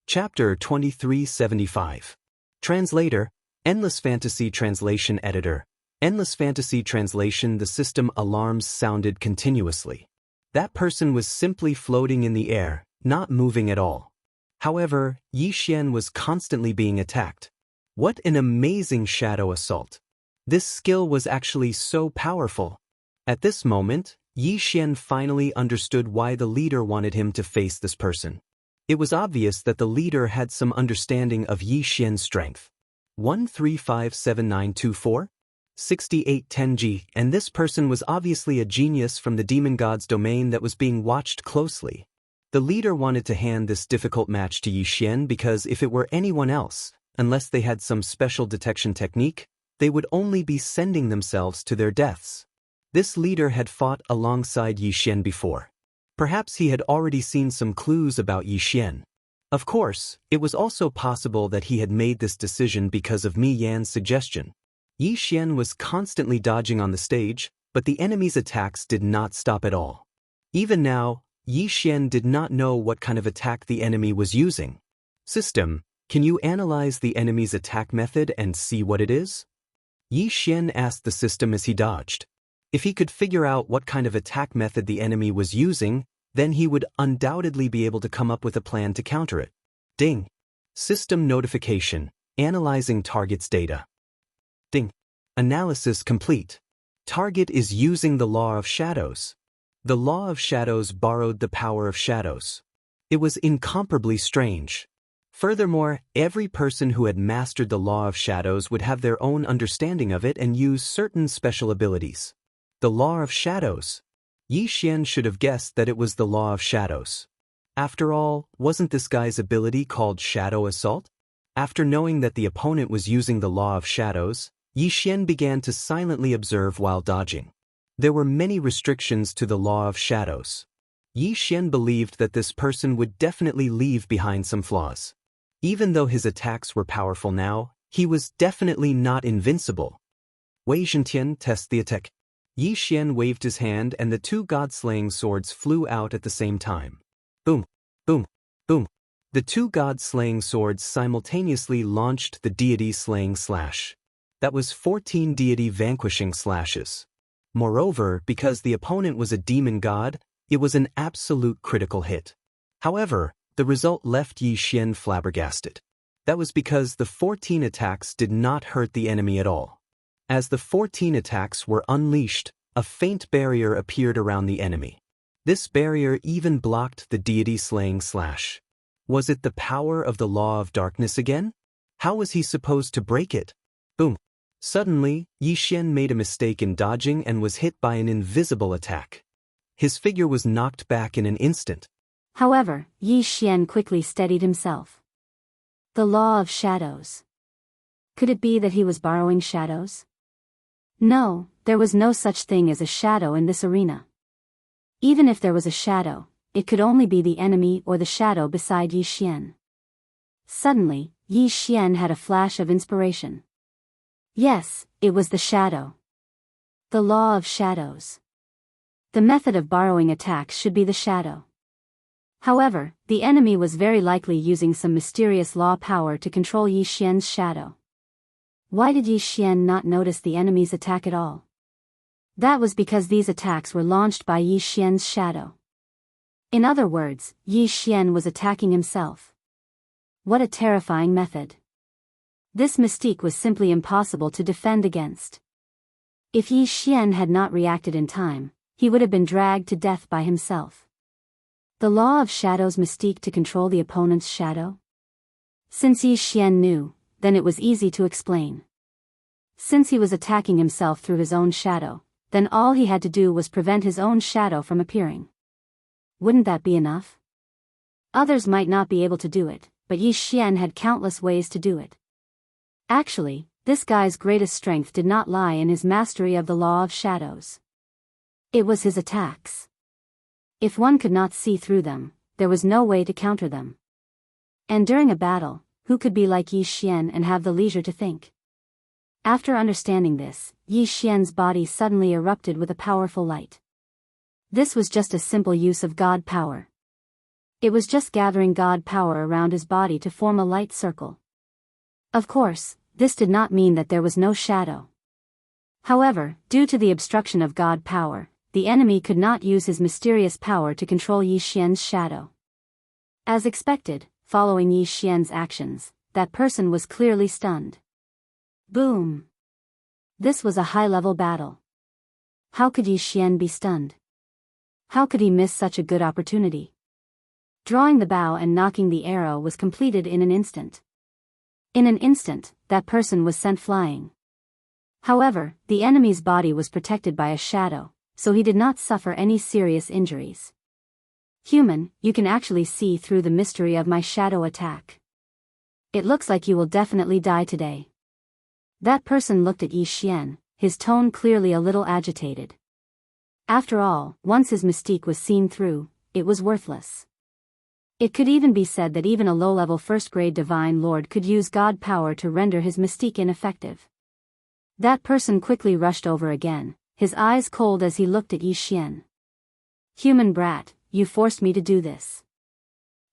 Chapter 2375. Translator, Endless Fantasy Translation Editor. Endless Fantasy Translation. The system alarms sounded continuously. That person was simply floating in the air, not moving at all. However, Yi Xian was constantly being attacked. What an amazing shadow assault. This skill was actually so powerful. At this moment, Yi Xian finally understood why the leader wanted him to face this person. It was obvious that the leader had some understanding of Yi Xian's strength. 1357924? 6810G, and this person was obviously a genius from the demon god's domain that was being watched closely. The leader wanted to hand this difficult match to Yi Xian because if it were anyone else, unless they had some special detection technique, they would only be sending themselves to their deaths. This leader had fought alongside Yi Xian before. Perhaps he had already seen some clues about Yi Xian. Of course, it was also possible that he had made this decision because of Mi Yan's suggestion. Yi Xian was constantly dodging on the stage, but the enemy's attacks did not stop at all. Even now, Yi Xian did not know what kind of attack the enemy was using. System, can you analyze the enemy's attack method and see what it is? Yi Xian asked the system as he dodged. If he could figure out what kind of attack method the enemy was using, then he would undoubtedly be able to come up with a plan to counter it. Ding. System notification. Analyzing target's data. Ding. Analysis complete. Target is using the law of shadows. The law of shadows borrowed the power of shadows. It was incomparably strange. Furthermore, every person who had mastered the law of shadows would have their own understanding of it and use certain special abilities. The law of shadows. Yi Xian should have guessed that it was the law of shadows. After all, wasn't this guy's ability called Shadow Assault? After knowing that the opponent was using the law of shadows, Yi Xian began to silently observe while dodging. There were many restrictions to the law of shadows. Yi Xian believed that this person would definitely leave behind some flaws. Even though his attacks were powerful now, he was definitely not invincible. Wei Zhentian, test the attack. Yi Xian waved his hand and the two god-slaying swords flew out at the same time. Boom, boom, boom. The two god-slaying swords simultaneously launched the deity-slaying slash. That was 14 deity-vanquishing slashes. Moreover, because the opponent was a demon god, it was an absolute critical hit. However, the result left Yi Xian flabbergasted. That was because the 14 attacks did not hurt the enemy at all. As the 14 attacks were unleashed, a faint barrier appeared around the enemy. This barrier even blocked the deity-slaying slash. Was it the power of the law of darkness again? How was he supposed to break it? Boom. Suddenly, Yi Xian made a mistake in dodging and was hit by an invisible attack. His figure was knocked back in an instant. However, Yi Xian quickly steadied himself. The law of shadows. Could it be that he was borrowing shadows? No, there was no such thing as a shadow in this arena. Even if there was a shadow, it could only be the enemy or the shadow beside Yi Xian. Suddenly, Yi Xian had a flash of inspiration. Yes, it was the shadow. The law of shadows. The method of borrowing attacks should be the shadow. However, the enemy was very likely using some mysterious law power to control Yi Xian's shadow. Why did Yi Xian not notice the enemy's attack at all? That was because these attacks were launched by Yi Xian's shadow. In other words, Yi Xian was attacking himself. What a terrifying method. This mystique was simply impossible to defend against. If Yi Xian had not reacted in time, he would have been dragged to death by himself. The law of shadows mystique to control the opponent's shadow? Since Yi Xian knew, then it was easy to explain. Since he was attacking himself through his own shadow, then all he had to do was prevent his own shadow from appearing. Wouldn't that be enough? Others might not be able to do it, but Yi Xian had countless ways to do it. Actually, this guy's greatest strength did not lie in his mastery of the law of shadows. It was his attacks. If one could not see through them, there was no way to counter them. And during a battle, who could be like Yi Xian and have the leisure to think? After understanding this, Yi Xian's body suddenly erupted with a powerful light. This was just a simple use of god power. It was just gathering God power around his body to form a light circle. Of course, this did not mean that there was no shadow. However, due to the obstruction of God power, the enemy could not use his mysterious power to control Yi Xian's shadow. As expected, following Yi Xian's actions, that person was clearly stunned. Boom! This was a high-level battle. How could Yi Xian be stunned? How could he miss such a good opportunity? Drawing the bow and knocking the arrow was completed in an instant. In an instant, that person was sent flying. However, the enemy's body was protected by a shadow, so he did not suffer any serious injuries. Human, you can actually see through the mystery of my shadow attack. It looks like you will definitely die today. That person looked at Yi Xian, his tone clearly a little agitated. After all, once his mystique was seen through, it was worthless. It could even be said that even a low-level first-grade divine lord could use God power to render his mystique ineffective. That person quickly rushed over again, his eyes cold as he looked at Yi Xian. Human brat, you forced me to do this.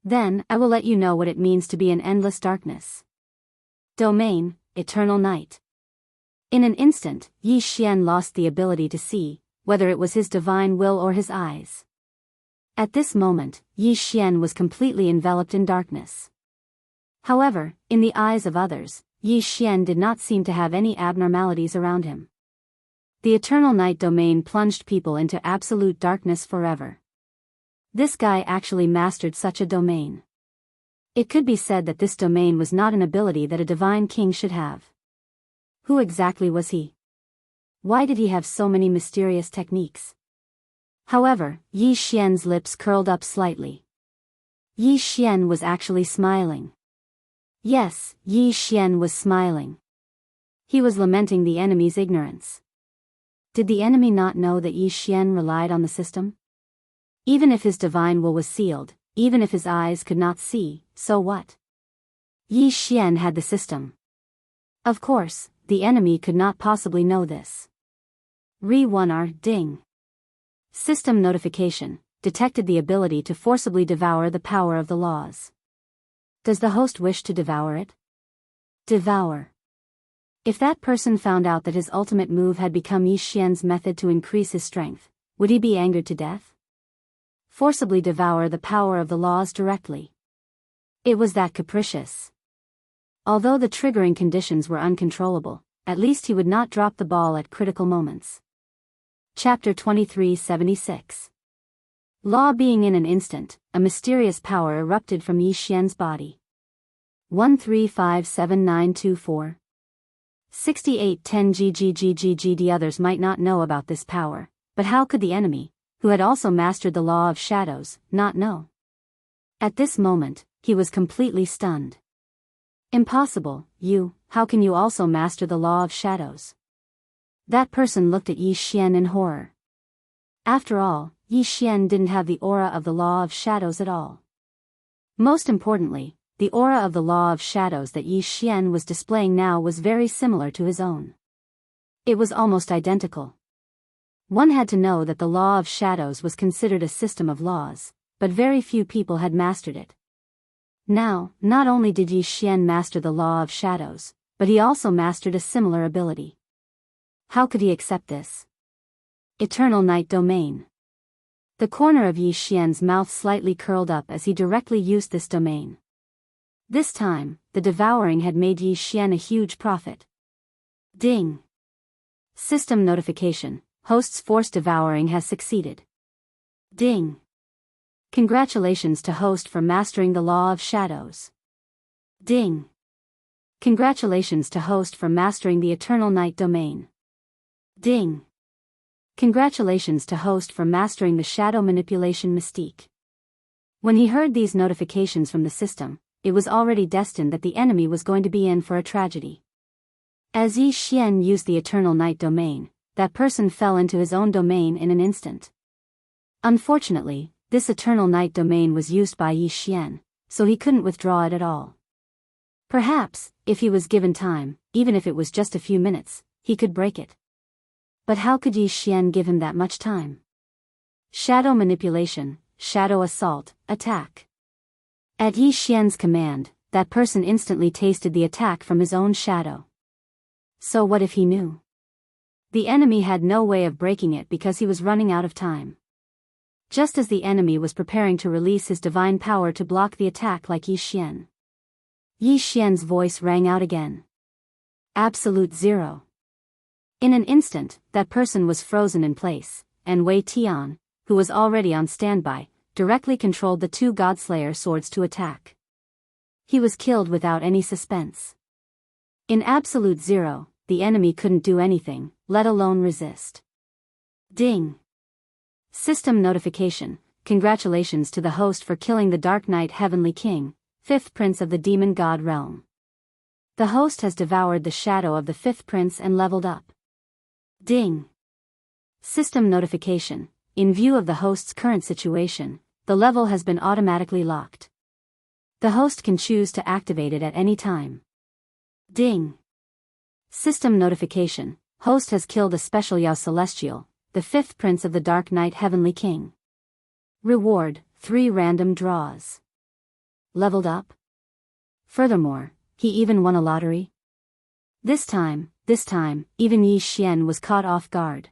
Then, I will let you know what it means to be in endless darkness. Domain, eternal night. In an instant, Yi Xian lost the ability to see, whether it was his divine will or his eyes. At this moment, Yi Xian was completely enveloped in darkness. However, in the eyes of others, Yi Xian did not seem to have any abnormalities around him. The eternal night domain plunged people into absolute darkness forever. This guy actually mastered such a domain. It could be said that this domain was not an ability that a divine king should have. Who exactly was he? Why did he have so many mysterious techniques? However, Yi Xian's lips curled up slightly. Yi Xian was actually smiling. Yes, Yi Xian was smiling. He was lamenting the enemy's ignorance. Did the enemy not know that Yi Xian relied on the system? Even if his divine will was sealed, even if his eyes could not see, so what? Yi Xian had the system. Of course, the enemy could not possibly know this. Re-1R ding. System notification, detected the ability to forcibly devour the power of the laws. Does the host wish to devour it? Devour. If that person found out that his ultimate move had become Yi Xian's method to increase his strength, would he be angered to death? Forcibly devour the power of the laws directly. It was that capricious. Although the triggering conditions were uncontrollable, at least he would not drop the ball at critical moments. Chapter 2376. Law being in an instant, a mysterious power erupted from Yi Xian's body. 1357924. 6810 GGGGG. The others might not know about this power, but how could the enemy, who had also mastered the law of shadows, not know? At this moment, he was completely stunned. Impossible, how can you also master the law of shadows? That person looked at Yi Xian in horror. After all, Yi Xian didn't have the aura of the law of shadows at all. Most importantly, the aura of the law of shadows that Yi Xian was displaying now was very similar to his own. It was almost identical. One had to know that the law of shadows was considered a system of laws, but very few people had mastered it. Now, not only did Yi Xian master the law of shadows, but he also mastered a similar ability. How could he accept this? Eternal night domain. The corner of Yi Xian's mouth slightly curled up as he directly used this domain. This time, the devouring had made Yi Xian a huge profit. Ding. System notification, host's forced devouring has succeeded. Ding. Congratulations to host for mastering the law of shadows. Ding. Congratulations to host for mastering the eternal night domain. Ding. Congratulations to host for mastering the shadow manipulation mystique. When he heard these notifications from the system, it was already destined that the enemy was going to be in for a tragedy. As Yi Xian used the eternal night domain, that person fell into his own domain in an instant. Unfortunately, this eternal night domain was used by Yi Xian, so he couldn't withdraw it at all. Perhaps, if he was given time, even if it was just a few minutes, he could break it. But how could Yi Xian give him that much time? Shadow manipulation, shadow assault, attack. At Yi Xian's command, that person instantly tasted the attack from his own shadow. So what if he knew? The enemy had no way of breaking it because he was running out of time. Just as the enemy was preparing to release his divine power to block the attack like Yi Xian's voice rang out again. Absolute zero. In an instant, that person was frozen in place, and Wei Tian, who was already on standby, directly controlled the two Godslayer swords to attack. He was killed without any suspense. In absolute zero, the enemy couldn't do anything, let alone resist. Ding! System notification. Congratulations to the host for killing the Dark Knight Heavenly King, 5th Prince of the Demon God Realm. The host has devoured the shadow of the 5th Prince and leveled up. Ding! System notification. In view of the host's current situation, the level has been automatically locked. The host can choose to activate it at any time. Ding! System notification. Host has killed a special Yao Celestial, the 5th Prince of the Dark Knight Heavenly King. Reward, 3 random draws. Leveled up? Furthermore, he even won a lottery? This time, even Yi Xian was caught off guard.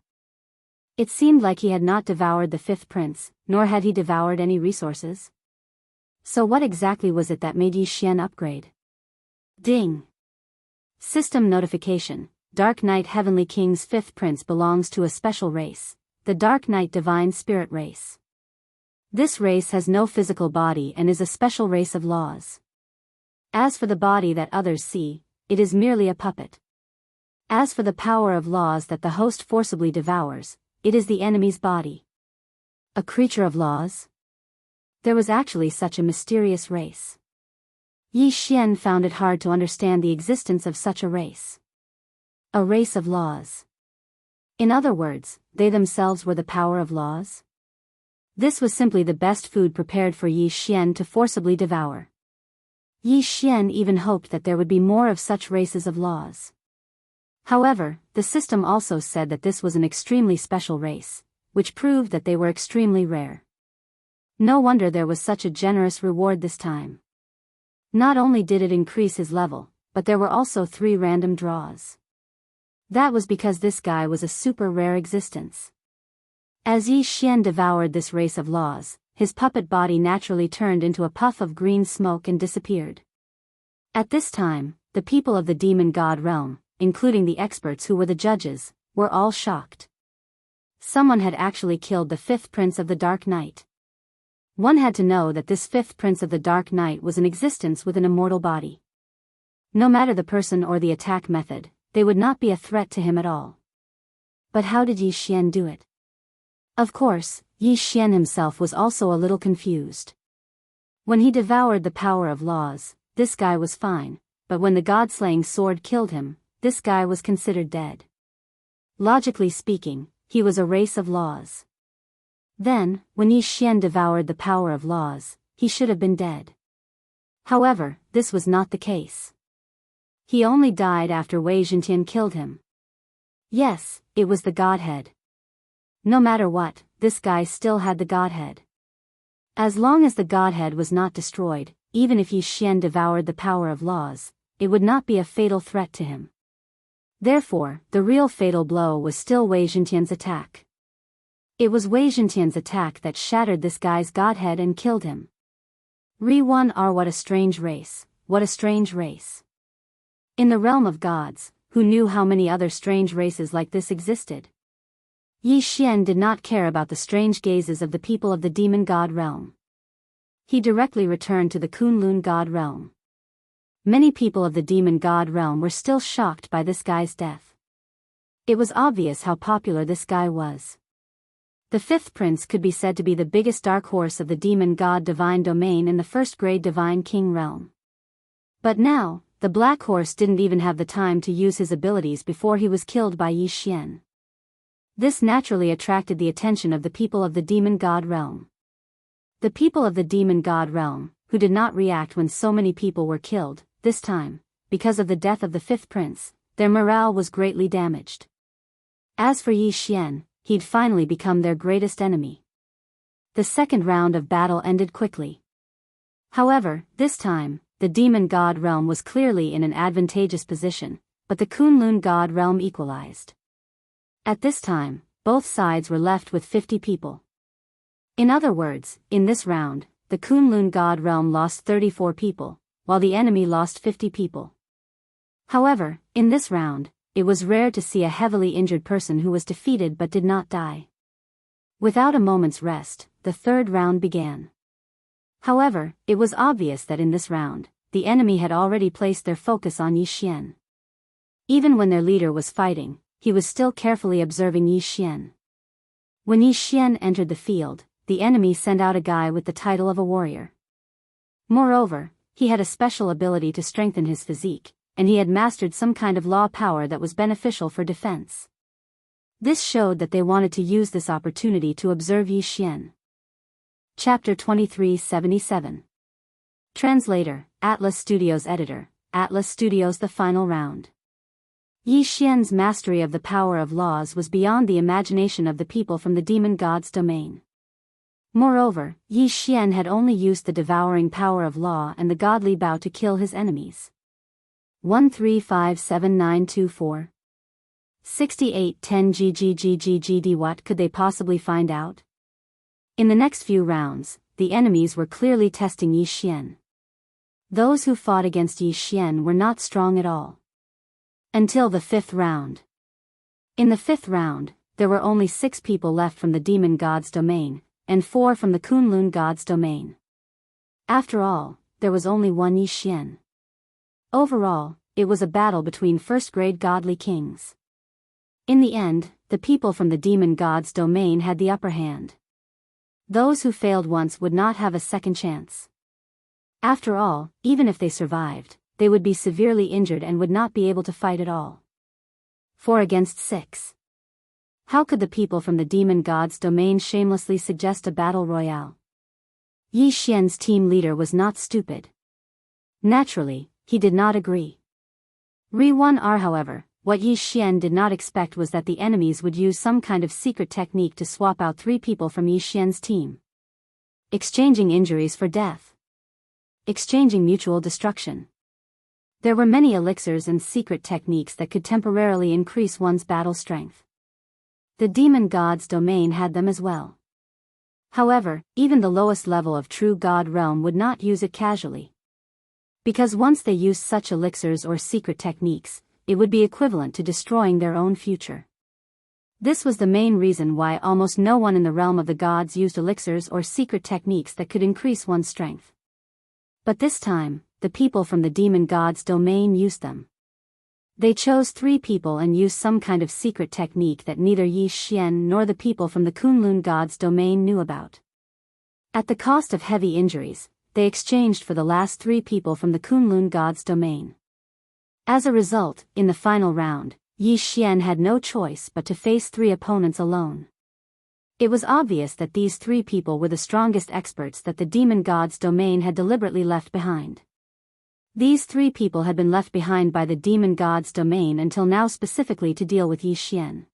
It seemed like he had not devoured the 5th Prince, nor had he devoured any resources. So what exactly was it that made Yi Xian upgrade? Ding! System notification. Dark Knight Heavenly King's 5th Prince belongs to a special race, the Dark Knight Divine Spirit race. This race has no physical body and is a special race of laws. As for the body that others see, it is merely a puppet. As for the power of laws that the host forcibly devours, it is the enemy's body. A creature of laws? There was actually such a mysterious race. Yi Xian found it hard to understand the existence of such a race. A race of laws. In other words, they themselves were the power of laws? This was simply the best food prepared for Yi Xian to forcibly devour. Yi Xian even hoped that there would be more of such races of laws. However, the system also said that this was an extremely special race, which proved that they were extremely rare. No wonder there was such a generous reward this time. Not only did it increase his level, but there were also 3 random draws. That was because this guy was a super rare existence. As Yi Xian devoured this race of laws, his puppet body naturally turned into a puff of green smoke and disappeared. At this time, the people of the demon god realm, including the experts who were the judges, were all shocked. Someone had actually killed the 5th Prince of the Dark Knight. One had to know that this 5th Prince of the Dark Knight was in existence with an immortal body. No matter the person or the attack method, they would not be a threat to him at all. But how did Yi Xian do it? Of course, Yi Xian himself was also a little confused. When he devoured the power of laws, this guy was fine, but when the god-slaying sword killed him, this guy was considered dead. Logically speaking, he was a race of laws. Then, when Yi Xian devoured the power of laws, he should have been dead. However, this was not the case. He only died after Wei Zhentian killed him. Yes, it was the Godhead. No matter what, this guy still had the Godhead. As long as the Godhead was not destroyed, even if Yi Xian devoured the power of laws, it would not be a fatal threat to him. Therefore, the real fatal blow was still Wei Zhentian's attack. It was Wei Zhentian's attack that shattered this guy's Godhead and killed him. Re-1R, what a strange race, what a strange race. In the realm of gods, who knew how many other strange races like this existed? Yi Xian did not care about the strange gazes of the people of the demon god realm. He directly returned to the Kunlun god realm. Many people of the demon god realm were still shocked by this guy's death. It was obvious how popular this guy was. The 5th Prince could be said to be the biggest dark horse of the demon god divine domain in the 1st grade divine king realm. But now, the black horse didn't even have the time to use his abilities before he was killed by Yi Xian. This naturally attracted the attention of the people of the demon god realm. The people of the demon god realm, who did not react when so many people were killed, this time, because of the death of the 5th Prince, their morale was greatly damaged. As for Yi Xian, he'd finally become their greatest enemy. The second round of battle ended quickly. However, this time, the demon god realm was clearly in an advantageous position, but the Kunlun god realm equalized. At this time, both sides were left with 50 people. In other words, in this round, the Kunlun god realm lost 34 people, while the enemy lost 50 people. However, in this round, it was rare to see a heavily injured person who was defeated but did not die. Without a moment's rest, the third round began. However, it was obvious that in this round, the enemy had already placed their focus on Yi Xian. Even when their leader was fighting, he was still carefully observing Yi Xian. When Yi Xian entered the field, the enemy sent out a guy with the title of a warrior. Moreover, he had a special ability to strengthen his physique, and he had mastered some kind of law power that was beneficial for defense. This showed that they wanted to use this opportunity to observe Yi Xian. Chapter 2377. Translator, Atlas Studios Editor, Atlas Studios. The final round. Yi Xian's mastery of the power of laws was beyond the imagination of the people from the demon god's domain. Moreover, Yi Xian had only used the devouring power of law and the godly bow to kill his enemies. 13579224 6810 GGGGGD. What could they possibly find out? In the next few rounds, the enemies were clearly testing Yi Xian. Those who fought against Yi Xian were not strong at all. Until the fifth round. In the fifth round, there were only 6 people left from the demon god's domain, and 4 from the Kunlun god's domain. After all, there was only one Yi Xian. Overall, it was a battle between first-grade godly kings. In the end, the people from the demon god's domain had the upper hand. Those who failed once would not have a second chance. After all, even if they survived, they would be severely injured and would not be able to fight at all. 4 against 6. How could the people from the demon god's domain shamelessly suggest a battle royale? Yi Xian's team leader was not stupid. Naturally, he did not agree. However, what Yi Xian did not expect was that the enemies would use some kind of secret technique to swap out 3 people from Yi Xian's team. Exchanging injuries for death. Exchanging mutual destruction. There were many elixirs and secret techniques that could temporarily increase one's battle strength. The demon god's domain had them as well. However, even the lowest level of true god realm would not use it casually. Because once they used such elixirs or secret techniques, it would be equivalent to destroying their own future. This was the main reason why almost no one in the realm of the gods used elixirs or secret techniques that could increase one's strength. But this time, the people from the demon god's domain used them. They chose 3 people and used some kind of secret technique that neither Yi Xian nor the people from the Kunlun god's domain knew about. At the cost of heavy injuries, they exchanged for the last 3 people from the Kunlun god's domain. As a result, in the final round, Yi Xian had no choice but to face 3 opponents alone. It was obvious that these 3 people were the strongest experts that the demon god's domain had deliberately left behind. These 3 people had been left behind by the demon god's domain until now specifically to deal with Yi Xian.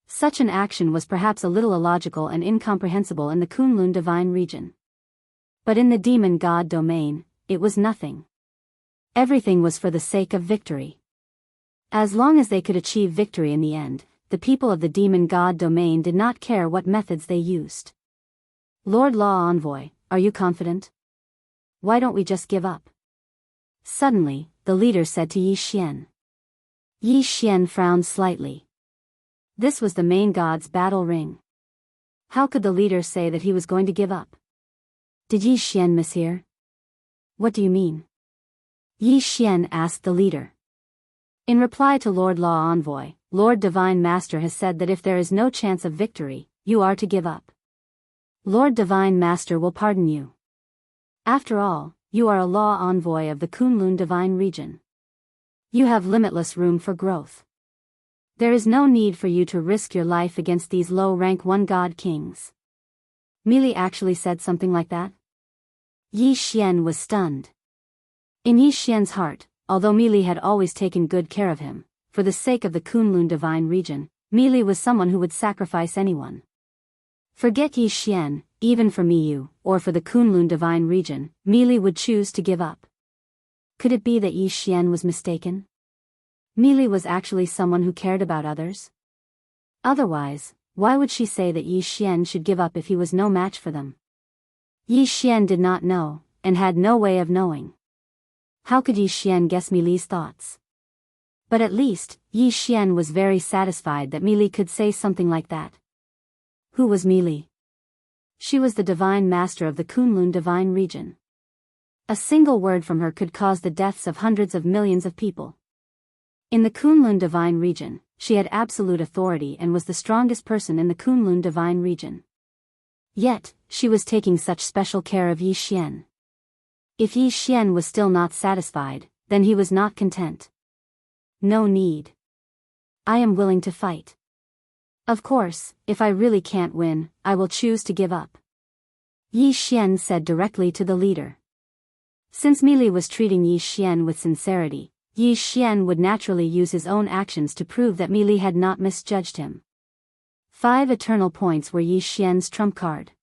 Such an action was perhaps a little illogical and incomprehensible in the Kunlun divine region. But in the demon god domain, it was nothing. Everything was for the sake of victory. As long as they could achieve victory in the end, the people of the demon god domain did not care what methods they used. Lord Law Envoy, are you confident? Why don't we just give up? Suddenly, the leader said to Yi Xian. Yi Xian frowned slightly. This was the main god's battle ring. How could the leader say that he was going to give up? Did Yi Xian mishear? What do you mean? Yi Xian asked the leader. In reply to Lord Law Envoy, Lord Divine Master has said that if there is no chance of victory, you are to give up. Lord Divine Master will pardon you. After all, you are a law envoy of the Kunlun divine region. You have limitless room for growth. There is no need for you to risk your life against these low-rank one-god kings. Mili actually said something like that? Yi Xian was stunned. In Yi Xian's heart, although Mili had always taken good care of him, for the sake of the Kunlun divine region, Mili was someone who would sacrifice anyone. Forget Yi Xian, even for Miyu, or for the Kunlun divine region, Mili would choose to give up. Could it be that Yi Xian was mistaken? Mili was actually someone who cared about others? Otherwise, why would she say that Yi Xian should give up if he was no match for them? Yi Xian did not know, and had no way of knowing. How could Yi Xian guess Mili's thoughts? But at least, Yi Xian was very satisfied that Mili could say something like that. Who was Mili? She was the divine master of the Kunlun divine region. A single word from her could cause the deaths of hundreds of millions of people. In the Kunlun divine region, she had absolute authority and was the strongest person in the Kunlun divine region. Yet, she was taking such special care of Yi Xian. If Yi Xian was still not satisfied, then he was not content. No need. I am willing to fight. Of course, if I really can't win, I will choose to give up. Yi Xian said directly to the leader. Since Mili was treating Yi Xian with sincerity, Yi Xian would naturally use his own actions to prove that Mili had not misjudged him. 5 eternal points were Yi Xian's trump card.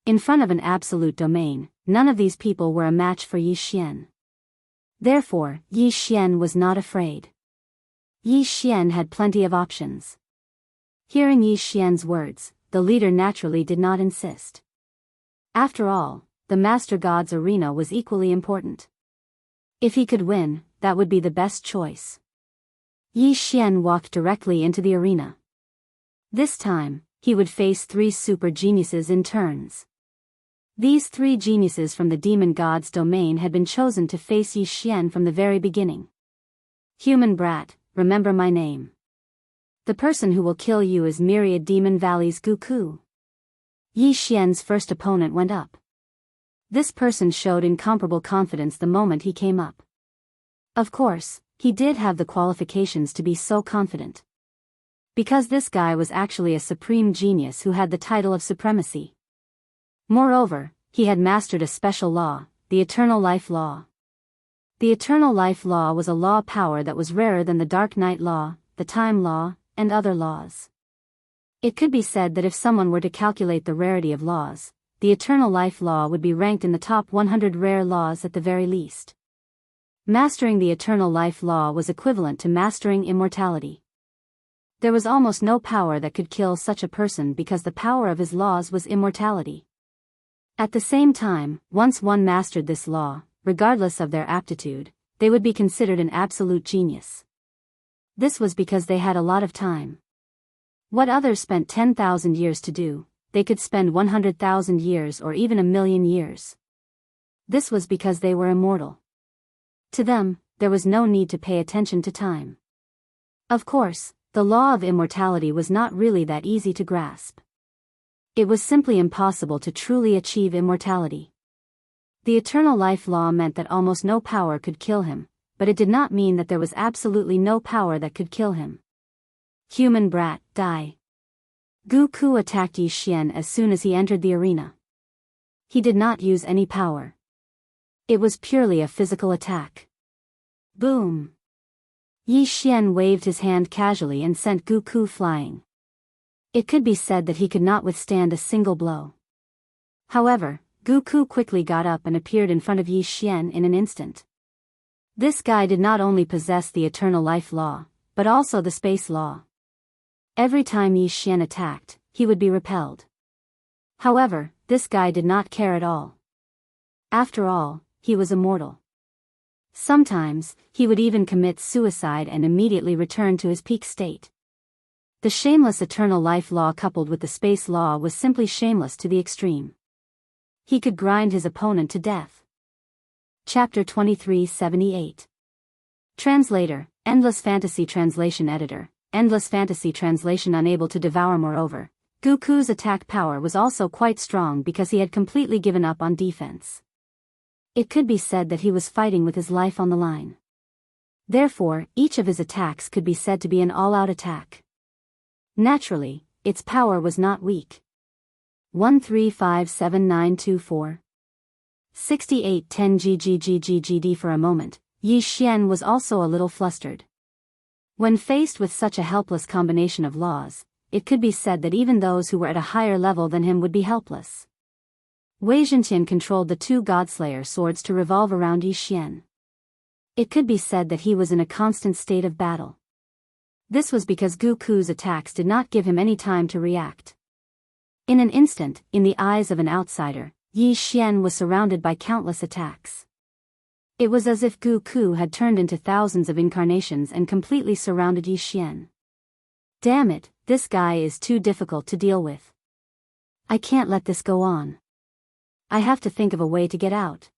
In front of an absolute domain, none of these people were a match for Yi Xian. Therefore, Yi Xian was not afraid. Yi Xian had plenty of options. Hearing Yi Xian's words, the leader naturally did not insist. After all, the Master God's arena was equally important. If he could win, that would be the best choice. Yi Xian walked directly into the arena. This time, he would face 3 super geniuses in turns. These 3 geniuses from the demon god's domain had been chosen to face Yi Xian from the very beginning. Human brat, remember my name. The person who will kill you is Myriad Demon Valley's Guku. Yi Xian's first opponent went up. This person showed incomparable confidence the moment he came up. Of course, he did have the qualifications to be so confident. Because this guy was actually a supreme genius who had the title of supremacy. Moreover, he had mastered a special law, the Eternal Life Law. The Eternal Life Law was a law power that was rarer than the Dark Night Law, the Time Law, and other laws. It could be said that if someone were to calculate the rarity of laws, the Eternal Life Law would be ranked in the top 100 rare laws at the very least. Mastering the Eternal Life Law was equivalent to mastering immortality. There was almost no power that could kill such a person because the power of his laws was immortality. At the same time, once one mastered this law, regardless of their aptitude, they would be considered an absolute genius. This was because they had a lot of time. What others spent 10,000 years to do, they could spend 100,000 years or even 1,000,000 years. This was because they were immortal. To them, there was no need to pay attention to time. Of course, the law of immortality was not really that easy to grasp. It was simply impossible to truly achieve immortality. The Eternal Life Law meant that almost no power could kill him, but it did not mean that there was absolutely no power that could kill him. Human brat, die. Guku attacked Yi Xian as soon as he entered the arena. He did not use any power. It was purely a physical attack. Boom! Yi Xian waved his hand casually and sent Guku flying. It could be said that he could not withstand a single blow. However, Guku quickly got up and appeared in front of Yi Xian in an instant. This guy did not only possess the Eternal Life Law, but also the Space Law. Every time Yi Xian attacked, he would be repelled. However, this guy did not care at all. After all, he was immortal. Sometimes, he would even commit suicide and immediately return to his peak state. The shameless Eternal Life Law coupled with the Space Law was simply shameless to the extreme. He could grind his opponent to death. Chapter 2378. Translator, Endless Fantasy Translation Editor, Endless Fantasy Translation unable to devour. Moreover, Guku's attack power was also quite strong because he had completely given up on defense. It could be said that he was fighting with his life on the line. Therefore, each of his attacks could be said to be an all-out attack. Naturally, its power was not weak. 1357924 6810 GGGGGD. For a moment, Yi Xian was also a little flustered. When faced with such a helpless combination of laws, it could be said that even those who were at a higher level than him would be helpless. Wei Zhenqian controlled the two Godslayer swords to revolve around Yi Xian. It could be said that he was in a constant state of battle. This was because Gu Ku's attacks did not give him any time to react. In an instant, in the eyes of an outsider, Yi Xian was surrounded by countless attacks. It was as if Gu Ku had turned into thousands of incarnations and completely surrounded Yi Xian. Damn it, this guy is too difficult to deal with. I can't let this go on. I have to think of a way to get out.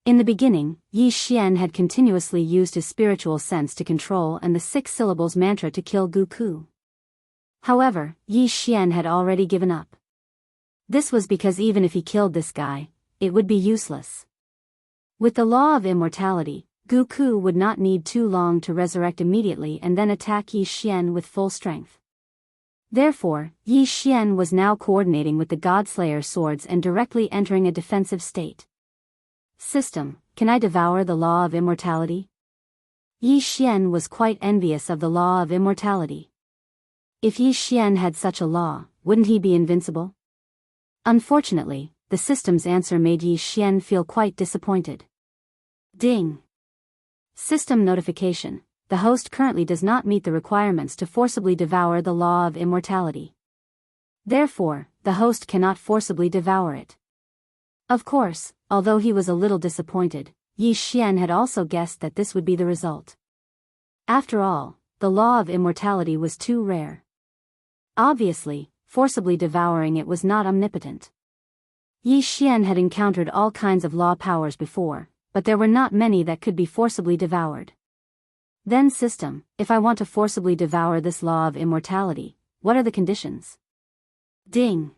In the beginning, Yi Xian had continuously used his spiritual sense to control and the 6 syllables mantra to kill Gu Ku. However, Yi Xian had already given up. This was because even if he killed this guy, it would be useless. With the law of immortality, Gu Ku would not need too long to resurrect immediately and then attack Yi Xian with full strength. Therefore, Yi Xian was now coordinating with the Godslayer swords and directly entering a defensive state. System, can I devour the law of immortality? Yi Xian was quite envious of the law of immortality. If Yi Xian had such a law, wouldn't he be invincible? Unfortunately, the system's answer made Yi Xian feel quite disappointed. Ding! System notification. The host currently does not meet the requirements to forcibly devour the law of immortality. Therefore, the host cannot forcibly devour it. Of course, although he was a little disappointed, Yi Xian had also guessed that this would be the result. After all, the law of immortality was too rare. Obviously, forcibly devouring it was not omnipotent. Yi Xian had encountered all kinds of law powers before, but there were not many that could be forcibly devoured. Then system, if I want to forcibly devour this law of immortality, what are the conditions? Ding!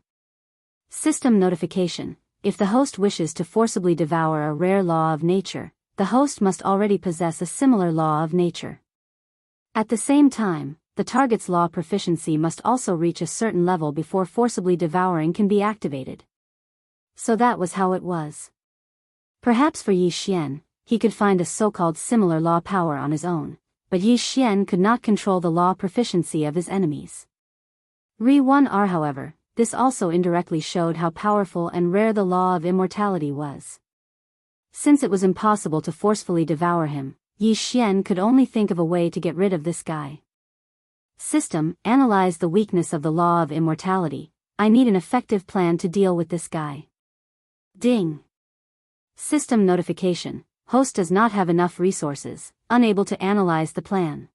System notification. If the host wishes to forcibly devour a rare law of nature, the host must already possess a similar law of nature. At the same time, the target's law proficiency must also reach a certain level before forcibly devouring can be activated. So that was how it was. Perhaps for Yi Xian, he could find a so-called similar law power on his own, but Yi Xian could not control the law proficiency of his enemies. Re-1R however, this also indirectly showed how powerful and rare the law of immortality was. Since it was impossible to forcefully devour him, Yi Xian could only think of a way to get rid of this guy. System, analyze the weakness of the law of immortality. I need an effective plan to deal with this guy. Ding! System notification. Host does not have enough resources, unable to analyze the plan.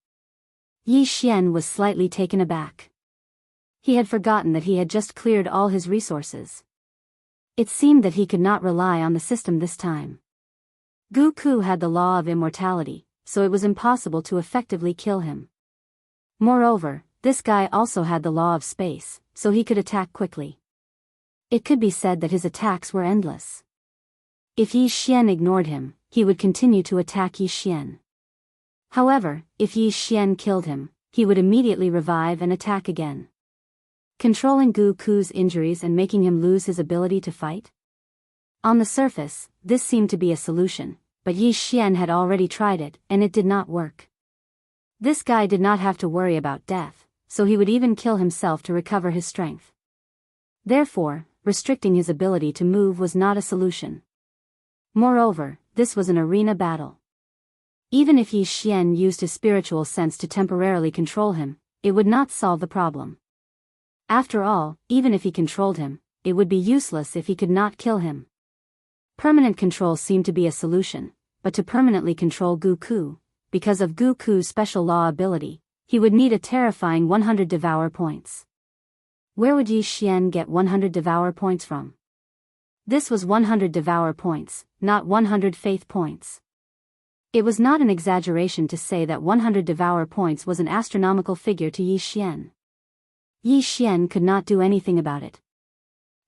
Yi Xian was slightly taken aback. He had forgotten that he had just cleared all his resources. It seemed that he could not rely on the system this time. Gu Ku had the law of immortality, so it was impossible to effectively kill him. Moreover, this guy also had the law of space, so he could attack quickly. It could be said that his attacks were endless. If Yi Xian ignored him, he would continue to attack Yi Xian. However, if Yi Xian killed him, he would immediately revive and attack again. Controlling Gu Ku's injuries and making him lose his ability to fight? On the surface, this seemed to be a solution, but Yi Xian had already tried it, and it did not work. This guy did not have to worry about death, so he would even kill himself to recover his strength. Therefore, restricting his ability to move was not a solution. Moreover, this was an arena battle. Even if Yi Xian used his spiritual sense to temporarily control him, it would not solve the problem. After all, even if he controlled him, it would be useless if he could not kill him. Permanent control seemed to be a solution, but to permanently control Gu Ku, because of Gu Ku's special law ability, he would need a terrifying 100 devour points. Where would Yi Xian get 100 devour points from? This was 100 devour points, not 100 faith points. It was not an exaggeration to say that 100 devour points was an astronomical figure to Yi Xian. Yi Xian could not do anything about it.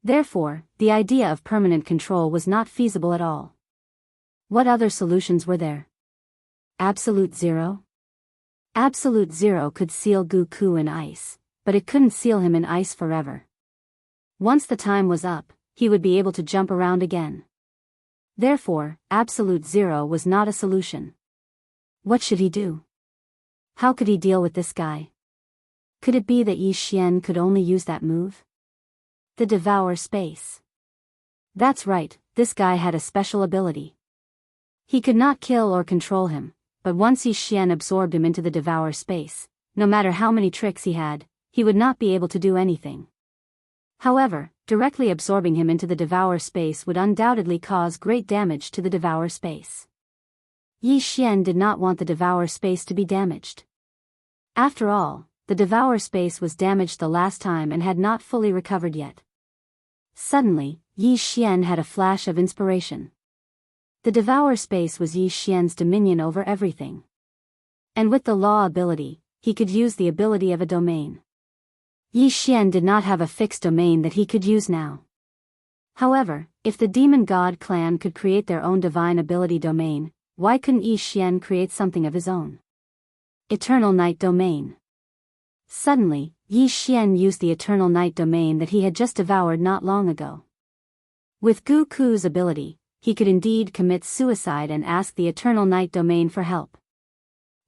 Therefore, the idea of permanent control was not feasible at all. What other solutions were there? Absolute Zero? Absolute Zero could seal Gu Ku in ice, but it couldn't seal him in ice forever. Once the time was up, he would be able to jump around again. Therefore, Absolute Zero was not a solution. What should he do? How could he deal with this guy? Could it be that Yi Xian could only use that move? The Devour Space. That's right, this guy had a special ability. He could not kill or control him, but once Yi Xian absorbed him into the Devour space, no matter how many tricks he had, he would not be able to do anything. However, directly absorbing him into the Devour space would undoubtedly cause great damage to the Devour space. Yi Xian did not want the Devour space to be damaged. After all, the Devour space was damaged the last time and had not fully recovered yet. Suddenly, Yi Xian had a flash of inspiration. The Devour space was Yi Xian's dominion over everything. And with the law ability, he could use the ability of a domain. Yi Xian did not have a fixed domain that he could use now. However, if the demon god clan could create their own divine ability domain, why couldn't Yi Xian create something of his own? Eternal Night Domain. Suddenly, Yi Xian used the Eternal Night Domain that he had just devoured not long ago. With Gu Ku's ability, he could indeed commit suicide and ask the Eternal Night Domain for help.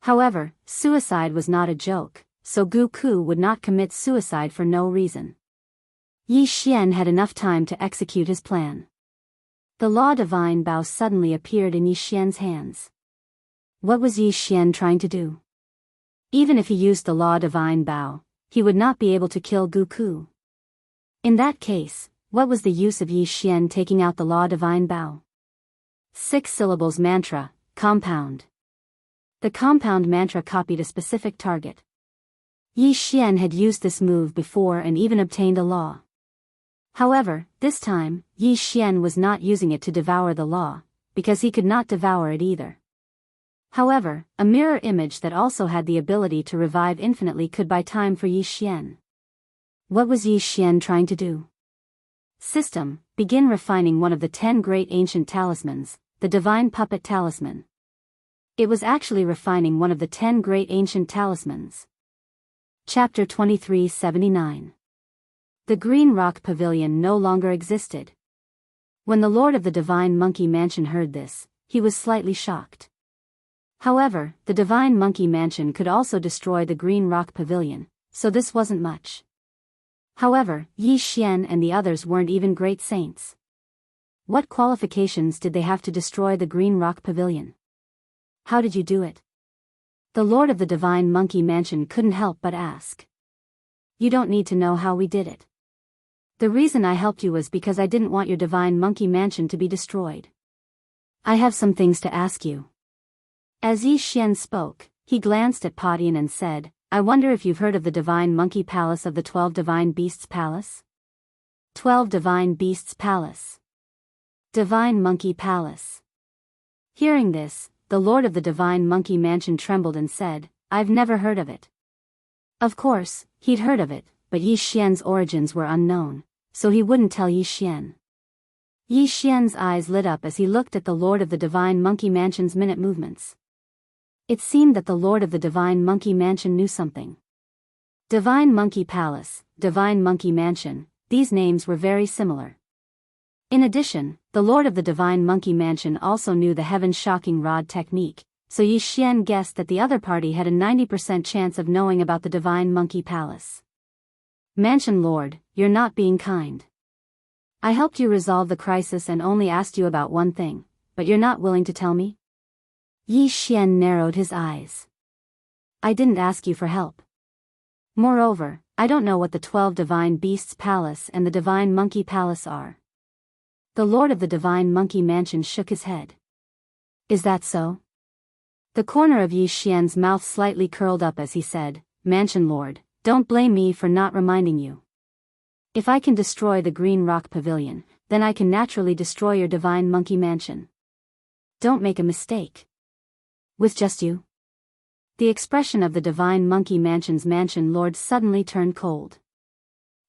However, suicide was not a joke, so Gu Ku would not commit suicide for no reason. Yi Xian had enough time to execute his plan. The Law Divine Bow suddenly appeared in Yi Xian's hands. What was Yi Xian trying to do? Even if he used the Law Divine Bow, he would not be able to kill Gu Ku. In that case, what was the use of Yi Xian taking out the Law Divine Bow? 6 syllables mantra, compound. The compound mantra copied a specific target. Yi Xian had used this move before and even obtained a law. However, this time, Yi Xian was not using it to devour the law, because he could not devour it either. However, a mirror image that also had the ability to revive infinitely could buy time for Yi Xian. What was Yi Xian trying to do? System, begin refining one of the 10 great ancient talismans, the Divine Puppet Talisman. It was actually refining one of the 10 great ancient talismans. Chapter 2379. The Green Rock Pavilion no longer existed. When the Lord of the Divine Monkey Mansion heard this, he was slightly shocked. However, the Divine Monkey Mansion could also destroy the Green Rock Pavilion, so this wasn't much. However, Yi Xian and the others weren't even great saints. What qualifications did they have to destroy the Green Rock Pavilion? How did you do it? The Lord of the Divine Monkey Mansion couldn't help but ask. You don't need to know how we did it. The reason I helped you was because I didn't want your Divine Monkey Mansion to be destroyed. I have some things to ask you. As Yi Xian spoke, he glanced at Padian and said, I wonder if you've heard of the Divine Monkey Palace of the 12 Divine Beasts Palace? 12 Divine Beasts Palace. Divine Monkey Palace. Hearing this, the Lord of the Divine Monkey Mansion trembled and said, I've never heard of it. Of course, he'd heard of it, but Yi Xian's origins were unknown, so he wouldn't tell Yi Xian. Yi Xian's eyes lit up as he looked at the Lord of the Divine Monkey Mansion's minute movements. It seemed that the Lord of the Divine Monkey Mansion knew something. Divine Monkey Palace, Divine Monkey Mansion, these names were very similar. In addition, the Lord of the Divine Monkey Mansion also knew the Heaven-Shocking Rod technique, so Yi Xian guessed that the other party had a 90% chance of knowing about the Divine Monkey Palace. Mansion Lord, you're not being kind. I helped you resolve the crisis and only asked you about one thing, but you're not willing to tell me? Yi Xian narrowed his eyes. I didn't ask you for help. Moreover, I don't know what the 12 Divine Beasts Palace and the Divine Monkey Palace are. The Lord of the Divine Monkey Mansion shook his head. Is that so? The corner of Yi Xian's mouth slightly curled up as he said, Mansion Lord, don't blame me for not reminding you. If I can destroy the Green Rock Pavilion, then I can naturally destroy your Divine Monkey Mansion. Don't make a mistake. With just you? The expression of the Divine Monkey Mansion's Mansion Lord suddenly turned cold.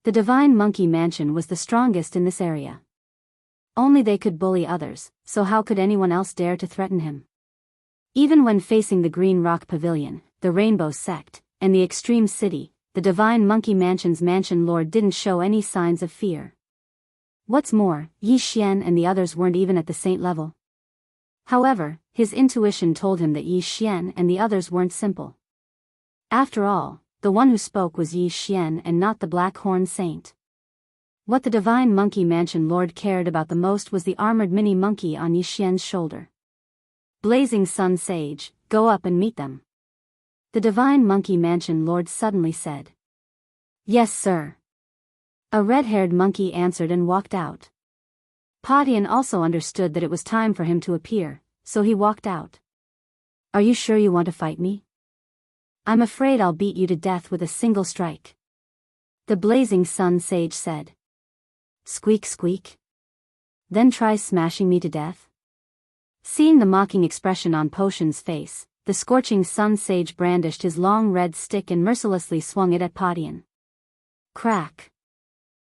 The Divine Monkey Mansion was the strongest in this area. Only they could bully others, so how could anyone else dare to threaten him? Even when facing the Green Rock Pavilion, the Rainbow Sect, and the Extreme City, the Divine Monkey Mansion's Mansion Lord didn't show any signs of fear. What's more, Yi Xian and the others weren't even at the saint level. However, his intuition told him that Yi Xian and the others weren't simple. After all, the one who spoke was Yi Xian and not the Black Horn Saint. What the Divine Monkey Mansion Lord cared about the most was the armored mini-monkey on Yi Xian's shoulder. Blazing Sun Sage, go up and meet them. The Divine Monkey Mansion Lord suddenly said. Yes, sir. A red-haired monkey answered and walked out. Padian also understood that it was time for him to appear, so he walked out. Are you sure you want to fight me? I'm afraid I'll beat you to death with a single strike. The Blazing Sun Sage said. Squeak squeak. Then try smashing me to death? Seeing the mocking expression on Potion's face, the Scorching Sun Sage brandished his long red stick and mercilessly swung it at Padian. Crack.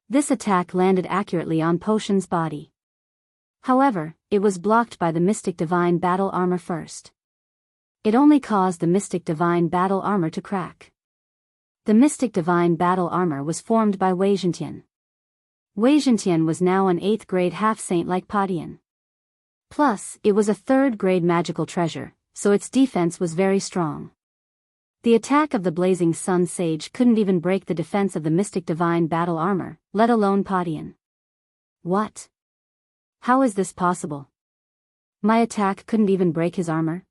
This attack landed accurately on Potion's body. However, it was blocked by the Mystic Divine Battle Armor first. It only caused the Mystic Divine Battle Armor to crack. The Mystic Divine Battle Armor was formed by Wei Zhentian. Wei Zhentian was now an 8th grade half-saint like Padian. Plus, it was a 3rd grade magical treasure, so its defense was very strong. The attack of the Blazing Sun Sage couldn't even break the defense of the Mystic Divine Battle Armor, let alone Padian. What? How is this possible? My attack couldn't even break his armor?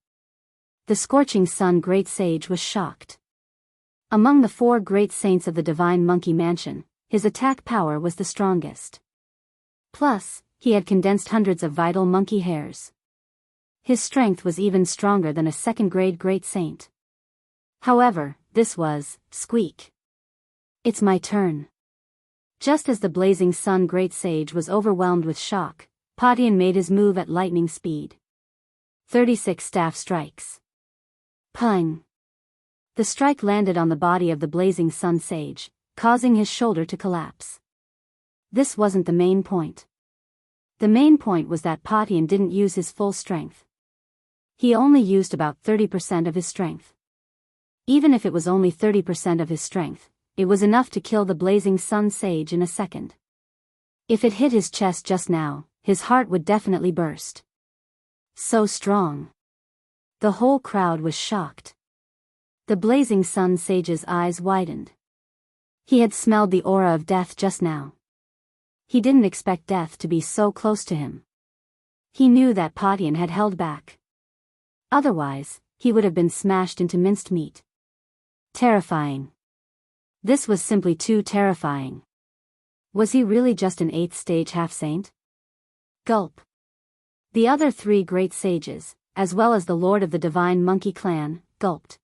The Scorching Sun Great Sage was shocked. Among the 4 great saints of the Divine Monkey Mansion, his attack power was the strongest. Plus, he had condensed hundreds of vital monkey hairs. His strength was even stronger than a 2nd grade great saint. However, this was, squeak. It's my turn. Just as the Blazing Sun Great Sage was overwhelmed with shock, Padian made his move at lightning speed. 36 staff strikes. Pung. The strike landed on the body of the Blazing Sun Sage, causing his shoulder to collapse. This wasn't the main point. The main point was that Padian didn't use his full strength. He only used about 30% of his strength. Even if it was only 30% of his strength, it was enough to kill the Blazing Sun Sage in a second. If it hit his chest just now, his heart would definitely burst. So strong. The whole crowd was shocked. The Blazing Sun Sage's eyes widened. He had smelled the aura of death just now. He didn't expect death to be so close to him. He knew that Padian had held back. Otherwise, he would have been smashed into minced meat. Terrifying. This was simply too terrifying. Was he really just an 8th stage half-saint? Gulp. The other 3 great sages, as well as the Lord of the Divine Monkey Clan, gulped.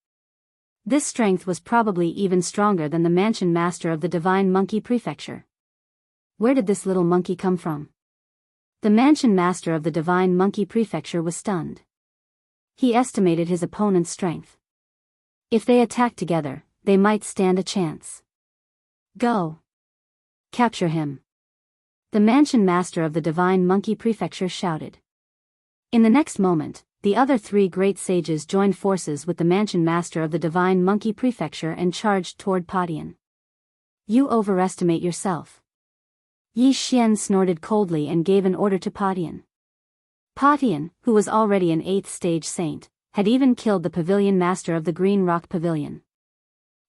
This strength was probably even stronger than the Mansion Master of the Divine Monkey Prefecture. Where did this little monkey come from? The Mansion Master of the Divine Monkey Prefecture was stunned. He estimated his opponent's strength. If they attacked together, they might stand a chance. Go. Capture him. The Mansion Master of the Divine Monkey Prefecture shouted. In the next moment, the other 3 great sages joined forces with the Mansion Master of the Divine Monkey Prefecture and charged toward Padian. You overestimate yourself. Yi Xian snorted coldly and gave an order to Padian. Padian, who was already an 8th stage saint, had even killed the Pavilion Master of the Green Rock Pavilion.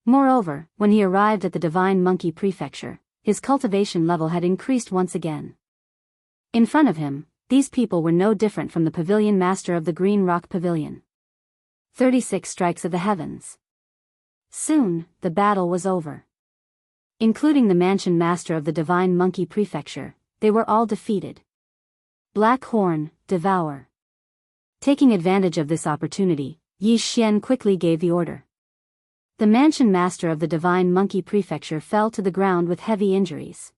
Moreover, when he arrived at the Divine Monkey Prefecture, his cultivation level had increased once again. In front of him, these people were no different from the Pavilion Master of the Green Rock Pavilion. 36 strikes of the heavens. Soon, the battle was over. Including the Mansion Master of the Divine Monkey Prefecture, they were all defeated. Black Horn, devour. Taking advantage of this opportunity, Yi Xian quickly gave the order. The Mansion Master of the Divine Monkey Prefecture fell to the ground with heavy injuries.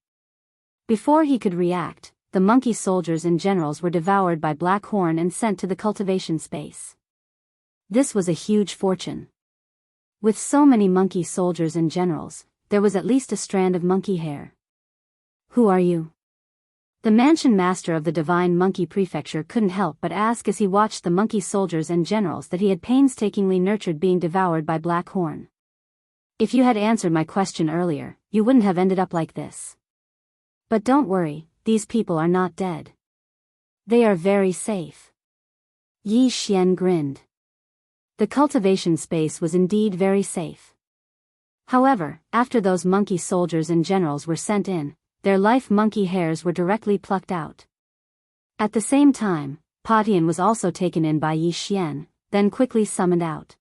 Before he could react, the monkey soldiers and generals were devoured by Black Horn and sent to the cultivation space. This was a huge fortune. With so many monkey soldiers and generals, there was at least a strand of monkey hair. Who are you? The Mansion Master of the Divine Monkey Prefecture couldn't help but ask as he watched the monkey soldiers and generals that he had painstakingly nurtured being devoured by Black Horn. If you had answered my question earlier, you wouldn't have ended up like this. But don't worry, these people are not dead. They are very safe. Yi Xian grinned. The cultivation space was indeed very safe. However, after those monkey soldiers and generals were sent in, their life monkey hairs were directly plucked out. At the same time, Patian was also taken in by Yi Xian, then quickly summoned out.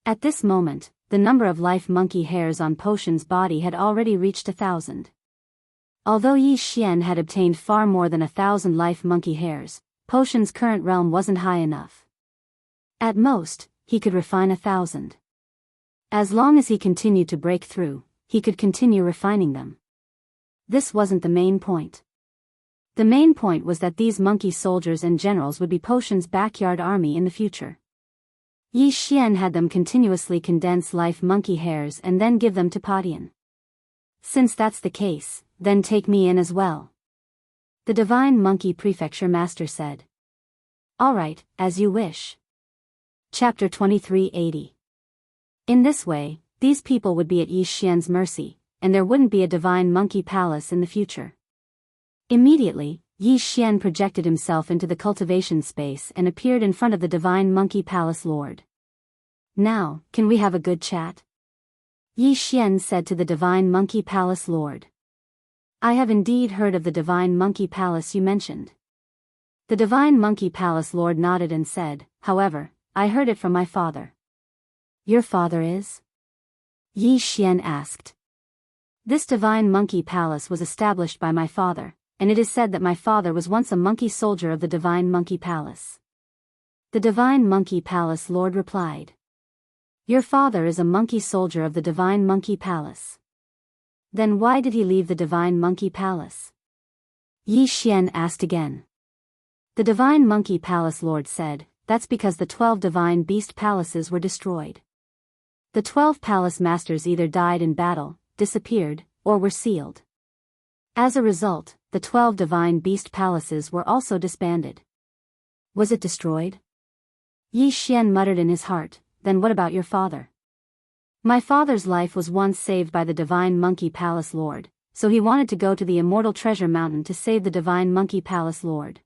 At this moment, the number of life monkey hairs on Potion's body had already reached 1,000. Although Yi Xian had obtained far more than 1,000 life monkey hairs, Potion's current realm wasn't high enough. At most, he could refine 1,000. As long as he continued to break through, he could continue refining them. This wasn't the main point. The main point was that these monkey soldiers and generals would be Potion's backyard army in the future. Yi Xian had them continuously condense life monkey hairs and then give them to Patian. Since that's the case, then take me in as well. The Divine Monkey Prefecture Master said. Alright, as you wish. Chapter 2380. In this way, these people would be at Yi Xian's mercy, and there wouldn't be a Divine Monkey Palace in the future. Immediately, Yi Xian projected himself into the cultivation space and appeared in front of the Divine Monkey Palace Lord. Now, can we have a good chat? Yi Xian said to the Divine Monkey Palace Lord. I have indeed heard of the Divine Monkey Palace you mentioned. The Divine Monkey Palace Lord nodded and said, however, I heard it from my father. Your father is? Yi Xian asked. This Divine Monkey Palace was established by my father, and it is said that my father was once a monkey soldier of the Divine Monkey Palace. The Divine Monkey Palace Lord replied. Your father is a monkey soldier of the Divine Monkey Palace. Then why did he leave the Divine Monkey Palace? Yi Xian asked again. The Divine Monkey Palace Lord said, that's because the 12 Divine Beast Palaces were destroyed. The 12 Palace Masters either died in battle, disappeared, or were sealed. As a result, the 12 Divine Beast Palaces were also disbanded. Was it destroyed? Yi Xian muttered in his heart, then what about your father? My father's life was once saved by the Divine Monkey Palace Lord, so he wanted to go to the Immortal Treasure Mountain to save the Divine Monkey Palace Lord.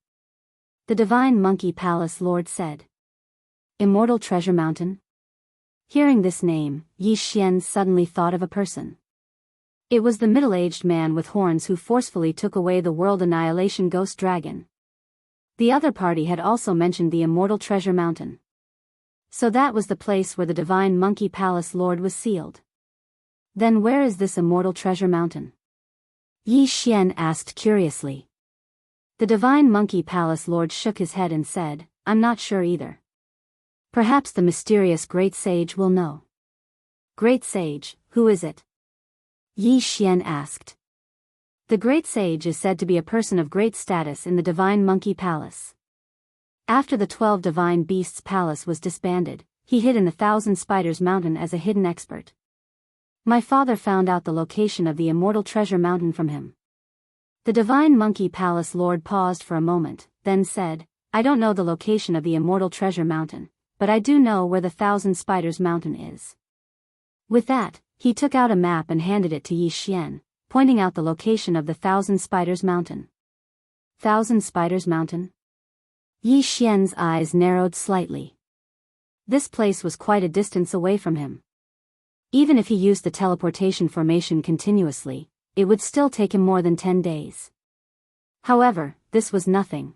The Divine Monkey Palace Lord said. Immortal Treasure Mountain? Hearing this name, Yi Xian suddenly thought of a person. It was the middle-aged man with horns who forcefully took away the World Annihilation Ghost Dragon. The other party had also mentioned the Immortal Treasure Mountain. So that was the place where the Divine Monkey Palace Lord was sealed. Then where is this Immortal Treasure Mountain? Yi Xian asked curiously. The Divine Monkey Palace Lord shook his head and said, I'm not sure either. Perhaps the mysterious Great Sage will know. Great Sage, who is it? Yi Xian asked. The Great Sage is said to be a person of great status in the Divine Monkey Palace. After the 12 Divine Beasts Palace was disbanded, he hid in the 1,000 Spiders Mountain as a hidden expert. My father found out the location of the Immortal Treasure Mountain from him. The Divine Monkey Palace Lord paused for a moment, then said, I don't know the location of the Immortal Treasure Mountain, but I do know where the 1,000 Spiders Mountain is. With that, he took out a map and handed it to Yi Xian, pointing out the location of the 1,000 Spiders Mountain. 1,000 Spiders Mountain? Yi Xian's eyes narrowed slightly. This place was quite a distance away from him. Even if he used the teleportation formation continuously, it would still take him more than 10 days. However, this was nothing.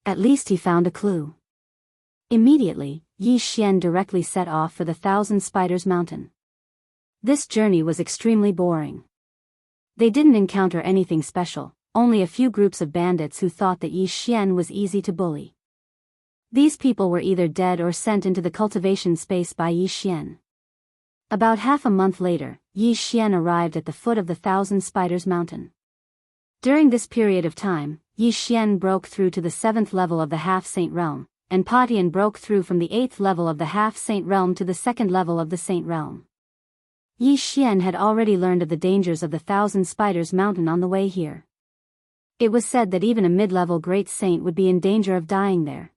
At least he found a clue. Immediately, Yi Xian directly set off for the 1,000 Spiders Mountain. This journey was extremely boring. They didn't encounter anything special, only a few groups of bandits who thought that Yi Xian was easy to bully. These people were either dead or sent into the cultivation space by Yi Xian. About half a month later, Yi Xian arrived at the foot of the 1,000 Spiders Mountain. During this period of time, Yi Xian broke through to the 7th level of the Half-Saint Realm, and Patian broke through from the 8th level of the Half-Saint Realm to the 2nd level of the Saint Realm. Yi Xian had already learned of the dangers of the 1,000 Spiders Mountain on the way here. It was said that even a mid-level Great Saint would be in danger of dying there.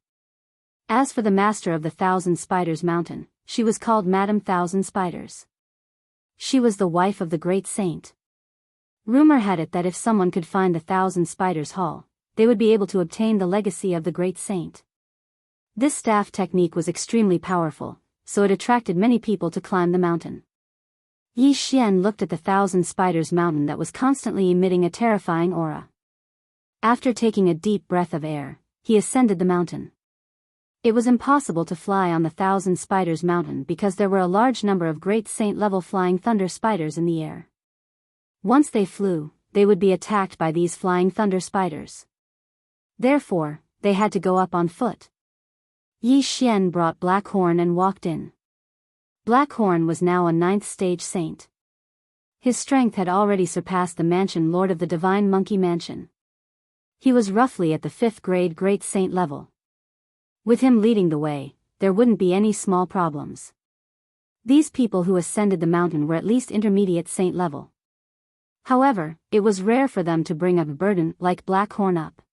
As for the master of the 1,000 Spiders Mountain, she was called Madame 1,000 Spiders. She was the wife of the Great Saint. Rumor had it that if someone could find the 1,000 Spiders Hall, they would be able to obtain the legacy of the Great Saint. This staff technique was extremely powerful, so it attracted many people to climb the mountain. Yi Xian looked at the Thousand Spiders mountain that was constantly emitting a terrifying aura. After taking a deep breath of air, he ascended the mountain. It was impossible to fly on the Thousand Spiders mountain because there were a large number of great saint-level flying thunder spiders in the air. Once they flew, they would be attacked by these flying thunder spiders. Therefore, they had to go up on foot. Yi Xian brought Blackhorn and walked in. Blackhorn was now a 9th stage saint. His strength had already surpassed the mansion lord of the Divine Monkey Mansion. He was roughly at the 5th grade Great Saint level. With him leading the way, there wouldn't be any small problems. These people who ascended the mountain were at least intermediate saint level. However, it was rare for them to bring up a burden like Blackhorn up.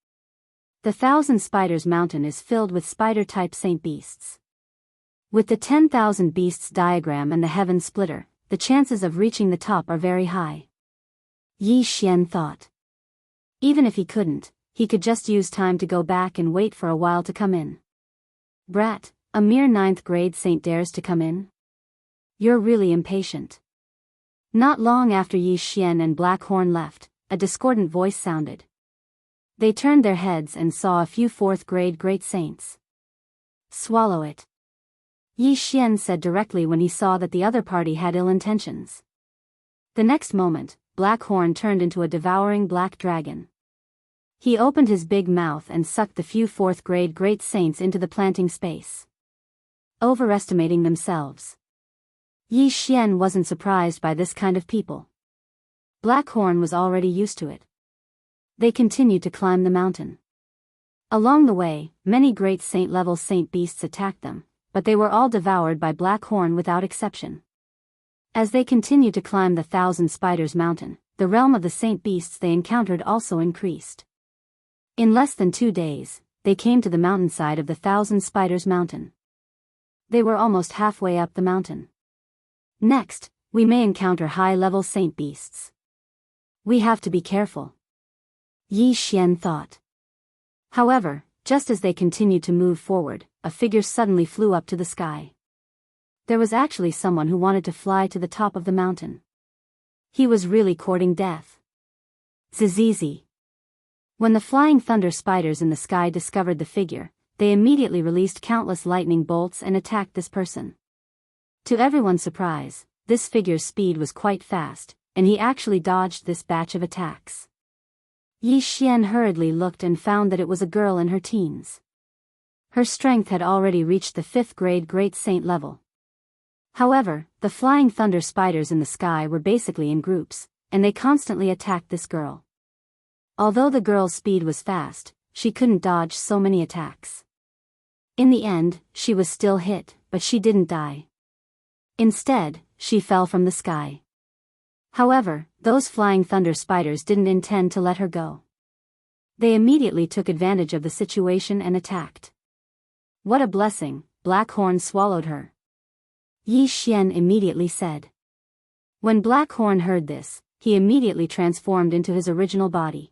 The Thousand Spiders mountain is filled with spider-type saint beasts. With the 10,000 beasts diagram and the heaven splitter, the chances of reaching the top are very high. Yi Xian thought. Even if he couldn't, he could just use time to go back and wait for a while to come in. Brat, a mere 9th grade saint dares to come in? You're really impatient. Not long after Yi Xian and Blackhorn left, a discordant voice sounded. They turned their heads and saw a few 4th grade great saints. Swallow it. Yi Xian said directly when he saw that the other party had ill intentions. The next moment, Blackhorn turned into a devouring black dragon. He opened his big mouth and sucked the few 4th grade great saints into the planting space. Overestimating themselves. Yi Xian wasn't surprised by this kind of people. Blackhorn was already used to it. They continued to climb the mountain. Along the way, many great saint-level saint beasts attacked them, but they were all devoured by Blackhorn without exception. As they continued to climb the Thousand Spiders mountain, the realm of the saint beasts they encountered also increased. In less than 2 days, they came to the mountainside of the Thousand Spiders mountain. They were almost halfway up the mountain. Next, we may encounter high-level saint beasts. We have to be careful. Yi Xian thought. However, just as they continued to move forward, a figure suddenly flew up to the sky. There was actually someone who wanted to fly to the top of the mountain. He was really courting death. Zizizi. When the flying thunder spiders in the sky discovered the figure, they immediately released countless lightning bolts and attacked this person. To everyone's surprise, this figure's speed was quite fast, and he actually dodged this batch of attacks. Yi Xian hurriedly looked and found that it was a girl in her teens. Her strength had already reached the 5th grade Great Saint level. However, the flying thunder spiders in the sky were basically in groups, and they constantly attacked this girl. Although the girl's speed was fast, she couldn't dodge so many attacks. In the end, she was still hit, but she didn't die. Instead, she fell from the sky. However, those flying thunder spiders didn't intend to let her go. They immediately took advantage of the situation and attacked. What a blessing, Blackhorn swallowed her. Yi Xian immediately said. When Blackhorn heard this, he immediately transformed into his original body.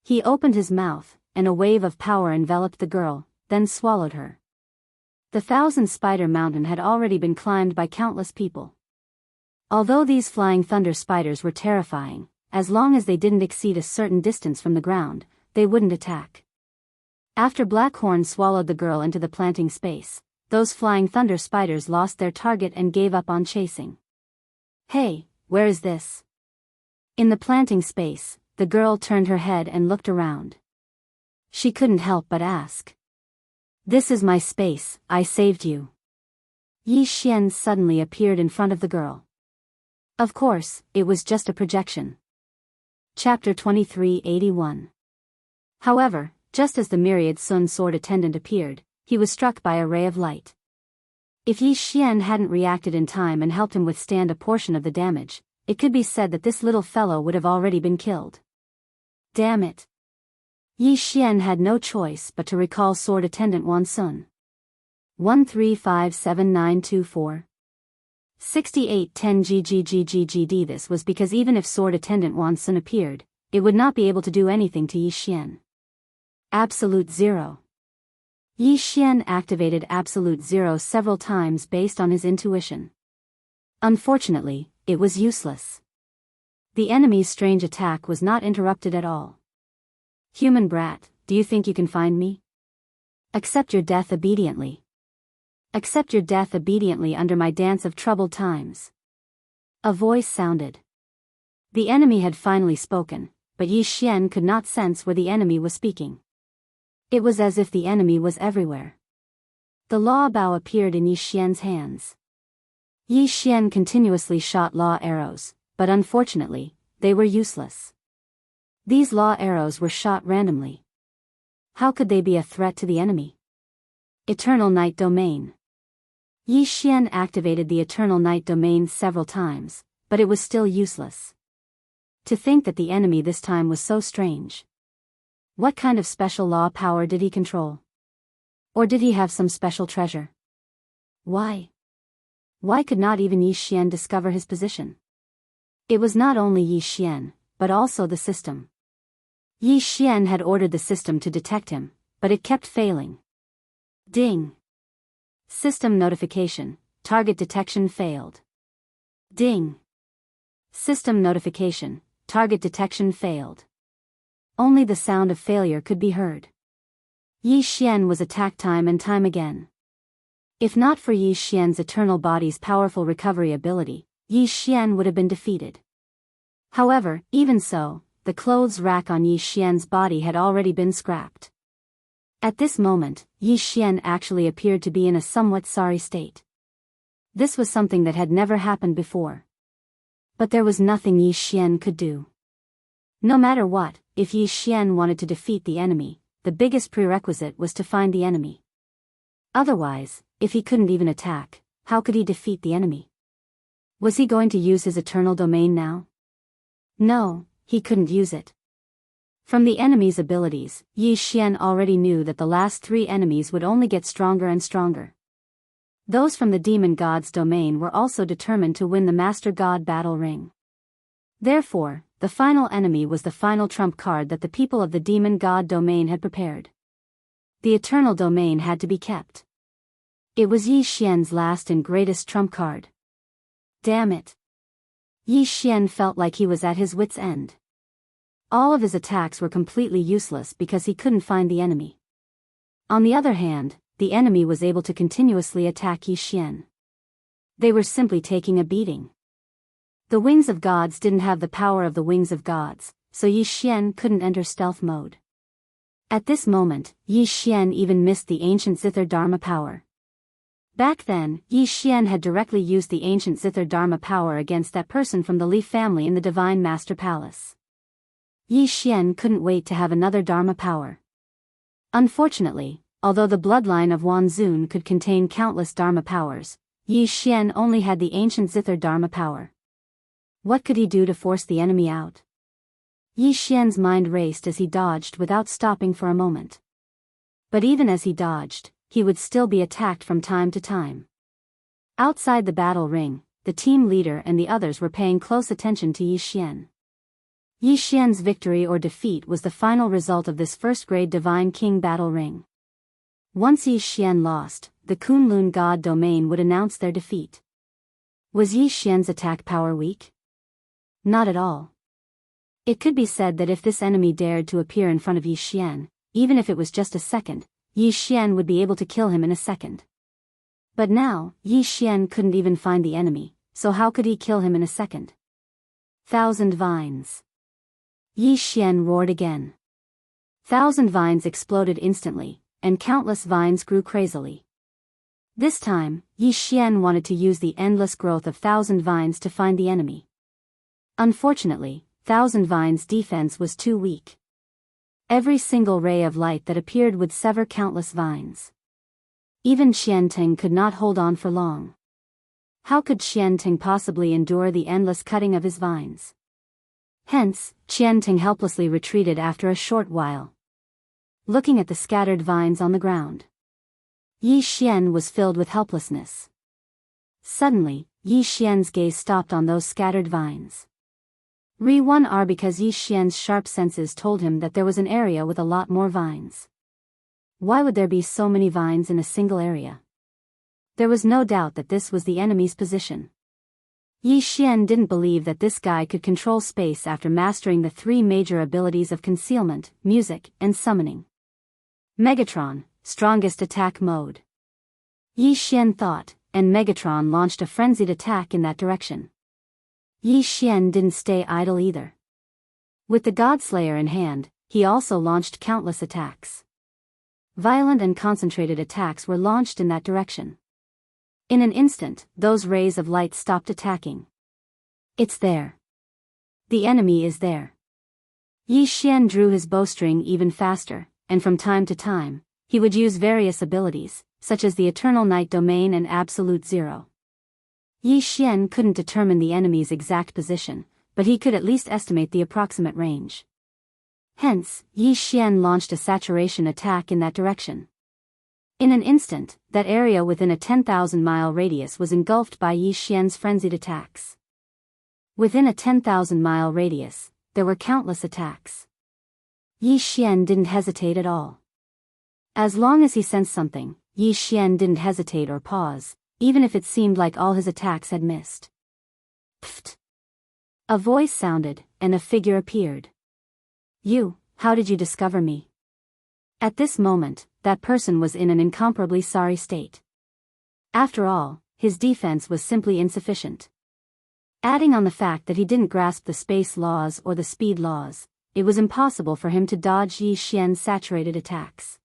He opened his mouth, and a wave of power enveloped the girl, then swallowed her. The Thousand Spider Mountain had already been climbed by countless people. Although these flying thunder spiders were terrifying, as long as they didn't exceed a certain distance from the ground, they wouldn't attack. After Blackhorn swallowed the girl into the planting space, those flying thunder spiders lost their target and gave up on chasing. Hey, where is this? In the planting space, the girl turned her head and looked around. She couldn't help but ask. This is my space, I saved you. Yi Xian suddenly appeared in front of the girl. Of course, it was just a projection. Chapter 2381. However, just as the myriad Sun sword attendant appeared, he was struck by a ray of light. If Yi Xian hadn't reacted in time and helped him withstand a portion of the damage, it could be said that this little fellow would have already been killed. Damn it. Yi Xian had no choice but to recall sword attendant Wan Sun. 1357924. 6810 GGGGGD. This was because even if sword attendant Wan Sun appeared, it would not be able to do anything to Yi Xian. Absolute Zero. Yi Xian activated Absolute Zero several times based on his intuition. Unfortunately, it was useless. The enemy's strange attack was not interrupted at all. Human brat, do you think you can find me? Accept your death obediently. Accept your death obediently under my dance of troubled times. A voice sounded. The enemy had finally spoken, but Yi Xian could not sense where the enemy was speaking. It was as if the enemy was everywhere. The law bow appeared in Yi Xian's hands. Yi Xian continuously shot law arrows, but unfortunately, they were useless. These law arrows were shot randomly. How could they be a threat to the enemy? Eternal Night Domain. Yi Xian activated the Eternal Night Domain several times, but it was still useless. To think that the enemy this time was so strange. What kind of special law power did he control? Or did he have some special treasure? Why? Why could not even Yi Xian discover his position? It was not only Yi Xian, but also the system. Yi Xian had ordered the system to detect him, but it kept failing. Ding. System notification, target detection failed. Ding. System notification, target detection failed. Only the sound of failure could be heard. Yi Xian was attacked time and time again. If not for Yi Xian's eternal body's powerful recovery ability, Yi Xian would have been defeated. However, even so, the clothes rack on Yi Xian's body had already been scrapped. At this moment, Yi Xian actually appeared to be in a somewhat sorry state. This was something that had never happened before. But there was nothing Yi Xian could do. No matter what, if Yi Xian wanted to defeat the enemy, the biggest prerequisite was to find the enemy. Otherwise, if he couldn't even attack, how could he defeat the enemy? Was he going to use his eternal domain now? No, he couldn't use it. From the enemy's abilities, Yi Xian already knew that the last three enemies would only get stronger and stronger. Those from the demon god's domain were also determined to win the Master God battle ring. Therefore, the final enemy was the final trump card that the people of the demon god domain had prepared. The eternal domain had to be kept. It was Yi Xian's last and greatest trump card. Damn it. Yi Xian felt like he was at his wit's end. All of his attacks were completely useless because he couldn't find the enemy. On the other hand, the enemy was able to continuously attack Yi Xian. They were simply taking a beating. The wings of gods didn't have the power of the wings of gods, so Yi Xian couldn't enter stealth mode. At this moment, Yi Xian even missed the ancient Zither Dharma power. Back then, Yi Xian had directly used the ancient Zither Dharma power against that person from the Li family in the Divine Master Palace. Yi Xian couldn't wait to have another Dharma power. Unfortunately, although the bloodline of Wan Zun could contain countless Dharma powers, Yi Xian only had the ancient Zither Dharma power. What could he do to force the enemy out? Yi Xian's mind raced as he dodged without stopping for a moment. But even as he dodged, he would still be attacked from time to time. Outside the battle ring, the team leader and the others were paying close attention to Yi Xian. Yi Xian's victory or defeat was the final result of this first-grade Divine King battle ring. Once Yi Xian lost, the Kunlun God domain would announce their defeat. Was Yi Xian's attack power weak? Not at all. It could be said that if this enemy dared to appear in front of Yi Xian, even if it was just a second, Yi Xian would be able to kill him in a second. But now, Yi Xian couldn't even find the enemy, so how could he kill him in a second? 1,000 vines. Yi Xian roared again. 1,000 vines exploded instantly, and countless vines grew crazily. This time, Yi Xian wanted to use the endless growth of 1,000 vines to find the enemy. Unfortunately, 1,000 vines' defense was too weak. Every single ray of light that appeared would sever countless vines. Even Xianting could not hold on for long. How could Xianting possibly endure the endless cutting of his vines? Hence, Qianting helplessly retreated after a short while. Looking at the scattered vines on the ground, Yi Xian was filled with helplessness. Suddenly, Yi Xian's gaze stopped on those scattered vines. Re-1R because Yi Xian's sharp senses told him that there was an area with a lot more vines. Why would there be so many vines in a single area? There was no doubt that this was the enemy's position. Yi Xian didn't believe that this guy could control space after mastering the three major abilities of concealment, music, and summoning. Megatron, strongest attack mode. Yi Xian thought, and Megatron launched a frenzied attack in that direction. Yi Xian didn't stay idle either. With the Godslayer in hand, he also launched countless attacks. Violent and concentrated attacks were launched in that direction. In an instant, those rays of light stopped attacking. It's there. The enemy is there. Yi Xian drew his bowstring even faster, and from time to time, he would use various abilities, such as the Eternal Night Domain and Absolute Zero. Yi Xian couldn't determine the enemy's exact position, but he could at least estimate the approximate range. Hence, Yi Xian launched a saturation attack in that direction. In an instant, that area within a 10,000-mile radius was engulfed by Yi Xian's frenzied attacks. Within a 10,000-mile radius, there were countless attacks. Yi Xian didn't hesitate at all. As long as he sensed something, Yi Xian didn't hesitate or pause, even if it seemed like all his attacks had missed. Pfft! A voice sounded, and a figure appeared. You, how did you discover me? At this moment, that person was in an incomparably sorry state. After all, his defense was simply insufficient. Adding on the fact that he didn't grasp the space laws or the speed laws, it was impossible for him to dodge Yi Xian's saturated attacks.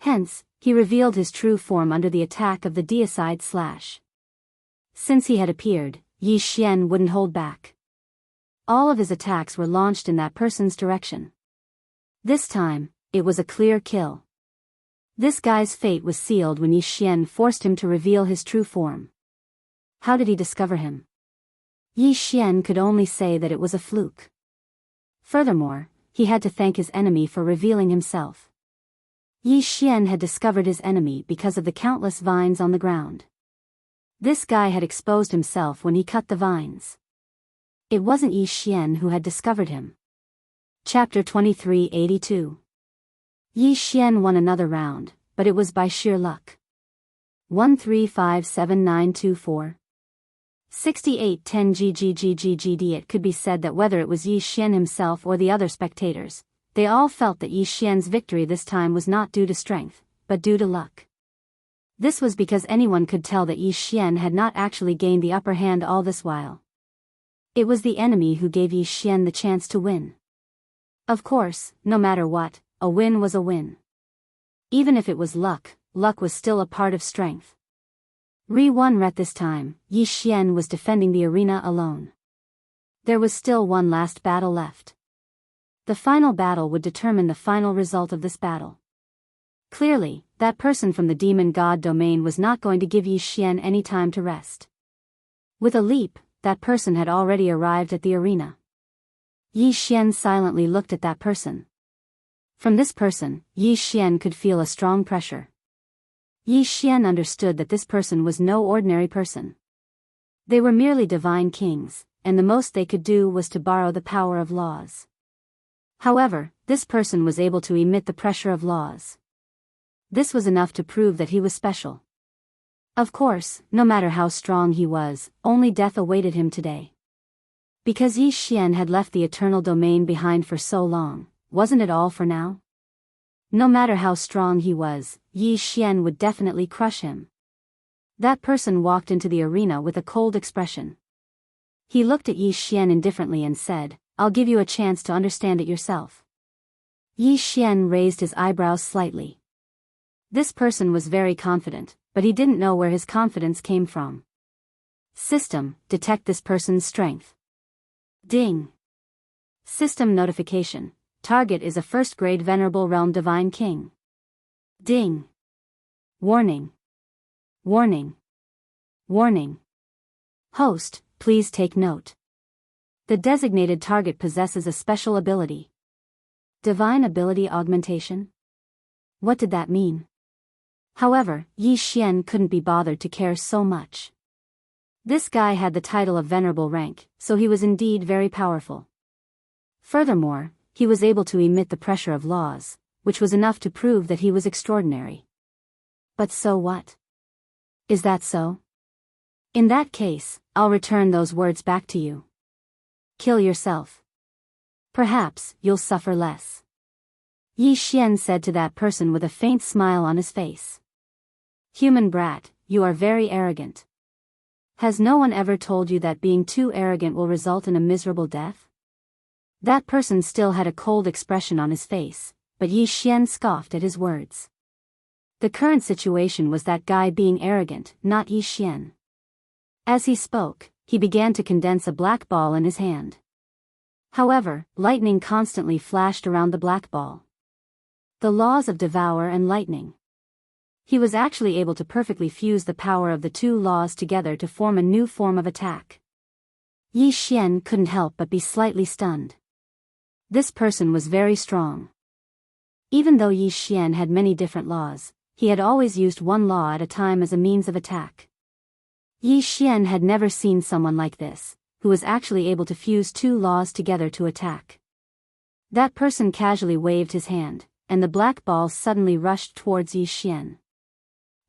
Hence, he revealed his true form under the attack of the deicide slash. Since he had appeared, Yi Xian wouldn't hold back. All of his attacks were launched in that person's direction. This time, it was a clear kill. This guy's fate was sealed when Yi Xian forced him to reveal his true form. How did he discover him? Yi Xian could only say that it was a fluke. Furthermore, he had to thank his enemy for revealing himself. Yi Xian had discovered his enemy because of the countless vines on the ground. This guy had exposed himself when he cut the vines. It wasn't Yi Xian who had discovered him. Chapter 2382. Yi Xian won another round, but it was by sheer luck. 1357924. 6810 GGGGGD. It could be said that whether it was Yi Xian himself or the other spectators, they all felt that Yi Xian's victory this time was not due to strength, but due to luck. This was because anyone could tell that Yi Xian had not actually gained the upper hand all this while. It was the enemy who gave Yi Xian the chance to win. Of course, no matter what, a win was a win. Even if it was luck, luck was still a part of strength. Re-1 ret this time, Yi Xian was defending the arena alone. There was still one last battle left. The final battle would determine the final result of this battle. Clearly, that person from the demon god domain was not going to give Yi Xian any time to rest. With a leap, that person had already arrived at the arena. Yi Xian silently looked at that person. From this person, Yi Xian could feel a strong pressure. Yi Xian understood that this person was no ordinary person. They were merely divine kings, and the most they could do was to borrow the power of laws. However, this person was able to emit the pressure of laws. This was enough to prove that he was special. Of course, no matter how strong he was, only death awaited him today. Because Yi Xian had left the eternal domain behind for so long, wasn't it all for now? No matter how strong he was, Yi Xian would definitely crush him. That person walked into the arena with a cold expression. He looked at Yi Xian indifferently and said, "I'll give you a chance to understand it yourself." Yi Xian raised his eyebrows slightly. This person was very confident, but he didn't know where his confidence came from. System, detect this person's strength. Ding. System notification. Target is a first-grade Venerable Realm Divine King. Ding. Warning. Warning. Warning. Host, please take note. The designated target possesses a special ability. Divine Ability Augmentation? What did that mean? However, Yi Xian couldn't be bothered to care so much. This guy had the title of Venerable Rank, so he was indeed very powerful. Furthermore, he was able to emit the pressure of laws, which was enough to prove that he was extraordinary. But so what? Is that so? In that case, I'll return those words back to you. Kill yourself. Perhaps you'll suffer less. Yi Xian said to that person with a faint smile on his face. Human brat, you are very arrogant. Has no one ever told you that being too arrogant will result in a miserable death? That person still had a cold expression on his face, but Yi Xian scoffed at his words. The current situation was that guy being arrogant, not Yi Xian. As he spoke, he began to condense a black ball in his hand. However, lightning constantly flashed around the black ball. The laws of devour and lightning. He was actually able to perfectly fuse the power of the two laws together to form a new form of attack. Yi Xian couldn't help but be slightly stunned. This person was very strong. Even though Yi Xian had many different laws, he had always used one law at a time as a means of attack. Yi Xian had never seen someone like this, who was actually able to fuse two laws together to attack. That person casually waved his hand, and the black ball suddenly rushed towards Yi Xian.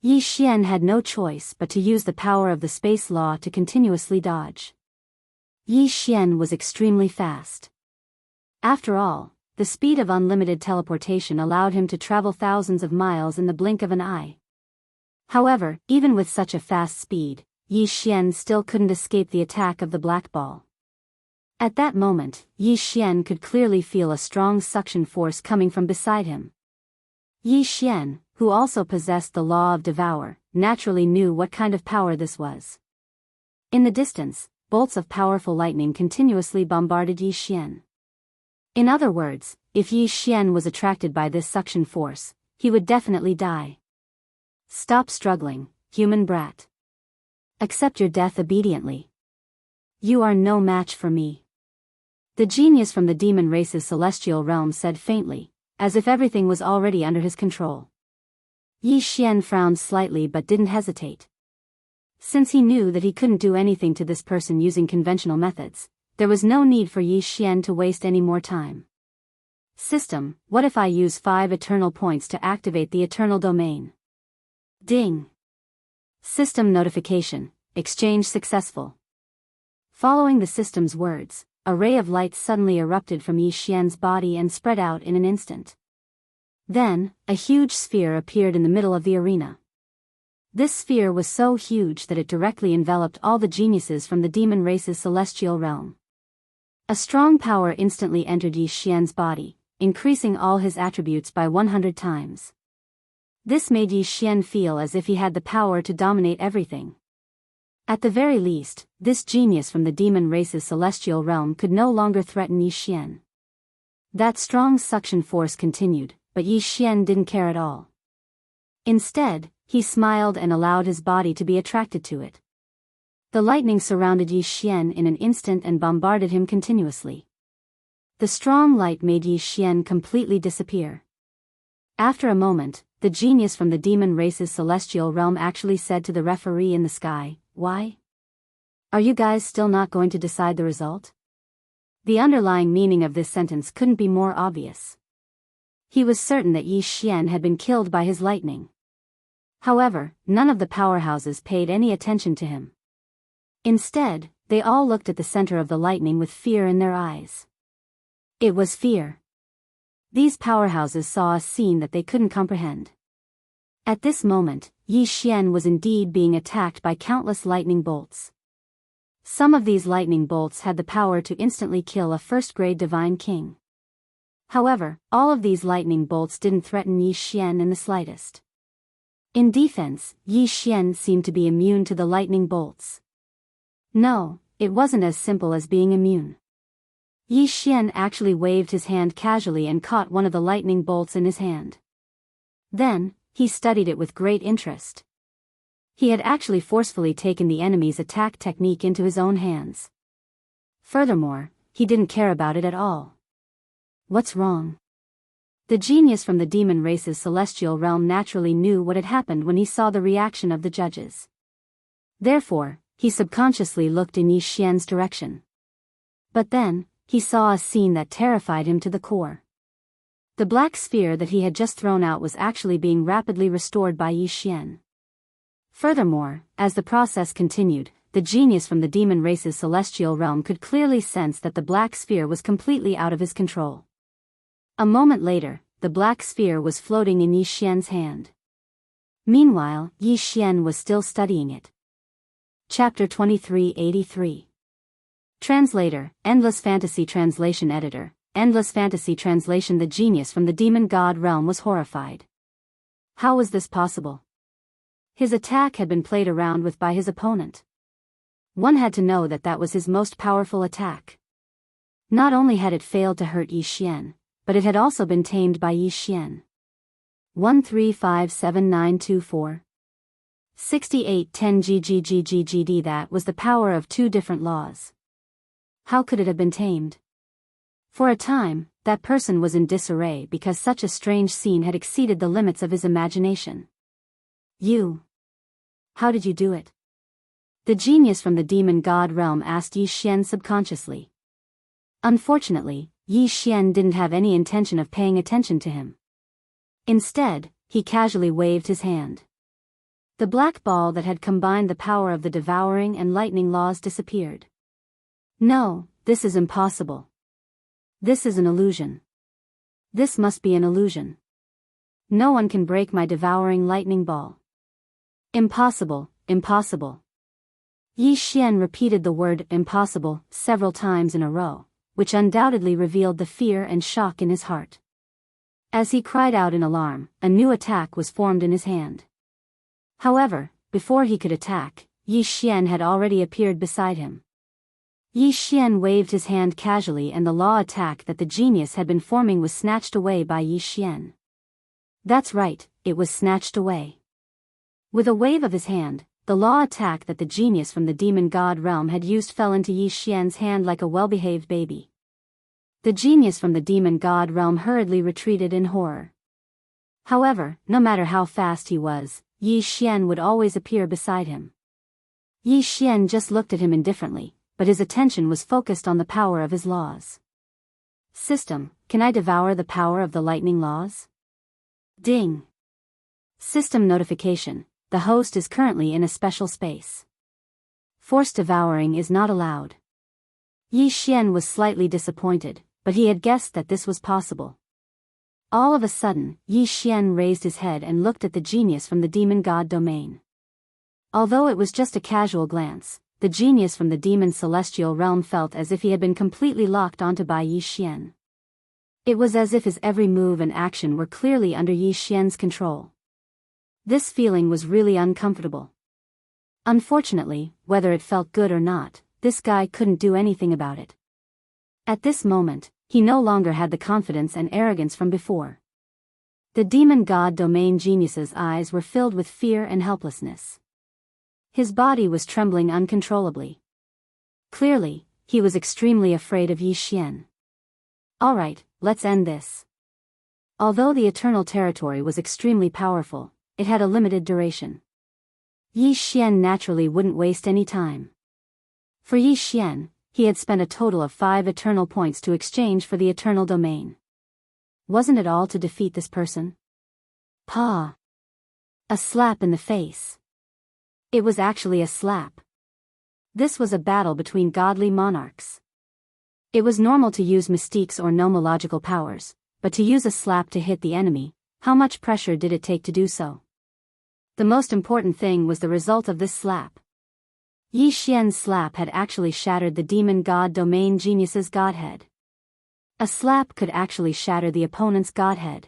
Yi Xian had no choice but to use the power of the space law to continuously dodge. Yi Xian was extremely fast. After all, the speed of unlimited teleportation allowed him to travel thousands of miles in the blink of an eye. However, even with such a fast speed, Yi Xian still couldn't escape the attack of the black ball. At that moment, Yi Xian could clearly feel a strong suction force coming from beside him. Yi Xian, who also possessed the law of devour, naturally knew what kind of power this was. In the distance, bolts of powerful lightning continuously bombarded Yi Xian. In other words, if Yi Xian was attracted by this suction force, he would definitely die. Stop struggling, human brat. Accept your death obediently. You are no match for me. The genius from the demon race's celestial realm said faintly, as if everything was already under his control. Yi Xian frowned slightly but didn't hesitate. Since he knew that he couldn't do anything to this person using conventional methods, there was no need for Yi Xian to waste any more time. System, what if I use 5 eternal points to activate the eternal domain? Ding. System notification, exchange successful. Following the system's words, a ray of light suddenly erupted from Yi Xian's body and spread out in an instant. Then, a huge sphere appeared in the middle of the arena. This sphere was so huge that it directly enveloped all the geniuses from the demon race's celestial realm. A strong power instantly entered Yi Xian's body, increasing all his attributes by 100 times. This made Yi Xian feel as if he had the power to dominate everything. At the very least, this genius from the demon race's celestial realm could no longer threaten Yi Xian. That strong suction force continued, but Yi Xian didn't care at all. Instead, he smiled and allowed his body to be attracted to it. The lightning surrounded Yi Xian in an instant and bombarded him continuously. The strong light made Yi Xian completely disappear. After a moment, the genius from the demon race's celestial realm actually said to the referee in the sky, "Why? Are you guys still not going to decide the result?" The underlying meaning of this sentence couldn't be more obvious. He was certain that Yi Xian had been killed by his lightning. However, none of the powerhouses paid any attention to him. Instead, they all looked at the center of the lightning with fear in their eyes. It was fear. These powerhouses saw a scene that they couldn't comprehend. At this moment, Yi Xian was indeed being attacked by countless lightning bolts. Some of these lightning bolts had the power to instantly kill a first-grade divine king. However, all of these lightning bolts didn't threaten Yi Xian in the slightest. In defense, Yi Xian seemed to be immune to the lightning bolts. No, it wasn't as simple as being immune. Yi Xian actually waved his hand casually and caught one of the lightning bolts in his hand. Then, he studied it with great interest. He had actually forcefully taken the enemy's attack technique into his own hands. Furthermore, he didn't care about it at all. What's wrong? The genius from the demon race's celestial realm naturally knew what had happened when he saw the reaction of the judges. Therefore, he subconsciously looked in Yi Xian's direction. But then, he saw a scene that terrified him to the core. The black sphere that he had just thrown out was actually being rapidly restored by Yi Xian. Furthermore, as the process continued, the genius from the demon race's celestial realm could clearly sense that the black sphere was completely out of his control. A moment later, the black sphere was floating in Yi Xian's hand. Meanwhile, Yi Xian was still studying it. Chapter 2383. Translator, Endless Fantasy Translation Editor, Endless Fantasy Translation. The genius from the demon god realm was horrified. How was this possible? His attack had been played around with by his opponent. One had to know that that was his most powerful attack. Not only had it failed to hurt Yi Xian, but it had also been tamed by Yi Xian. 1357924 6810 GGGGGD. That was the power of two different laws. How could it have been tamed? For a time, that person was in disarray because such a strange scene had exceeded the limits of his imagination. You. How did you do it? The genius from the demon god realm asked Yi Xian subconsciously. Unfortunately, Yi Xian didn't have any intention of paying attention to him. Instead, he casually waved his hand. The black ball that had combined the power of the devouring and lightning laws disappeared. No, this is impossible. This is an illusion. This must be an illusion. No one can break my devouring lightning ball. Impossible, impossible. Yi Xian repeated the word impossible several times in a row, which undoubtedly revealed the fear and shock in his heart. As he cried out in alarm, a new attack was formed in his hand. However, before he could attack, Yi Xian had already appeared beside him. Yi Xian waved his hand casually and the law attack that the genius had been forming was snatched away by Yi Xian. That's right, it was snatched away. With a wave of his hand, the law attack that the genius from the demon god realm had used fell into Yi Xian's hand like a well-behaved baby. The genius from the demon god realm hurriedly retreated in horror. However, no matter how fast he was, Yi Xian would always appear beside him. Yi Xian just looked at him indifferently, but his attention was focused on the power of his laws. System, can I devour the power of the lightning laws? Ding. System notification, the host is currently in a special space. Forced devouring is not allowed. Yi Xian was slightly disappointed, but he had guessed that this was possible. All of a sudden, Yi Xian raised his head and looked at the genius from the demon god domain. Although it was just a casual glance, the genius from the demon celestial realm felt as if he had been completely locked onto by Yi Xian. It was as if his every move and action were clearly under Yi Xian's control. This feeling was really uncomfortable. Unfortunately, whether it felt good or not, this guy couldn't do anything about it. At this moment, he no longer had the confidence and arrogance from before. The demon god domain genius's eyes were filled with fear and helplessness. His body was trembling uncontrollably. Clearly, he was extremely afraid of Yi Xian. Alright, let's end this. Although the eternal territory was extremely powerful, it had a limited duration. Yi Xian naturally wouldn't waste any time. For Yi Xian, he had spent a total of 5 eternal points to exchange for the eternal domain. Wasn't it all to defeat this person? Pa! A slap in the face. It was actually a slap. This was a battle between godly monarchs. It was normal to use mystiques or nomological powers, but to use a slap to hit the enemy, how much pressure did it take to do so? The most important thing was the result of this slap. Yi Xian's slap had actually shattered the demon god domain genius's godhead. A slap could actually shatter the opponent's godhead.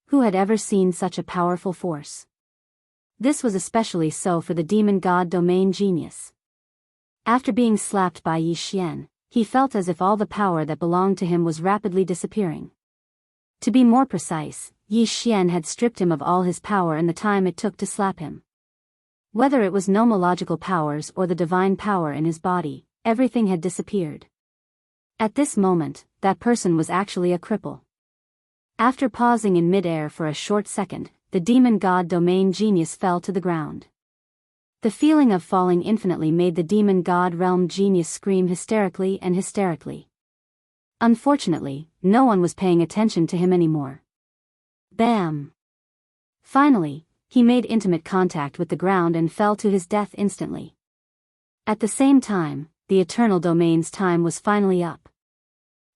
Who had ever seen such a powerful force? This was especially so for the demon god domain genius. After being slapped by Yi Xian, he felt as if all the power that belonged to him was rapidly disappearing. To be more precise, Yi Xian had stripped him of all his power in the time it took to slap him. Whether it was nomological powers or the divine power in his body, everything had disappeared. At this moment, that person was actually a cripple. After pausing in mid-air for a short second, the demon god domain genius fell to the ground. The feeling of falling infinitely made the demon god realm genius scream hysterically and hysterically. Unfortunately, no one was paying attention to him anymore. Bam! Finally, he made intimate contact with the ground and fell to his death instantly. At the same time, the eternal domain's time was finally up.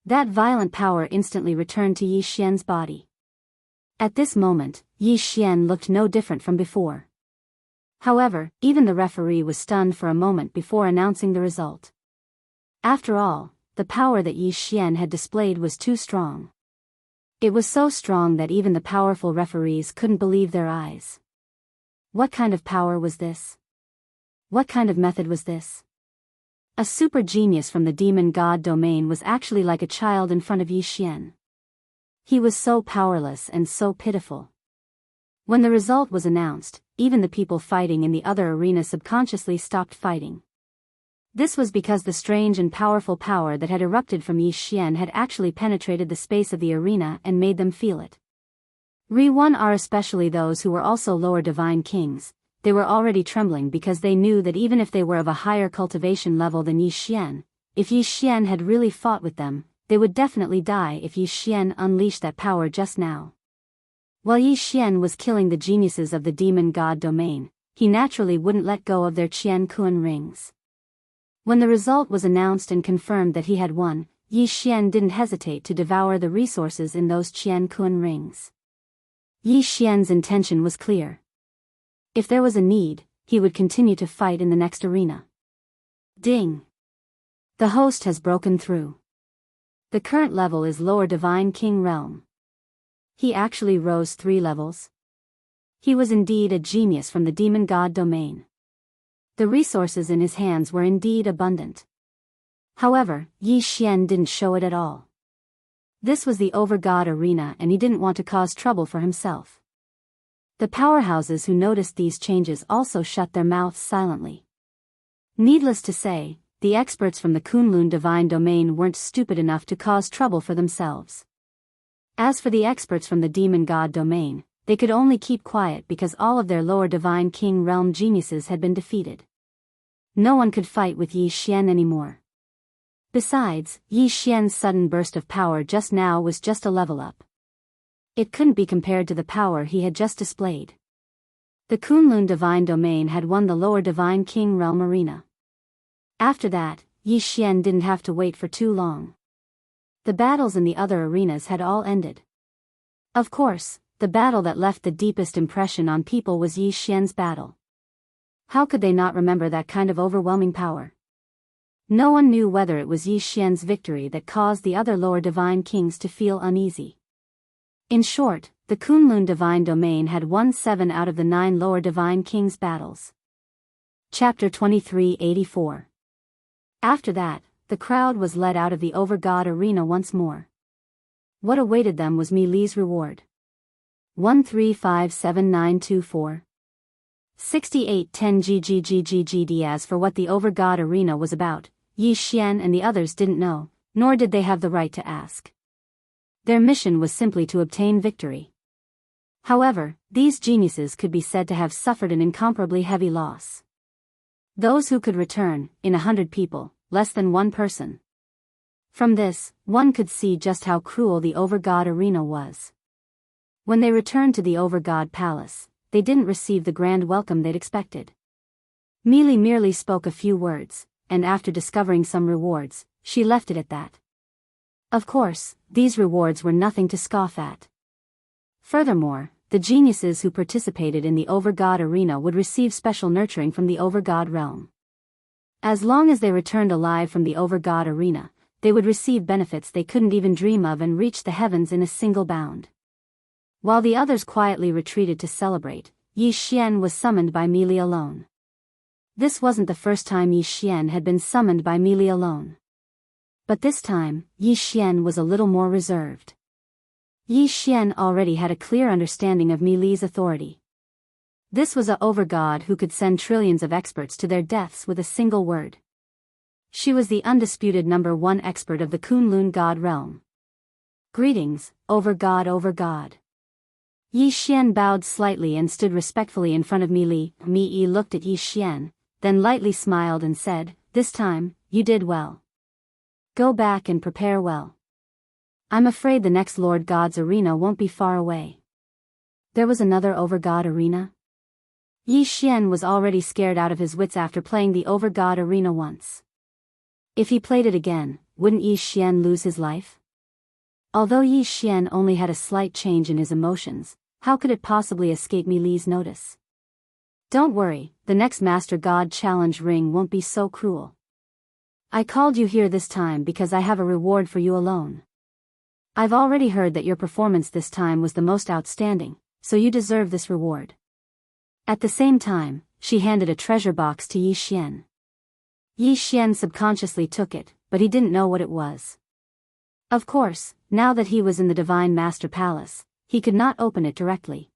That violent power instantly returned to Yi Xian's body. At this moment, Yi Xian looked no different from before. However, even the referee was stunned for a moment before announcing the result. After all, the power that Yi Xian had displayed was too strong. It was so strong that even the powerful referees couldn't believe their eyes. What kind of power was this? What kind of method was this? A super genius from the demon god domain was actually like a child in front of Yi Xian. He was so powerless and so pitiful. When the result was announced, even the people fighting in the other arena subconsciously stopped fighting. This was because the strange and powerful power that had erupted from Yi Xian had actually penetrated the space of the arena and made them feel it. Re-1R, especially those who were also lower divine kings, they were already trembling because they knew that even if they were of a higher cultivation level than Yi Xian, if Yi Xian had really fought with them, they would definitely die if Yi Xian unleashed that power just now. While Yi Xian was killing the geniuses of the demon god domain, he naturally wouldn't let go of their Qian-Kun rings. When the result was announced and confirmed that he had won, Yi Xian didn't hesitate to devour the resources in those Qian-Kun rings. Yi Xian's intention was clear. If there was a need, he would continue to fight in the next arena. Ding! The host has broken through. The current level is Lower Divine King Realm. He actually rose 3 levels. He was indeed a genius from the demon god domain. The resources in his hands were indeed abundant. However, Yi Xian didn't show it at all. This was the over-god arena and he didn't want to cause trouble for himself. The powerhouses who noticed these changes also shut their mouths silently. Needless to say, the experts from the Kunlun divine domain weren't stupid enough to cause trouble for themselves. As for the experts from the demon god domain, they could only keep quiet because all of their lower divine king realm geniuses had been defeated. No one could fight with Yi Xian anymore. Besides, Yi Xian's sudden burst of power just now was just a level up. It couldn't be compared to the power he had just displayed. The Kunlun divine domain had won the lower divine king realm arena. After that, Yi Xian didn't have to wait for too long. The battles in the other arenas had all ended. Of course, the battle that left the deepest impression on people was Yi Xian's battle. How could they not remember that kind of overwhelming power? No one knew whether it was Yi Xian's victory that caused the other lower divine kings to feel uneasy. In short, the Kunlun divine domain had won 7 out of the 9 lower divine kings' battles. Chapter 2384. After that, the crowd was led out of the over-god arena once more. What awaited them was Mi Li's reward. 1357924. 6810 GGGGGD. As for what the over-god arena was about, Yi Xian and the others didn't know, nor did they have the right to ask. Their mission was simply to obtain victory. However, these geniuses could be said to have suffered an incomparably heavy loss. Those who could return, in 100 people, less than 1 person. From this, one could see just how cruel the over-god arena was. When they returned to the over-god palace, they didn't receive the grand welcome they'd expected. Mi Li merely spoke a few words, and after discovering some rewards, she left it at that. Of course, these rewards were nothing to scoff at. Furthermore, the geniuses who participated in the over-god arena would receive special nurturing from the over-god realm. As long as they returned alive from the over-god arena, they would receive benefits they couldn't even dream of and reach the heavens in a single bound. While the others quietly retreated to celebrate, Yi Xian was summoned by Mi Li alone. This wasn't the first time Yi Xian had been summoned by Mi Li alone. But this time, Yi Xian was a little more reserved. Yi Xian already had a clear understanding of Mi Li's authority. This was a over-god who could send trillions of experts to their deaths with a single word. She was the undisputed number 1 expert of the Kunlun god realm. Greetings, over-god, over-god. Yi Xian bowed slightly and stood respectfully in front of Mi Li. Mi Yi looked at Yi Xian, then lightly smiled and said, "This time, you did well. Go back and prepare well. I'm afraid the next Lord God's arena won't be far away." There was another over-god arena? Yi Xian was already scared out of his wits after playing the Overgod Arena once. If he played it again, wouldn't Yi Xian lose his life? Although Yi Xian only had a slight change in his emotions, how could it possibly escape Mi Li's notice? Don't worry, the next Master God Challenge ring won't be so cruel. I called you here this time because I have a reward for you alone. I've already heard that your performance this time was the most outstanding, so you deserve this reward. At the same time, she handed a treasure box to Yi Xian. Yi Xian subconsciously took it, but he didn't know what it was. Of course, now that he was in the Divine Master Palace, he could not open it directly.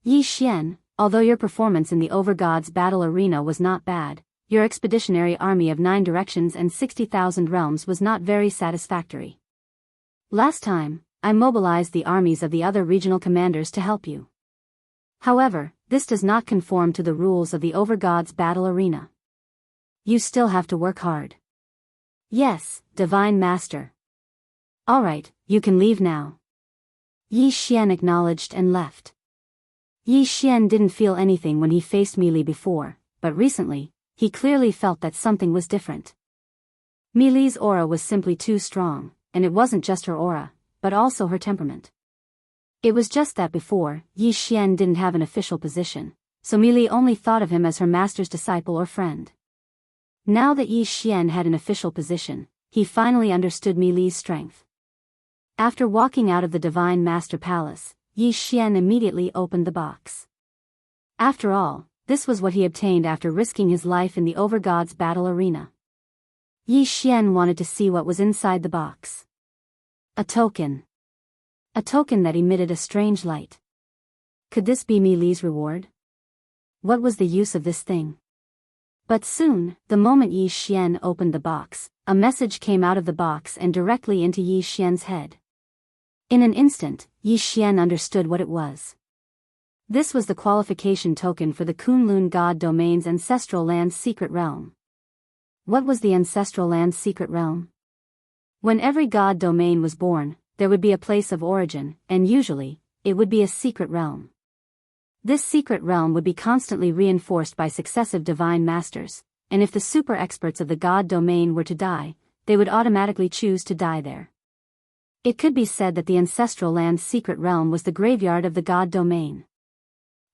Yi Xian, although your performance in the Overgod's battle arena was not bad, your expeditionary army of 9 directions and 60,000 realms was not very satisfactory. Last time, I mobilized the armies of the other regional commanders to help you. However, this does not conform to the rules of the Overgod's battle arena. You still have to work hard. Yes, Divine Master. Alright, you can leave now. Yi Xian acknowledged and left. Yi Xian didn't feel anything when he faced Mi Li before, but recently, he clearly felt that something was different. Mi Li's aura was simply too strong, and it wasn't just her aura, but also her temperament. It was just that before, Yi Xian didn't have an official position, so Mi Li only thought of him as her master's disciple or friend. Now that Yi Xian had an official position, he finally understood Mi Li's strength. After walking out of the Divine Master Palace, Yi Xian immediately opened the box. After all, this was what he obtained after risking his life in the Overgod's battle arena. Yi Xian wanted to see what was inside the box. A token. A token that emitted a strange light. Could this be Mi Li's reward? What was the use of this thing? But soon, the moment Yi Xian opened the box, a message came out of the box and directly into Yi Xian's head. In an instant, Yi Xian understood what it was. This was the qualification token for the Kunlun God Domain's Ancestral Land's Secret Realm. What was the Ancestral Land's Secret Realm? When every God Domain was born, there would be a place of origin, and usually, it would be a secret realm. This secret realm would be constantly reinforced by successive divine masters, and if the super experts of the God Domain were to die, they would automatically choose to die there. It could be said that the Ancestral Land's secret realm was the graveyard of the God Domain.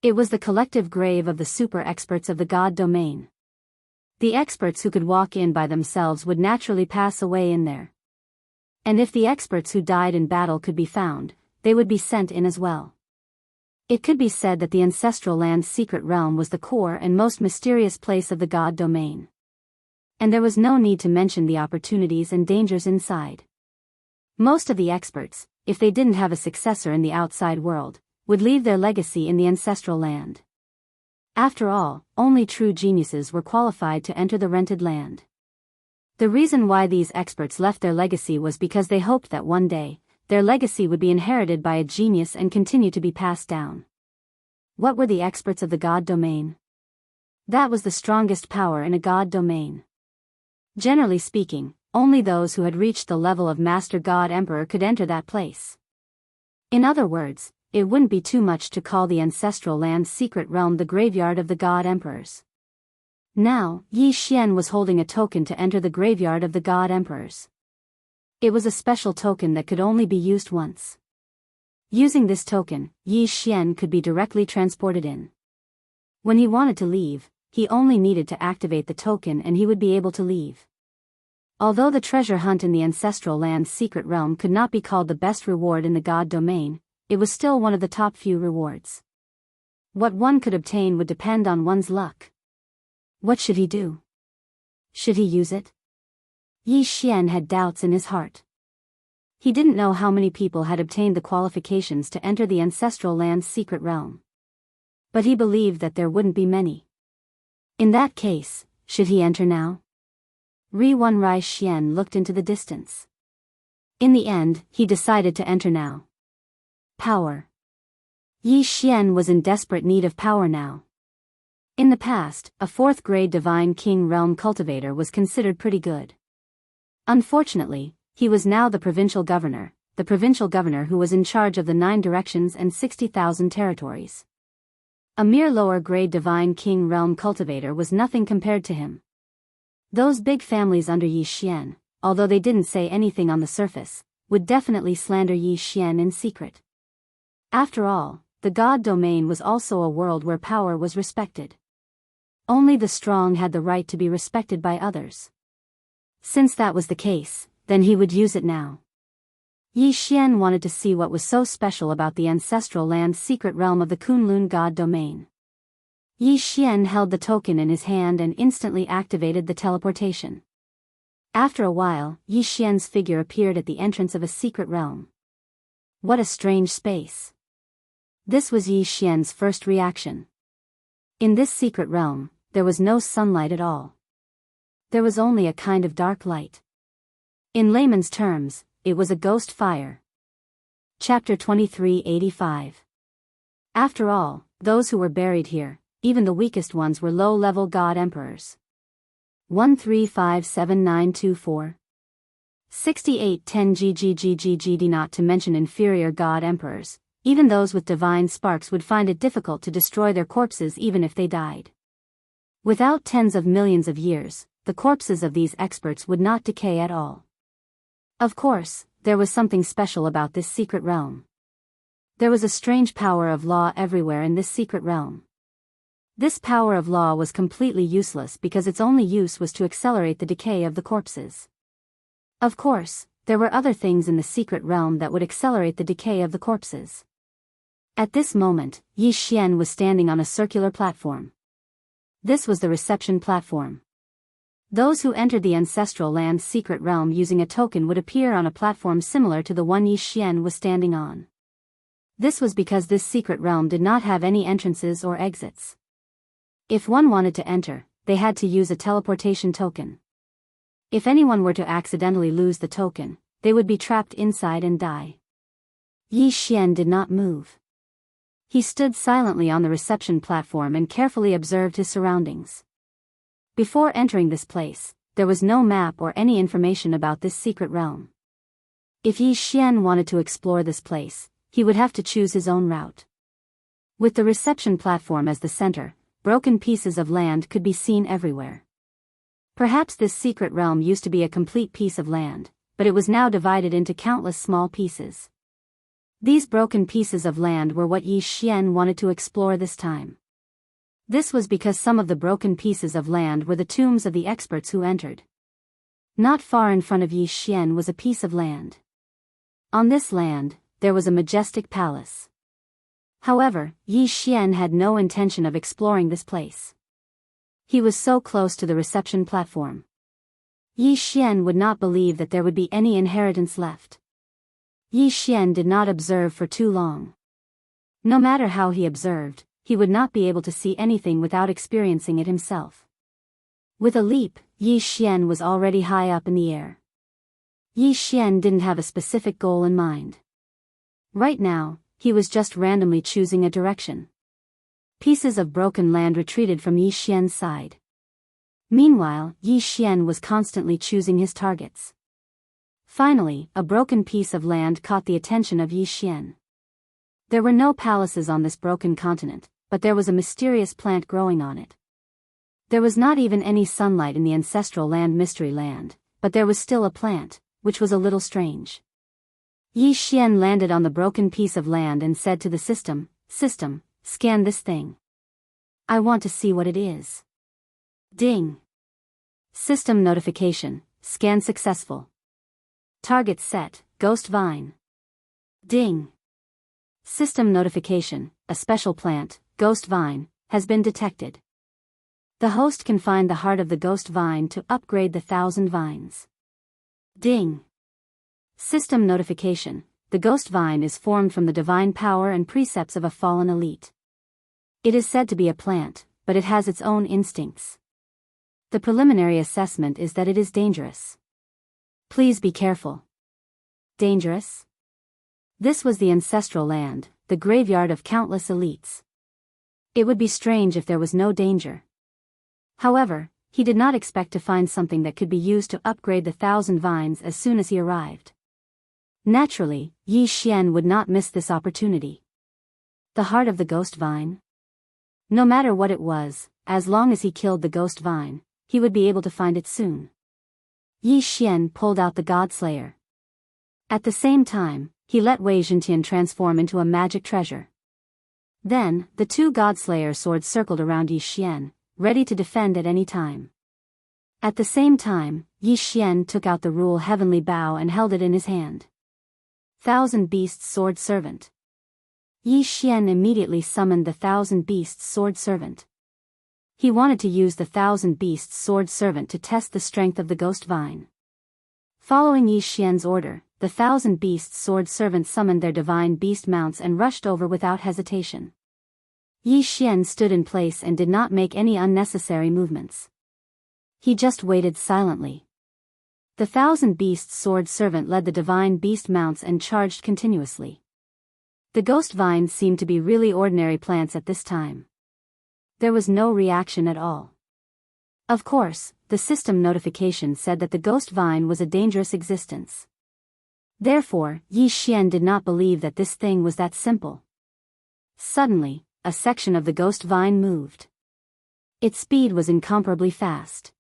It was the collective grave of the super experts of the God Domain. The experts who could walk in by themselves would naturally pass away in there. And if the experts who died in battle could be found, they would be sent in as well. It could be said that the Ancestral Land's secret realm was the core and most mysterious place of the God Domain. And there was no need to mention the opportunities and dangers inside. Most of the experts, if they didn't have a successor in the outside world, would leave their legacy in the Ancestral Land. After all, only true geniuses were qualified to enter the rented land. The reason why these experts left their legacy was because they hoped that one day, their legacy would be inherited by a genius and continue to be passed down. What were the experts of the God Domain? That was the strongest power in a God Domain. Generally speaking, only those who had reached the level of Master God Emperor could enter that place. In other words, it wouldn't be too much to call the Ancestral Land's secret realm the graveyard of the God Emperors. Now, Yi Xian was holding a token to enter the graveyard of the God Emperors. It was a special token that could only be used once. Using this token, Yi Xian could be directly transported in. When he wanted to leave, he only needed to activate the token and he would be able to leave. Although the treasure hunt in the Ancestral Land's secret realm could not be called the best reward in the God Domain, it was still one of the top few rewards. What one could obtain would depend on one's luck. What should he do? Should he use it? Yi Xian had doubts in his heart. He didn't know how many people had obtained the qualifications to enter the Ancestral Land's secret realm. But he believed that there wouldn't be many. In that case, should he enter now? Ri Xian looked into the distance. In the end, he decided to enter now. Power. Yi Xian was in desperate need of power now. In the past, a 4th-grade Divine King Realm cultivator was considered pretty good. Unfortunately, he was now the provincial governor who was in charge of the 9 directions and 60,000 territories. A mere lower-grade divine king realm cultivator was nothing compared to him. Those big families under Yi Xian, although they didn't say anything on the surface, would definitely slander Yi Xian in secret. After all, the god domain was also a world where power was respected. Only the strong had the right to be respected by others. Since that was the case, then he would use it now. Yi Xian wanted to see what was so special about the ancestral land secret realm of the Kunlun god domain. Yi Xian held the token in his hand and instantly activated the teleportation. After a while, Yi Xian's figure appeared at the entrance of a secret realm. What a strange space. This was Yi Xian's first reaction. In this secret realm, there was no sunlight at all. There was only a kind of dark light. In layman's terms, it was a ghost fire. Chapter 2385. After all, those who were buried here, even the weakest ones, were low-level god emperors. 1357924. 6810 GGGGGD. Not to mention inferior god emperors, even those with divine sparks would find it difficult to destroy their corpses even if they died. Without tens of millions of years, the corpses of these experts would not decay at all. Of course, there was something special about this secret realm. There was a strange power of law everywhere in this secret realm. This power of law was completely useless because its only use was to accelerate the decay of the corpses. Of course, there were other things in the secret realm that would accelerate the decay of the corpses. At this moment, Yi Xian was standing on a circular platform. This was the reception platform. Those who entered the ancestral land secret realm using a token would appear on a platform similar to the one Yi Xian was standing on. This was because this secret realm did not have any entrances or exits. If one wanted to enter, they had to use a teleportation token. If anyone were to accidentally lose the token, they would be trapped inside and die. Yi Xian did not move. He stood silently on the reception platform and carefully observed his surroundings. Before entering this place, there was no map or any information about this secret realm. If Yi Xian wanted to explore this place, he would have to choose his own route. With the reception platform as the center, broken pieces of land could be seen everywhere. Perhaps this secret realm used to be a complete piece of land, but it was now divided into countless small pieces. These broken pieces of land were what Yi Xian wanted to explore this time. This was because some of the broken pieces of land were the tombs of the experts who entered. Not far in front of Yi Xian was a piece of land. On this land, there was a majestic palace. However, Yi Xian had no intention of exploring this place. He was so close to the reception platform. Yi Xian would not believe that there would be any inheritance left. Yi Xian did not observe for too long. No matter how he observed, he would not be able to see anything without experiencing it himself. With a leap, Yi Xian was already high up in the air. Yi Xian didn't have a specific goal in mind. Right now, he was just randomly choosing a direction. Pieces of broken land retreated from Yi Xian's side. Meanwhile, Yi Xian was constantly choosing his targets. Finally, a broken piece of land caught the attention of Yi Xian. There were no palaces on this broken continent, but there was a mysterious plant growing on it. There was not even any sunlight in the ancestral land mystery land, but there was still a plant, which was a little strange. Yi Xian landed on the broken piece of land and said to the system, "System, scan this thing. I want to see what it is." Ding. System notification, scan successful. Target set, Ghost Vine. Ding. System notification, a special plant, Ghost Vine, has been detected. The host can find the heart of the Ghost Vine to upgrade the 1,000 vines. Ding. System notification, the Ghost Vine is formed from the divine power and precepts of a fallen elite. It is said to be a plant, but it has its own instincts. The preliminary assessment is that it is dangerous. Please be careful. Dangerous? This was the ancestral land, the graveyard of countless elites. It would be strange if there was no danger. However, he did not expect to find something that could be used to upgrade the 1,000 vines as soon as he arrived. Naturally, Yi Xian would not miss this opportunity. The heart of the Ghost Vine? No matter what it was, as long as he killed the ghost vine, he would be able to find it soon. Yi Xian pulled out the Godslayer. At the same time, he let Wei Zhentian transform into a magic treasure. Then, the two Godslayer swords circled around Yi Xian, ready to defend at any time. At the same time, Yi Xian took out the rule Heavenly Bow and held it in his hand. Thousand Beasts Sword Servant. Yi Xian immediately summoned the Thousand Beasts Sword Servant. He wanted to use the Thousand Beasts Sword Servant to test the strength of the ghost vine. Following Yi Xian's order, the Thousand Beasts Sword Servant summoned their divine beast mounts and rushed over without hesitation. Yi Xian stood in place and did not make any unnecessary movements. He just waited silently. The Thousand Beasts Sword Servant led the divine beast mounts and charged continuously. The ghost vines seemed to be really ordinary plants at this time. There was no reaction at all. Of course, the system notification said that the ghost vine was a dangerous existence. Therefore, Yi Xian did not believe that this thing was that simple. Suddenly, a section of the ghost vine moved. Its speed was incomparably fast.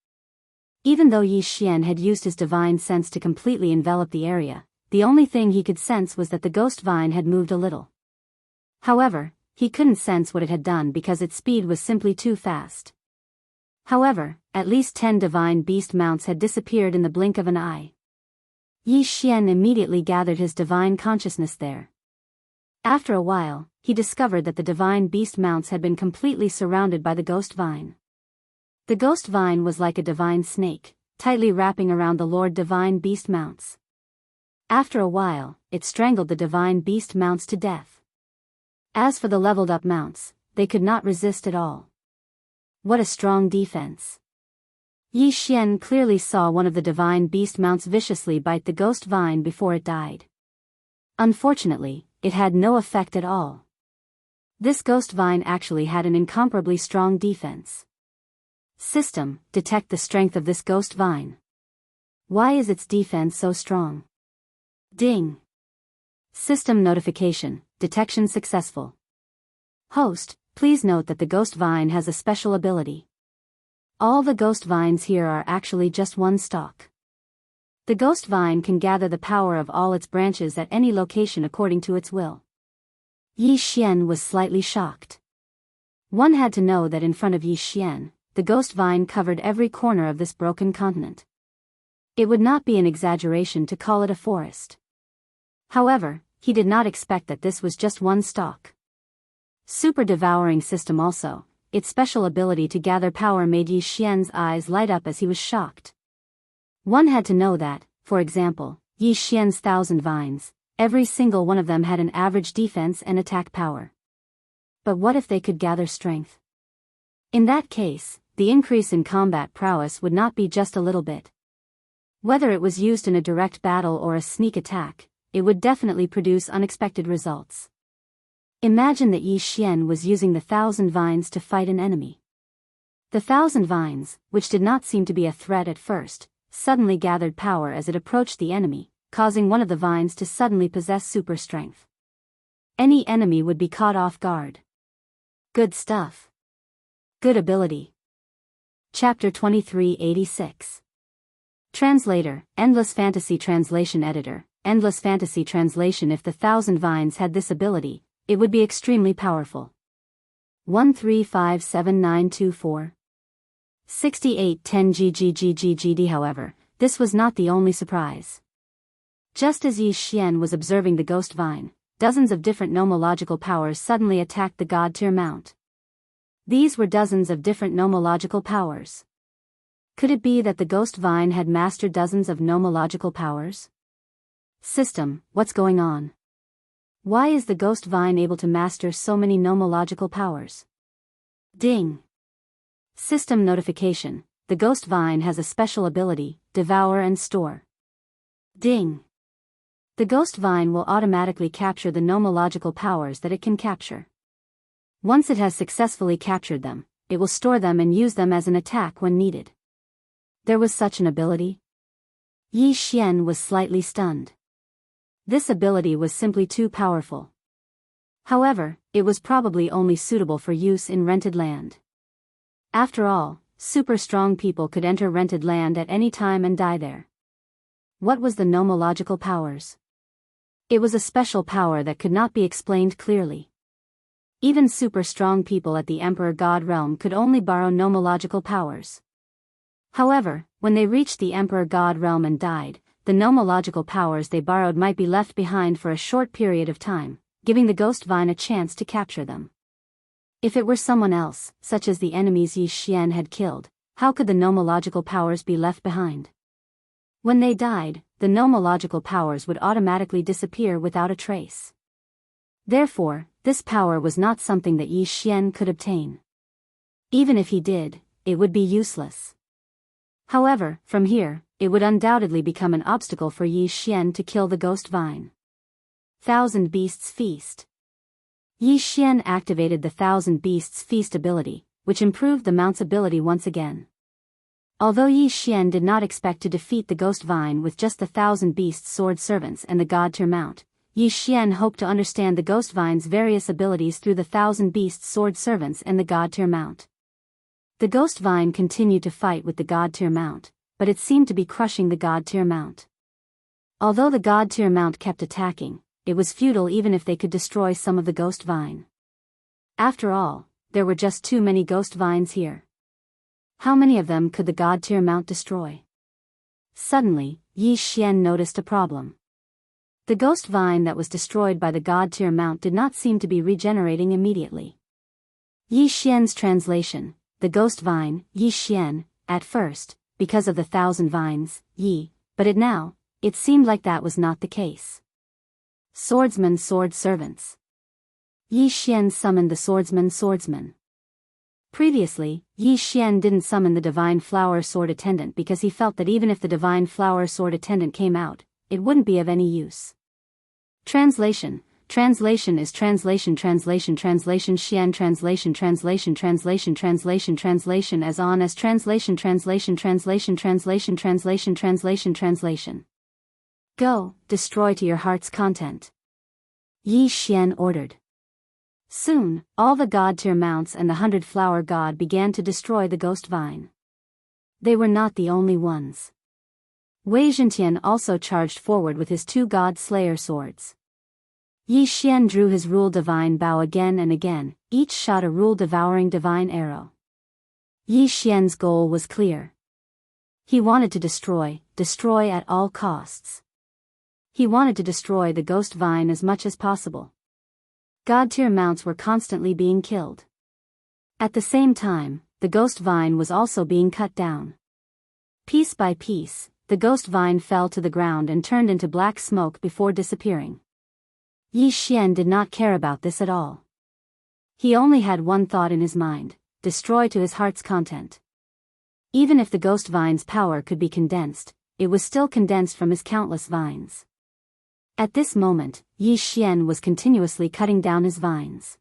Even though Yi Xian had used his divine sense to completely envelop the area, the only thing he could sense was that the ghost vine had moved a little. However, he couldn't sense what it had done because its speed was simply too fast. However, at least 10 divine beast mounts had disappeared in the blink of an eye. Yi Xian immediately gathered his divine consciousness there. After a while, he discovered that the divine beast mounts had been completely surrounded by the ghost vine. The ghost vine was like a divine snake, tightly wrapping around the Lord Divine Beast mounts. After a while, it strangled the divine beast mounts to death. As for the leveled up mounts, they could not resist at all. What a strong defense. Yi Xian clearly saw one of the divine beast mounts viciously bite the ghost vine before it died. Unfortunately, it had no effect at all. This ghost vine actually had an incomparably strong defense. System, detect the strength of this ghost vine. Why is its defense so strong? Ding. System notification, detection successful. Host, please note that the ghost vine has a special ability. All the ghost vines here are actually just one stalk. The ghost vine can gather the power of all its branches at any location according to its will. Yi Xian was slightly shocked. One had to know that in front of Yi Xian, the ghost vine covered every corner of this broken continent. It would not be an exaggeration to call it a forest. However, he did not expect that this was just one stalk. Super devouring system also, its special ability to gather power made Yi Xian's eyes light up as he was shocked. One had to know that, for example, Yi Xian's 1,000 vines, every single one of them had an average defense and attack power. But what if they could gather strength? In that case, the increase in combat prowess would not be just a little bit. Whether it was used in a direct battle or a sneak attack, it would definitely produce unexpected results. Imagine that Yi Xian was using the 1,000 vines to fight an enemy. The 1,000 vines, which did not seem to be a threat at first, suddenly gathered power as it approached the enemy, causing one of the vines to suddenly possess super strength. Any enemy would be caught off guard. Good stuff. Good ability. Chapter 2386. Translator, Endless Fantasy Translation Editor, Endless Fantasy Translation. If the 1,000 vines had this ability, it would be extremely powerful. 1357924. 6810 GGGGGD. However, this was not the only surprise. Just as Yi Xian was observing the ghost vine, dozens of different nomological powers suddenly attacked the god-tier mount. These were dozens of different nomological powers. Could it be that the ghost vine had mastered dozens of nomological powers? System, what's going on? Why is the ghost vine able to master so many nomological powers? Ding. System notification, the ghost vine has a special ability, devour and store. Ding. The ghost vine will automatically capture the nomological powers that it can capture. Once it has successfully captured them, it will store them and use them as an attack when needed. There was such an ability? Yi Xian was slightly stunned. This ability was simply too powerful. However, it was probably only suitable for use in rented land. After all, super strong people could enter rented land at any time and die there. What was the nomological powers? It was a special power that could not be explained clearly. Even super strong people at the Emperor God realm could only borrow nomological powers. However, when they reached the Emperor God realm and died, the nomological powers they borrowed might be left behind for a short period of time, giving the ghost vine a chance to capture them. If it were someone else, such as the enemies Yi Xian had killed, how could the nomological powers be left behind? When they died, the nomological powers would automatically disappear without a trace. Therefore, this power was not something that Yi Xian could obtain. Even if he did, it would be useless. However, from here, it would undoubtedly become an obstacle for Yi Xian to kill the ghost vine. Thousand Beasts Feast. Yi Xian activated the Thousand Beasts Feast ability, which improved the mount's ability once again. Although Yi Xian did not expect to defeat the ghost vine with just the Thousand Beasts sword servants and the god tier mount, Yi Xian hoped to understand the ghost vine's various abilities through the Thousand Beasts sword servants and the god tier mount. The ghost vine continued to fight with the god tier mount, but it seemed to be crushing the god tier mount. Although the god tier mount kept attacking, it was futile even if they could destroy some of the ghost vine. After all, there were just too many ghost vines here. How many of them could the god tier mount destroy? Suddenly, Yi Xian noticed a problem. The ghost vine that was destroyed by the god tier mount did not seem to be regenerating immediately. Yi Xian's translation: the ghost vine, Yi Xian, at first, because of the thousand vines, Yi, but it seemed like that was not the case. Swordsmen sword servants. Yi Xian summoned the swordsmen. Previously, Yi Xian didn't summon the divine flower sword attendant because he felt that even if the divine flower sword attendant came out, it wouldn't be of any use. Translation is translation Xian translation as on as translation. Go, destroy to your heart's content. Yi Xian ordered. Soon, all the god tier mounts and the 100-flower god began to destroy the ghost vine. They were not the only ones. Wei Zhentian also charged forward with his 2 god slayer swords. Yi Xian drew his rule divine bow again and again, each shot a rule devouring divine arrow. Yi Xian's goal was clear. He wanted to destroy at all costs. He wanted to destroy the ghost vine as much as possible. God tier mounts were constantly being killed. At the same time, the ghost vine was also being cut down. Piece by piece, the ghost vine fell to the ground and turned into black smoke before disappearing. Yi Xian did not care about this at all. He only had one thought in his mind: destroy to his heart's content. Even if the ghost vine's power could be condensed, it was still condensed from his countless vines. At this moment, Yi Xian was continuously cutting down his vines.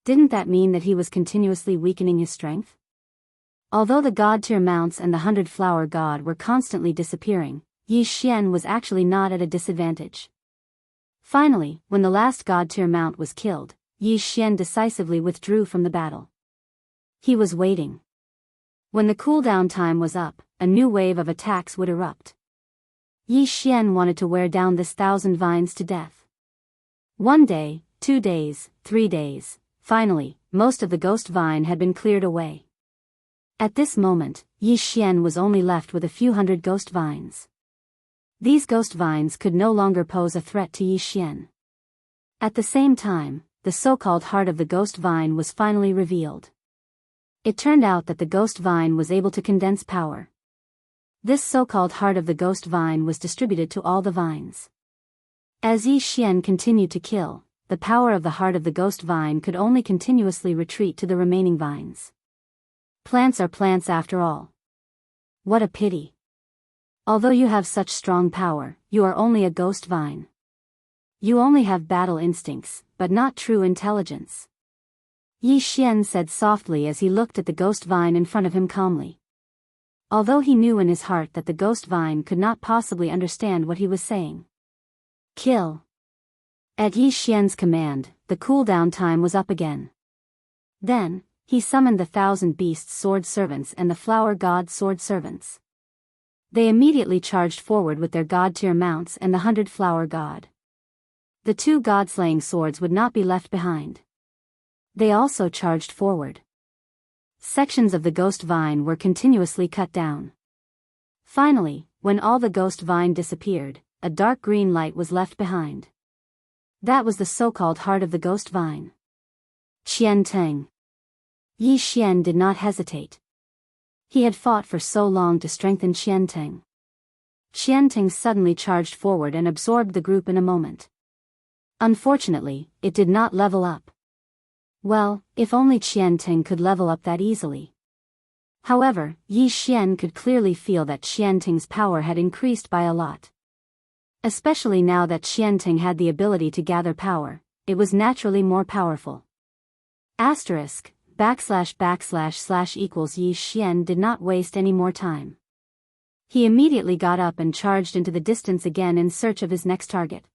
Didn't that mean that he was continuously weakening his strength? Although the god tier mounts and the 100-flower god were constantly disappearing, Yi Xian was actually not at a disadvantage. Finally, when the last god tier mount was killed, Yi Xian decisively withdrew from the battle. He was waiting. When the cooldown time was up, a new wave of attacks would erupt. Yi Xian wanted to wear down this 1,000 vines to death. 1 day, 2 days, 3 days, finally, most of the ghost vine had been cleared away. At this moment, Yi Xian was only left with a few hundred ghost vines. These ghost vines could no longer pose a threat to Yi Xian. At the same time, the so-called heart of the ghost vine was finally revealed. It turned out that the ghost vine was able to condense power. This so-called heart of the ghost vine was distributed to all the vines. As Yi Xian continued to kill, the power of the heart of the ghost vine could only continuously retreat to the remaining vines. Plants are plants after all. What a pity. Although you have such strong power, you are only a ghost vine. You only have battle instincts, but not true intelligence. Yi Xian said softly as he looked at the ghost vine in front of him calmly. Although he knew in his heart that the ghost vine could not possibly understand what he was saying. Kill. At Yi Xian's command, the cooldown time was up again. Then, he summoned the 1,000 beasts sword servants and the flower god sword servants. They immediately charged forward with their god-tier mounts and the 100 flower god. The 2 god-slaying swords would not be left behind. They also charged forward. Sections of the ghost vine were continuously cut down. Finally, when all the ghost vine disappeared, a dark green light was left behind. That was the so-called heart of the ghost vine. Qian Teng. Yi Xian did not hesitate. He had fought for so long to strengthen Qian Teng. Qian Teng suddenly charged forward and absorbed the group in a moment. Unfortunately, it did not level up. Well, if only Qian Teng could level up that easily. However, Yi Xian could clearly feel that Qian Teng's power had increased by a lot. Especially now that Qian Teng had the ability to gather power, it was naturally more powerful. Asterisk, / / equals Yi Xian did not waste any more time. He immediately got up and charged into the distance again in search of his next target.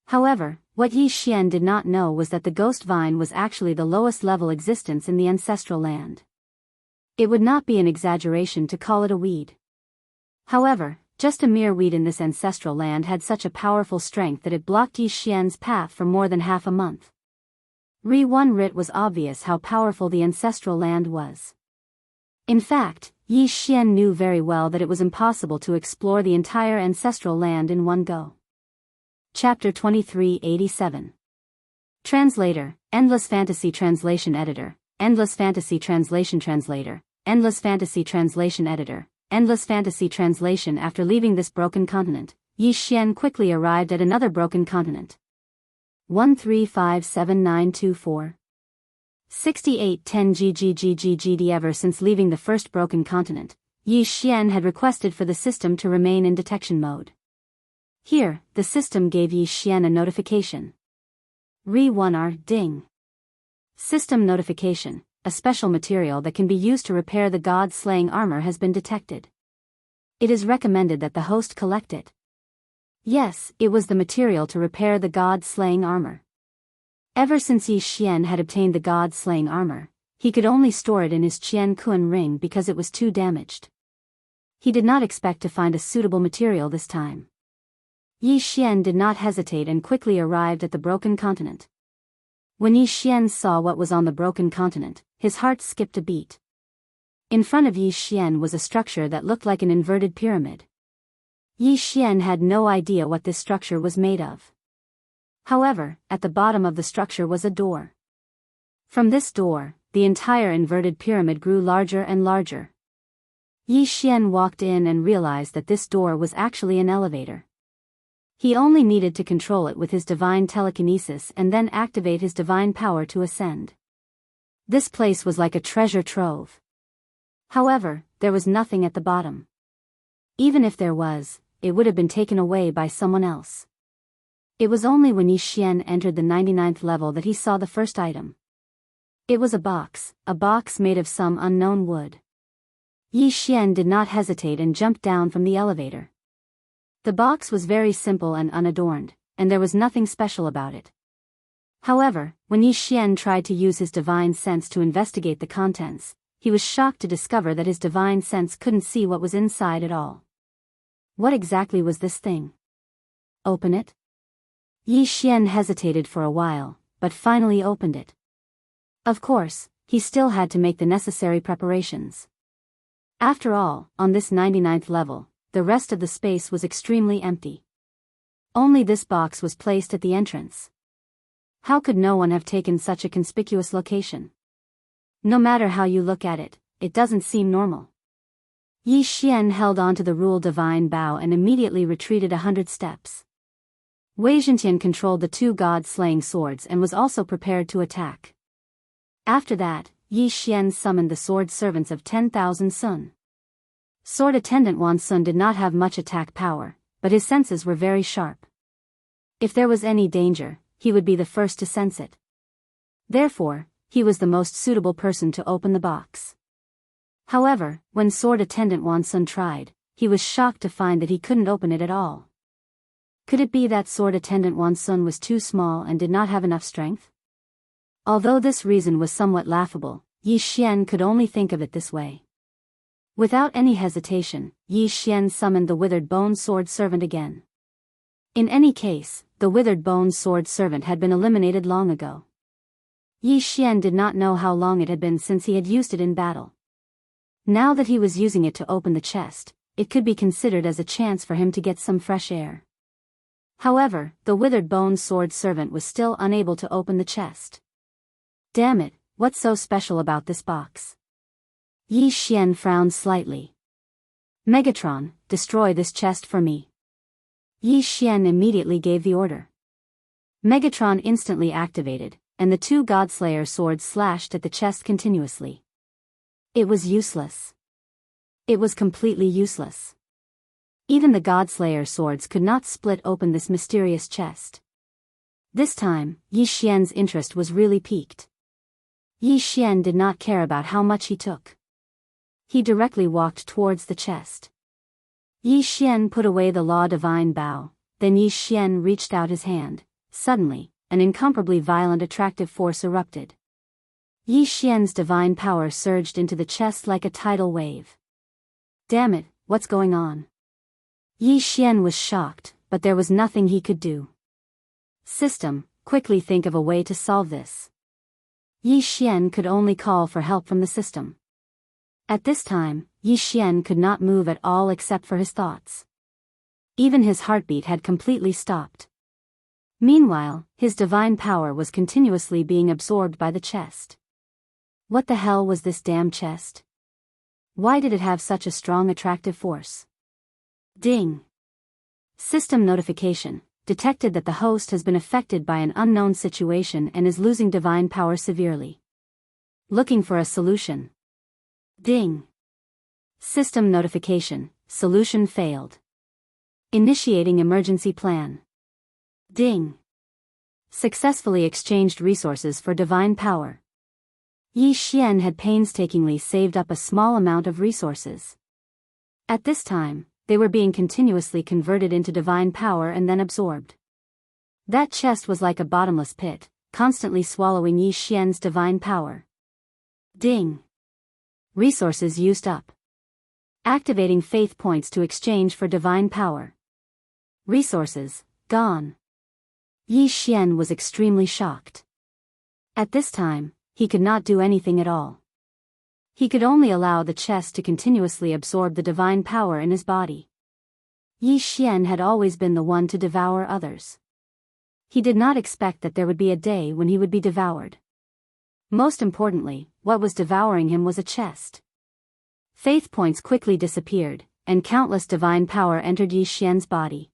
However, what Yi Xian did not know was that the ghost vine was actually the lowest level existence in the ancestral land. It would not be an exaggeration to call it a weed. However, just a mere weed in this ancestral land had such a powerful strength that it blocked Yi Xian's path for more than half a month. One Rit was obvious how powerful the ancestral land was. In fact, Yi Xian knew very well that it was impossible to explore the entire ancestral land in one go. Chapter 2387. Translator, Endless Fantasy Translation Editor, Endless Fantasy Translation Translator, Endless Fantasy Translation Editor, Endless Fantasy Translation. After leaving this broken continent, Yi Xian quickly arrived at another broken continent. 135794. 6810 GGGGGD. Ever since leaving the first broken continent, Yi Xian had requested for the system to remain in detection mode. Here, the system gave Yi Xian a notification. Re1R ding. System notification. A special material that can be used to repair the god-slaying armor has been detected. It is recommended that the host collect it. Yes, it was the material to repair the god-slaying armor. Ever since Yi Xian had obtained the god-slaying armor, he could only store it in his Qian Kun ring because it was too damaged. He did not expect to find a suitable material this time. Yi Xian did not hesitate and quickly arrived at the broken continent. When Yi Xian saw what was on the broken continent, his heart skipped a beat. In front of Yi Xian was a structure that looked like an inverted pyramid. Yi Xian had no idea what this structure was made of. However, at the bottom of the structure was a door. From this door, the entire inverted pyramid grew larger and larger. Yi Xian walked in and realized that this door was actually an elevator. He only needed to control it with his divine telekinesis and then activate his divine power to ascend. This place was like a treasure trove. However, there was nothing at the bottom. Even if there was, it would have been taken away by someone else. It was only when Yi Xian entered the 99th level that he saw the first item. It was a box made of some unknown wood. Yi Xian did not hesitate and jumped down from the elevator. The box was very simple and unadorned, and there was nothing special about it. However, when Yi Xian tried to use his divine sense to investigate the contents, he was shocked to discover that his divine sense couldn't see what was inside at all. What exactly was this thing? Open it? Yi Xian hesitated for a while, but finally opened it. Of course, he still had to make the necessary preparations. After all, on this 99th level, the rest of the space was extremely empty. Only this box was placed at the entrance. How could no one have taken such a conspicuous location? No matter how you look at it, it doesn't seem normal. Yi Xian held on to the rule divine bow and immediately retreated 100 steps. Wei Zhentian controlled the 2 god-slaying swords and was also prepared to attack. After that, Yi Xian summoned the sword servants of 10,000 sun. Sword attendant Wan Sun did not have much attack power, but his senses were very sharp. If there was any danger, he would be the first to sense it. Therefore, he was the most suitable person to open the box. However, when sword attendant Wan Sun tried, he was shocked to find that he couldn't open it at all. Could it be that sword attendant Wan Sun was too small and did not have enough strength? Although this reason was somewhat laughable, Yi Xian could only think of it this way. Without any hesitation, Yi Xian summoned the withered bone sword servant again. In any case, the withered bone sword servant had been eliminated long ago. Yi Xian did not know how long it had been since he had used it in battle. Now that he was using it to open the chest, it could be considered as a chance for him to get some fresh air. However, the withered bone sword servant was still unable to open the chest. Damn it, what's so special about this box? Yi Xian frowned slightly. Megatron, destroy this chest for me. Yi Xian immediately gave the order. Megatron instantly activated, and the two Godslayer swords slashed at the chest continuously. It was useless. It was completely useless. Even the Godslayer swords could not split open this mysterious chest. This time, Yi Xian's interest was really piqued. Yi Xian did not care about how much he took. He directly walked towards the chest. Yi Xian put away the Law Divine Bow, then Yi Xian reached out his hand. Suddenly, an incomparably violent attractive force erupted. Yi Xian's divine power surged into the chest like a tidal wave. Damn it, what's going on? Yi Xian was shocked, but there was nothing he could do. System, quickly think of a way to solve this. Yi Xian could only call for help from the system. At this time, Yi Xian could not move at all except for his thoughts. Even his heartbeat had completely stopped. Meanwhile, his divine power was continuously being absorbed by the chest. What the hell was this damn chest? Why did it have such a strong attractive force? Ding! System notification, detected that the host has been affected by an unknown situation and is losing divine power severely. Looking for a solution. Ding! System notification, solution failed. Initiating emergency plan. Ding! Successfully exchanged resources for divine power. Yi Xian had painstakingly saved up a small amount of resources. At this time, they were being continuously converted into divine power and then absorbed. That chest was like a bottomless pit, constantly swallowing Yi Xian's divine power. Ding! Resources used up. Activating faith points to exchange for divine power. Resources, gone. Yi Xian was extremely shocked. At this time, he could not do anything at all. He could only allow the chest to continuously absorb the divine power in his body. Yi Xian had always been the one to devour others. He did not expect that there would be a day when he would be devoured. Most importantly, what was devouring him was a chest. Faith points quickly disappeared, and countless divine power entered Yi Xian's body.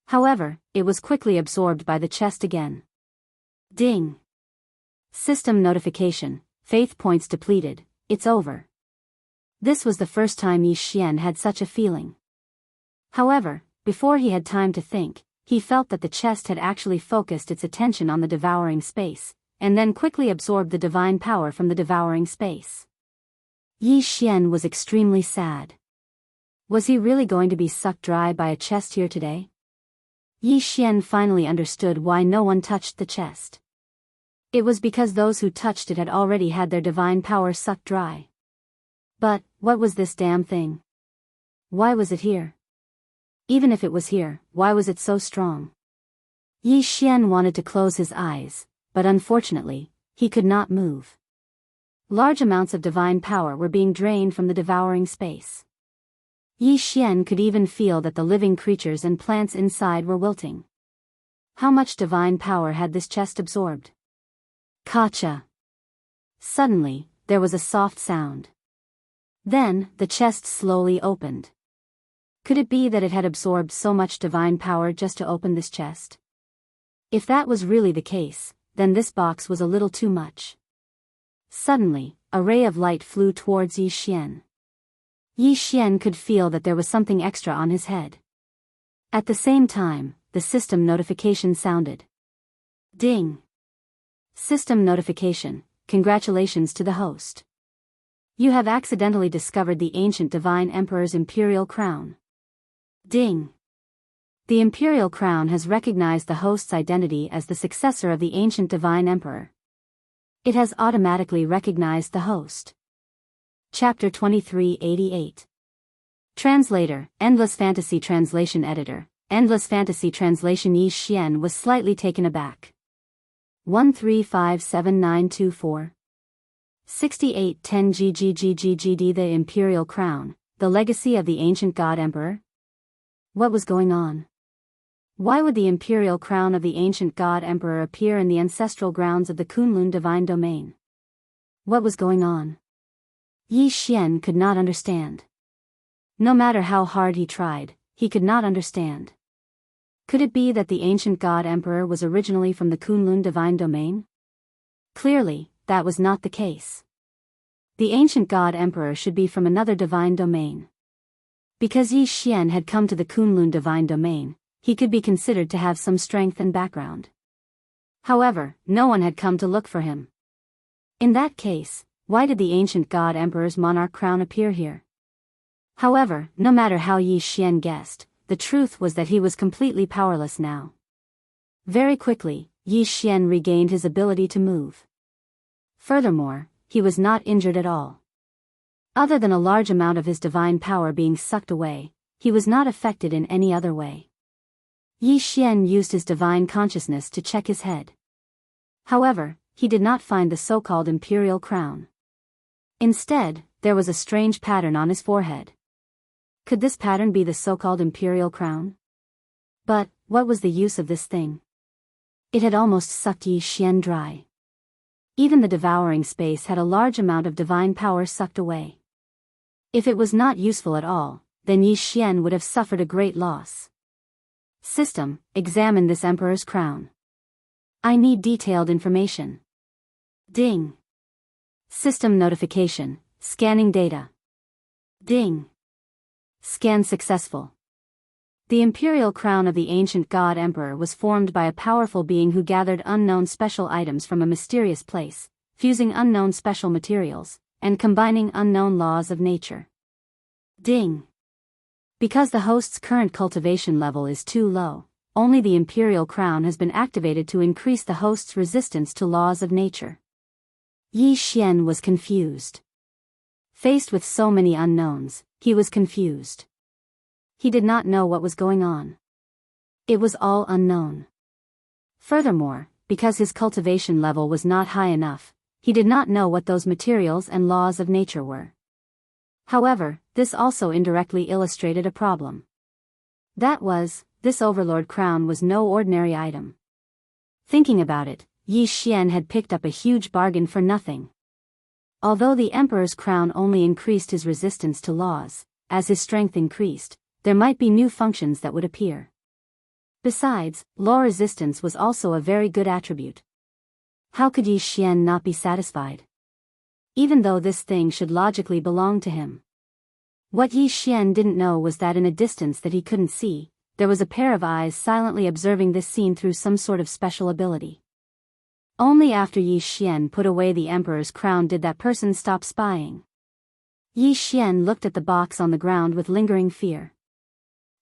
However, it was quickly absorbed by the chest again. Ding! System notification, faith points depleted, it's over. This was the first time Yi Xian had such a feeling. However, before he had time to think, he felt that the chest had actually focused its attention on the devouring space, and then quickly absorbed the divine power from the devouring space. Yi Xian was extremely sad. Was he really going to be sucked dry by a chest here today? Yi Xian finally understood why no one touched the chest. It was because those who touched it had already had their divine power sucked dry. But, what was this damn thing? Why was it here? Even if it was here, why was it so strong? Yi Xian wanted to close his eyes, but unfortunately, he could not move. Large amounts of divine power were being drained from the devouring space. Yi Xian could even feel that the living creatures and plants inside were wilting. How much divine power had this chest absorbed? Kacha! Suddenly, there was a soft sound. Then, the chest slowly opened. Could it be that it had absorbed so much divine power just to open this chest? If that was really the case, then this box was a little too much. Suddenly, a ray of light flew towards Yi Xian. Yi Xian could feel that there was something extra on his head. At the same time, the system notification sounded. Ding! System notification, congratulations to the host. You have accidentally discovered the ancient Divine Emperor's imperial crown. Ding! The imperial crown has recognized the host's identity as the successor of the ancient divine emperor. It has automatically recognized the host. Chapter 2388. Translator, Endless Fantasy Translation Editor, Endless Fantasy Translation. Yi Xian was slightly taken aback. 135794. 6810 GGGGGD. The imperial crown, the legacy of the ancient god emperor? What was going on? Why would the imperial crown of the ancient god emperor appear in the ancestral grounds of the Kunlun divine domain? What was going on? Yi Xian could not understand. No matter how hard he tried, he could not understand. Could it be that the ancient god emperor was originally from the Kunlun divine domain? Clearly, that was not the case. The ancient god emperor should be from another divine domain. Because Yi Xian had come to the Kunlun divine domain, he could be considered to have some strength and background. However, no one had come to look for him. In that case, why did the ancient god emperor's monarch crown appear here? However, no matter how Yi Xian guessed, the truth was that he was completely powerless now. Very quickly, Yi Xian regained his ability to move. Furthermore, he was not injured at all. Other than a large amount of his divine power being sucked away, he was not affected in any other way. Yi Xian used his divine consciousness to check his head. However, he did not find the so-called imperial crown. Instead, there was a strange pattern on his forehead. Could this pattern be the so-called imperial crown? But, what was the use of this thing? It had almost sucked Yi Xian dry. Even the devouring space had a large amount of divine power sucked away. If it was not useful at all, then Yi Xian would have suffered a great loss. System, examine this emperor's crown. I need detailed information. Ding. System notification, scanning data. Ding. Scan successful. The imperial crown of the ancient god emperor was formed by a powerful being who gathered unknown special items from a mysterious place, fusing unknown special materials, and combining unknown laws of nature. Ding. Because the host's current cultivation level is too low, only the imperial crown has been activated to increase the host's resistance to laws of nature. Yi Xian was confused. Faced with so many unknowns, he was confused. He did not know what was going on. It was all unknown. Furthermore, because his cultivation level was not high enough, he did not know what those materials and laws of nature were. However, this also indirectly illustrated a problem. That was, this overlord crown was no ordinary item. Thinking about it, Yi Xian had picked up a huge bargain for nothing. Although the emperor's crown only increased his resistance to laws, as his strength increased, there might be new functions that would appear. Besides, law resistance was also a very good attribute. How could Yi Xian not be satisfied? Even though this thing should logically belong to him. What Yi Xian didn't know was that in a distance that he couldn't see, there was a pair of eyes silently observing this scene through some sort of special ability. Only after Yi Xian put away the emperor's crown did that person stop spying. Yi Xian looked at the box on the ground with lingering fear.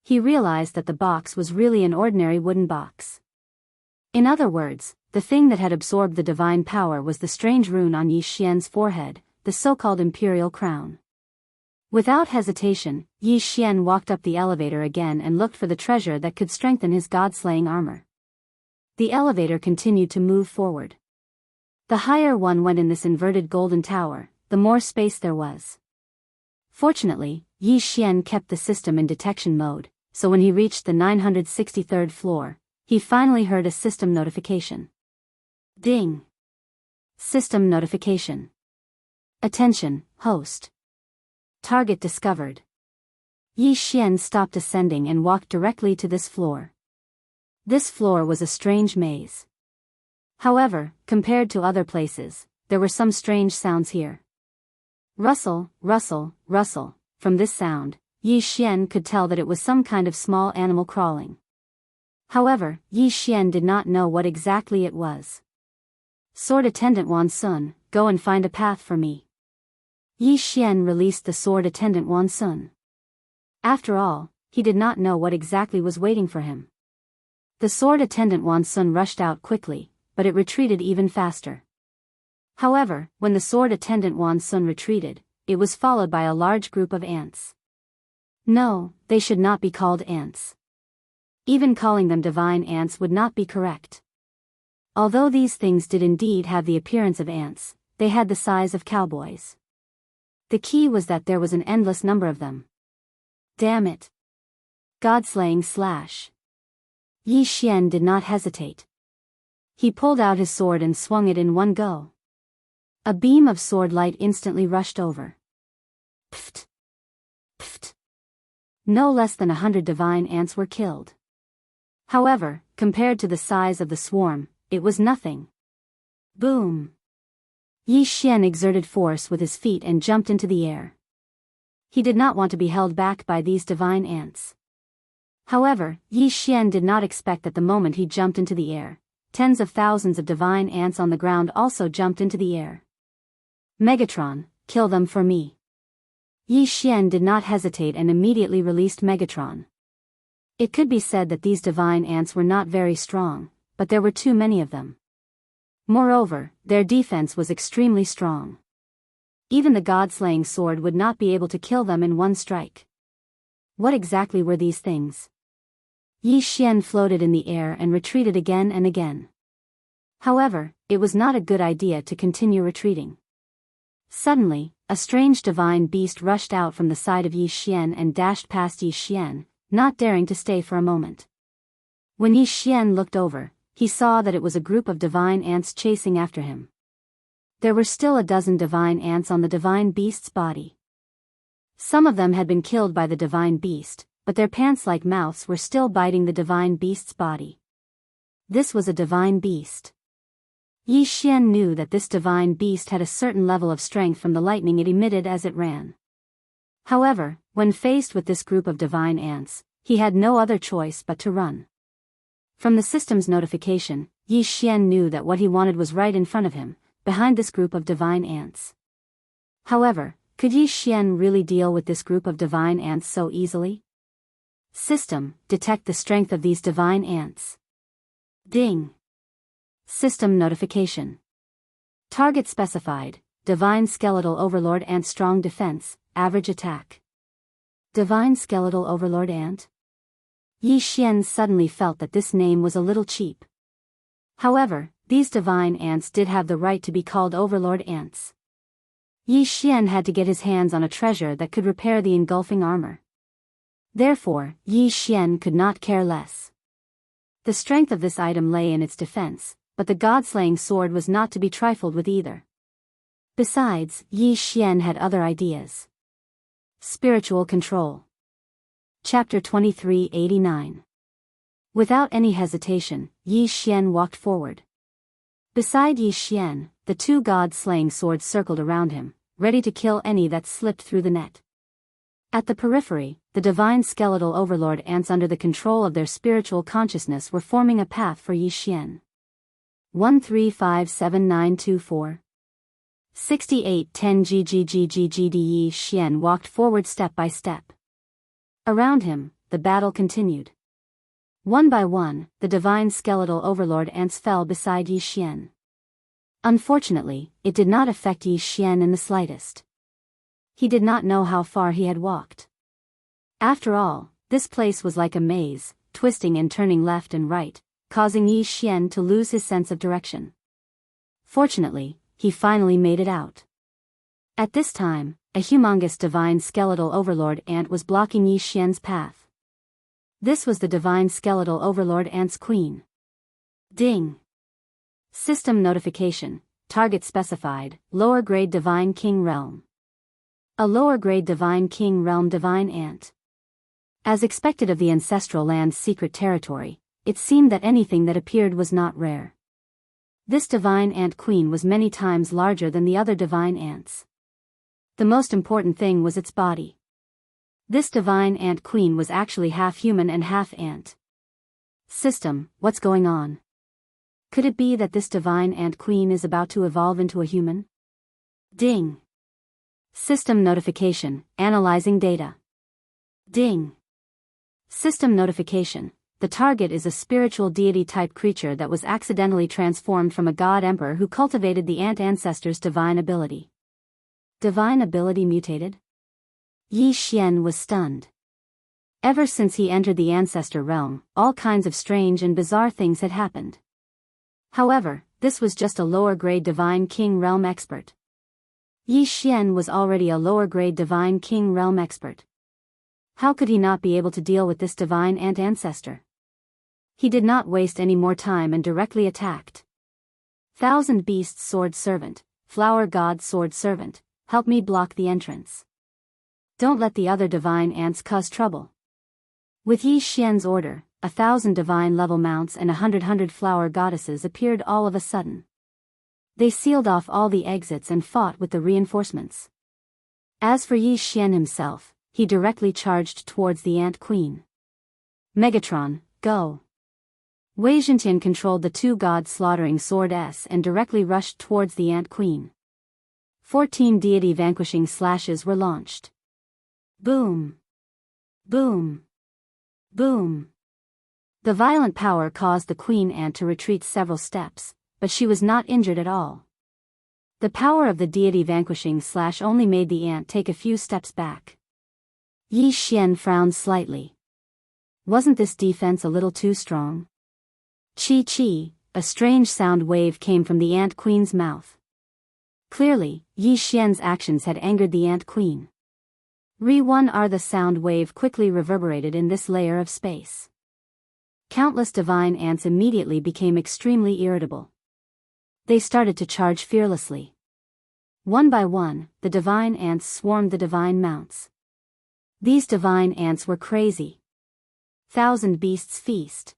He realized that the box was really an ordinary wooden box. In other words, the thing that had absorbed the divine power was the strange rune on Yi Xian's forehead, the so-called imperial crown. Without hesitation, Yi Xian walked up the elevator again and looked for the treasure that could strengthen his god-slaying armor. The elevator continued to move forward. The higher one went in this inverted golden tower, the more space there was. Fortunately, Yi Xian kept the system in detection mode, so when he reached the 963rd floor, he finally heard a system notification. Ding. System notification. Attention, host. Target discovered. Yi Xian stopped ascending and walked directly to this floor. This floor was a strange maze. However, compared to other places, there were some strange sounds here. Rustle, rustle, rustle. From this sound, Yi Xian could tell that it was some kind of small animal crawling. However, Yi Xian did not know what exactly it was. Sword Attendant Wan Sun, go and find a path for me. Yi Xian released the Sword Attendant Wan Sun. After all, he did not know what exactly was waiting for him. The sword attendant Wan Sun rushed out quickly, but it retreated even faster. However, when the sword attendant Wan Sun retreated, it was followed by a large group of ants. No, they should not be called ants. Even calling them divine ants would not be correct. Although these things did indeed have the appearance of ants, they had the size of cowboys. The key was that there was an endless number of them. Damn it. God-slaying slash. Yi Xian did not hesitate. He pulled out his sword and swung it in one go. A beam of sword light instantly rushed over. Pft! Pft! No less than 100 divine ants were killed. However, compared to the size of the swarm, it was nothing. Boom! Yi Xian exerted force with his feet and jumped into the air. He did not want to be held back by these divine ants. However, Yi Xian did not expect that the moment he jumped into the air, tens of thousands of divine ants on the ground also jumped into the air. Megatron, kill them for me. Yi Xian did not hesitate and immediately released Megatron. It could be said that these divine ants were not very strong, but there were too many of them. Moreover, their defense was extremely strong. Even the god-slaying sword would not be able to kill them in one strike. What exactly were these things? Yi Xian floated in the air and retreated again and again. However, it was not a good idea to continue retreating. Suddenly, a strange divine beast rushed out from the side of Yi Xian and dashed past Yi Xian, not daring to stay for a moment. When Yi Xian looked over, he saw that it was a group of divine ants chasing after him. There were still a dozen divine ants on the divine beast's body. Some of them had been killed by the divine beast, but their pants-like mouths were still biting the divine beast's body. This was a divine beast. Yi Xian knew that this divine beast had a certain level of strength from the lightning it emitted as it ran. However, when faced with this group of divine ants, he had no other choice but to run. From the system's notification, Yi Xian knew that what he wanted was right in front of him, behind this group of divine ants. However, could Yi Xian really deal with this group of divine ants so easily? System, detect the strength of these divine ants. Ding. System notification. Target specified, Divine Skeletal Overlord Ant Strong Defense, Average Attack. Divine Skeletal Overlord Ant? Yi Xian suddenly felt that this name was a little cheap. However, these divine ants did have the right to be called Overlord Ants. Yi Xian had to get his hands on a treasure that could repair the engulfing armor. Therefore, Yi Xian could not care less. The strength of this item lay in its defense, but the god-slaying sword was not to be trifled with either. Besides, Yi Xian had other ideas. Spiritual Control. Chapter 2389. Without any hesitation, Yi Xian walked forward. Beside Yi Xian, the two god-slaying swords circled around him, ready to kill any that slipped through the net. At the periphery, the divine skeletal overlord ants under the control of their spiritual consciousness were forming a path for Yi Xian. 1357924 6810 GGGGGD. Yi Xian walked forward step by step. Around him, the battle continued. One by one, the divine skeletal overlord ants fell beside Yi Xian. Unfortunately, it did not affect Yi Xian in the slightest. He did not know how far he had walked. After all, this place was like a maze, twisting and turning left and right, causing Yi Xian to lose his sense of direction. Fortunately, he finally made it out. At this time, a humongous divine skeletal overlord ant was blocking Yi Xian's path. This was the divine skeletal overlord ant's queen. Ding. System notification, target specified, lower grade divine king realm. A lower grade divine king realm divine ant. As expected of the ancestral land's secret territory, it seemed that anything that appeared was not rare. This divine ant queen was many times larger than the other divine ants. The most important thing was its body. This divine ant queen was actually half human and half ant. System, what's going on? Could it be that this divine ant queen is about to evolve into a human? Ding. System notification, analyzing data. Ding. System notification. The target is a spiritual deity-type creature that was accidentally transformed from a god emperor who cultivated the ant ancestor's divine ability. Divine ability mutated? Yi Xian was stunned. Ever since he entered the ancestor realm, all kinds of strange and bizarre things had happened. However, this was just a lower-grade Divine King Realm expert. Yi Xian was already a lower-grade Divine King Realm expert. How could he not be able to deal with this divine ant ancestor? He did not waste any more time and directly attacked. Thousand Beasts Sword Servant, Flower God Sword Servant, help me block the entrance. Don't let the other divine ants cause trouble. With Yi Xian's order, 1,000 divine-level mounts and 100 flower goddesses appeared all of a sudden. They sealed off all the exits and fought with the reinforcements. As for Yi Xian himself, he directly charged towards the Ant Queen. Megatron, go! Wei Zhentian controlled the two god-slaughtering Sword S and directly rushed towards the Ant Queen. 14 deity-vanquishing slashes were launched. Boom! Boom! Boom! The violent power caused the queen ant to retreat several steps, but she was not injured at all. The power of the deity-vanquishing slash only made the ant take a few steps back. Yi Xian frowned slightly. Wasn't this defense a little too strong? Chi-chi, a strange sound wave came from the ant queen's mouth. Clearly, Yi Xian's actions had angered the ant queen. Re-1R the sound wave quickly reverberated in this layer of space. Countless divine ants immediately became extremely irritable. They started to charge fearlessly. One by one, the divine ants swarmed the divine mounts. These divine ants were crazy. 1,000 Beasts Feast.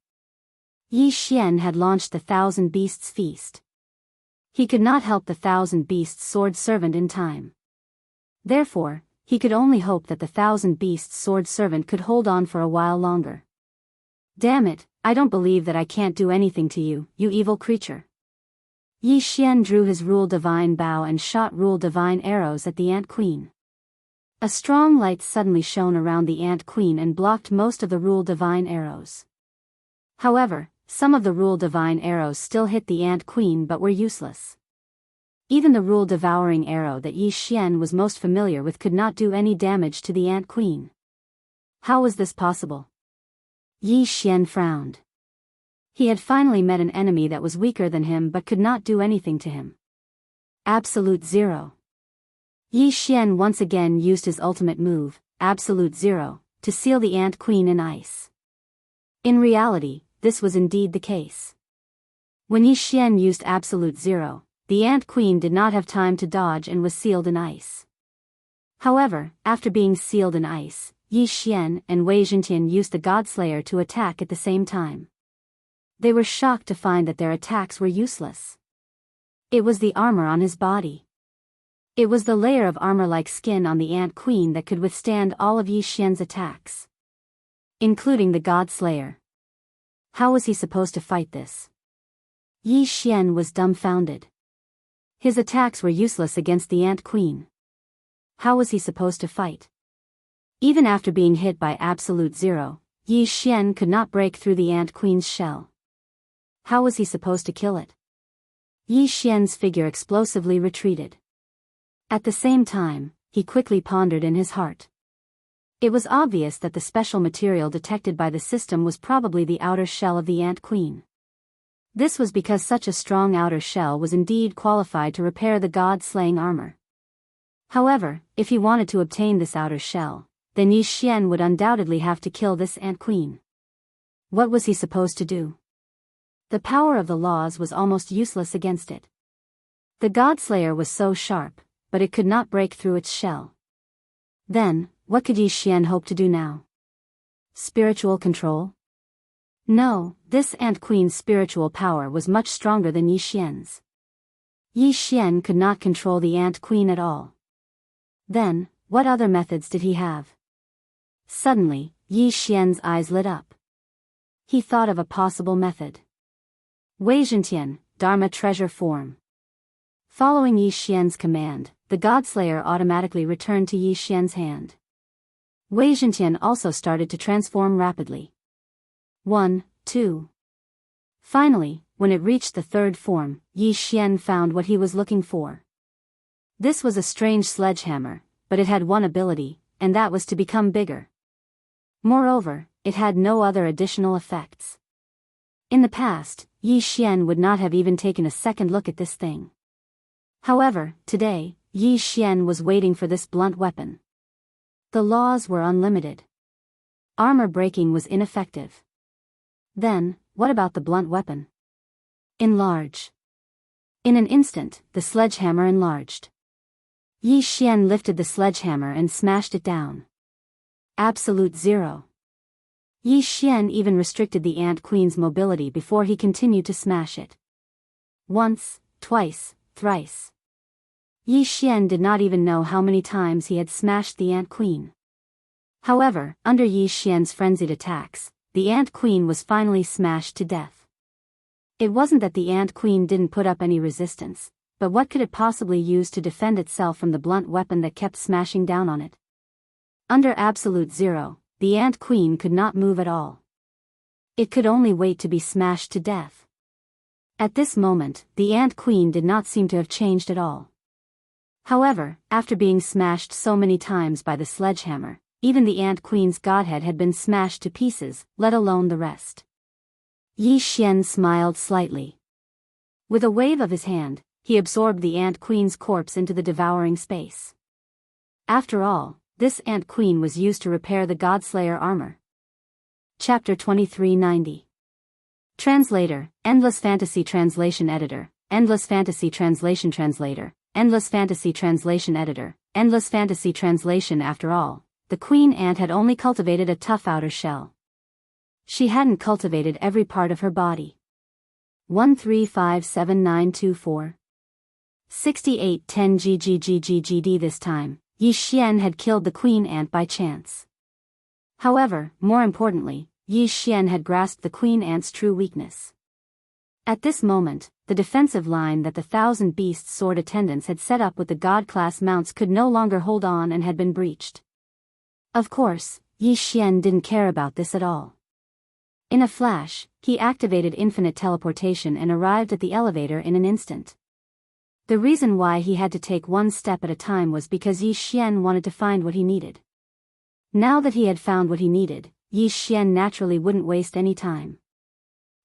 Yi Xian had launched the 1,000 Beasts Feast. He could not help the 1,000 Beasts Sword Servant in time. Therefore, he could only hope that the 1,000 Beasts Sword Servant could hold on for a while longer. Damn it, I don't believe that I can't do anything to you, you evil creature. Yi Xian drew his Rule Divine Bow and shot Rule Divine arrows at the Ant Queen. A strong light suddenly shone around the Ant Queen and blocked most of the Rule Divine arrows. However, some of the Rule Divine arrows still hit the Ant Queen but were useless. Even the Rule Devouring arrow that Yi Xian was most familiar with could not do any damage to the Ant Queen. How was this possible? Yi Xian frowned. He had finally met an enemy that was weaker than him but could not do anything to him. Absolute Zero. Yi Xian once again used his ultimate move, Absolute Zero, to seal the Ant Queen in ice. In reality, this was indeed the case. When Yi Xian used Absolute Zero, the Ant Queen did not have time to dodge and was sealed in ice. However, after being sealed in ice, Yi Xian and Wei Zhentian used the Godslayer to attack at the same time. They were shocked to find that their attacks were useless. It was the armor on his body. It was the layer of armor-like skin on the Ant Queen that could withstand all of Yi Xian's attacks, including the Godslayer. How was he supposed to fight this? Yi Xian was dumbfounded. His attacks were useless against the Ant Queen. How was he supposed to fight? Even after being hit by Absolute Zero, Yi Xian could not break through the Ant Queen's shell. How was he supposed to kill it? Yi Xian's figure explosively retreated. At the same time, he quickly pondered in his heart. It was obvious that the special material detected by the system was probably the outer shell of the Ant Queen. This was because such a strong outer shell was indeed qualified to repair the god-slaying armor. However, if he wanted to obtain this outer shell, then Yi Xian would undoubtedly have to kill this Ant Queen. What was he supposed to do? The power of the laws was almost useless against it. The Godslayer was so sharp, but it could not break through its shell. Then, what could Yi Xian hope to do now? Spiritual control? No, this Ant Queen's spiritual power was much stronger than Yi Xian's. Yi Xian could not control the Ant Queen at all. Then, what other methods did he have? Suddenly, Yi Xian's eyes lit up. He thought of a possible method. Wei Zhentian, Dharma Treasure Form. Following Yi Xian's command, the Godslayer automatically returned to Yi Xian's hand. Wei Zhentian also started to transform rapidly. 1, 2. Finally, when it reached the third form, Yi Xian found what he was looking for. This was a strange sledgehammer, but it had one ability, and that was to become bigger. Moreover, it had no other additional effects. In the past, Yi Xian would not have even taken a second look at this thing. However, today, Yi Xian was waiting for this blunt weapon. The laws were unlimited. Armor breaking was ineffective. Then, what about the blunt weapon? Enlarge. In an instant, the sledgehammer enlarged. Yi Xian lifted the sledgehammer and smashed it down. Absolute zero. Yi Xian even restricted the Ant Queen's mobility before he continued to smash it. Once, twice, thrice. Yi Xian did not even know how many times he had smashed the Ant Queen. However, under Yi Xian's frenzied attacks, the Ant Queen was finally smashed to death. It wasn't that the Ant Queen didn't put up any resistance, but what could it possibly use to defend itself from the blunt weapon that kept smashing down on it? Under absolute zero, the Ant Queen could not move at all. It could only wait to be smashed to death. At this moment, the Ant Queen did not seem to have changed at all. However, after being smashed so many times by the sledgehammer, even the Ant Queen's godhead had been smashed to pieces, let alone the rest. Yi Xian smiled slightly. With a wave of his hand, he absorbed the Ant Queen's corpse into the devouring space. After all, this Ant Queen was used to repair the Godslayer armor. Chapter 2390. Translator, Endless Fantasy Translation Editor, Endless Fantasy Translation Translator, Endless Fantasy Translation Editor, Endless Fantasy Translation. After all, the Queen Ant had only cultivated a tough outer shell. She hadn't cultivated every part of her body. 1357924 6810 GGGGGD. This time, Yi Xian had killed the Queen Ant by chance. However, more importantly, Yi Xian had grasped the Queen Ant's true weakness. At this moment, the defensive line that the 1,000 Beast Sword attendants had set up with the God-class mounts could no longer hold on and had been breached. Of course, Yi Xian didn't care about this at all. In a flash, he activated infinite teleportation and arrived at the elevator in an instant. The reason why he had to take one step at a time was because Yi Xian wanted to find what he needed. Now that he had found what he needed, Yi Xian naturally wouldn't waste any time.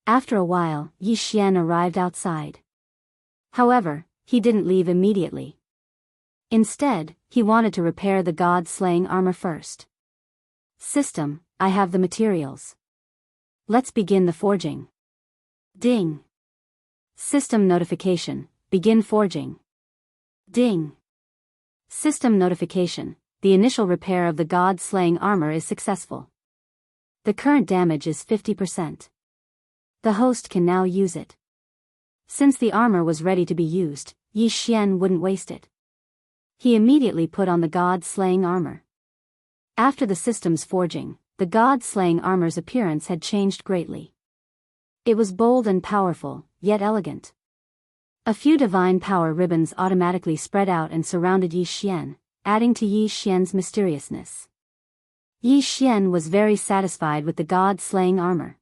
After a while, Yi Xian arrived outside. However, he didn't leave immediately. Instead, he wanted to repair the God-slaying armor first. System, I have the materials. Let's begin the forging. Ding. System notification, begin forging. Ding. System notification, the initial repair of the God-slaying armor is successful. The current damage is 50%. The host can now use it. Since the armor was ready to be used, Yi Xian wouldn't waste it. He immediately put on the God-slaying armor. After the system's forging, the God-slaying armor's appearance had changed greatly. It was bold and powerful, yet elegant. A few divine power ribbons automatically spread out and surrounded Yi Xian, adding to Yi Xian's mysteriousness. Yi Xian was very satisfied with the God-slaying armor.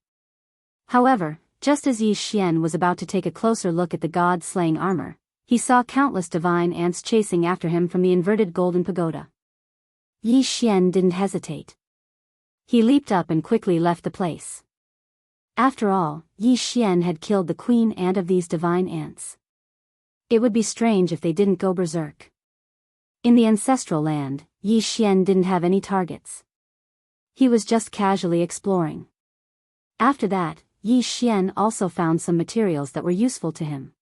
However, just as Yi Xian was about to take a closer look at the God-slaying armor, he saw countless divine ants chasing after him from the inverted golden pagoda. Yi Xian didn't hesitate. He leaped up and quickly left the place. After all, Yi Xian had killed the queen ant of these divine ants. It would be strange if they didn't go berserk. In the ancestral land, Yi Xian didn't have any targets. He was just casually exploring. After that, Yi Xian also found some materials that were useful to him.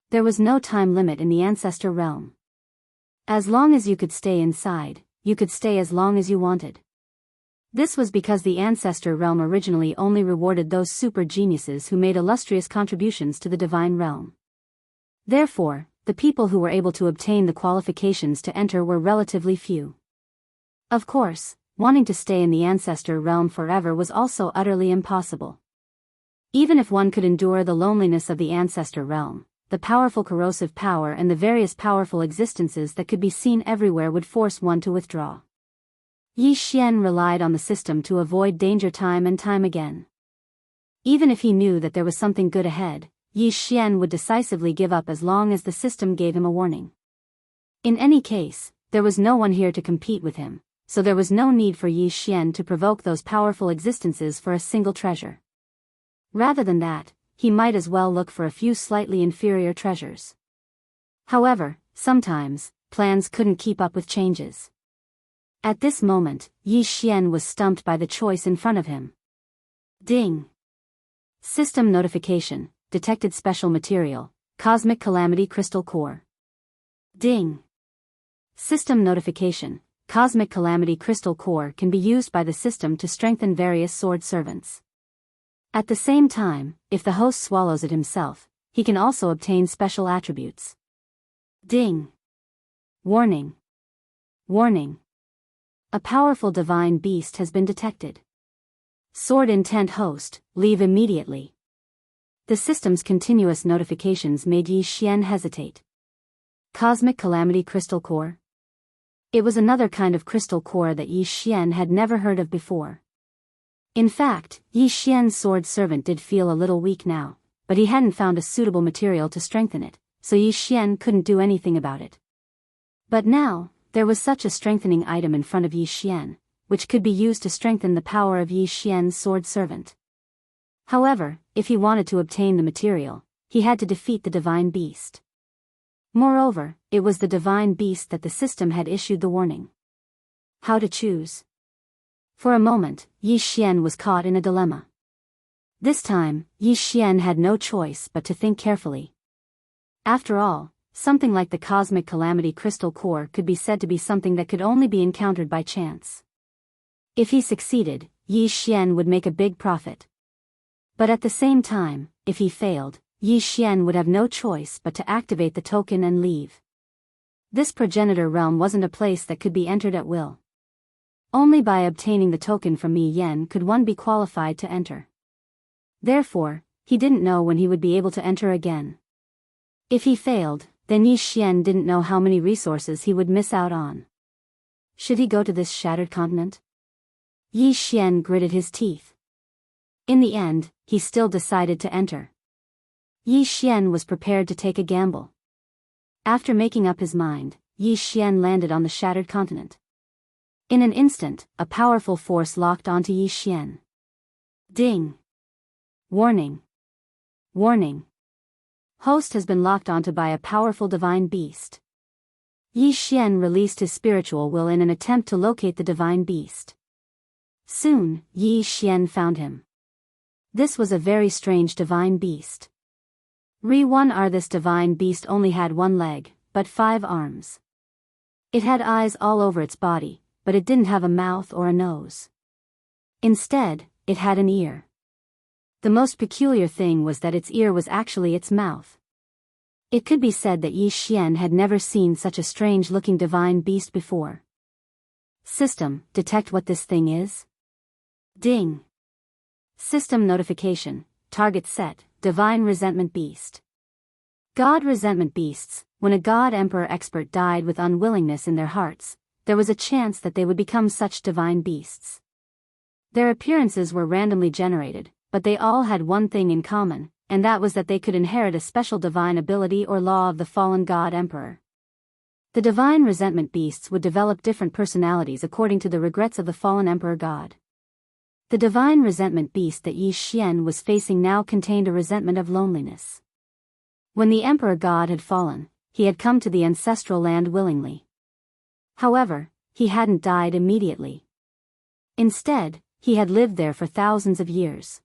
There was no time limit in the ancestor realm. As long as you could stay inside, you could stay as long as you wanted. This was because the ancestor realm originally only rewarded those super geniuses who made illustrious contributions to the divine realm. Therefore, the people who were able to obtain the qualifications to enter were relatively few. Of course, wanting to stay in the ancestor realm forever was also utterly impossible. Even if one could endure the loneliness of the ancestor realm, the powerful corrosive power and the various powerful existences that could be seen everywhere would force one to withdraw. Yi Xian relied on the system to avoid danger time and time again. Even if he knew that there was something good ahead, Yi Xian would decisively give up as long as the system gave him a warning. In any case, there was no one here to compete with him, so there was no need for Yi Xian to provoke those powerful existences for a single treasure. Rather than that, he might as well look for a few slightly inferior treasures. However, sometimes, plans couldn't keep up with changes. At this moment, Yi Xian was stumped by the choice in front of him. Ding! System notification, detected special material, Cosmic Calamity Crystal Core. Ding! System notification, Cosmic Calamity Crystal Core can be used by the system to strengthen various sword servants. At the same time, if the host swallows it himself, he can also obtain special attributes. Ding! Warning! Warning! A powerful divine beast has been detected. Sword intent host, leave immediately. The system's continuous notifications made Yi Xian hesitate. Cosmic Calamity Crystal Core? It was another kind of crystal core that Yi Xian had never heard of before. In fact, Yi Xian's sword servant did feel a little weak now, but he hadn't found a suitable material to strengthen it, so Yi Xian couldn't do anything about it. But now, there was such a strengthening item in front of Yi Xian, which could be used to strengthen the power of Yi Xian's sword servant. However, if he wanted to obtain the material, he had to defeat the divine beast. Moreover, it was the divine beast that the system had issued the warning. How to choose? For a moment, Yi Xian was caught in a dilemma. This time, Yi Xian had no choice but to think carefully. After all, something like the Cosmic Calamity Crystal Core could be said to be something that could only be encountered by chance. If he succeeded, Yi Xian would make a big profit. But at the same time, if he failed, Yi Xian would have no choice but to activate the token and leave. This progenitor realm wasn't a place that could be entered at will. Only by obtaining the token from Mi Yen could one be qualified to enter. Therefore, he didn't know when he would be able to enter again. If he failed, then Yi Xian didn't know how many resources he would miss out on. Should he go to this shattered continent? Yi Xian gritted his teeth. In the end, he still decided to enter. Yi Xian was prepared to take a gamble. After making up his mind, Yi Xian landed on the shattered continent. In an instant, a powerful force locked onto Yi Xian. Ding! Warning! Warning! Host has been locked onto by a powerful divine beast. Yi Xian released his spiritual will in an attempt to locate the divine beast. Soon, Yi Xian found him. This was a very strange divine beast. This divine beast only had one leg, but 5 arms. It had eyes all over its body, but it didn't have a mouth or a nose. Instead, it had an ear. The most peculiar thing was that its ear was actually its mouth. It could be said that Yi Xian had never seen such a strange-looking divine beast before. System, detect what this thing is? Ding! System notification, target set, divine resentment beast. God resentment beasts. When a god emperor expert died with unwillingness in their hearts, there was a chance that they would become such divine beasts. Their appearances were randomly generated, but they all had one thing in common, and that was that they could inherit a special divine ability or law of the fallen god emperor. The divine resentment beasts would develop different personalities according to the regrets of the fallen emperor god. The divine resentment beast that Yi Xian was facing now contained a resentment of loneliness. When the emperor god had fallen, he had come to the ancestral land willingly. However, he hadn't died immediately. Instead, he had lived there for thousands of years.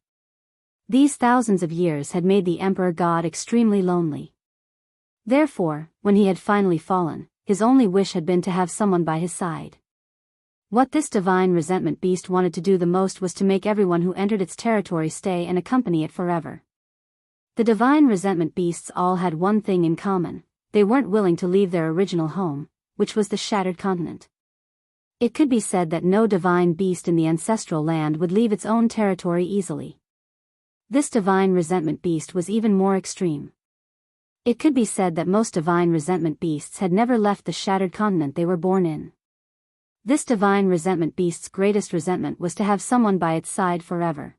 These thousands of years had made the emperor god extremely lonely. Therefore, when he had finally fallen, his only wish had been to have someone by his side. What this divine resentment beast wanted to do the most was to make everyone who entered its territory stay and accompany it forever. The divine resentment beasts all had one thing in common: they weren't willing to leave their original home, which was the shattered continent. It could be said that no divine beast in the ancestral land would leave its own territory easily. This divine resentment beast was even more extreme. It could be said that most divine resentment beasts had never left the shattered continent they were born in. This divine resentment beast's greatest resentment was to have someone by its side forever.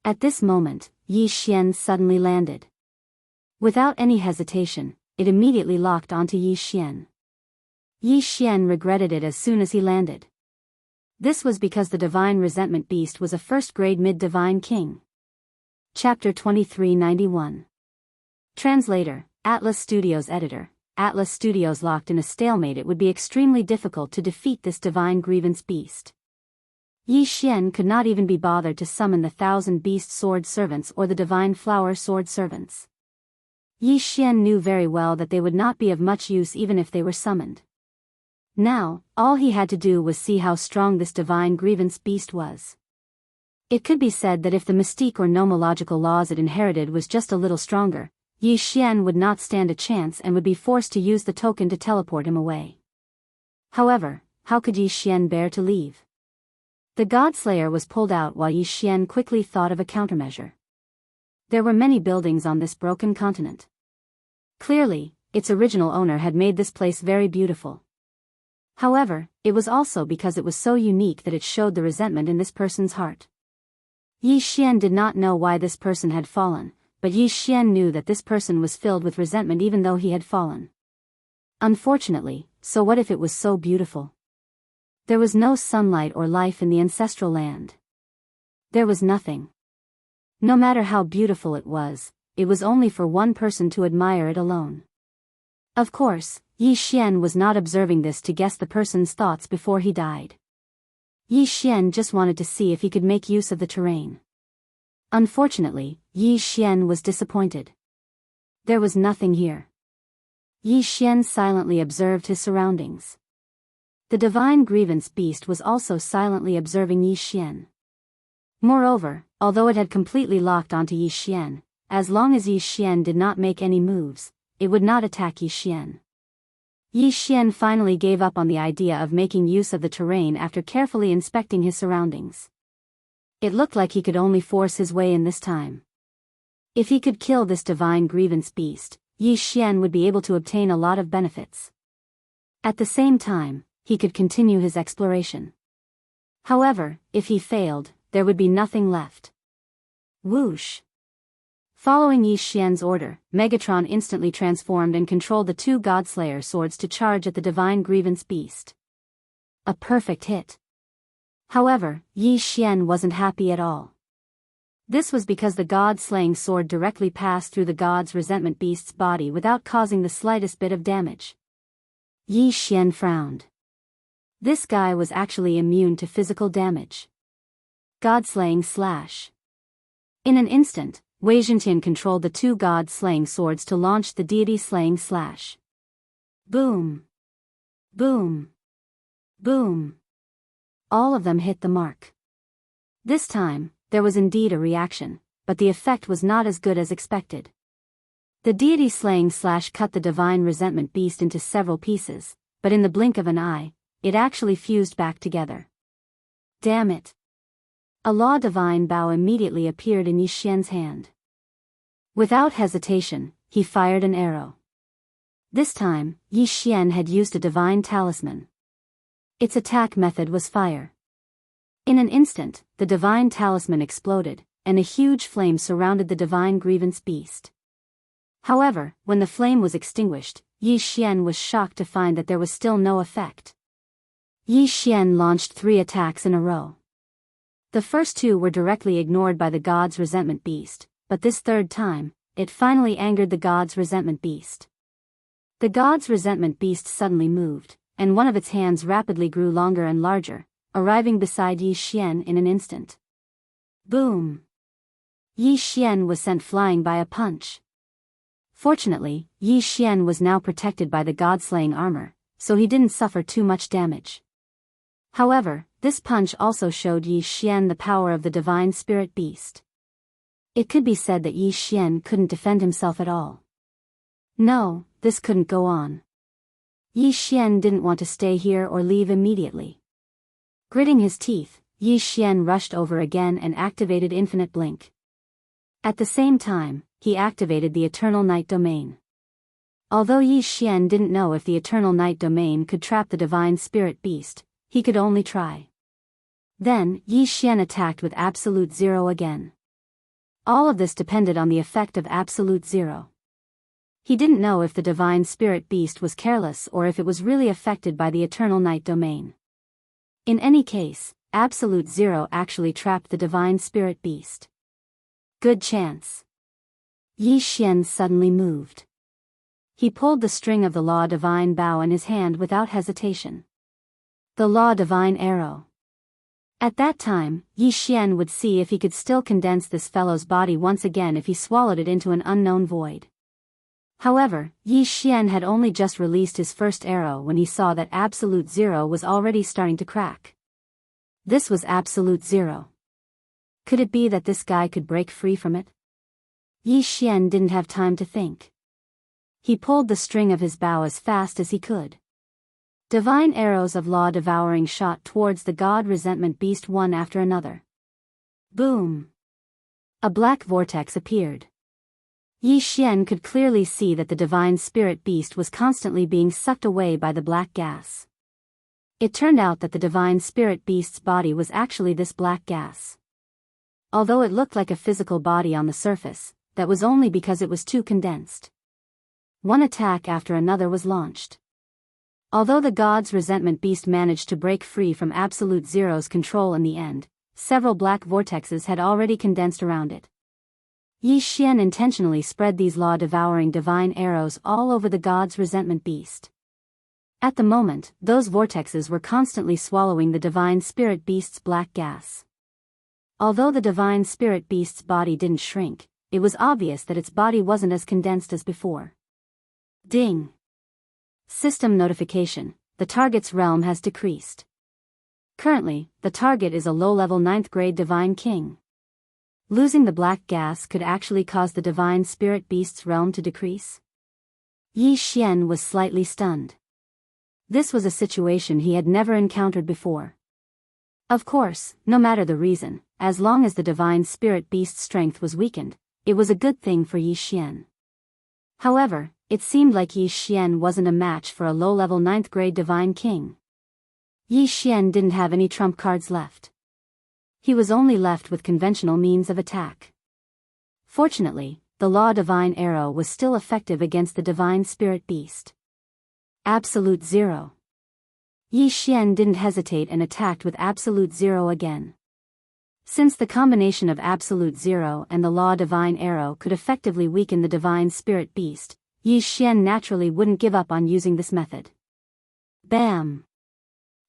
At this moment, Yi Xian suddenly landed. Without any hesitation, it immediately locked onto Yi Xian. Yi Xian regretted it as soon as he landed. This was because the divine resentment beast was a first-grade mid-divine king. Chapter 2391. Translator, Atlas Studios Editor. Atlas Studios locked in a stalemate. It would be extremely difficult to defeat this divine grievance beast. Yi Xian could not even be bothered to summon the 1,000 beast sword servants or the divine flower sword servants. Yi Xian knew very well that they would not be of much use even if they were summoned. Now, all he had to do was see how strong this divine grievance beast was. It could be said that if the mystique or nomological laws it inherited was just a little stronger, Yi Xian would not stand a chance and would be forced to use the token to teleport him away. However, how could Yi Xian bear to leave? The Godslayer was pulled out while Yi Xian quickly thought of a countermeasure. There were many buildings on this broken continent. Clearly, its original owner had made this place very beautiful. However, it was also because it was so unique that it showed the resentment in this person's heart. Yi Xian did not know why this person had fallen, but Yi Xian knew that this person was filled with resentment even though he had fallen. Unfortunately, so what if it was so beautiful? There was no sunlight or life in the ancestral land. There was nothing. No matter how beautiful it was only for one person to admire it alone. Of course, Yi Xian was not observing this to guess the person's thoughts before he died. Yi Xian just wanted to see if he could make use of the terrain. Unfortunately, Yi Xian was disappointed. There was nothing here. Yi Xian silently observed his surroundings. The divine grievance beast was also silently observing Yi Xian. Moreover, although it had completely locked onto Yi Xian, as long as Yi Xian did not make any moves, it would not attack Yi Xian. Yi Xian finally gave up on the idea of making use of the terrain after carefully inspecting his surroundings. It looked like he could only force his way in this time. If he could kill this divine grievance beast, Yi Xian would be able to obtain a lot of benefits. At the same time, he could continue his exploration. However, if he failed, there would be nothing left. Whoosh! Following Yi Xian's order, Megatron instantly transformed and controlled the two Godslayer swords to charge at the divine grievance beast. A perfect hit. However, Yi Xian wasn't happy at all. This was because the god-slaying sword directly passed through the god's resentment beast's body without causing the slightest bit of damage. Yi Xian frowned. This guy was actually immune to physical damage. God-slaying slash. In an instant, Wei Zhentian controlled the two god-slaying swords to launch the deity-slaying slash. Boom! Boom! Boom! All of them hit the mark. This time, there was indeed a reaction, but the effect was not as good as expected. The deity-slaying slash cut the divine resentment beast into several pieces, but in the blink of an eye, it actually fused back together. Damn it! A law divine bow immediately appeared in Yi Xian's hand. Without hesitation, he fired an arrow. This time, Yi Xian had used a divine talisman. Its attack method was fire. In an instant, the divine talisman exploded, and a huge flame surrounded the divine grievance beast. However, when the flame was extinguished, Yi Xian was shocked to find that there was still no effect. Yi Xian launched 3 attacks in a row. The first 2 were directly ignored by the god's resentment beast, but this third time, it finally angered the god's resentment beast. The god's resentment beast suddenly moved, and one of its hands rapidly grew longer and larger, arriving beside Yi Xian in an instant. Boom! Yi Xian was sent flying by a punch. Fortunately, Yi Xian was now protected by the god-slaying armor, so he didn't suffer too much damage. However, this punch also showed Yi Xian the power of the divine spirit beast. It could be said that Yi Xian couldn't defend himself at all. No, this couldn't go on. Yi Xian didn't want to stay here or leave immediately. Gritting his teeth, Yi Xian rushed over again and activated Infinite Blink. At the same time, he activated the Eternal Night Domain. Although Yi Xian didn't know if the Eternal Night Domain could trap the divine spirit beast, he could only try. Then, Yi Xian attacked with absolute zero again. All of this depended on the effect of absolute zero. He didn't know if the divine spirit beast was careless or if it was really affected by the eternal night domain. In any case, absolute zero actually trapped the divine spirit beast. Good chance. Yi Xian suddenly moved. He pulled the string of the Law Divine bow in his hand without hesitation. The Law Divine arrow. At that time, Yi Xian would see if he could still condense this fellow's body once again if he swallowed it into an unknown void. However, Yi Xian had only just released his first arrow when he saw that absolute zero was already starting to crack. This was absolute zero. Could it be that this guy could break free from it? Yi Xian didn't have time to think. He pulled the string of his bow as fast as he could. Divine arrows of law devouring shot towards the god resentment beast one after another. Boom! A black vortex appeared. Yi Xian could clearly see that the divine spirit beast was constantly being sucked away by the black gas. It turned out that the divine spirit beast's body was actually this black gas. Although it looked like a physical body on the surface, that was only because it was too condensed. One attack after another was launched. Although the god's resentment beast managed to break free from absolute zero's control in the end, several black vortexes had already condensed around it. Yi Xian intentionally spread these law-devouring divine arrows all over the god's resentment beast. At the moment, those vortexes were constantly swallowing the divine spirit beast's black gas. Although the divine spirit beast's body didn't shrink, it was obvious that its body wasn't as condensed as before. Ding! System notification: the target's realm has decreased. Currently, the target is a low-level 9th grade divine king. Losing the black gas could actually cause the divine spirit beast's realm to decrease. Yi Xian was slightly stunned. This was a situation he had never encountered before. Of course, no matter the reason, as long as the divine spirit beast's strength was weakened, it was a good thing for Yi Xian. However, it seemed like Yi Xian wasn't a match for a low-level 9th grade divine king. Yi Xian didn't have any trump cards left. He was only left with conventional means of attack. Fortunately, the law divine arrow was still effective against the divine spirit beast. Absolute zero. Yi Xian didn't hesitate and attacked with absolute zero again. Since the combination of absolute zero and the law divine arrow could effectively weaken the divine spirit beast, Yi Xian naturally wouldn't give up on using this method. Bam!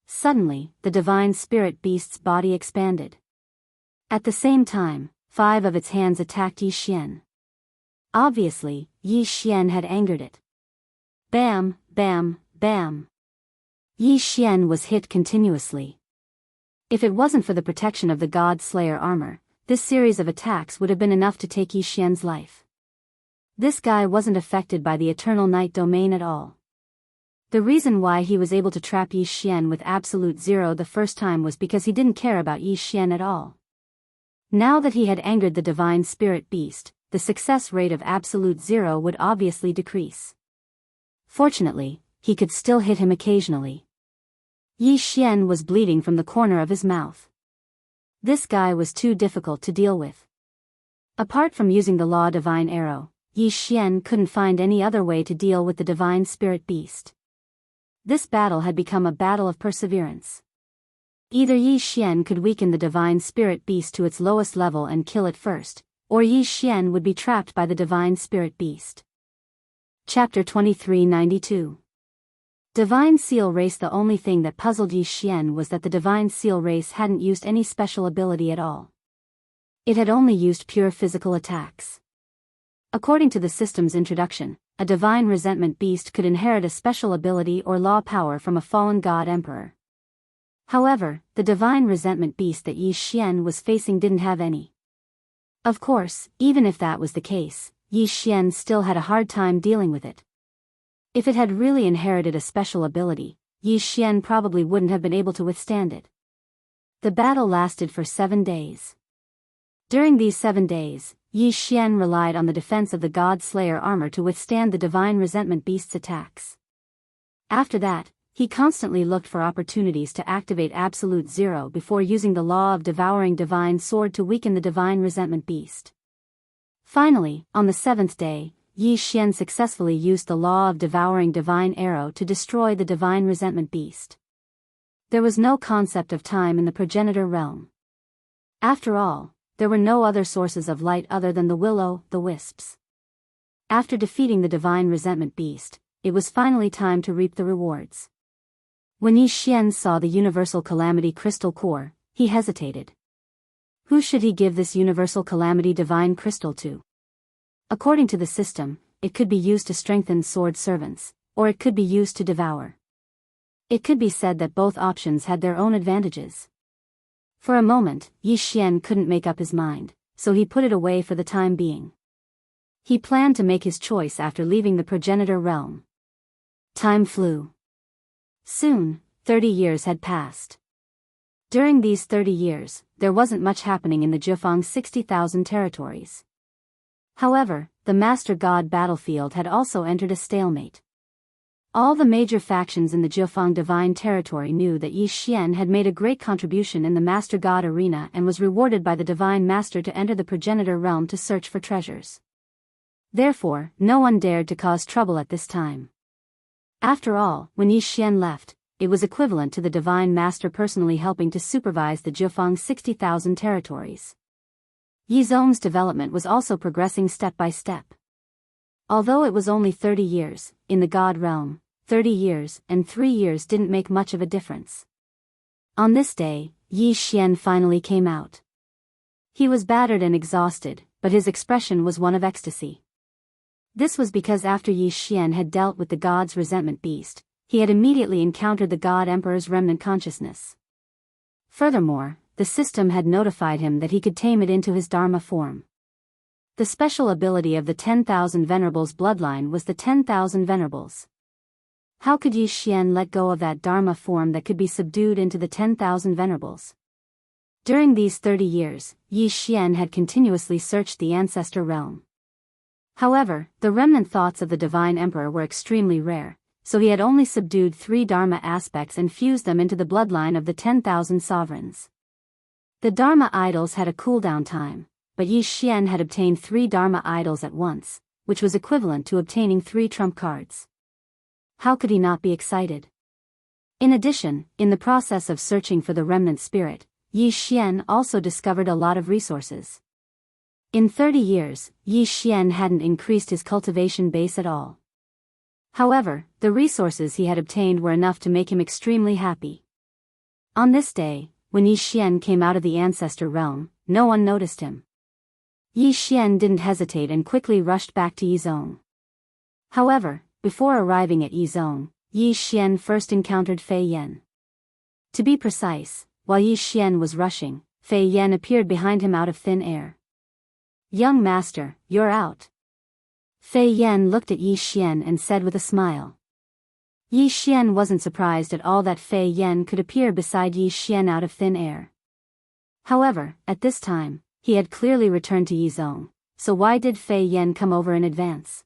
Suddenly, the divine spirit beast's body expanded. At the same time, 5 of its hands attacked Yi Xian. Obviously, Yi Xian had angered it. Bam, bam, bam. Yi Xian was hit continuously. If it wasn't for the protection of the God Slayer armor, this series of attacks would have been enough to take Yi Xian's life. This guy wasn't affected by the eternal night domain at all. The reason why he was able to trap Yi Xian with absolute zero the first time was because he didn't care about Yi Xian at all. Now that he had angered the divine spirit beast, the success rate of absolute zero would obviously decrease. Fortunately, he could still hit him occasionally. Yi Xian was bleeding from the corner of his mouth. This guy was too difficult to deal with. Apart from using the law divine arrow, Yi Xian couldn't find any other way to deal with the divine spirit beast. This battle had become a battle of perseverance. Either Yi Xian could weaken the divine spirit beast to its lowest level and kill it first, or Yi Xian would be trapped by the divine spirit beast. Chapter 2392. Divine Seal Race. The only thing that puzzled Yi Xian was that the Divine Seal Race hadn't used any special ability at all. It had only used pure physical attacks. According to the system's introduction, a divine resentment beast could inherit a special ability or law power from a fallen god emperor. However, the divine resentment beast that Yi Xian was facing didn't have any. Of course, even if that was the case, Yi Xian still had a hard time dealing with it. If it had really inherited a special ability, Yi Xian probably wouldn't have been able to withstand it. The battle lasted for 7 days. During these 7 days, Yi Xian relied on the defense of the God Slayer armor to withstand the divine resentment beast's attacks. After that, He constantly looked for opportunities to activate Absolute Zero before using the Law of Devouring Divine Sword to weaken the Divine Resentment Beast. Finally, on the 7th day, Yi Xian successfully used the Law of Devouring Divine Arrow to destroy the Divine Resentment Beast. There was no concept of time in the progenitor realm. After all, there were no other sources of light other than the will-o'-the-wisps. After defeating the Divine Resentment Beast, it was finally time to reap the rewards. When Yi Xian saw the Universal Calamity Crystal Core, he hesitated. Who should he give this Universal Calamity Divine Crystal to? According to the system, it could be used to strengthen sword servants, or it could be used to devour. It could be said that both options had their own advantages. For a moment, Yi Xian couldn't make up his mind, so he put it away for the time being. He planned to make his choice after leaving the progenitor realm. Time flew. Soon, 30 years had passed. During these 30 years, there wasn't much happening in the Jianghu 60,000 territories. However, the Master God battlefield had also entered a stalemate. All the major factions in the Jianghu Divine Territory knew that Yi Xian had made a great contribution in the Master God arena and was rewarded by the Divine Master to enter the progenitor realm to search for treasures. Therefore, no one dared to cause trouble at this time. After all, when Yi Xian left, it was equivalent to the Divine Master personally helping to supervise the Jianghu 60,000 territories. Yi Zhong's development was also progressing step by step. Although it was only 30 years, in the God realm, 30 years and 3 years didn't make much of a difference. On this day, Yi Xian finally came out. He was battered and exhausted, but his expression was one of ecstasy. This was because after Yi Xian had dealt with the God's resentment beast, he had immediately encountered the God Emperor's remnant consciousness. Furthermore, the system had notified him that he could tame it into his Dharma form. The special ability of the 10,000 Venerables bloodline was the 10,000 Venerables. How could Yi Xian let go of that Dharma form that could be subdued into the 10,000 Venerables? During these 30 years, Yi Xian had continuously searched the ancestor realm. However, the remnant thoughts of the Divine Emperor were extremely rare, so he had only subdued 3 Dharma aspects and fused them into the bloodline of the 10,000 sovereigns. The Dharma idols had a cooldown time, but Yi Xian had obtained 3 Dharma idols at once, which was equivalent to obtaining 3 trump cards. How could he not be excited? In addition, in the process of searching for the remnant spirit, Yi Xian also discovered a lot of resources. In 30 years, Yi Xian hadn't increased his cultivation base at all. However, the resources he had obtained were enough to make him extremely happy. On this day, when Yi Xian came out of the ancestor realm, no one noticed him. Yi Xian didn't hesitate and quickly rushed back to Yizhong. However, before arriving at Yizhong, Yi Xian first encountered Fei Yan. To be precise, while Yi Xian was rushing, Fei Yan appeared behind him out of thin air. "Young master, you're out." Fei Yan looked at Yi Xian and said with a smile. Yi Xian wasn't surprised at all that Fei Yan could appear beside Yi Xian out of thin air. However, at this time, he had clearly returned to Yizhong, so why did Fei Yan come over in advance?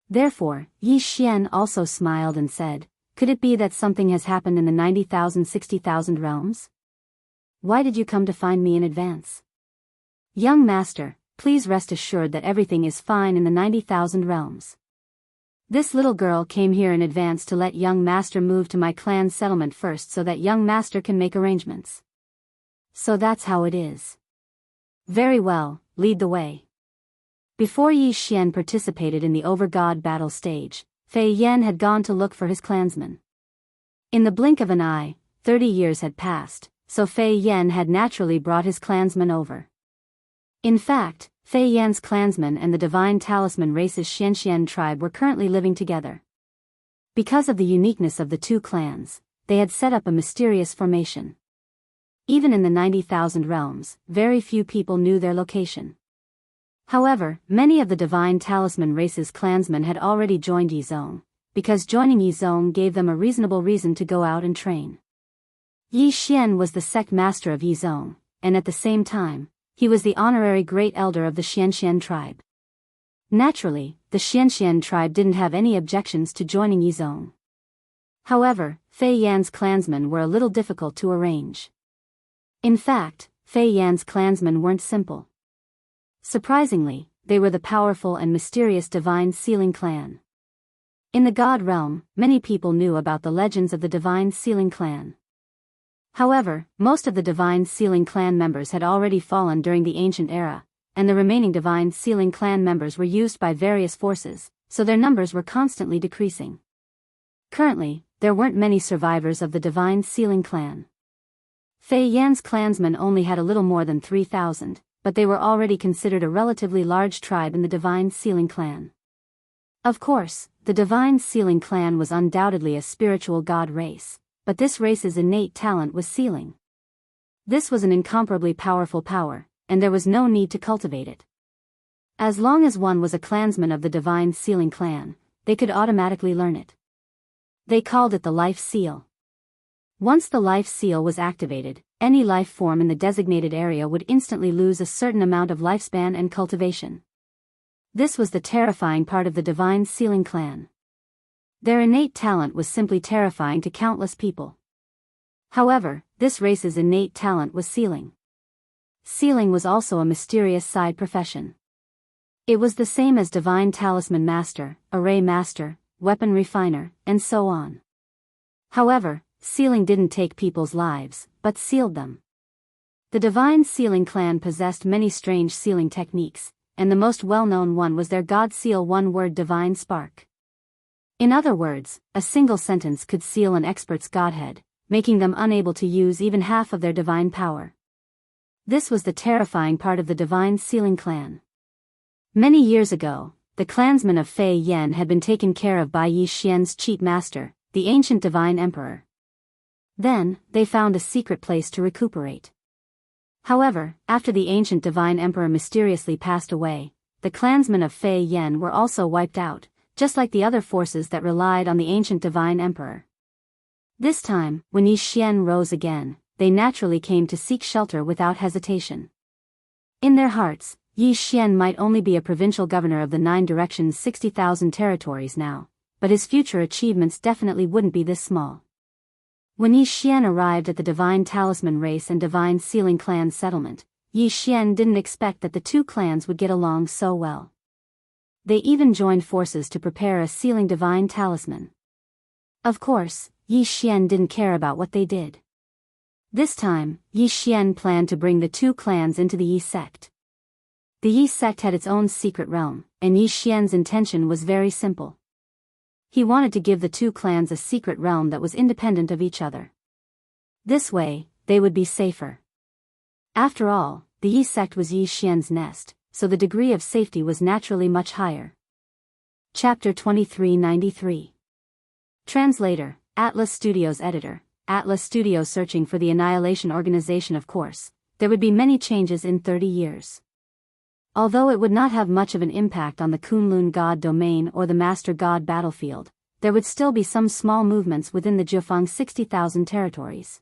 Therefore, Yi Xian also smiled and said, "Could it be that something has happened in the 90,000 60,000 realms? Why did you come to find me in advance?" "Young master, please rest assured that everything is fine in the 90,000 realms. This little girl came here in advance to let young master move to my clan's settlement first so that young master can make arrangements. So that's how it is. Very well, lead the way." Before Yi Xian participated in the over-god battle stage, Fei Yan had gone to look for his clansmen. In the blink of an eye, 30 years had passed, so Fei Yan had naturally brought his clansmen over. In fact, Fei Yan's clansmen and the Divine Talisman Race's Xianxian tribe were currently living together. Because of the uniqueness of the two clans, they had set up a mysterious formation. Even in the 90,000 realms, very few people knew their location. However, many of the Divine Talisman Race's clansmen had already joined Yizhong, because joining Yizhong gave them a reasonable reason to go out and train. Yi Xian was the sect master of Yizhong, and at the same time, he was the honorary great elder of the Xianxian tribe. Naturally, the Xianxian tribe didn't have any objections to joining Yizhong. However, Fei Yan's clansmen were a little difficult to arrange. In fact, Fei Yan's clansmen weren't simple. Surprisingly, they were the powerful and mysterious Divine Sealing Clan. In the God realm, many people knew about the legends of the Divine Sealing Clan. However, most of the Divine Sealing Clan members had already fallen during the ancient era, and the remaining Divine Sealing Clan members were used by various forces, so their numbers were constantly decreasing. Currently, there weren't many survivors of the Divine Sealing Clan. Fei Yan's clansmen only had a little more than 3,000, but they were already considered a relatively large tribe in the Divine Sealing Clan. Of course, the Divine Sealing Clan was undoubtedly a spiritual god race, but this race's innate talent was sealing. This was an incomparably powerful power, and there was no need to cultivate it. As long as one was a clansman of the Divine Sealing Clan, they could automatically learn it. They called it the Life Seal. Once the Life Seal was activated, any life form in the designated area would instantly lose a certain amount of lifespan and cultivation. This was the terrifying part of the Divine Sealing Clan. Their innate talent was simply terrifying to countless people. However, this race's innate talent was sealing. Sealing was also a mysterious side profession. It was the same as Divine Talisman Master, Array Master, Weapon Refiner, and so on. However, sealing didn't take people's lives, but sealed them. The Divine Sealing Clan possessed many strange sealing techniques, and the most well-known one was their God Seal one-word Divine Spark. In other words, a single sentence could seal an expert's godhead, making them unable to use even half of their divine power. This was the terrifying part of the Divine Sealing Clan. Many years ago, the clansmen of Fei Yan had been taken care of by Yi Xian's cheat master, the ancient Divine Emperor. Then, they found a secret place to recuperate. However, after the ancient Divine Emperor mysteriously passed away, the clansmen of Fei Yan were also wiped out, just like the other forces that relied on the ancient Divine Emperor. This time, when Yi Xian rose again, they naturally came to seek shelter without hesitation. In their hearts, Yi Xian might only be a provincial governor of the 9 directions 60,000 territories now, but his future achievements definitely wouldn't be this small. When Yi Xian arrived at the Divine Talisman Race and Divine Sealing Clan settlement, Yi Xian didn't expect that the two clans would get along so well. They even joined forces to prepare a sealing divine talisman. Of course, Yi Xian didn't care about what they did. This time, Yi Xian planned to bring the two clans into the Yi sect. The Yi sect had its own secret realm, and Yi Xian's intention was very simple. He wanted to give the two clans a secret realm that was independent of each other. This way, they would be safer. After all, the Yi sect was Yi Xian's nest, so the degree of safety was naturally much higher. Chapter 2393. Translator, Atlas Studios Editor, Atlas Studios searching for the Annihilation Organization. Of course, there would be many changes in 30 years. Although it would not have much of an impact on the Kunlun God domain or the Master God battlefield, there would still be some small movements within the Jianghu 60,000 territories.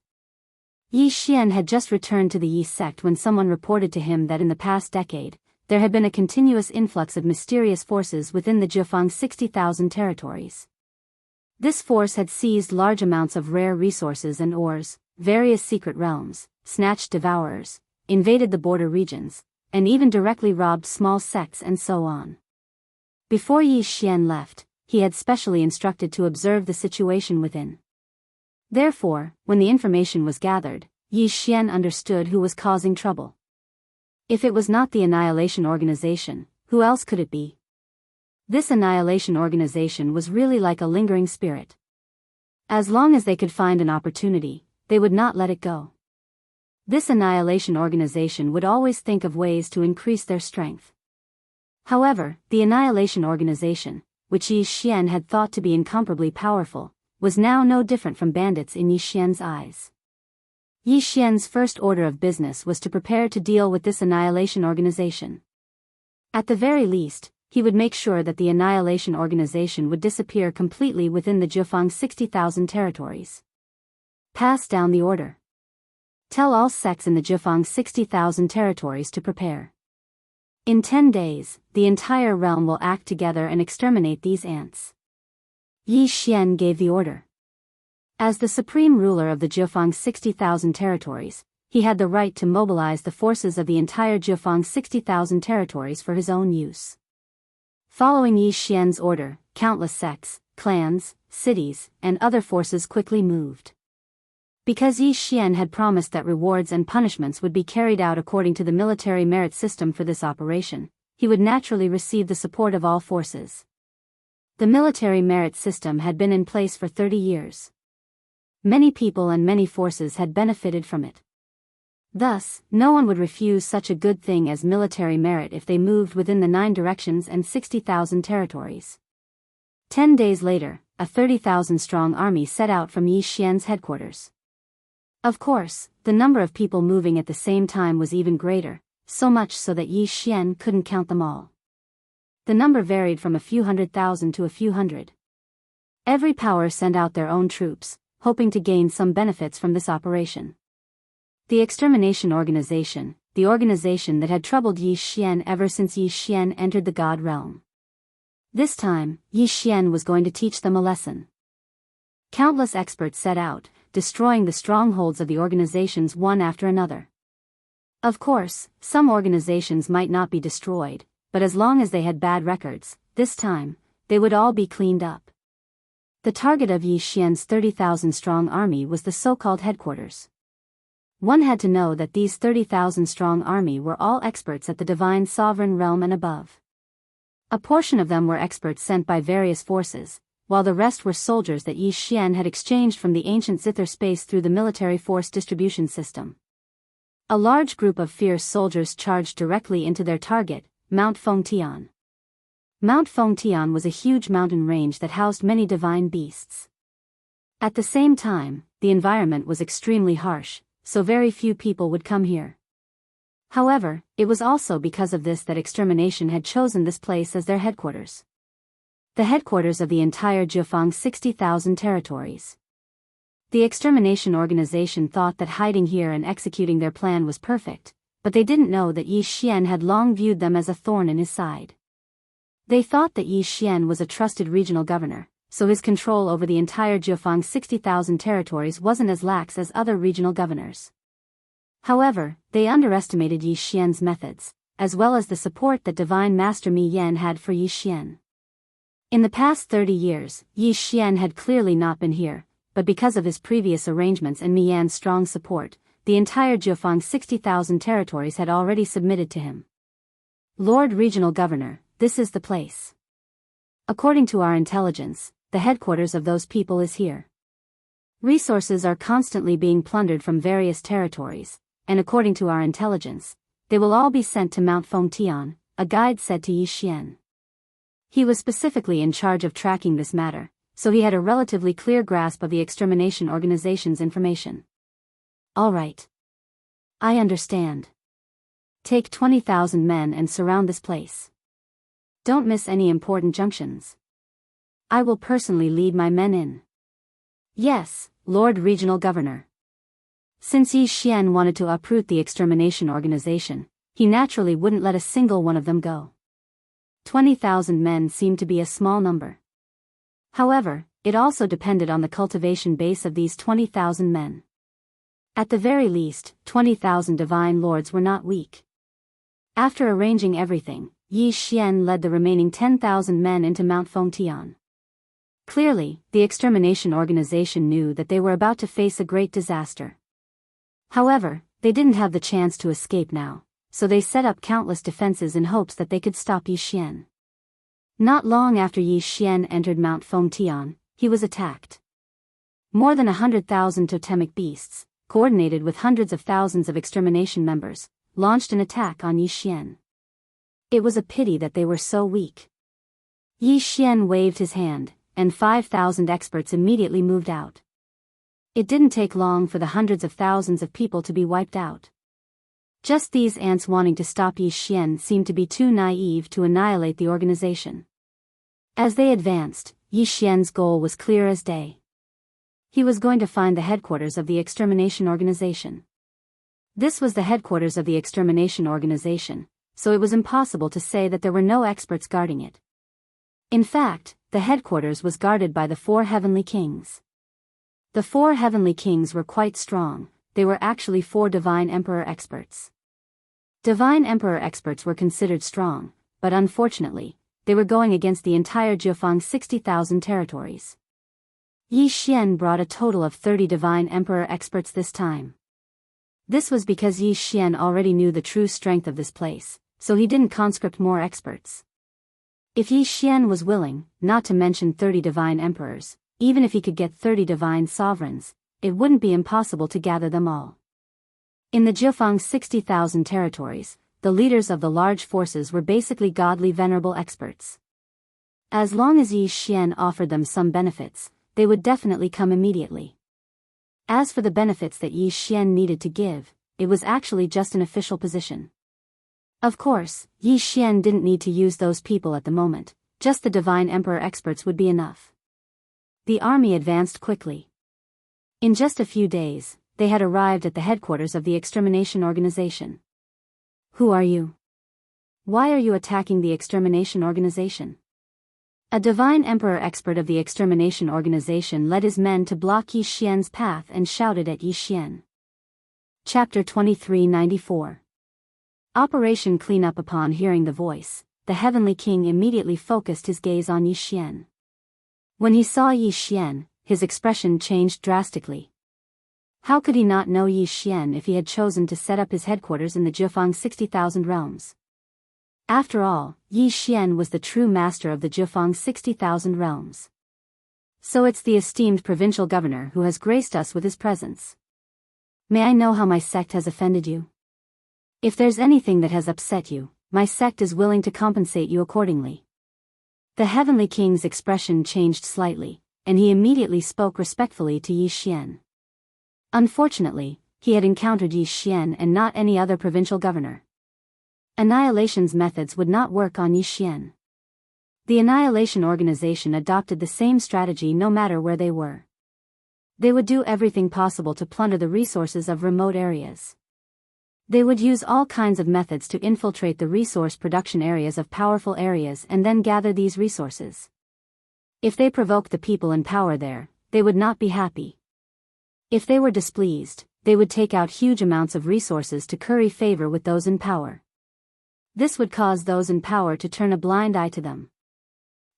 Yi Xian had just returned to the Yi sect when someone reported to him that in the past decade, there had been a continuous influx of mysterious forces within the Jianghu 60,000 territories. This force had seized large amounts of rare resources and ores, various secret realms, snatched devourers, invaded the border regions, and even directly robbed small sects and so on. Before Yi Xian left, he had specially instructed to observe the situation within. Therefore, when the information was gathered, Yi Xian understood who was causing trouble. If it was not the Annihilation Organization, who else could it be? This Annihilation Organization was really like a lingering spirit. As long as they could find an opportunity, they would not let it go. This Annihilation Organization would always think of ways to increase their strength. However, the Annihilation Organization, which Yi Xian had thought to be incomparably powerful, was now no different from bandits in Yi Xian's eyes. Yi Xian's first order of business was to prepare to deal with this Annihilation Organization. At the very least, he would make sure that the Annihilation Organization would disappear completely within the Jianghu 60,000 territories. Pass down the order. Tell all sects in the Jianghu 60,000 territories to prepare. In 10 days, the entire realm will act together and exterminate these ants. Yi Xian gave the order. As the supreme ruler of the Jianghu's 60,000 territories, he had the right to mobilize the forces of the entire Jianghu's 60,000 territories for his own use. Following Yi Xian's order, countless sects, clans, cities, and other forces quickly moved. Because Yi Xian had promised that rewards and punishments would be carried out according to the military merit system for this operation, he would naturally receive the support of all forces. The military merit system had been in place for 30 years. Many people and many forces had benefited from it. Thus, no one would refuse such a good thing as military merit if they moved within the 9 directions and 60,000 territories. 10 days later, a 30,000-strong army set out from Yi Xian's headquarters. Of course, the number of people moving at the same time was even greater, so much so that Yi Xian couldn't count them all. The number varied from a few 100,000 to a few hundred. Every power sent out their own troops, hoping to gain some benefits from this operation. The extermination organization, the organization that had troubled Yi Xian ever since Yi Xian entered the God realm. This time, Yi Xian was going to teach them a lesson. Countless experts set out, destroying the strongholds of the organizations one after another. Of course, some organizations might not be destroyed, but as long as they had bad records, this time, they would all be cleaned up. The target of Yi Xian's 30,000-strong army was the so-called headquarters. One had to know that these 30,000-strong army were all experts at the divine sovereign realm and above. A portion of them were experts sent by various forces, while the rest were soldiers that Yi Xian had exchanged from the ancient zither space through the military force distribution system. A large group of fierce soldiers charged directly into their target, Mount Fengtian. Mount Fengtian was a huge mountain range that housed many divine beasts. At the same time, the environment was extremely harsh, so very few people would come here. However, it was also because of this that extermination had chosen this place as their headquarters. The headquarters of the entire Jianghu's 60,000 territories. The extermination organization thought that hiding here and executing their plan was perfect, but they didn't know that Yi Xian had long viewed them as a thorn in his side. They thought that Yi Xian was a trusted regional governor, so his control over the entire Jianghu's 60,000 territories wasn't as lax as other regional governors. However, they underestimated Yi Xian's methods, as well as the support that Divine Master Mi Yan had for Yi Xian. In the past 30 years, Yi Xian had clearly not been here, but because of his previous arrangements and Mi Yan's strong support, the entire Jianghu's 60,000 territories had already submitted to him. Lord Regional Governor, this is the place. According to our intelligence, the headquarters of those people is here. Resources are constantly being plundered from various territories, and according to our intelligence, they will all be sent to Mount Fengtian, a guide said to Yi Xian. He was specifically in charge of tracking this matter, so he had a relatively clear grasp of the extermination organization's information. All right. I understand. Take 20,000 men and surround this place. Don't miss any important junctions. I will personally lead my men in. Yes, Lord Regional Governor. Since Yi Xian wanted to uproot the extermination organization, he naturally wouldn't let a single one of them go. 20,000 men seemed to be a small number. However, it also depended on the cultivation base of these 20,000 men. At the very least, 20,000 divine lords were not weak. After arranging everything, Yi Xian led the remaining 10,000 men into Mount Fengtian. Clearly, the extermination organization knew that they were about to face a great disaster. However, they didn't have the chance to escape now, so they set up countless defenses in hopes that they could stop Yi Xian. Not long after Yi Xian entered Mount Fengtian, he was attacked. More than 100,000 totemic beasts, coordinated with hundreds of thousands of extermination members, launched an attack on Yi Xian. It was a pity that they were so weak. Yi Xian waved his hand, and 5,000 experts immediately moved out. It didn't take long for the hundreds of thousands of people to be wiped out. Just these ants wanting to stop Yi Xian seemed to be too naive to annihilate the organization. As they advanced, Yi Xian's goal was clear as day. He was going to find the headquarters of the extermination organization. This was the headquarters of the extermination organization, so it was impossible to say that there were no experts guarding it. In fact, the headquarters was guarded by the 4 heavenly kings. The 4 heavenly kings were quite strong. They were actually 4 divine emperor experts. Divine emperor experts were considered strong, but unfortunately, they were going against the entire Jianghu 60,000 territories. Yi Xian brought a total of 30 divine emperor experts this time. This was because Yi Xian already knew the true strength of this place, so he didn't conscript more experts. If Yi Xian was willing, not to mention 30 divine emperors, even if he could get 30 divine sovereigns, it wouldn't be impossible to gather them all. In the Jianghu 60,000 territories, the leaders of the large forces were basically godly venerable experts. As long as Yi Xian offered them some benefits, they would definitely come immediately. As for the benefits that Yi Xian needed to give, it was actually just an official position. Of course, Yi Xian didn't need to use those people at the moment, just the divine emperor experts would be enough. The army advanced quickly. In just a few days, they had arrived at the headquarters of the extermination organization. Who are you? Why are you attacking the extermination organization? A divine emperor expert of the extermination organization led his men to block Yi Xian's path and shouted at Yi Xian. Chapter 2394. Operation Cleanup. Upon hearing the voice, the heavenly king immediately focused his gaze on Yi Xian. When he saw Yi Xian, his expression changed drastically. How could he not know Yi Xian if he had chosen to set up his headquarters in the Jianghu 60,000 realms? After all, Yi Xian was the true master of the Jianghu 60,000 realms. So it's the esteemed provincial governor who has graced us with his presence. May I know how my sect has offended you? If there's anything that has upset you, my sect is willing to compensate you accordingly. The heavenly king's expression changed slightly, and he immediately spoke respectfully to Yi Xian. Unfortunately, he had encountered Yi Xian and not any other provincial governor. Annihilation's methods would not work on Yi Xian. The Annihilation Organization adopted the same strategy no matter where they were. They would do everything possible to plunder the resources of remote areas. They would use all kinds of methods to infiltrate the resource production areas of powerful areas and then gather these resources. If they provoked the people in power there, they would not be happy. If they were displeased, they would take out huge amounts of resources to curry favor with those in power. This would cause those in power to turn a blind eye to them.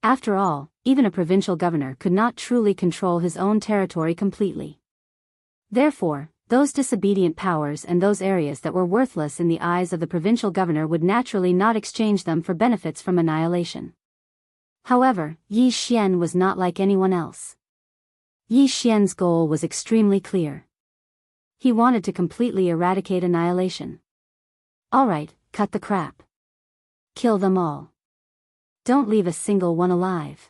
After all, even a provincial governor could not truly control his own territory completely. Therefore, those disobedient powers and those areas that were worthless in the eyes of the provincial governor would naturally not exchange them for benefits from annihilation. However, Yi Xian was not like anyone else. Yi Xian's goal was extremely clear. He wanted to completely eradicate annihilation. Alright, cut the crap. Kill them all. Don't leave a single one alive.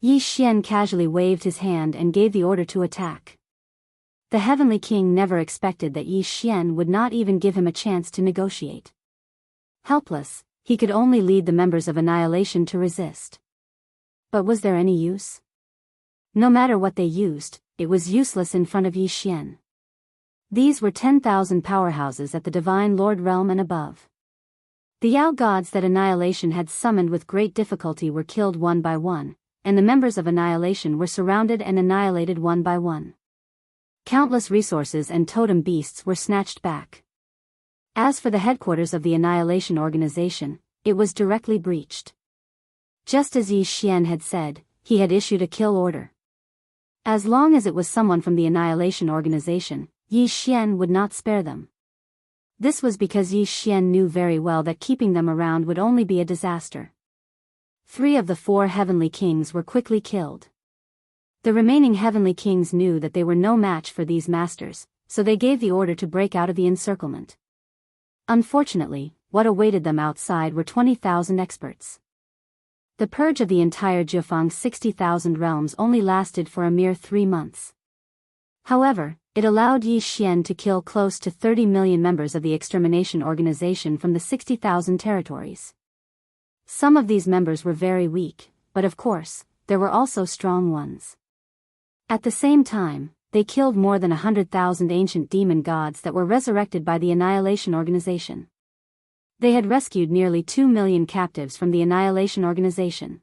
Yi Xian casually waved his hand and gave the order to attack. The heavenly king never expected that Yi Xian would not even give him a chance to negotiate. Helpless, he could only lead the members of Annihilation to resist. But was there any use? No matter what they used, it was useless in front of Yi Xian. These were 10,000 powerhouses at the Divine Lord realm and above. The Yao gods that Annihilation had summoned with great difficulty were killed one by one, and the members of Annihilation were surrounded and annihilated one by one. Countless resources and totem beasts were snatched back. As for the headquarters of the Annihilation Organization, it was directly breached. Just as Yi Xian had said, he had issued a kill order. As long as it was someone from the Annihilation Organization, Yi Xian would not spare them. This was because Yi Xian knew very well that keeping them around would only be a disaster. 3 of the 4 heavenly kings were quickly killed. The remaining heavenly kings knew that they were no match for these masters, so they gave the order to break out of the encirclement. Unfortunately, what awaited them outside were 20,000 experts. The purge of the entire Jianghu 60,000 realms only lasted for a mere 3 months. However, it allowed Yi Xian to kill close to 30 million members of the extermination organization from the 60,000 territories. Some of these members were very weak, but of course, there were also strong ones. At the same time, they killed more than 100,000 ancient demon gods that were resurrected by the Annihilation Organization. They had rescued nearly 2 million captives from the Annihilation Organization.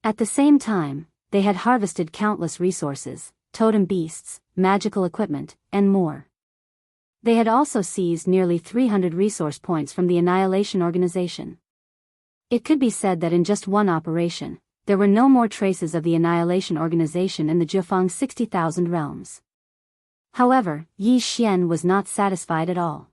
At the same time, they had harvested countless resources, totem beasts, magical equipment, and more. They had also seized nearly 300 resource points from the Annihilation Organization. It could be said that in just one operation, there were no more traces of the Annihilation Organization in the Jianghu 60,000 realms. However, Yi Xian was not satisfied at all.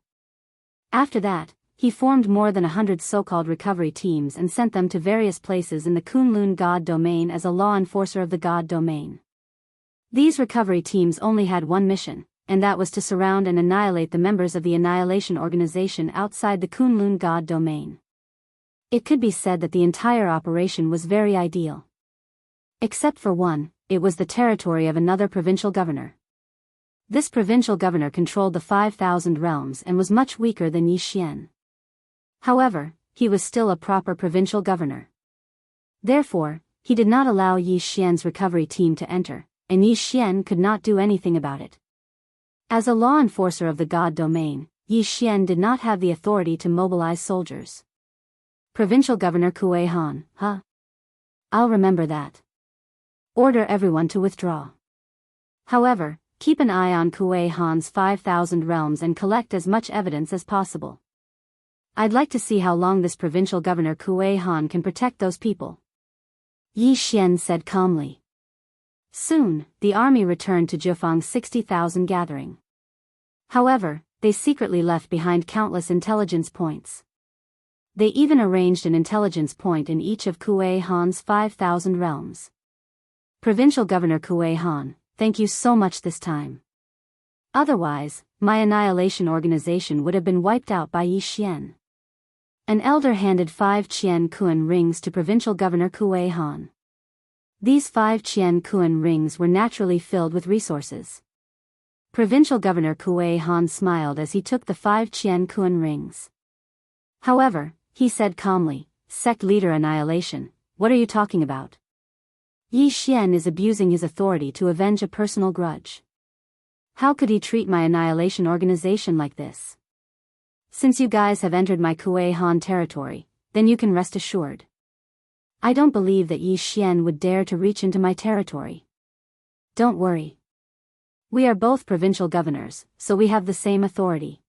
After that, he formed more than 100 so-called recovery teams and sent them to various places in the Kunlun God domain as a law enforcer of the God domain. These recovery teams only had one mission, and that was to surround and annihilate the members of the Annihilation Organization outside the Kunlun God domain. It could be said that the entire operation was very ideal. Except for one, it was the territory of another provincial governor. This provincial governor controlled the 5,000 realms and was much weaker than Yi Xian. However, he was still a proper provincial governor. Therefore, he did not allow Yi Xian's recovery team to enter, and Yi Xian could not do anything about it. As a law enforcer of the God domain, Yi Xian did not have the authority to mobilize soldiers. Provincial Governor Kuei Han, I'll remember that. Order everyone to withdraw. However, keep an eye on Kuei Han's 5,000 realms and collect as much evidence as possible. I'd like to see how long this provincial governor Kuei Han can protect those people. Yi Xian said calmly. Soon, the army returned to Jianghu 60,000 gathering. However, they secretly left behind countless intelligence points. They even arranged an intelligence point in each of Kuei Han's 5,000 realms. Provincial Governor Kuei Han, thank you so much this time. Otherwise, my Annihilation Organization would have been wiped out by Yi Xian. An elder handed 5 Qian Kuan rings to Provincial Governor Kuei Han. These 5 Qian Kuan rings were naturally filled with resources. Provincial Governor Kuei Han smiled as he took the 5 Qian Kuan rings. However, he said calmly, Sect Leader Annihilation, what are you talking about? Yi Xian is abusing his authority to avenge a personal grudge. How could he treat my Annihilation Organization like this? Since you guys have entered my Kuei Han territory, then you can rest assured. I don't believe that Yi Xian would dare to reach into my territory. Don't worry. We are both provincial governors, so we have the same authority.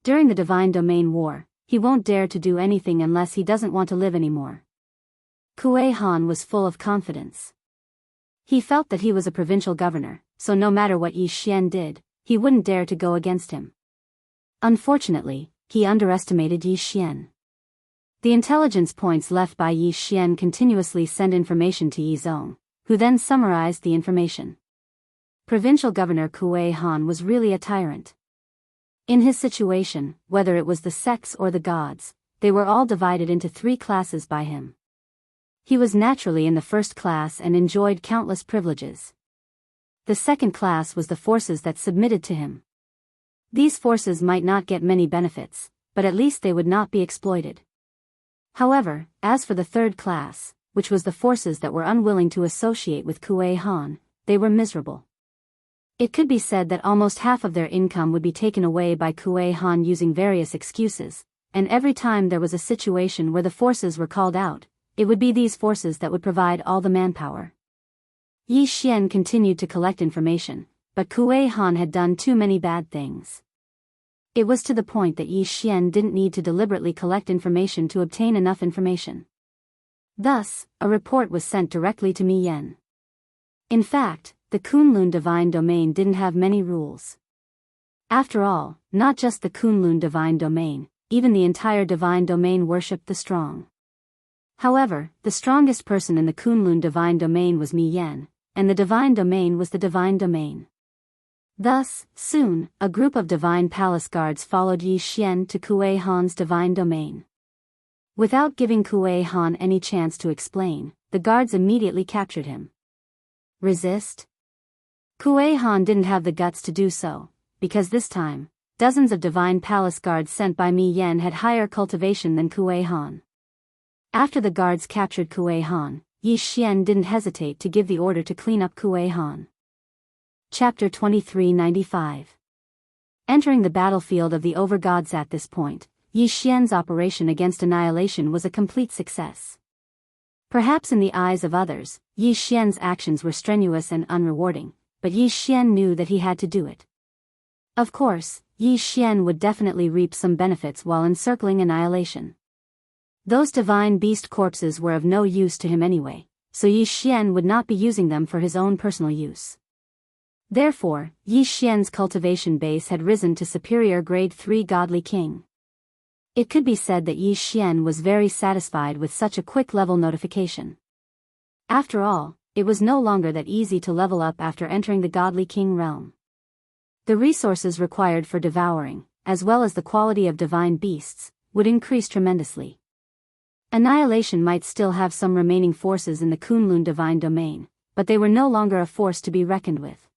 During the Divine Domain War, he won't dare to do anything unless he doesn't want to live anymore. Kuei Han was full of confidence. He felt that he was a provincial governor, so no matter what Yi Xian did, he wouldn't dare to go against him. Unfortunately, he underestimated Yi Xian. The intelligence points left by Yi Xian continuously sent information to Yi Zong, who then summarized the information. Provincial Governor Kuei Han was really a tyrant. In his situation, whether it was the sects or the gods, they were all divided into 3 classes by him. He was naturally in the first class and enjoyed countless privileges. The second class was the forces that submitted to him. These forces might not get many benefits, but at least they would not be exploited. However, as for the third class, which was the forces that were unwilling to associate with Kuei Han, they were miserable. It could be said that almost half of their income would be taken away by Kuei Han using various excuses, and every time there was a situation where the forces were called out, it would be these forces that would provide all the manpower. Yi Xian continued to collect information, but Kuei Han had done too many bad things. It was to the point that Yi Xian didn't need to deliberately collect information to obtain enough information. Thus, a report was sent directly to Mi Yan. In fact, the Kunlun Divine Domain didn't have many rules. After all, not just the Kunlun Divine Domain, even the entire Divine Domain worshipped the strong. However, the strongest person in the Kunlun Divine Domain was Mi Yan, and the Divine Domain was the Divine Domain. Thus, soon, a group of Divine Palace Guards followed Yi Xian to Kuei Han's Divine Domain. Without giving Kuei Han any chance to explain, the guards immediately captured him. Resist? Kuei Han didn't have the guts to do so, because this time, dozens of Divine Palace Guards sent by Mi Yan had higher cultivation than Kuei Han. After the guards captured Kuei Han, Yi Xian didn't hesitate to give the order to clean up Kuei Han. Chapter 2395. Entering the battlefield of the Overgods at this point, Yi Xian's operation against annihilation was a complete success. Perhaps in the eyes of others, Yi Xian's actions were strenuous and unrewarding, but Yi Xian knew that he had to do it. Of course, Yi Xian would definitely reap some benefits while encircling annihilation. Those divine beast corpses were of no use to him anyway, so Yi Xian would not be using them for his own personal use. Therefore, Yi Xian's cultivation base had risen to superior grade 3 godly king. It could be said that Yi Xian was very satisfied with such a quick level notification. After all, it was no longer that easy to level up after entering the godly king realm. The resources required for devouring, as well as the quality of divine beasts, would increase tremendously. Annihilation might still have some remaining forces in the Kunlun divine domain, but they were no longer a force to be reckoned with.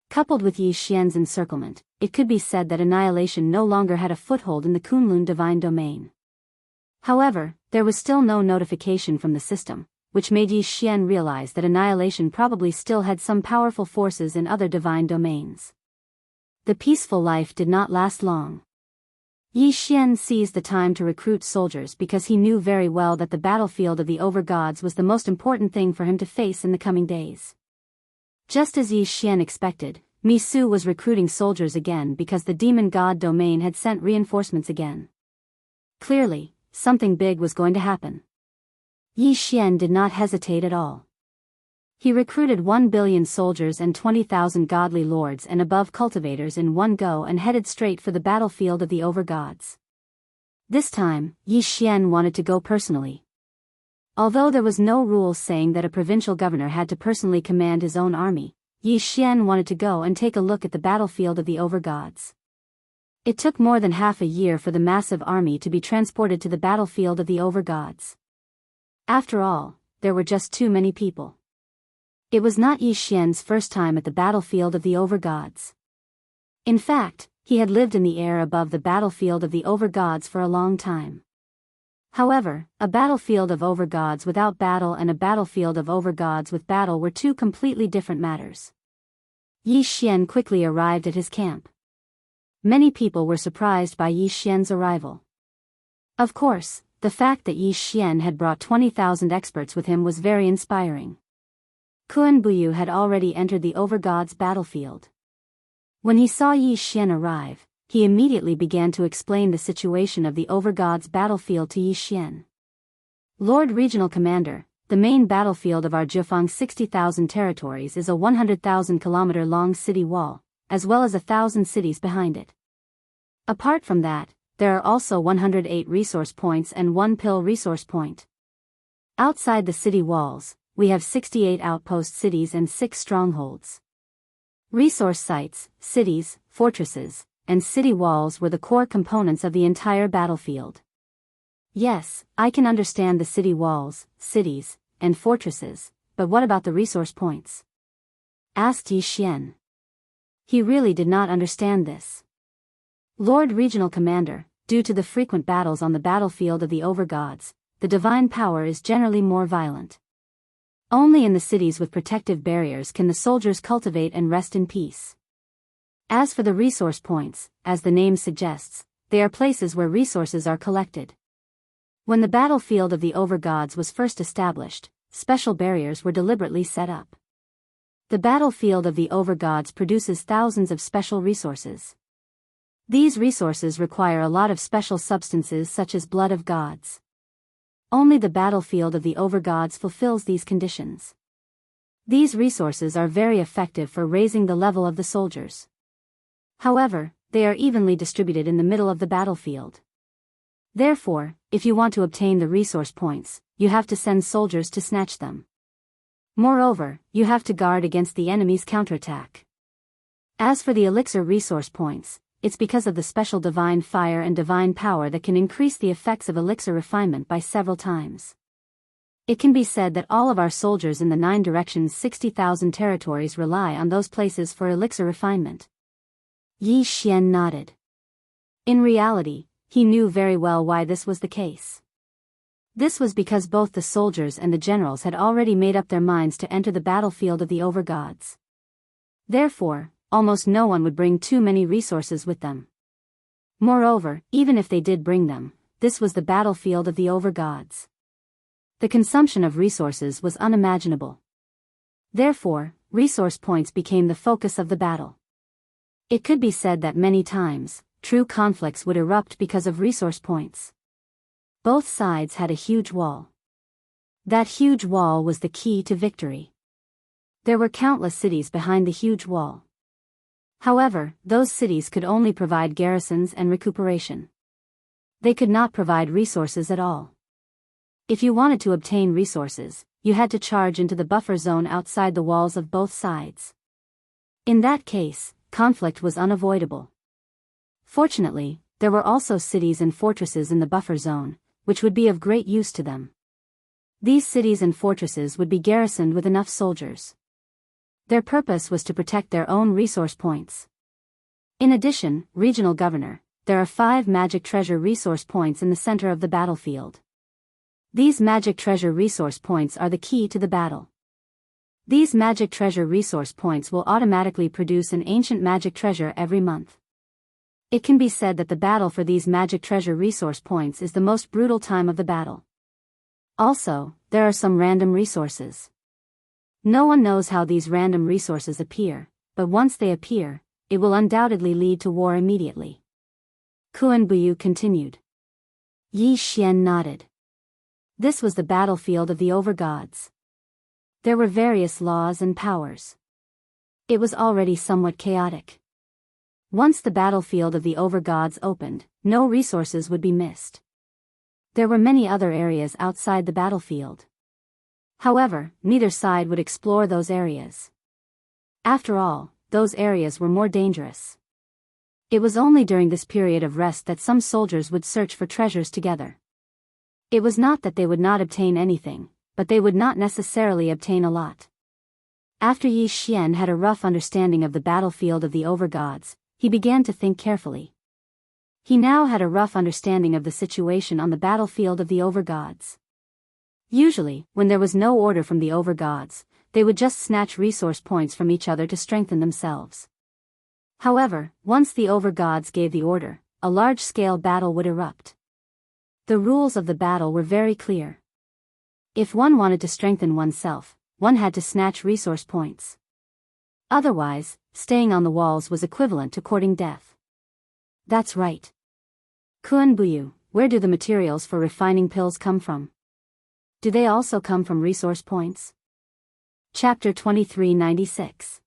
Coupled with Yi Xian's encirclement, it could be said that annihilation no longer had a foothold in the Kunlun divine domain. However, there was still no notification from the system, which made Yi Xian realize that annihilation probably still had some powerful forces in other divine domains. The peaceful life did not last long. Yi Xian seized the time to recruit soldiers because he knew very well that the battlefield of the overgods was the most important thing for him to face in the coming days. Just as Yi Xian expected, Mi Su was recruiting soldiers again because the demon god domain had sent reinforcements again. Clearly, something big was going to happen. Yi Xian did not hesitate at all. He recruited 1 billion soldiers and 20,000 godly lords and above cultivators in one go and headed straight for the battlefield of the overgods. This time, Yi Xian wanted to go personally. Although there was no rule saying that a provincial governor had to personally command his own army, Yi Xian wanted to go and take a look at the battlefield of the overgods. It took more than half a year for the massive army to be transported to the battlefield of the overgods. After all, there were just too many people. It was not Yi Xian's first time at the battlefield of the overgods. In fact, he had lived in the air above the battlefield of the overgods for a long time. However, a battlefield of overgods without battle and a battlefield of overgods with battle were two completely different matters. Yi Xian quickly arrived at his camp. Many people were surprised by Yi Xian's arrival. Of course, the fact that Yi Xian had brought 20,000 experts with him was very inspiring. Kuan Buyu had already entered the overgods battlefield. When he saw Yi Xian arrive, he immediately began to explain the situation of the overgods battlefield to Yi Xian. Lord Regional Commander, the main battlefield of our Zhifang 60,000 territories is a 100,000-kilometer-long city wall, as well as 1,000 cities behind it. Apart from that, there are also 108 resource points and 1 pill resource point. Outside the city walls, we have 68 outpost cities and 6 strongholds. Resource sites, cities, fortresses, and city walls were the core components of the entire battlefield. Yes, I can understand the city walls, cities, and fortresses, but what about the resource points? Asked Yi Xian. He really did not understand this. Lord Regional Commander, due to the frequent battles on the battlefield of the overgods, the divine power is generally more violent. Only in the cities with protective barriers can the soldiers cultivate and rest in peace. As for the resource points, as the name suggests, they are places where resources are collected. When the battlefield of the overgods was first established, special barriers were deliberately set up. The battlefield of the overgods produces thousands of special resources. These resources require a lot of special substances such as blood of gods. Only the battlefield of the overgods fulfills these conditions. These resources are very effective for raising the level of the soldiers. However, they are evenly distributed in the middle of the battlefield. Therefore, if you want to obtain the resource points, you have to send soldiers to snatch them. Moreover, you have to guard against the enemy's counterattack. As for the elixir resource points, it's because of the special divine fire and divine power that can increase the effects of elixir refinement by several times. It can be said that all of our soldiers in the 9 directions 60,000 territories rely on those places for elixir refinement. Yi Xian nodded. In reality, he knew very well why this was the case. This was because both the soldiers and the generals had already made up their minds to enter the battlefield of the overgods. Therefore, almost no one would bring too many resources with them. Moreover, even if they did bring them, this was the battlefield of the overgods. The consumption of resources was unimaginable. Therefore, resource points became the focus of the battle. It could be said that many times, true conflicts would erupt because of resource points. Both sides had a huge wall. That huge wall was the key to victory. There were countless cities behind the huge wall. However, those cities could only provide garrisons and recuperation. They could not provide resources at all. If you wanted to obtain resources, you had to charge into the buffer zone outside the walls of both sides. In that case, conflict was unavoidable. Fortunately, there were also cities and fortresses in the buffer zone, which would be of great use to them. These cities and fortresses would be garrisoned with enough soldiers. Their purpose was to protect their own resource points. In addition, regional governor, there are 5 magic treasure resource points in the center of the battlefield. These magic treasure resource points are the key to the battle. These magic treasure resource points will automatically produce an ancient magic treasure every month. It can be said that the battle for these magic treasure resource points is the most brutal time of the battle. Also, there are some random resources. No one knows how these random resources appear, but once they appear, it will undoubtedly lead to war immediately. Kuan Buyu continued. Yi Xian nodded. This was the battlefield of the overgods. There were various laws and powers. It was already somewhat chaotic. Once the battlefield of the overgods opened, no resources would be missed. There were many other areas outside the battlefield. However, neither side would explore those areas. After all, those areas were more dangerous. It was only during this period of rest that some soldiers would search for treasures together. It was not that they would not obtain anything, but they would not necessarily obtain a lot. After Yi Xian had a rough understanding of the battlefield of the overgods, he began to think carefully. He now had a rough understanding of the situation on the battlefield of the overgods. Usually, when there was no order from the overgods, they would just snatch resource points from each other to strengthen themselves. However, once the overgods gave the order, a large-scale battle would erupt. The rules of the battle were very clear. If one wanted to strengthen oneself, one had to snatch resource points. Otherwise, staying on the walls was equivalent to courting death. That's right. Kuan Buyu, where do the materials for refining pills come from? Do they also come from resource points? Chapter 2396.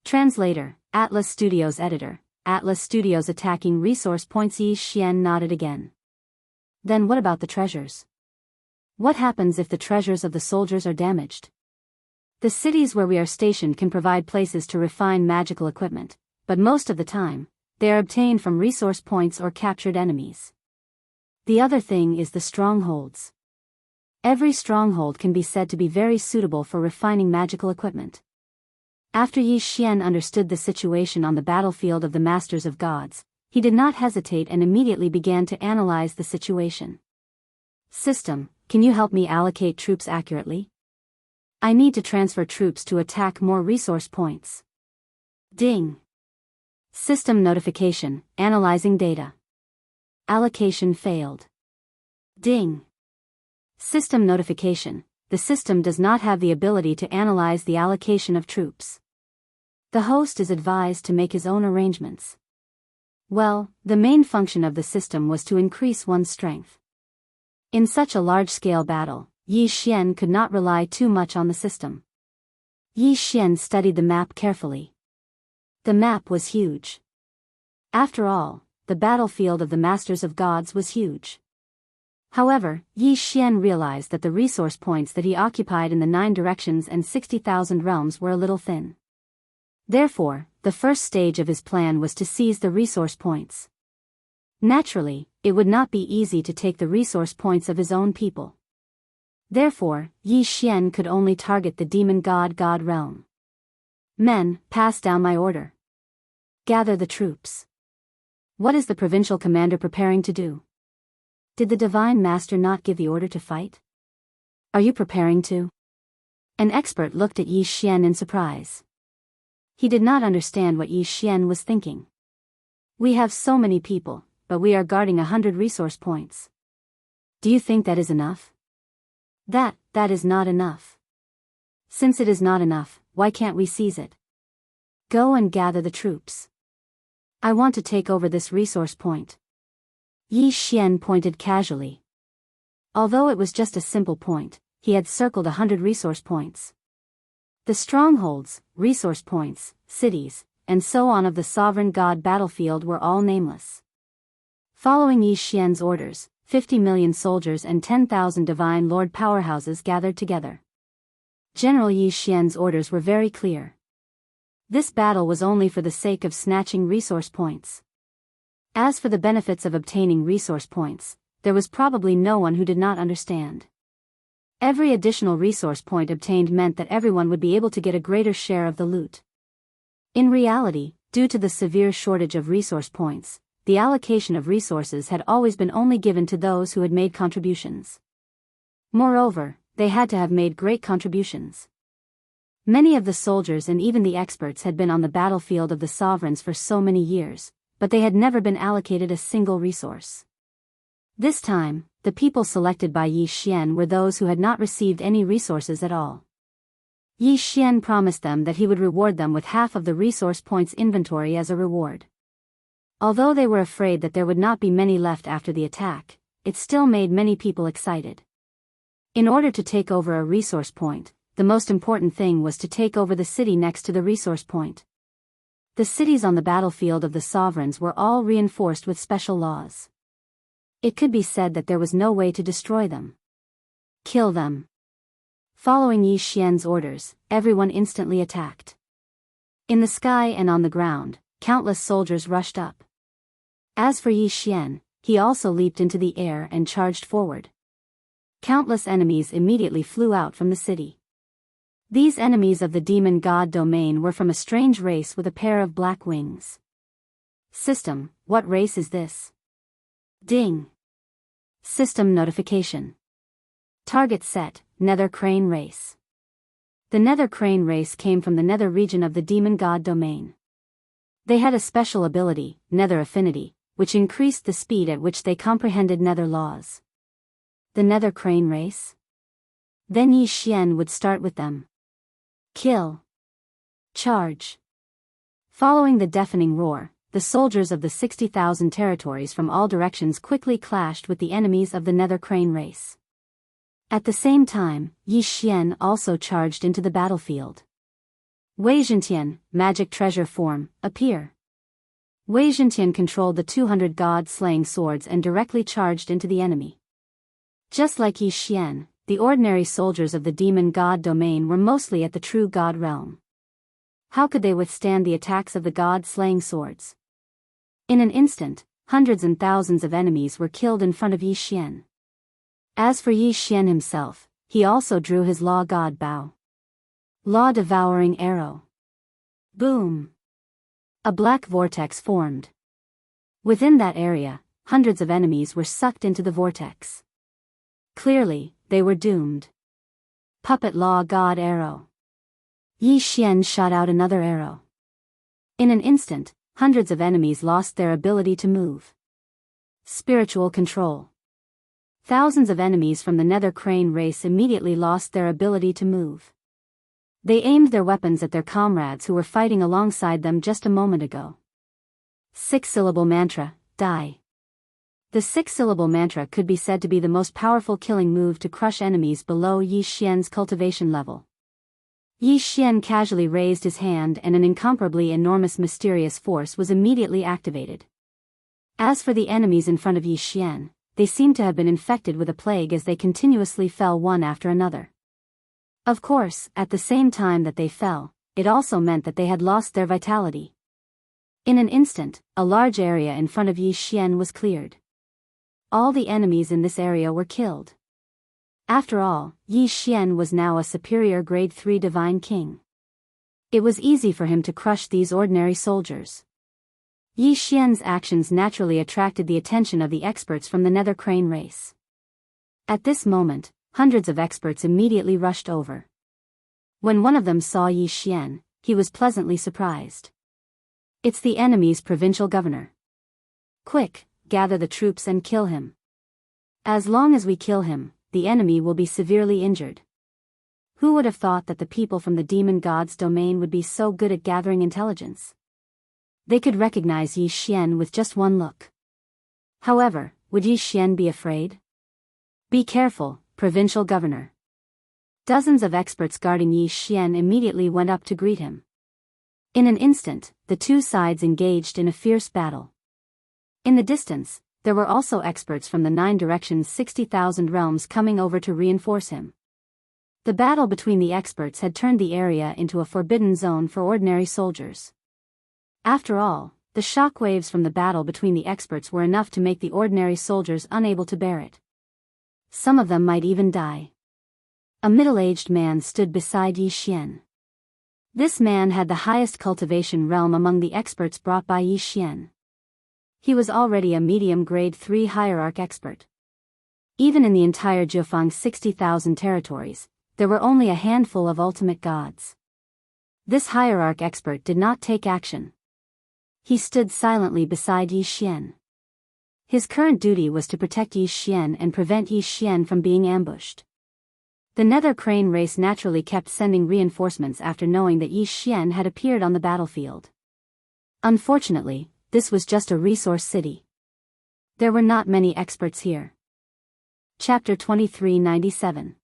Translator, Atlas Studios Editor, Atlas Studios attacking resource points. Yi Xian nodded again. Then what about the treasures? What happens if the treasures of the soldiers are damaged? The cities where we are stationed can provide places to refine magical equipment, but most of the time, they are obtained from resource points or captured enemies. The other thing is the strongholds. Every stronghold can be said to be very suitable for refining magical equipment. After Yi Xian understood the situation on the battlefield of the Masters of Gods, he did not hesitate and immediately began to analyze the situation. System, can you help me allocate troops accurately? I need to transfer troops to attack more resource points. Ding. System notification, analyzing data. Allocation failed. Ding. System notification, the system does not have the ability to analyze the allocation of troops. The host is advised to make his own arrangements. Well, the main function of the system was to increase one's strength. In such a large-scale battle, Yi Xian could not rely too much on the system. Yi Xian studied the map carefully. The map was huge. After all, the battlefield of the Masters of Gods was huge. However, Yi Xian realized that the resource points that he occupied in the 9 directions and 60,000 realms were a little thin. Therefore, the first stage of his plan was to seize the resource points. Naturally, it would not be easy to take the resource points of his own people. Therefore, Yi Xian could only target the demon god realm. Men, pass down my order. Gather the troops. What is the provincial commander preparing to do? Did the Divine Master not give the order to fight? Are you preparing to? An expert looked at Yi Xian in surprise. He did not understand what Yi Xian was thinking. We have so many people, but we are guarding 100 resource points. Do you think that is enough? That is not enough. Since it is not enough, why can't we seize it? Go and gather the troops. I want to take over this resource point. Yi Xian pointed casually. Although it was just a simple point, he had circled 100 resource points. The strongholds, resource points, cities, and so on of the sovereign god battlefield were all nameless. Following Yi Xian's orders, 50 million soldiers and 10,000 divine lord powerhouses gathered together. General Yi Xian's orders were very clear. This battle was only for the sake of snatching resource points. As for the benefits of obtaining resource points, there was probably no one who did not understand. Every additional resource point obtained meant that everyone would be able to get a greater share of the loot. In reality, due to the severe shortage of resource points, the allocation of resources had always been only given to those who had made contributions. Moreover, they had to have made great contributions. Many of the soldiers and even the experts had been on the battlefield of the sovereigns for so many years, but they had never been allocated a single resource. This time, the people selected by Yi Xian were those who had not received any resources at all. Yi Xian promised them that he would reward them with half of the resource points inventory as a reward. Although they were afraid that there would not be many left after the attack, it still made many people excited. In order to take over a resource point, the most important thing was to take over the city next to the resource point. The cities on the battlefield of the sovereigns were all reinforced with special laws. It could be said that there was no way to destroy them. Kill them. Following Yi Xian's orders, everyone instantly attacked. In the sky and on the ground, countless soldiers rushed up. As for Yi Xian, he also leaped into the air and charged forward. Countless enemies immediately flew out from the city. These enemies of the demon god domain were from a strange race with a pair of black wings. System, what race is this? Ding. System notification. Target set, Nether Crane race. The Nether Crane race came from the Nether region of the demon god domain. They had a special ability, Nether Affinity, which increased the speed at which they comprehended Nether laws. The Nether Crane race? Then Yi Xian would start with them. Kill. Charge. Following the deafening roar, the soldiers of the 60,000 territories from all directions quickly clashed with the enemies of the Nether Crane race. At the same time, Yi Xian also charged into the battlefield. Wei Zhentian, magic treasure form, appear. Wei Zhentian controlled the 200 god-slaying swords and directly charged into the enemy. Just like Yi Xian, the ordinary soldiers of the demon god domain were mostly at the true god realm. How could they withstand the attacks of the god-slaying swords? In an instant, hundreds and thousands of enemies were killed in front of Yi Xian. As for Yi Xian himself, he also drew his law god bow. Law devouring arrow. Boom! A black vortex formed. Within that area, hundreds of enemies were sucked into the vortex. Clearly, they were doomed. Puppet law god arrow. Yi Xian shot out another arrow. In an instant, hundreds of enemies lost their ability to move. Spiritual control. Thousands of enemies from the Nether Crane race immediately lost their ability to move. They aimed their weapons at their comrades who were fighting alongside them just a moment ago. 6-syllable mantra, die. The 6-syllable mantra could be said to be the most powerful killing move to crush enemies below Yi Xian's cultivation level. Yi Xian casually raised his hand and an incomparably enormous mysterious force was immediately activated. As for the enemies in front of Yi Xian, they seemed to have been infected with a plague as they continuously fell one after another. Of course, at the same time that they fell, it also meant that they had lost their vitality. In an instant, a large area in front of Yi Xian was cleared. All the enemies in this area were killed. After all, Yi Xian was now a superior grade 3 divine king. It was easy for him to crush these ordinary soldiers. Yi Xian's actions naturally attracted the attention of the experts from the Nether Crane race. At this moment, hundreds of experts immediately rushed over. When one of them saw Yi Xian, he was pleasantly surprised. It's the enemy's provincial governor. Quick, gather the troops and kill him. As long as we kill him, the enemy will be severely injured. Who would have thought that the people from the demon god's domain would be so good at gathering intelligence? They could recognize Yi Xian with just one look. However, would Yi Xian be afraid? Be careful, provincial governor. Dozens of experts guarding Yi Xian immediately went up to greet him. In an instant, the two sides engaged in a fierce battle. In the distance, there were also experts from the 9 directions, 60,000 realms coming over to reinforce him. The battle between the experts had turned the area into a forbidden zone for ordinary soldiers. After all, the shockwaves from the battle between the experts were enough to make the ordinary soldiers unable to bear it. Some of them might even die. A middle-aged man stood beside Yi Xian. This man had the highest cultivation realm among the experts brought by Yi Xian. He was already a medium grade 3 hierarch expert. Even in the entire Jianghu 60,000 territories, there were only a handful of ultimate gods. This hierarch expert did not take action. He stood silently beside Yi Xian. His current duty was to protect Yi Xian and prevent Yi Xian from being ambushed. The Nether Crane race naturally kept sending reinforcements after knowing that Yi Xian had appeared on the battlefield. Unfortunately, this was just a resource city. There were not many experts here. Chapter 2397.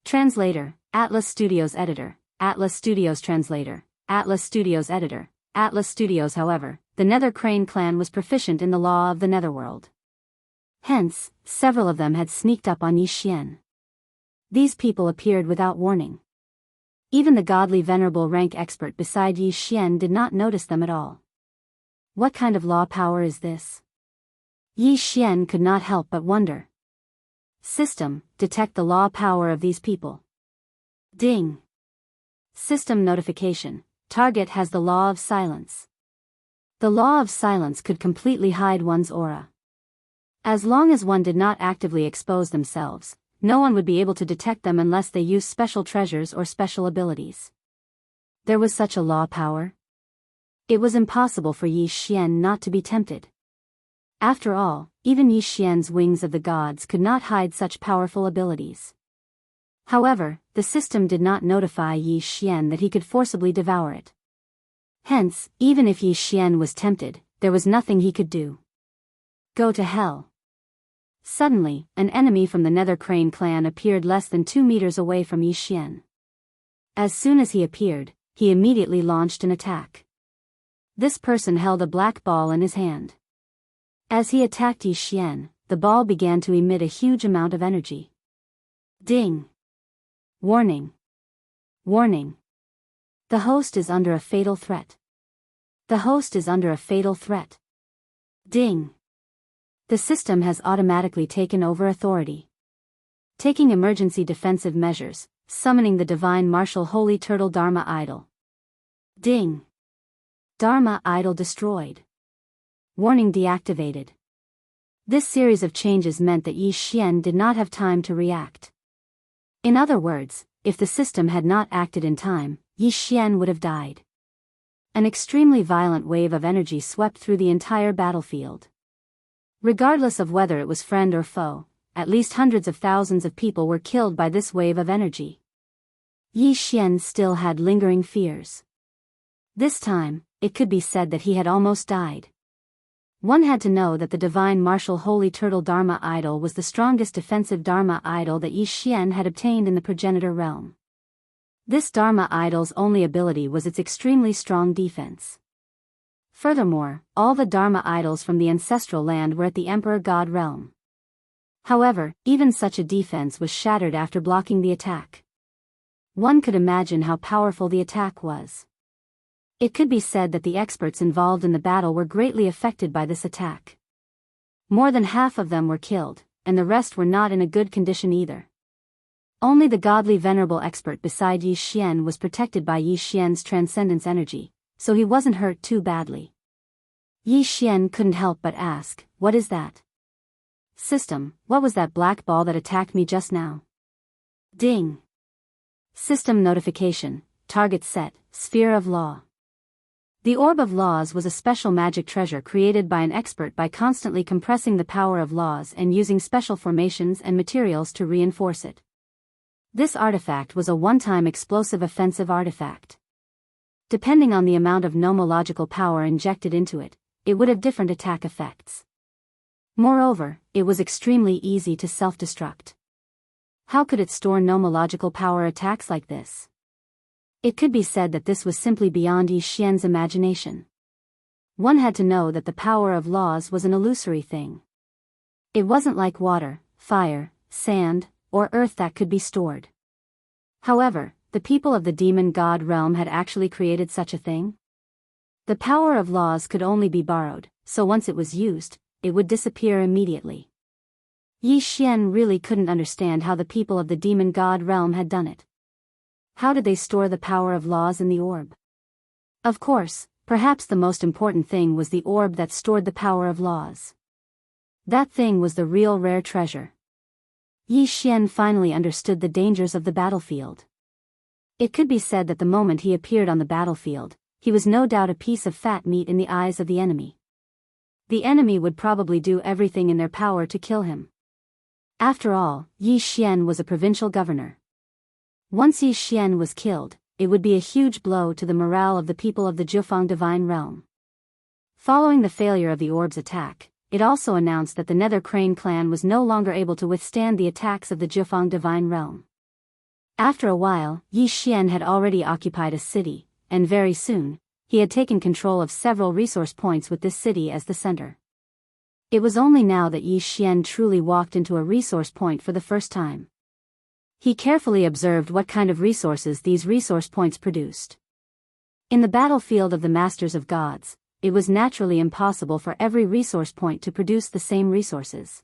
Translator, Atlas Studios Editor, Atlas Studios Translator, Atlas Studios Editor, Atlas Studios. However, the Nether Crane clan was proficient in the law of the Netherworld. Hence, several of them had sneaked up on Yi Xian. These people appeared without warning. Even the godly venerable rank expert beside Yi Xian did not notice them at all. What kind of law power is this? Yi Xian could not help but wonder. System, detect the law power of these people. Ding. System notification, target has the law of silence. The law of silence could completely hide one's aura. As long as one did not actively expose themselves, no one would be able to detect them unless they used special treasures or special abilities. There was such a law power. It was impossible for Yi Xian not to be tempted. After all, even Yi Xian's wings of the gods could not hide such powerful abilities. However, the system did not notify Yi Xian that he could forcibly devour it. Hence, even if Yi Xian was tempted, there was nothing he could do. Go to hell. Suddenly, an enemy from the Nether Crane clan appeared less than 2 meters away from Yi Xian. As soon as he appeared, he immediately launched an attack. This person held a black ball in his hand. As he attacked Yi Xian, the ball began to emit a huge amount of energy. Ding! Warning! Warning! The host is under a fatal threat. The host is under a fatal threat. Ding! The system has automatically taken over authority. Taking emergency defensive measures, summoning the divine martial holy turtle Dharma idol. Ding! Dharma idol destroyed. Warning deactivated. This series of changes meant that Yi Xian did not have time to react. In other words, if the system had not acted in time, Yi Xian would have died. An extremely violent wave of energy swept through the entire battlefield. Regardless of whether it was friend or foe, at least hundreds of thousands of people were killed by this wave of energy. Yi Xian still had lingering fears. This time, it could be said that he had almost died. One had to know that the divine martial holy turtle Dharma idol was the strongest defensive Dharma idol that Yi Xian had obtained in the progenitor realm. This Dharma idol's only ability was its extremely strong defense. Furthermore, all the Dharma idols from the ancestral land were at the Emperor God realm. However, even such a defense was shattered after blocking the attack. One could imagine how powerful the attack was. It could be said that the experts involved in the battle were greatly affected by this attack. More than half of them were killed, and the rest were not in a good condition either. Only the godly venerable expert beside Yi Xian was protected by Yi Xian's transcendence energy, so he wasn't hurt too badly. Yi Xian couldn't help but ask, "What is that?" System, what was that black ball that attacked me just now? Ding! System notification, target set, Sphere of Law. The Orb of Laws was a special magic treasure created by an expert by constantly compressing the power of laws and using special formations and materials to reinforce it. This artifact was a one-time explosive offensive artifact. Depending on the amount of nomological power injected into it, it would have different attack effects. Moreover, it was extremely easy to self-destruct. How could it store nomological power attacks like this? It could be said that this was simply beyond Yi Xian's imagination. One had to know that the power of laws was an illusory thing. It wasn't like water, fire, sand, or earth that could be stored. However, the people of the demon god realm had actually created such a thing. The power of laws could only be borrowed, so once it was used, it would disappear immediately. Yi Xian really couldn't understand how the people of the demon god realm had done it. How did they store the power of laws in the orb? Of course, perhaps the most important thing was the orb that stored the power of laws. That thing was the real rare treasure. Yi Xian finally understood the dangers of the battlefield. It could be said that the moment he appeared on the battlefield, he was no doubt a piece of fat meat in the eyes of the enemy. The enemy would probably do everything in their power to kill him. After all, Yi Xian was a provincial governor. Once Yi Xian was killed, it would be a huge blow to the morale of the people of the Zhifeng divine realm. Following the failure of the orb's attack, it also announced that the Nether Crane clan was no longer able to withstand the attacks of the Zhifeng divine realm. After a while, Yi Xian had already occupied a city, and very soon, he had taken control of several resource points with this city as the center. It was only now that Yi Xian truly walked into a resource point for the first time. He carefully observed what kind of resources these resource points produced. In the battlefield of the Masters of Gods, it was naturally impossible for every resource point to produce the same resources.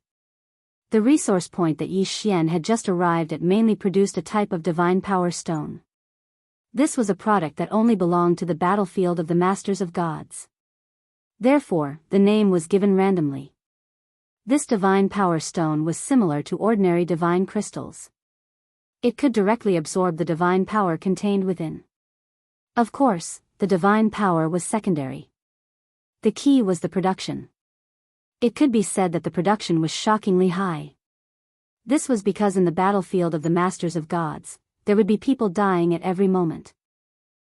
The resource point that Yi Xian had just arrived at mainly produced a type of divine power stone. This was a product that only belonged to the battlefield of the Masters of Gods. Therefore, the name was given randomly. This divine power stone was similar to ordinary divine crystals. It could directly absorb the divine power contained within. Of course, the divine power was secondary. The key was the production. It could be said that the production was shockingly high. This was because in the battlefield of the Masters of Gods, there would be people dying at every moment.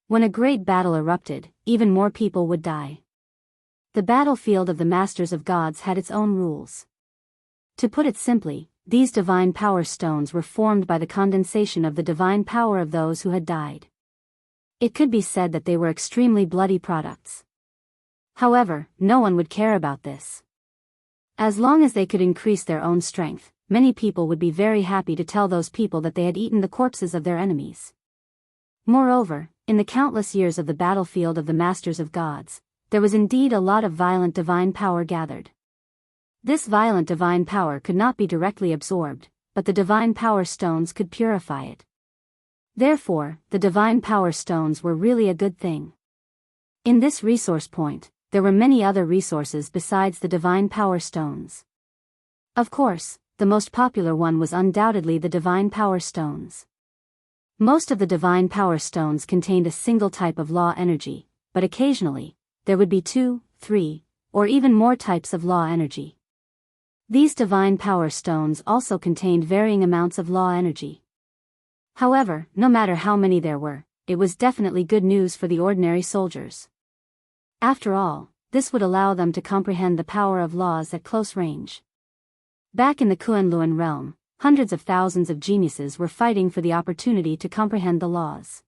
When a great battle erupted, even more people would die. The battlefield of the Masters of Gods had its own rules. To put it simply, these divine power stones were formed by the condensation of the divine power of those who had died. It could be said that they were extremely bloody products. However, no one would care about this. As long as they could increase their own strength, many people would be very happy to tell those people that they had eaten the corpses of their enemies. Moreover, in the countless years of the battlefield of the Masters of Gods, there was indeed a lot of violent divine power gathered. This violent divine power could not be directly absorbed, but the divine power stones could purify it. Therefore, the divine power stones were really a good thing. In this resource point, there were many other resources besides the divine power stones. Of course, the most popular one was undoubtedly the divine power stones. Most of the divine power stones contained a single type of law energy, but occasionally, there would be 2, 3, or even more types of law energy. These divine power stones also contained varying amounts of law energy. However, no matter how many there were, it was definitely good news for the ordinary soldiers. After all, this would allow them to comprehend the power of laws at close range. Back in the Kunlun realm, hundreds of thousands of geniuses were fighting for the opportunity to comprehend the laws.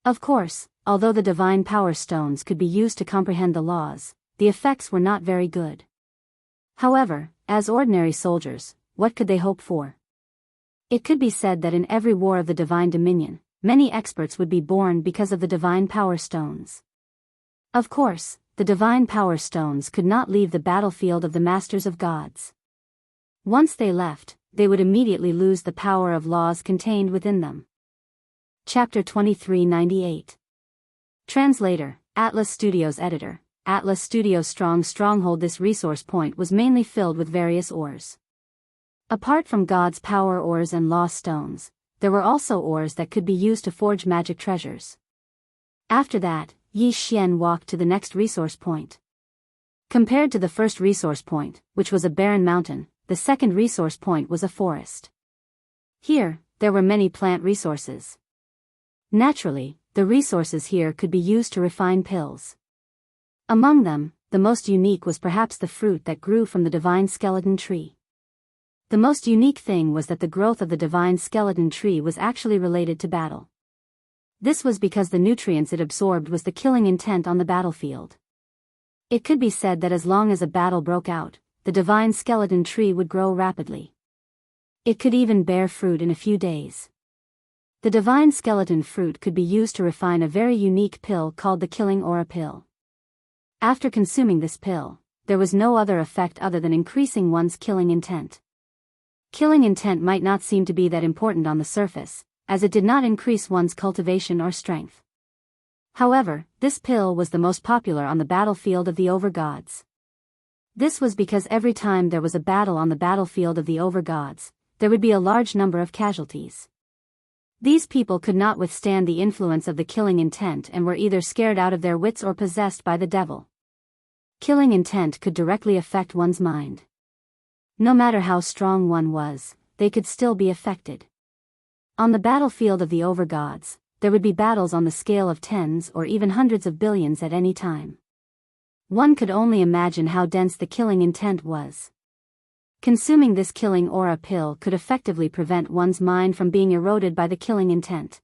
Of course, although the divine power stones could be used to comprehend the laws, the effects were not very good. However, as ordinary soldiers, what could they hope for? It could be said that in every war of the divine dominion, many experts would be born because of the divine power stones. Of course, the divine power stones could not leave the battlefield of the Masters of Gods. Once they left, they would immediately lose the power of laws contained within them. Chapter 2398. Translator, Atlas Studios Editor. Atlas Studios' stronghold. This resource point was mainly filled with various ores. Apart from God's power ores and law stones, there were also ores that could be used to forge magic treasures. After that, Yi Xian walked to the next resource point. Compared to the first resource point, which was a barren mountain, the second resource point was a forest. Here, there were many plant resources. Naturally, the resources here could be used to refine pills. Among them, the most unique was perhaps the fruit that grew from the divine skeleton tree. The most unique thing was that the growth of the divine skeleton tree was actually related to battle. This was because the nutrients it absorbed was the killing intent on the battlefield. It could be said that as long as a battle broke out, the divine skeleton tree would grow rapidly. It could even bear fruit in a few days. The divine skeleton fruit could be used to refine a very unique pill called the killing aura pill. After consuming this pill, there was no other effect other than increasing one's killing intent. Killing intent might not seem to be that important on the surface, as it did not increase one's cultivation or strength. However, this pill was the most popular on the battlefield of the overgods. This was because every time there was a battle on the battlefield of the overgods, there would be a large number of casualties. These people could not withstand the influence of the killing intent and were either scared out of their wits or possessed by the devil. Killing intent could directly affect one's mind. No matter how strong one was, they could still be affected. On the battlefield of the overgods, there would be battles on the scale of tens or even hundreds of billions at any time. One could only imagine how dense the killing intent was. Consuming this killing aura pill could effectively prevent one's mind from being eroded by the killing intent.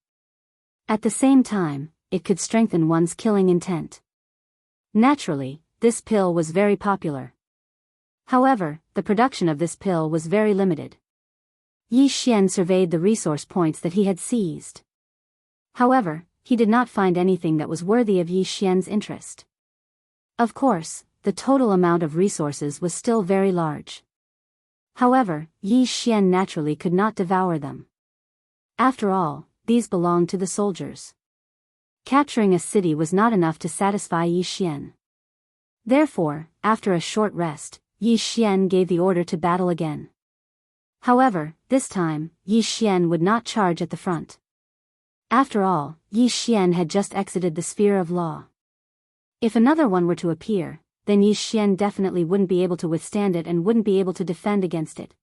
At the same time, it could strengthen one's killing intent. Naturally, this pill was very popular. However, the production of this pill was very limited. Yi Xian surveyed the resource points that he had seized. However, he did not find anything that was worthy of Yi Xian's interest. Of course, the total amount of resources was still very large. However, Yi Xian naturally could not devour them. After all, these belonged to the soldiers. Capturing a city was not enough to satisfy Yi Xian. Therefore, after a short rest, Yi Xian gave the order to battle again. However, this time, Yi Xian would not charge at the front. After all, Yi Xian had just exited the sphere of law. If another one were to appear, then Yi Xian definitely wouldn't be able to withstand it and wouldn't be able to defend against it.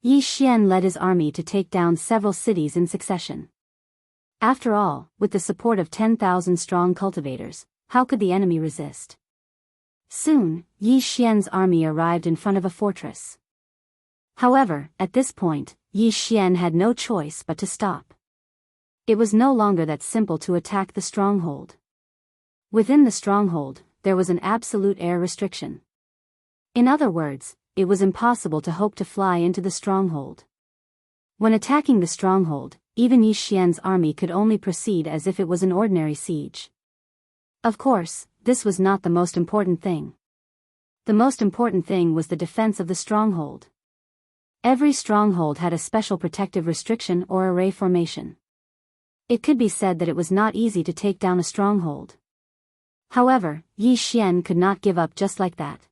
Yi Xian led his army to take down several cities in succession. After all, with the support of 10,000 strong cultivators, how could the enemy resist? Soon, Yi Xian's army arrived in front of a fortress. However, at this point, Yi Xian had no choice but to stop. It was no longer that simple to attack the stronghold. Within the stronghold, there was an absolute air restriction. In other words, it was impossible to hope to fly into the stronghold. When attacking the stronghold, even Yi Xian's army could only proceed as if it was an ordinary siege. Of course, this was not the most important thing. The most important thing was the defense of the stronghold. Every stronghold had a special protective restriction or array formation. It could be said that it was not easy to take down a stronghold. However, Yi Xian could not give up just like that.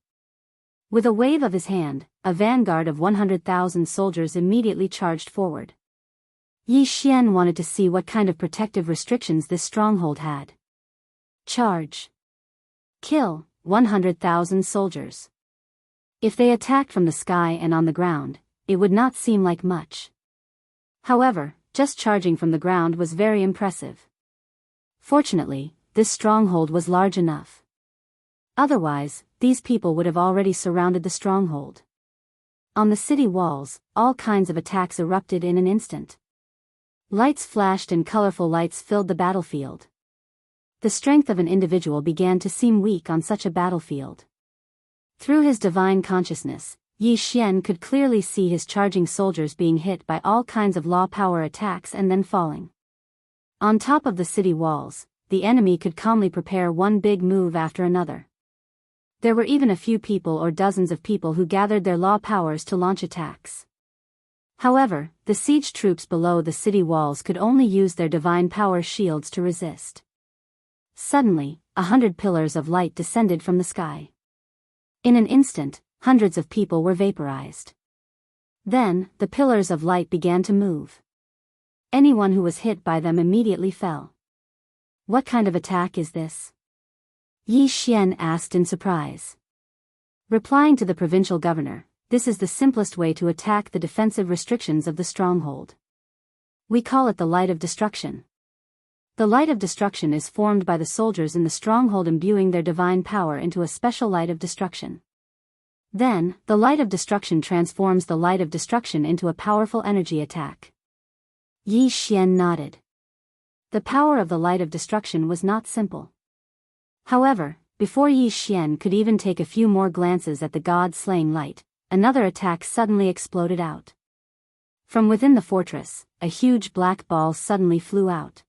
With a wave of his hand, a vanguard of 100,000 soldiers immediately charged forward. Yi Xian wanted to see what kind of protective restrictions this stronghold had. Charge. Kill 100,000 soldiers. If they attacked from the sky and on the ground, it would not seem like much. However, just charging from the ground was very impressive. Fortunately, this stronghold was large enough. Otherwise, these people would have already surrounded the stronghold. On the city walls, all kinds of attacks erupted in an instant. Lights flashed and colorful lights filled the battlefield. The strength of an individual began to seem weak on such a battlefield. Through his divine consciousness, Yi Xian could clearly see his charging soldiers being hit by all kinds of law power attacks and then falling. On top of the city walls, the enemy could calmly prepare one big move after another. There were even a few people or dozens of people who gathered their law powers to launch attacks. However, the siege troops below the city walls could only use their divine power shields to resist. Suddenly, 100 pillars of light descended from the sky. In an instant, hundreds of people were vaporized. Then, the pillars of light began to move. Anyone who was hit by them immediately fell. What kind of attack is this? Yi Xian asked in surprise. Replying to the provincial governor, this is the simplest way to attack the defensive restrictions of the stronghold. We call it the light of destruction. The light of destruction is formed by the soldiers in the stronghold imbuing their divine power into a special light of destruction. Then, the light of destruction transforms the light of destruction into a powerful energy attack. Yi Xian nodded. The power of the light of destruction was not simple. However, before Yi Xian could even take a few more glances at the god-slaying light, another attack suddenly exploded out. From within the fortress, a huge black ball suddenly flew out.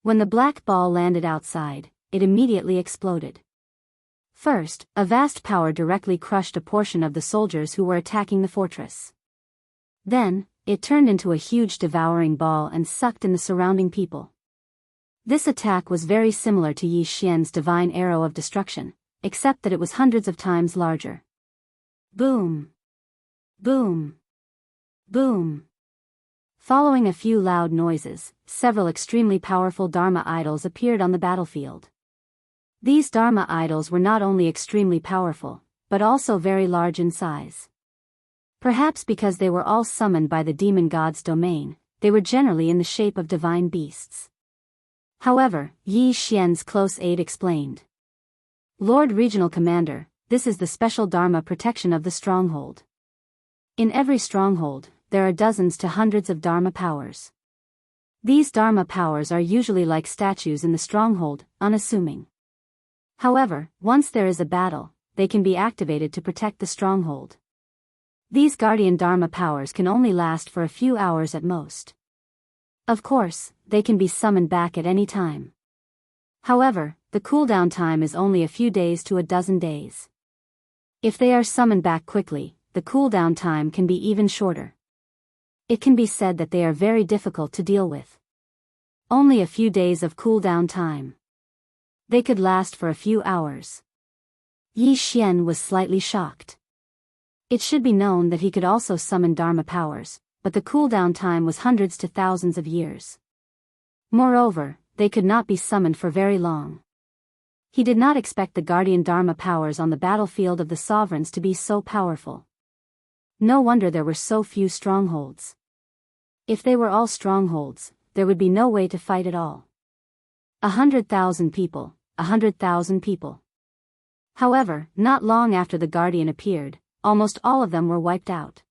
When the black ball landed outside, it immediately exploded. First, a vast power directly crushed a portion of the soldiers who were attacking the fortress. Then, it turned into a huge devouring ball and sucked in the surrounding people. This attack was very similar to Yi Xian's divine arrow of destruction, except that it was hundreds of times larger. Boom! Boom! Boom! Following a few loud noises, several extremely powerful Dharma idols appeared on the battlefield. These Dharma idols were not only extremely powerful, but also very large in size. Perhaps because they were all summoned by the demon god's domain, they were generally in the shape of divine beasts. However, Yi Xian's close aide explained. Lord Regional Commander, this is the special Dharma protection of the stronghold. In every stronghold, there are dozens to hundreds of Dharma powers. These Dharma powers are usually like statues in the stronghold, unassuming. However, once there is a battle, they can be activated to protect the stronghold. These guardian Dharma powers can only last for a few hours at most. Of course, they can be summoned back at any time. However, the cooldown time is only a few days to a dozen days. If they are summoned back quickly, the cooldown time can be even shorter. It can be said that they are very difficult to deal with. Only a few days of cooldown time. They could last for a few hours. Yi Xian was slightly shocked. It should be known that he could also summon Dharma powers, but the cooldown time was hundreds to thousands of years. Moreover, they could not be summoned for very long. He did not expect the guardian Dharma powers on the battlefield of the sovereigns to be so powerful. No wonder there were so few strongholds. If they were all strongholds, there would be no way to fight at all. 100,000 people, 100,000 people. However, not long after the guardian appeared, almost all of them were wiped out.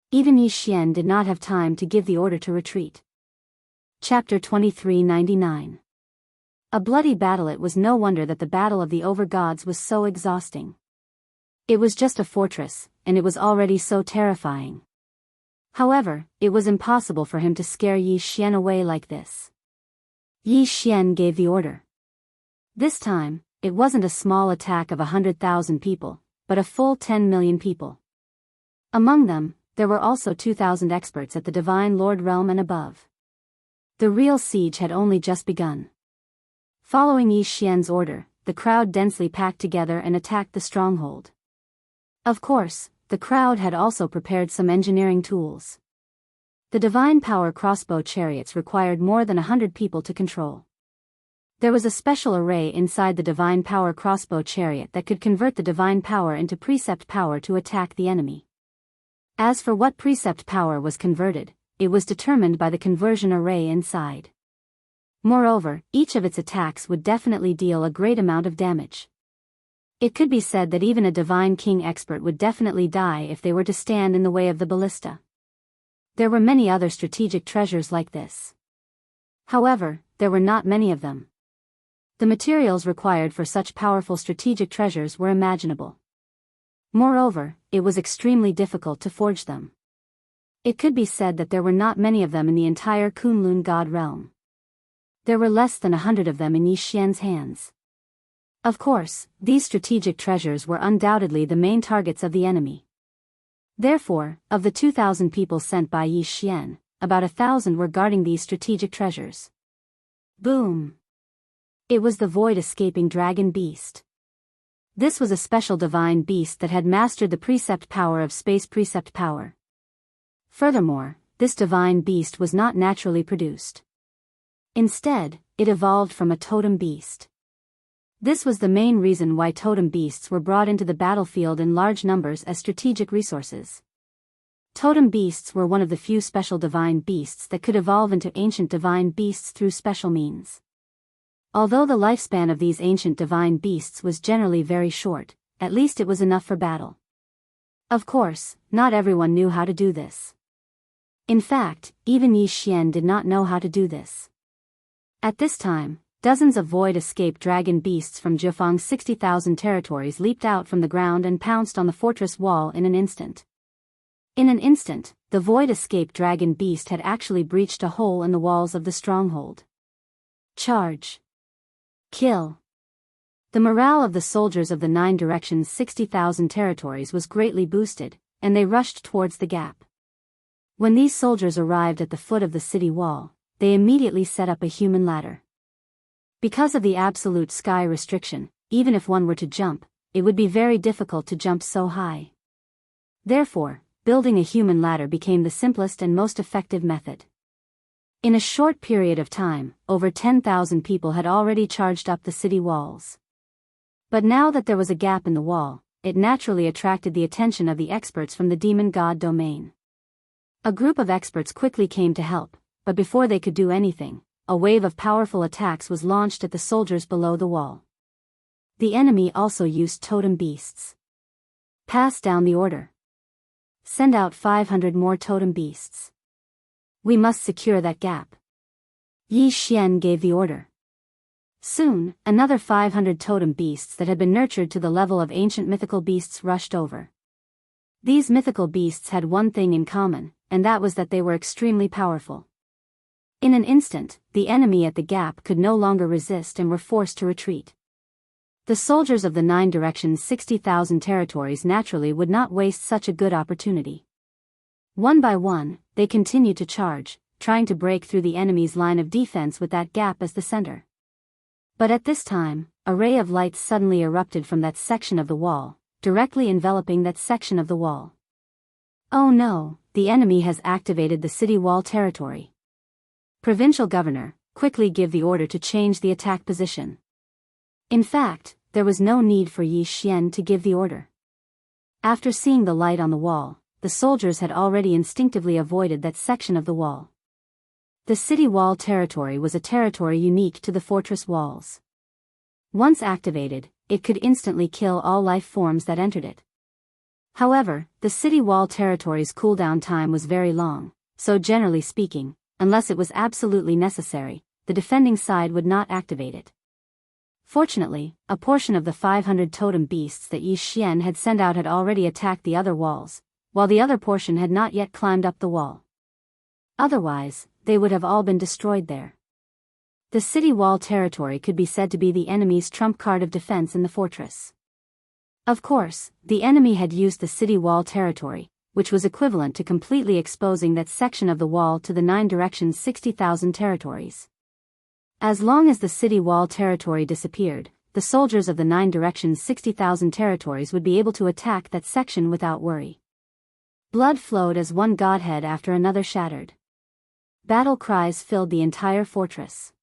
Even Yi Xian did not have time to give the order to retreat. Chapter 2399. A bloody battle. It was no wonder that the battle of the over-gods was so exhausting. It was just a fortress, and it was already so terrifying. However, it was impossible for him to scare Yi Xian away like this. Yi Xian gave the order. This time, it wasn't a small attack of 100,000 people, but a full 10 million people. Among them, there were also 2,000 experts at the Divine Lord realm and above. The real siege had only just begun. Following Yi Xian's order, the crowd densely packed together and attacked the stronghold. Of course, the crowd had also prepared some engineering tools. The divine power crossbow chariots required more than 100 people to control. There was a special array inside the divine power crossbow chariot that could convert the divine power into precept power to attack the enemy. As for what precept power was converted, it was determined by the conversion array inside. Moreover, each of its attacks would definitely deal a great amount of damage. It could be said that even a divine king expert would definitely die if they were to stand in the way of the ballista. There were many other strategic treasures like this. However, there were not many of them. The materials required for such powerful strategic treasures were imaginable. Moreover, it was extremely difficult to forge them. It could be said that there were not many of them in the entire Kunlun god realm. There were less than 100 of them in Yi Xian's hands. Of course, these strategic treasures were undoubtedly the main targets of the enemy. Therefore, of the 2,000 people sent by Yi Xian, about 1,000 were guarding these strategic treasures. Boom! It was the void-escaping dragon beast. This was a special divine beast that had mastered the precept power of space precept power. Furthermore, this divine beast was not naturally produced. Instead, it evolved from a totem beast. This was the main reason why totem beasts were brought into the battlefield in large numbers as strategic resources. Totem beasts were one of the few special divine beasts that could evolve into ancient divine beasts through special means. Although the lifespan of these ancient divine beasts was generally very short, at least it was enough for battle. Of course, not everyone knew how to do this. In fact, even Yi Xian did not know how to do this. At this time, dozens of void-escape dragon beasts from Zhifang's 60,000 territories leaped out from the ground and pounced on the fortress wall in an instant. In an instant, the void-escape dragon beast had actually breached a hole in the walls of the stronghold. Charge! Kill! The morale of the soldiers of the Nine Directions' 60,000 territories was greatly boosted, and they rushed towards the gap. When these soldiers arrived at the foot of the city wall, they immediately set up a human ladder. Because of the absolute sky restriction, even if one were to jump, it would be very difficult to jump so high. Therefore, building a human ladder became the simplest and most effective method. In a short period of time, over 10,000 people had already charged up the city walls. But now that there was a gap in the wall, it naturally attracted the attention of the experts from the demon god domain. A group of experts quickly came to help, but before they could do anything, a wave of powerful attacks was launched at the soldiers below the wall. The enemy also used totem beasts. Pass down the order. Send out 500 more totem beasts. We must secure that gap. Yi Xian gave the order. Soon, another 500 totem beasts that had been nurtured to the level of ancient mythical beasts rushed over. These mythical beasts had one thing in common, and that was that they were extremely powerful. In an instant, the enemy at the gap could no longer resist and were forced to retreat. The soldiers of the Nine Directions' 60,000 territories naturally would not waste such a good opportunity. One by one, they continued to charge, trying to break through the enemy's line of defense with that gap as the center. But at this time, a ray of light suddenly erupted from that section of the wall, directly enveloping that section of the wall. Oh no, the enemy has activated the city wall territory. Provincial governor, quickly give the order to change the attack position. In fact, there was no need for Yi Xian to give the order. After seeing the light on the wall, the soldiers had already instinctively avoided that section of the wall. The city wall territory was a territory unique to the fortress walls. Once activated, it could instantly kill all life forms that entered it. However, the city wall territory's cooldown time was very long, so generally speaking, unless it was absolutely necessary, the defending side would not activate it. Fortunately, a portion of the 500 totem beasts that Yi Xian had sent out had already attacked the other walls, while the other portion had not yet climbed up the wall. Otherwise, they would have all been destroyed there. The city wall territory could be said to be the enemy's trump card of defense in the fortress. Of course, the enemy had used the city wall territory, which was equivalent to completely exposing that section of the wall to the Nine Directions' 60,000 territories. As long as the city wall territory disappeared, the soldiers of the Nine Directions' 60,000 territories would be able to attack that section without worry. Blood flowed as one godhead after another shattered. Battle cries filled the entire fortress.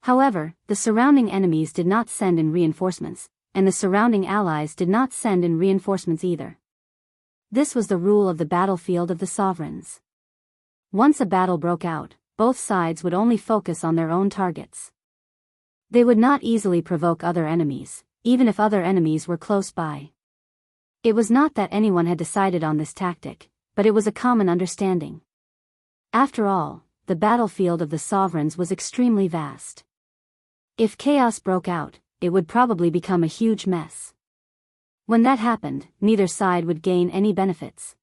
However, the surrounding enemies did not send in reinforcements, and the surrounding allies did not send in reinforcements either. This was the rule of the battlefield of the sovereigns. Once a battle broke out, both sides would only focus on their own targets. They would not easily provoke other enemies, even if other enemies were close by. It was not that anyone had decided on this tactic, but it was a common understanding. After all, the battlefield of the sovereigns was extremely vast. If chaos broke out, it would probably become a huge mess. When that happened, neither side would gain any benefits.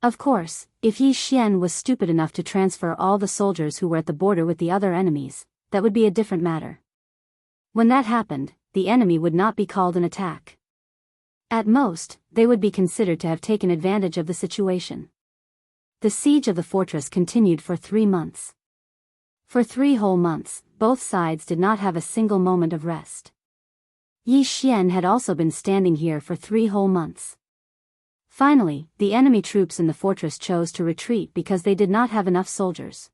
Of course, if Yi Xian was stupid enough to transfer all the soldiers who were at the border with the other enemies, that would be a different matter. When that happened, the enemy would not be called an attack. At most, they would be considered to have taken advantage of the situation. The siege of the fortress continued for 3 months. For 3 whole months, both sides did not have a single moment of rest. Yi Xian had also been standing here for 3 whole months. Finally, the enemy troops in the fortress chose to retreat because they did not have enough soldiers.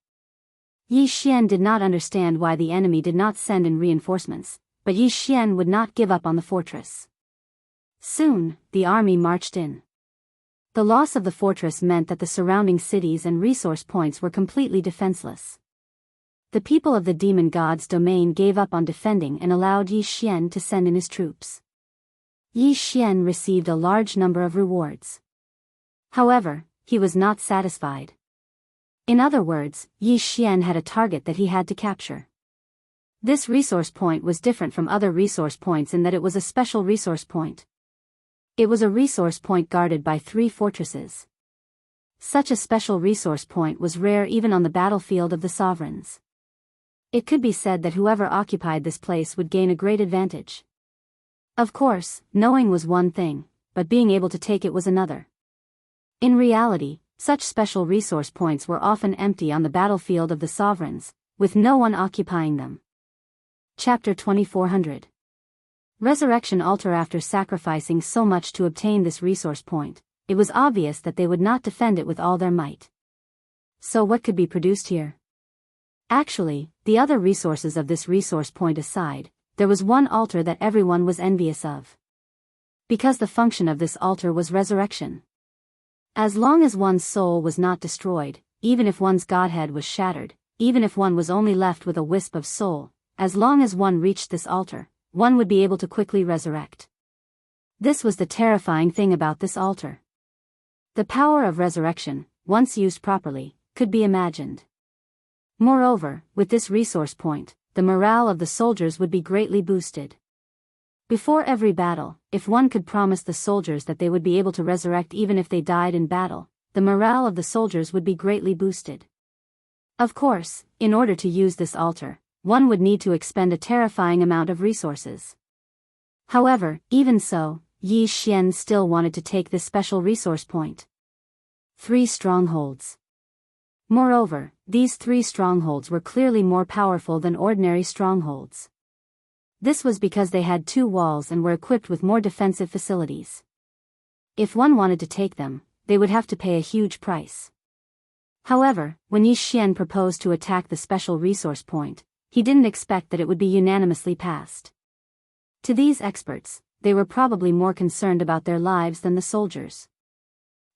Yi Xian did not understand why the enemy did not send in reinforcements, but Yi Xian would not give up on the fortress. Soon, the army marched in. The loss of the fortress meant that the surrounding cities and resource points were completely defenseless. The people of the demon god's domain gave up on defending and allowed Yi Xian to send in his troops. Yi Xian received a large number of rewards. However, he was not satisfied. In other words, Yi Xian had a target that he had to capture. This resource point was different from other resource points in that it was a special resource point. It was a resource point guarded by 3 fortresses. Such a special resource point was rare even on the battlefield of the sovereigns. It could be said that whoever occupied this place would gain a great advantage. Of course, knowing was one thing, but being able to take it was another. In reality, such special resource points were often empty on the battlefield of the sovereigns, with no one occupying them. Chapter 2400. Resurrection Altar. After sacrificing so much to obtain this resource point, it was obvious that they would not defend it with all their might. So what could be produced here? Actually, the other resources of this resource point aside, there was one altar that everyone was envious of. Because the function of this altar was resurrection. As long as one's soul was not destroyed, even if one's godhead was shattered, even if one was only left with a wisp of soul, as long as one reached this altar, one would be able to quickly resurrect. This was the terrifying thing about this altar. The power of resurrection, once used properly, could be imagined. Moreover, with this resource point, the morale of the soldiers would be greatly boosted. Before every battle, if one could promise the soldiers that they would be able to resurrect even if they died in battle, the morale of the soldiers would be greatly boosted. Of course, in order to use this altar, one would need to expend a terrifying amount of resources. However, even so, Yi Xian still wanted to take this special resource point. 3 strongholds. Moreover, these 3 strongholds were clearly more powerful than ordinary strongholds. This was because they had 2 walls and were equipped with more defensive facilities. If one wanted to take them, they would have to pay a huge price. However, when Yi Xian proposed to attack the special resource point, he didn't expect that it would be unanimously passed. To these experts, they were probably more concerned about their lives than the soldiers.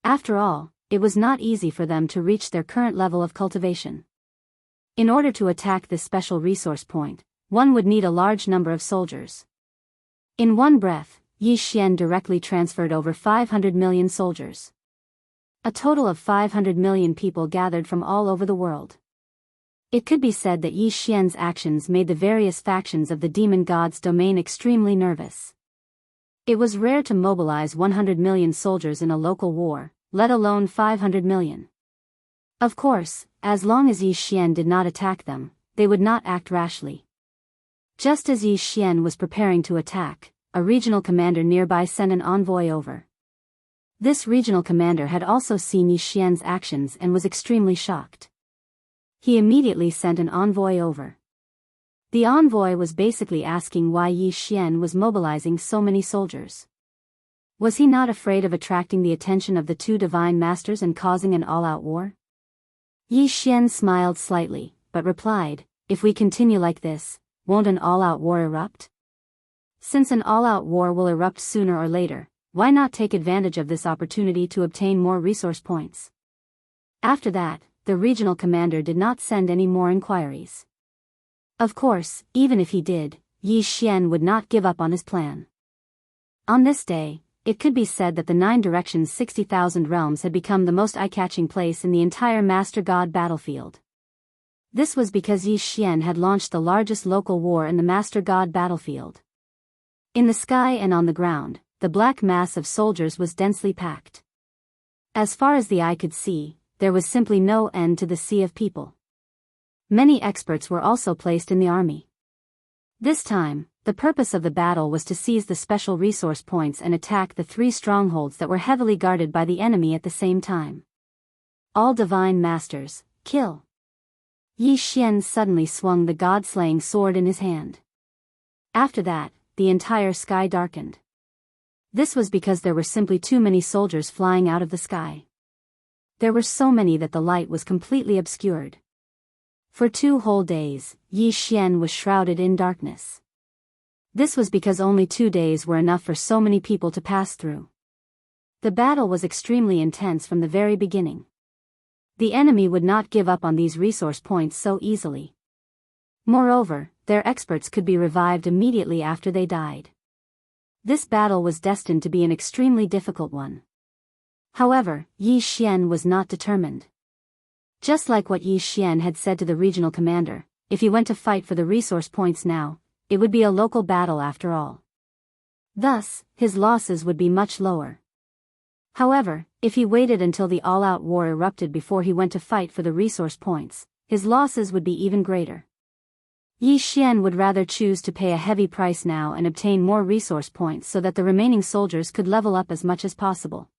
After all, it was not easy for them to reach their current level of cultivation. In order to attack this special resource point, one would need a large number of soldiers. In one breath, Yi Xian directly transferred over 500 million soldiers. A total of 500 million people gathered from all over the world. It could be said that Yi Xian's actions made the various factions of the demon god's domain extremely nervous. It was rare to mobilize 100 million soldiers in a local war, let alone 500 million. Of course, as long as Yi Xian did not attack them, they would not act rashly. Just as Yi Xian was preparing to attack, a regional commander nearby sent an envoy over. This regional commander had also seen Yi Xian's actions and was extremely shocked. He immediately sent an envoy over. The envoy was basically asking why Yi Xian was mobilizing so many soldiers. Was he not afraid of attracting the attention of the 2 divine masters and causing an all-out war? Yi Xian smiled slightly, but replied, "If we continue like this, won't an all-out war erupt? Since an all-out war will erupt sooner or later, why not take advantage of this opportunity to obtain more resource points?" After that, the regional commander did not send any more inquiries. Of course, even if he did, Yi Xian would not give up on his plan. On this day, it could be said that the 9 directions 60,000 realms had become the most eye-catching place in the entire Master God battlefield. This was because Yi Xian had launched the largest local war in the Master God battlefield. In the sky and on the ground, the black mass of soldiers was densely packed. As far as the eye could see, there was simply no end to the sea of people. Many experts were also placed in the army. This time, the purpose of the battle was to seize the special resource points and attack the 3 strongholds that were heavily guarded by the enemy at the same time. All divine masters, kill! Yi Xian suddenly swung the god-slaying sword in his hand. After that, the entire sky darkened. This was because there were simply too many soldiers flying out of the sky. There were so many that the light was completely obscured. For 2 whole days, Yi Xian was shrouded in darkness. This was because only 2 days were enough for so many people to pass through. The battle was extremely intense from the very beginning. The enemy would not give up on these resource points so easily. Moreover, their experts could be revived immediately after they died. This battle was destined to be an extremely difficult one. However, Yi Xian was not determined. Just like what Yi Xian had said to the regional commander, if he went to fight for the resource points now, it would be a local battle after all. Thus, his losses would be much lower. However, if he waited until the all-out war erupted before he went to fight for the resource points, his losses would be even greater. Yi Xian would rather choose to pay a heavy price now and obtain more resource points so that the remaining soldiers could level up as much as possible.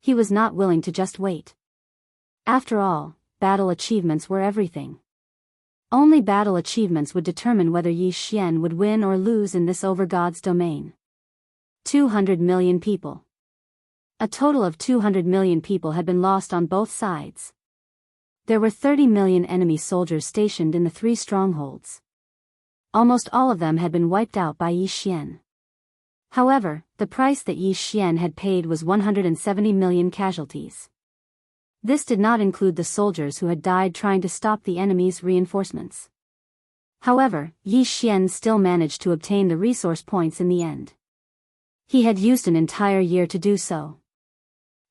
He was not willing to just wait. After all, battle achievements were everything. Only battle achievements would determine whether Yi Xian would win or lose in this over-God's domain. 200 million people. A total of 200 million people had been lost on both sides. There were 30 million enemy soldiers stationed in the 3 strongholds. Almost all of them had been wiped out by Yi Xian. However, the price that Yi Xian had paid was 170 million casualties. This did not include the soldiers who had died trying to stop the enemy's reinforcements. However, Yi Xian still managed to obtain the resource points in the end. He had used an entire year to do so.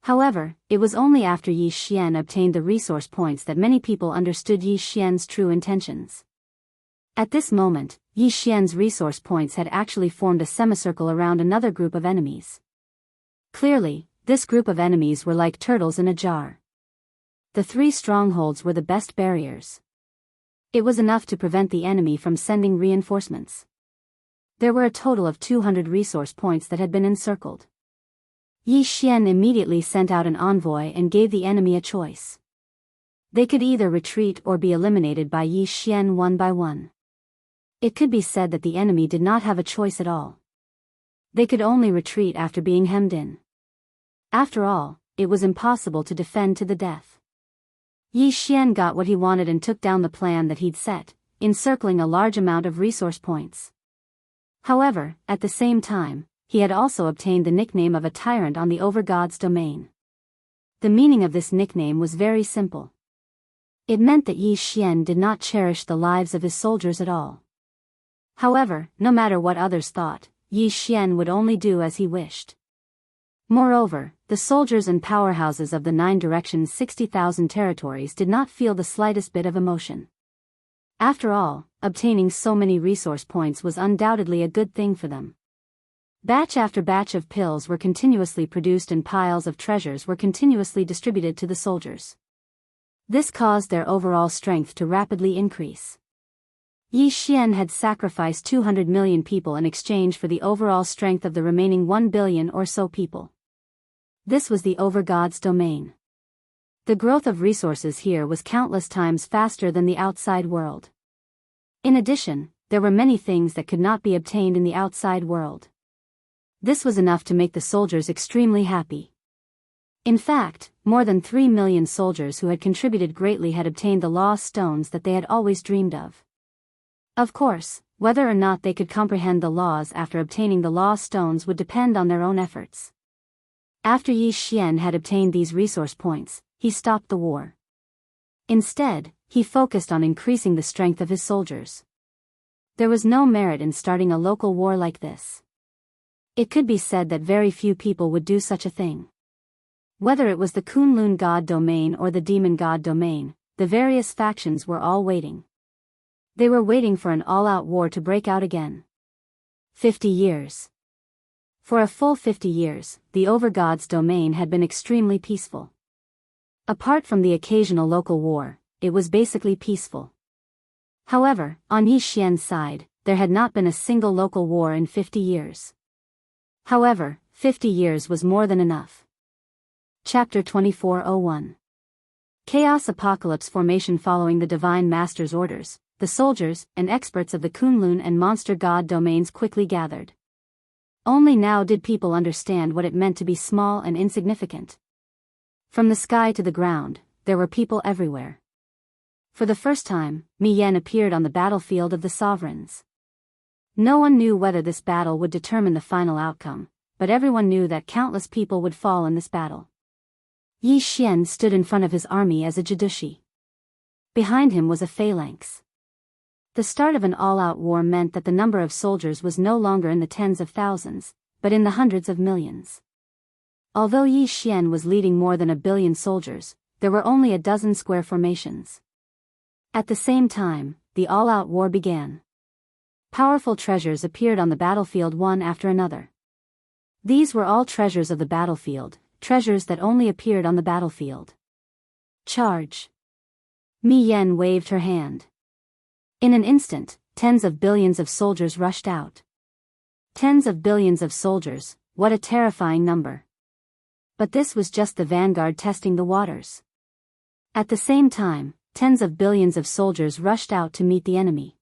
However, it was only after Yi Xian obtained the resource points that many people understood Yi Xian's true intentions. At this moment, Yi Xian's resource points had actually formed a semicircle around another group of enemies. Clearly, this group of enemies were like turtles in a jar. The 3 strongholds were the best barriers. It was enough to prevent the enemy from sending reinforcements. There were a total of 200 resource points that had been encircled. Yi Xian immediately sent out an envoy and gave the enemy a choice. They could either retreat or be eliminated by Yi Xian one by one. It could be said that the enemy did not have a choice at all. They could only retreat after being hemmed in. After all, it was impossible to defend to the death. Yi Xian got what he wanted and took down the plan that he'd set, encircling a large amount of resource points. However, at the same time, he had also obtained the nickname of a tyrant on the over-God's domain. The meaning of this nickname was very simple. It meant that Yi Xian did not cherish the lives of his soldiers at all. However, no matter what others thought, Yi Xian would only do as he wished. Moreover, the soldiers and powerhouses of the 9 directions 60,000 territories did not feel the slightest bit of emotion. After all, obtaining so many resource points was undoubtedly a good thing for them. Batch after batch of pills were continuously produced and piles of treasures were continuously distributed to the soldiers. This caused their overall strength to rapidly increase. Yi Xian had sacrificed 200 million people in exchange for the overall strength of the remaining 1 billion or so people. This was the over-God's domain. The growth of resources here was countless times faster than the outside world. In addition, there were many things that could not be obtained in the outside world. This was enough to make the soldiers extremely happy. In fact, more than 3 million soldiers who had contributed greatly had obtained the lost stones that they had always dreamed of. Of course, whether or not they could comprehend the laws after obtaining the lost stones would depend on their own efforts. After Yi Xian had obtained these resource points, he stopped the war. Instead, he focused on increasing the strength of his soldiers. There was no merit in starting a local war like this. It could be said that very few people would do such a thing. Whether it was the Kunlun god domain or the demon god domain, the various factions were all waiting. They were waiting for an all-out war to break out again. 50 years. For a full 50 years, the over-God's domain had been extremely peaceful. Apart from the occasional local war, it was basically peaceful. However, on Yi Xian's side, there had not been a single local war in 50 years. However, 50 years was more than enough. Chapter 2401. Chaos Apocalypse Formation. Following the Divine Master's orders, the soldiers and experts of the Kunlun and Monster God domains quickly gathered. Only now did people understand what it meant to be small and insignificant. From the sky to the ground, there were people everywhere. For the first time, Mi Yan appeared on the battlefield of the sovereigns. No one knew whether this battle would determine the final outcome, but everyone knew that countless people would fall in this battle. Yi Xian stood in front of his army as a Jidushi. Behind him was a phalanx. The start of an all-out war meant that the number of soldiers was no longer in the tens of thousands, but in the hundreds of millions. Although Yi Xian was leading more than 1 billion soldiers, there were only a dozen square formations. At the same time, the all-out war began. Powerful treasures appeared on the battlefield one after another. These were all treasures of the battlefield, treasures that only appeared on the battlefield. Charge! Mi Yen waved her hand. In an instant, tens of billions of soldiers rushed out. Tens of billions of soldiers, what a terrifying number. But this was just the vanguard testing the waters. At the same time, tens of billions of soldiers rushed out to meet the enemy.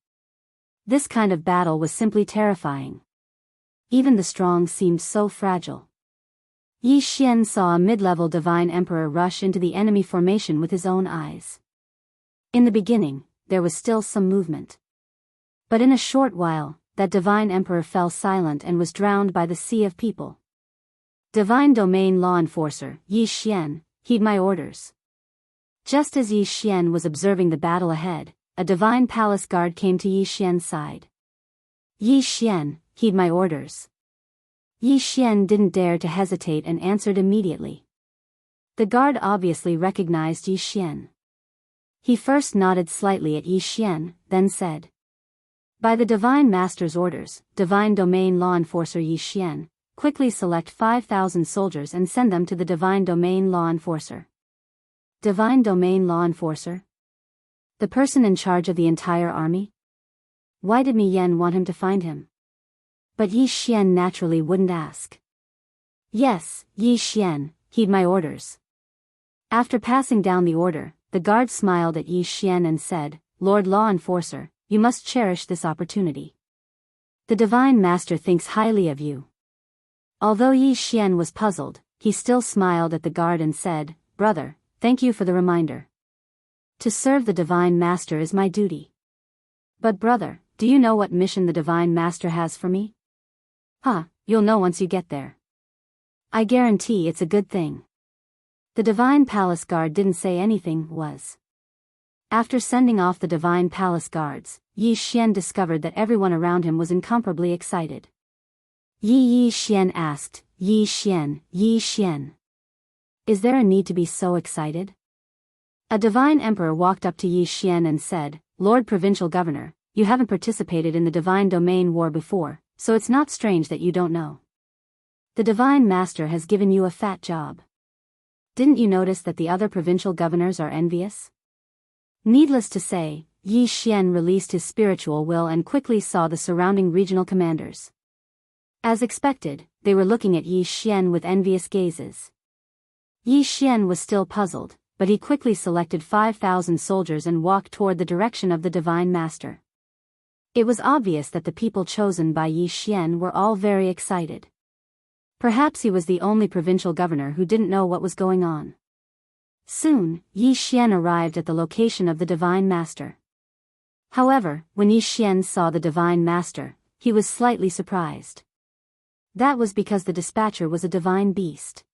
This kind of battle was simply terrifying. Even the strong seemed so fragile. Yi Xian saw a mid-level divine emperor rush into the enemy formation with his own eyes. In the beginning, there was still some movement. But in a short while, that divine emperor fell silent and was drowned by the sea of people. Divine Domain Law Enforcer, Yi Xian, heed my orders. Just as Yi Xian was observing the battle ahead, a divine palace guard came to Yi Xian's side. Yi Xian, heed my orders. Yi Xian didn't dare to hesitate and answered immediately. The guard obviously recognized Yi Xian. He first nodded slightly at Yi Xian, then said, "By the Divine Master's orders, Divine Domain Law Enforcer Yi Xian, quickly select 5,000 soldiers and send them to the Divine Domain Law Enforcer." Divine Domain Law Enforcer? The person in charge of the entire army? Why did Mi Yen want him to find him? But Yi Xian naturally wouldn't ask. "Yes, Yi Xian, heed my orders." After passing down the order, the guard smiled at Yi Xian and said, "Lord Law Enforcer, you must cherish this opportunity. The Divine Master thinks highly of you." Although Yi Xian was puzzled, he still smiled at the guard and said, "Brother, thank you for the reminder. To serve the Divine Master is my duty." "But brother, do you know what mission the Divine Master has for me?" You'll know once you get there. I guarantee it's a good thing." The Divine Palace Guard didn't say anything. After sending off the Divine Palace Guards, Yi Xian discovered that everyone around him was incomparably excited. Yi Xian asked, Yi Xian. Is there a need to be so excited? A Divine Emperor walked up to Yi Xian and said, "Lord Provincial Governor, you haven't participated in the Divine Domain War before, so it's not strange that you don't know. The Divine Master has given you a fat job. Didn't you notice that the other provincial governors are envious?" Needless to say, Yi Xian released his spiritual will and quickly saw the surrounding regional commanders. As expected, they were looking at Yi Xian with envious gazes. Yi Xian was still puzzled, but he quickly selected 5,000 soldiers and walked toward the direction of the Divine Master. It was obvious that the people chosen by Yi Xian were all very excited. Perhaps he was the only provincial governor who didn't know what was going on. Soon, Yi Xian arrived at the location of the Divine Master. However, when Yi Xian saw the Divine Master, he was slightly surprised. That was because the dispatcher was a divine beast.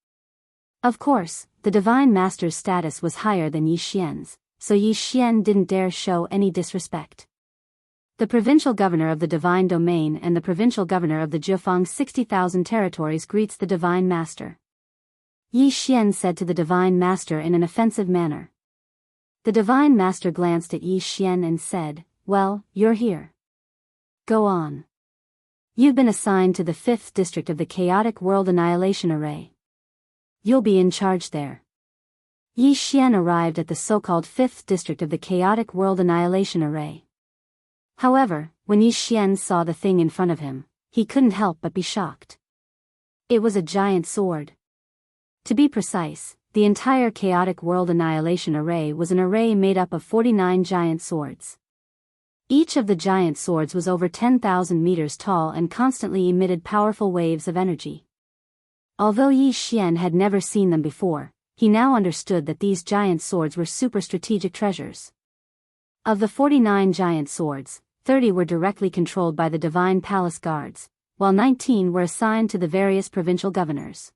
Of course, the Divine Master's status was higher than Yi Xian's, so Yi Xian didn't dare show any disrespect. The provincial governor of the Divine Domain and the provincial governor of the Jiufeng 60,000 territories greets the Divine Master. Yi Xian said to the Divine Master in an offensive manner. The Divine Master glanced at Yi Xian and said, "Well, you're here. Go on. You've been assigned to the 5th district of the Chaotic World Annihilation Array. You'll be in charge there." Yi Xian arrived at the so-called 5th district of the Chaotic World Annihilation Array. However, when Yi Xian saw the thing in front of him, he couldn't help but be shocked. It was a giant sword. To be precise, the entire Chaotic World Annihilation Array was an array made up of 49 giant swords. Each of the giant swords was over 10,000 meters tall and constantly emitted powerful waves of energy. Although Yi Xian had never seen them before, he now understood that these giant swords were super strategic treasures. Of the 49 giant swords, 30 were directly controlled by the Divine Palace Guards, while 19 were assigned to the various provincial governors.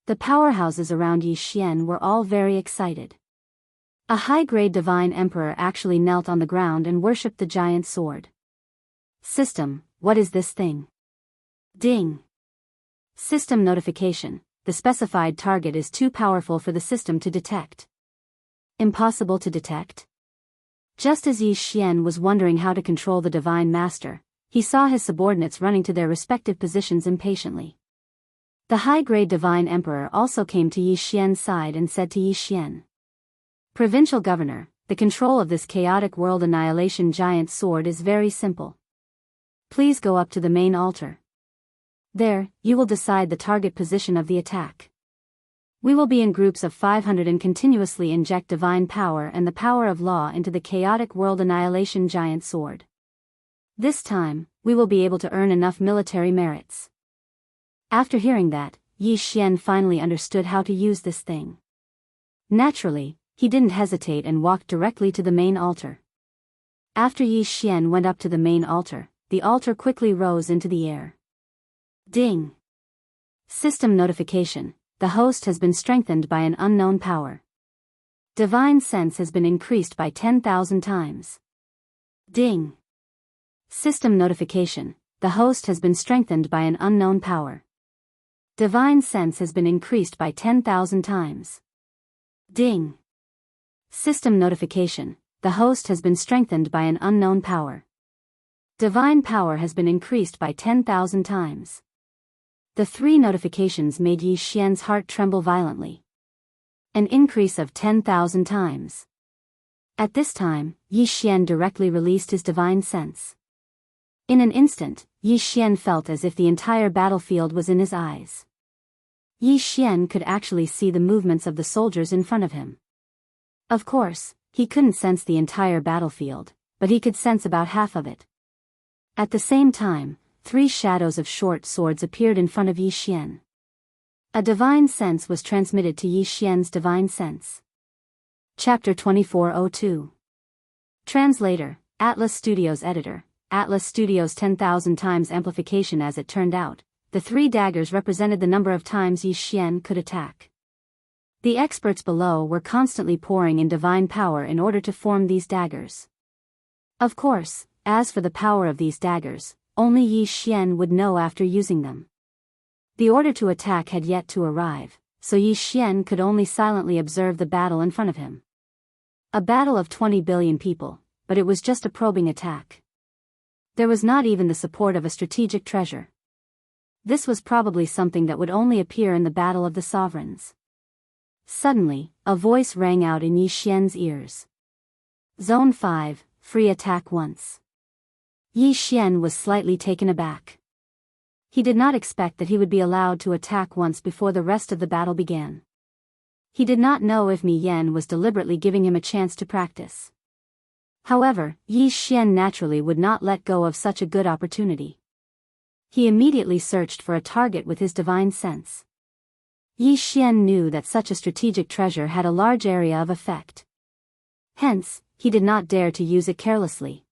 The powerhouses around Yi Xian were all very excited. A high-grade divine emperor actually knelt on the ground and worshipped the giant sword. System, what is this thing? Ding. System notification. The specified target is too powerful for the system to detect. Impossible to detect? Just as Yi Xian was wondering how to control the divine master, he saw his subordinates running to their respective positions impatiently. The high-grade divine emperor also came to Yi Xian's side and said to Yi Xian, "Provincial governor, the control of this chaotic world annihilation giant sword is very simple. Please go up to the main altar. There, you will decide the target position of the attack. We will be in groups of 500 and continuously inject divine power and the power of law into the chaotic world annihilation giant sword. This time, we will be able to earn enough military merits." After hearing that, Yi Xian finally understood how to use this thing. Naturally, he didn't hesitate and walked directly to the main altar. After Yi Xian went up to the main altar, the altar quickly rose into the air. Ding. System notification. The host has been strengthened by an unknown power. Divine sense has been increased by 10,000 times. Ding. System notification. The host has been strengthened by an unknown power. Divine sense has been increased by 10,000 times. Ding. System notification. The host has been strengthened by an unknown power. Divine power has been increased by 10,000 times. The three notifications made Yi Xian's heart tremble violently. An increase of 10,000 times. At this time, Yi Xian directly released his divine sense. In an instant, Yi Xian felt as if the entire battlefield was in his eyes. Yi Xian could actually see the movements of the soldiers in front of him. Of course, he couldn't sense the entire battlefield, but he could sense about half of it. At the same time, 3 shadows of short swords appeared in front of Yi Xian. A divine sense was transmitted to Yi Xian's divine sense. Chapter 2402. Translator, Atlas Studios Editor, Atlas Studios 10,000 times amplification. As it turned out, the 3 daggers represented the number of times Yi Xian could attack. The experts below were constantly pouring in divine power in order to form these daggers. Of course, as for the power of these daggers, only Yi Xian would know after using them. The order to attack had yet to arrive, so Yi Xian could only silently observe the battle in front of him. A battle of 20 billion people, but it was just a probing attack. There was not even the support of a strategic treasure. This was probably something that would only appear in the Battle of the Sovereigns. Suddenly, a voice rang out in Yi Xian's ears. Zone 5, free attack once. Yi Xian was slightly taken aback. He did not expect that he would be allowed to attack once before the rest of the battle began. He did not know if Mi Yan was deliberately giving him a chance to practice. However, Yi Xian naturally would not let go of such a good opportunity. He immediately searched for a target with his divine sense. Yi Xian knew that such a strategic treasure had a large area of effect. Hence, he did not dare to use it carelessly.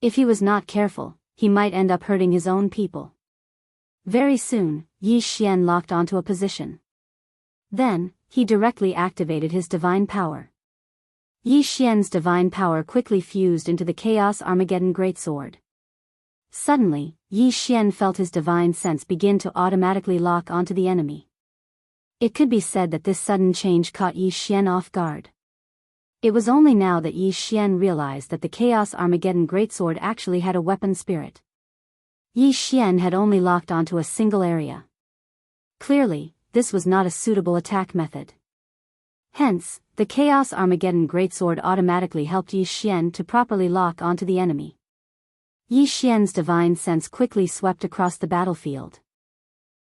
If he was not careful, he might end up hurting his own people. Very soon, Yi Xian locked onto a position. Then, he directly activated his divine power. Yi Xian's divine power quickly fused into the Chaos Armageddon Greatsword. Suddenly, Yi Xian felt his divine sense begin to automatically lock onto the enemy. It could be said that this sudden change caught Yi Xian off guard. It was only now that Yi Xian realized that the Chaos Armageddon Greatsword actually had a weapon spirit. Yi Xian had only locked onto a single area. Clearly, this was not a suitable attack method. Hence, the Chaos Armageddon Greatsword automatically helped Yi Xian to properly lock onto the enemy. Yi Xian's divine sense quickly swept across the battlefield.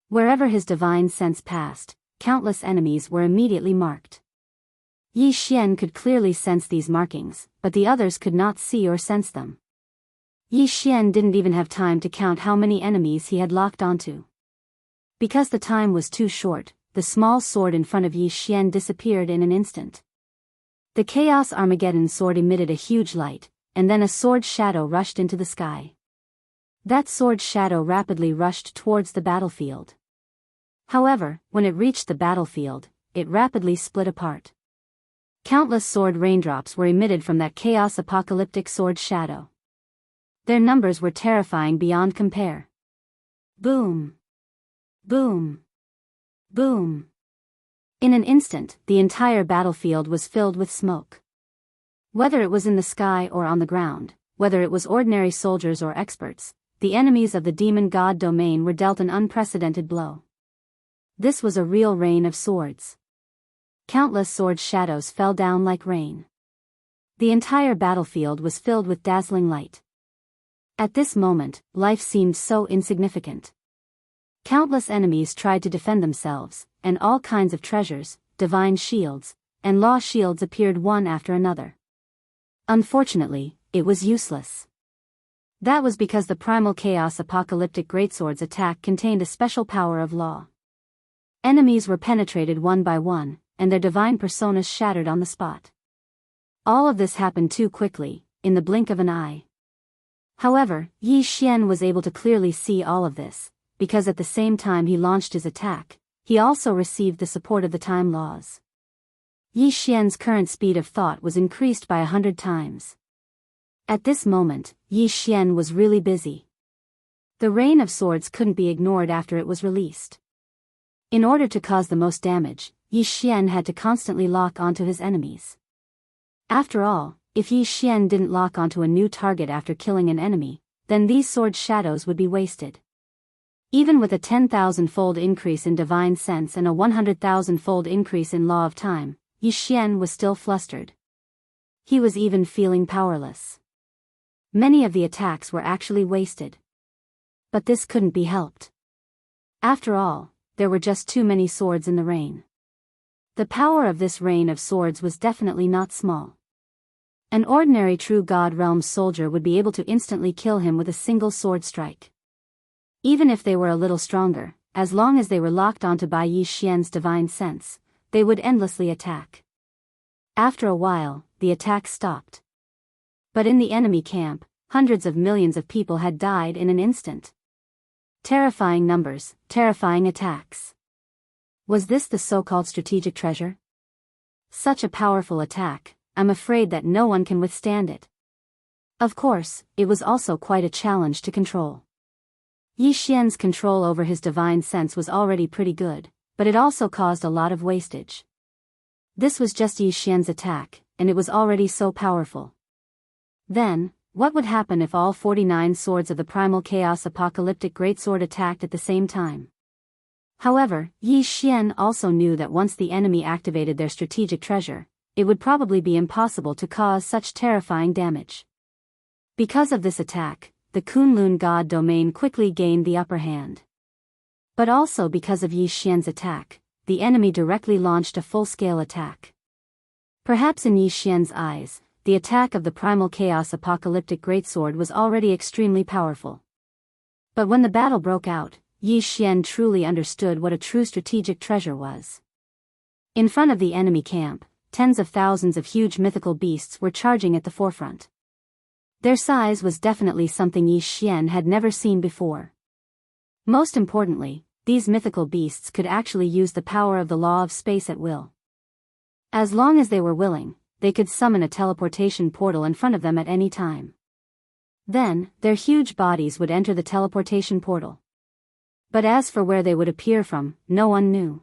Wherever his divine sense passed, countless enemies were immediately marked. Yi Xian could clearly sense these markings, but the others could not see or sense them. Yi Xian didn't even have time to count how many enemies he had locked onto. Because the time was too short, the small sword in front of Yi Xian disappeared in an instant. The Chaos Armageddon sword emitted a huge light, and then a sword shadow rushed into the sky. That sword shadow rapidly rushed towards the battlefield. However, when it reached the battlefield, it rapidly split apart. Countless sword raindrops were emitted from that chaos apocalyptic sword shadow. Their numbers were terrifying beyond compare. Boom! Boom! Boom! In an instant, the entire battlefield was filled with smoke. Whether it was in the sky or on the ground, whether it was ordinary soldiers or experts, the enemies of the demon god domain were dealt an unprecedented blow. This was a real rain of swords. Countless sword shadows fell down like rain. The entire battlefield was filled with dazzling light. At this moment, life seemed so insignificant. Countless enemies tried to defend themselves, and all kinds of treasures, divine shields, and law shields appeared one after another. Unfortunately, it was useless. That was because the primal chaos apocalyptic greatsword's attack contained a special power of law. Enemies were penetrated one by one, and their divine personas shattered on the spot. All of this happened too quickly, in the blink of an eye. However, Yi Xian was able to clearly see all of this, because at the same time he launched his attack, he also received the support of the time laws. Yi Xian's current speed of thought was increased by 100 times. At this moment, Yi Xian was really busy. The rain of swords couldn't be ignored after it was released. In order to cause the most damage, Yi Xian had to constantly lock onto his enemies. After all, if Yi Xian didn't lock onto a new target after killing an enemy, then these sword shadows would be wasted. Even with a 10,000-fold increase in divine sense and a 100,000-fold increase in law of time, Yi Xian was still flustered. He was even feeling powerless. Many of the attacks were actually wasted. But this couldn't be helped. After all, there were just too many swords in the rain. The power of this rain of swords was definitely not small. An ordinary true God Realm soldier would be able to instantly kill him with a single sword strike. Even if they were a little stronger, as long as they were locked onto by Yi Xian's divine sense, they would endlessly attack. After a while, the attack stopped. But in the enemy camp, hundreds of millions of people had died in an instant. Terrifying numbers, terrifying attacks. Was this the so-called strategic treasure? Such a powerful attack, I'm afraid that no one can withstand it. Of course, it was also quite a challenge to control. Yi Xian's control over his divine sense was already pretty good, but it also caused a lot of wastage. This was just Yi Xian's attack, and it was already so powerful. Then, what would happen if all 49 swords of the primal chaos apocalyptic greatsword attacked at the same time? However, Yi Xian also knew that once the enemy activated their strategic treasure, it would probably be impossible to cause such terrifying damage. Because of this attack, the Kunlun god domain quickly gained the upper hand. But also because of Yi Xian's attack, the enemy directly launched a full-scale attack. Perhaps in Yi Xian's eyes, the attack of the primal chaos apocalyptic greatsword was already extremely powerful. But when the battle broke out, Yi Xian truly understood what a true strategic treasure was. In front of the enemy camp, tens of thousands of huge mythical beasts were charging at the forefront. Their size was definitely something Yi Xian had never seen before. Most importantly, these mythical beasts could actually use the power of the law of space at will. As long as they were willing, they could summon a teleportation portal in front of them at any time. Then, their huge bodies would enter the teleportation portal. But as for where they would appear from, no one knew.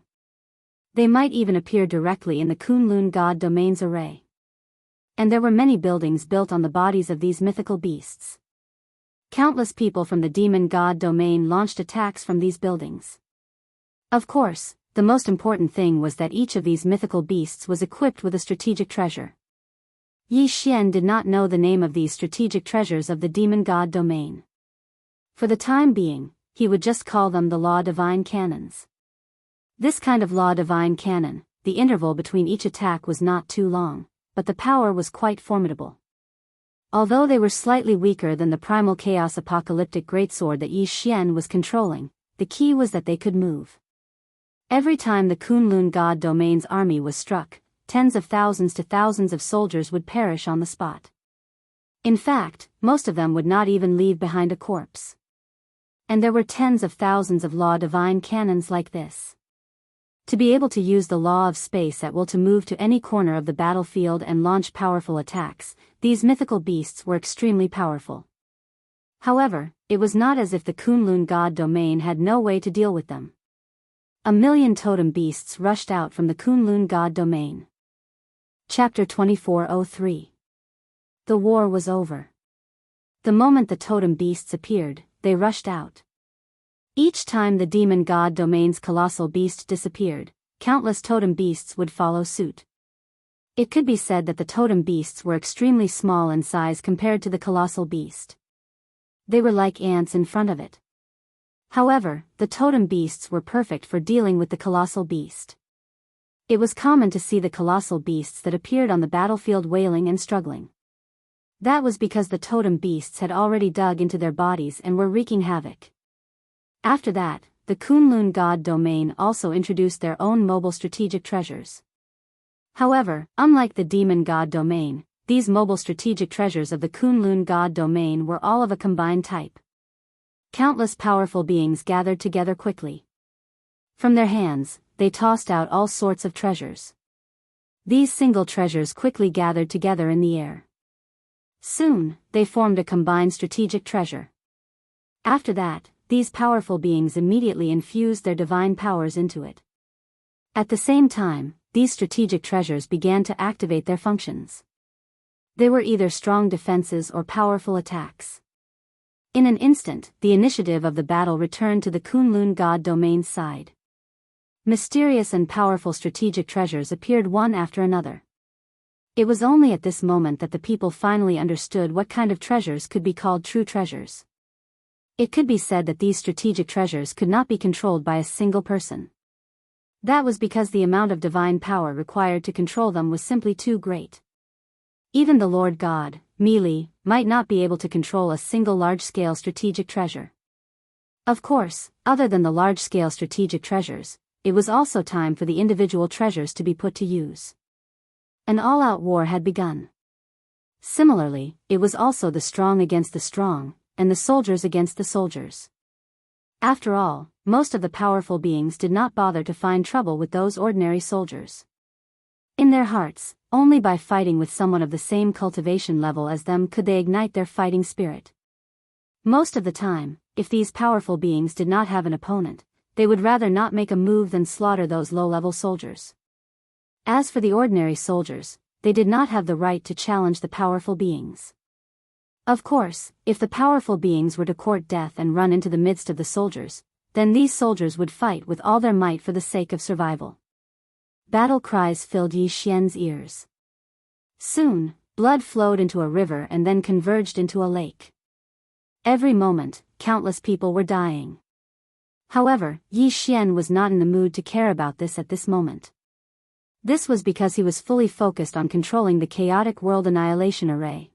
They might even appear directly in the Kunlun god domain's array. And there were many buildings built on the bodies of these mythical beasts. Countless people from the demon god domain launched attacks from these buildings. Of course, the most important thing was that each of these mythical beasts was equipped with a strategic treasure. Yi Xian did not know the name of these strategic treasures of the demon god domain. For the time being, he would just call them the law divine cannons. This kind of law divine cannon, the interval between each attack was not too long, but the power was quite formidable. Although they were slightly weaker than the primal chaos apocalyptic greatsword that Yi Xian was controlling, the key was that they could move. Every time the Kunlun god domain's army was struck, tens of thousands to thousands of soldiers would perish on the spot. In fact, most of them would not even leave behind a corpse. And there were tens of thousands of law divine cannons like this. To be able to use the law of space at will to move to any corner of the battlefield and launch powerful attacks, these mythical beasts were extremely powerful. However, it was not as if the Kunlun god domain had no way to deal with them. A million totem beasts rushed out from the Kunlun god domain. Chapter 2403. The war was over. The moment the totem beasts appeared, they rushed out. Each time the demon god domain's colossal beast disappeared, countless totem beasts would follow suit. It could be said that the totem beasts were extremely small in size compared to the colossal beast. They were like ants in front of it. However, the totem beasts were perfect for dealing with the colossal beast. It was common to see the colossal beasts that appeared on the battlefield wailing and struggling. That was because the totem beasts had already dug into their bodies and were wreaking havoc. After that, the Kunlun god domain also introduced their own mobile strategic treasures. However, unlike the demon god domain, these mobile strategic treasures of the Kunlun god domain were all of a combined type. Countless powerful beings gathered together quickly. From their hands, they tossed out all sorts of treasures. These single treasures quickly gathered together in the air. Soon, they formed a combined strategic treasure. After that, these powerful beings immediately infused their divine powers into it. At the same time, these strategic treasures began to activate their functions. They were either strong defenses or powerful attacks. In an instant, the initiative of the battle returned to the Kunlun god domain's side. Mysterious and powerful strategic treasures appeared one after another. It was only at this moment that the people finally understood what kind of treasures could be called true treasures. It could be said that these strategic treasures could not be controlled by a single person. That was because the amount of divine power required to control them was simply too great. Even the Lord God, Meili, might not be able to control a single large-scale strategic treasure. Of course, other than the large-scale strategic treasures, it was also time for the individual treasures to be put to use. An all-out war had begun. Similarly, it was also the strong against the strong, and the soldiers against the soldiers. After all, most of the powerful beings did not bother to find trouble with those ordinary soldiers. In their hearts, only by fighting with someone of the same cultivation level as them could they ignite their fighting spirit. Most of the time, if these powerful beings did not have an opponent, they would rather not make a move than slaughter those low-level soldiers. As for the ordinary soldiers, they did not have the right to challenge the powerful beings. Of course, if the powerful beings were to court death and run into the midst of the soldiers, then these soldiers would fight with all their might for the sake of survival. Battle cries filled Yi Xian's ears. Soon, blood flowed into a river and then converged into a lake. Every moment, countless people were dying. However, Yi Xian was not in the mood to care about this at this moment. This was because he was fully focused on controlling the chaotic world annihilation array.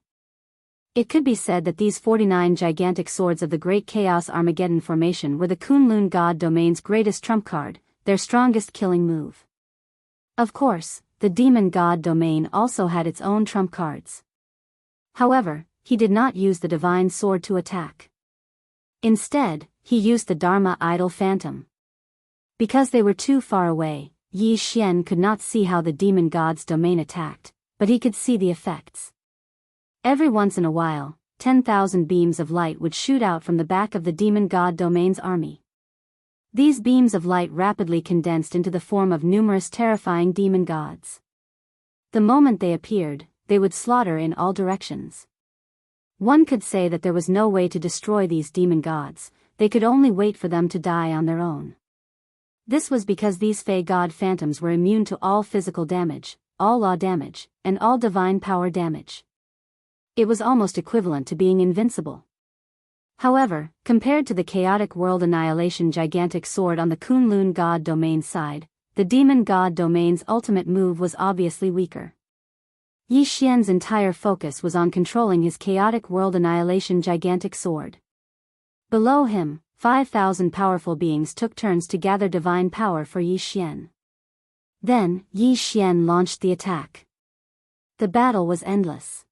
It could be said that these 49 gigantic swords of the Great Chaos Armageddon formation were the Kunlun god domain's greatest trump card, their strongest killing move. Of course, the demon god domain also had its own trump cards. However, he did not use the divine sword to attack. Instead, he used the Dharma idol phantom. Because they were too far away, Yi Xian could not see how the demon god's domain attacked, but he could see the effects. Every once in a while, 10,000 beams of light would shoot out from the back of the demon god domain's army. These beams of light rapidly condensed into the form of numerous terrifying demon gods. The moment they appeared, they would slaughter in all directions. One could say that there was no way to destroy these demon gods, they could only wait for them to die on their own. This was because these Fey god phantoms were immune to all physical damage, all law damage, and all divine power damage. It was almost equivalent to being invincible. However, compared to the chaotic world annihilation gigantic sword on the Kunlun god domain side, the demon god domain's ultimate move was obviously weaker. Yi Xian's entire focus was on controlling his chaotic world annihilation gigantic sword. Below him, 5,000 powerful beings took turns to gather divine power for Yi Xian. Then, Yi Xian launched the attack. The battle was endless.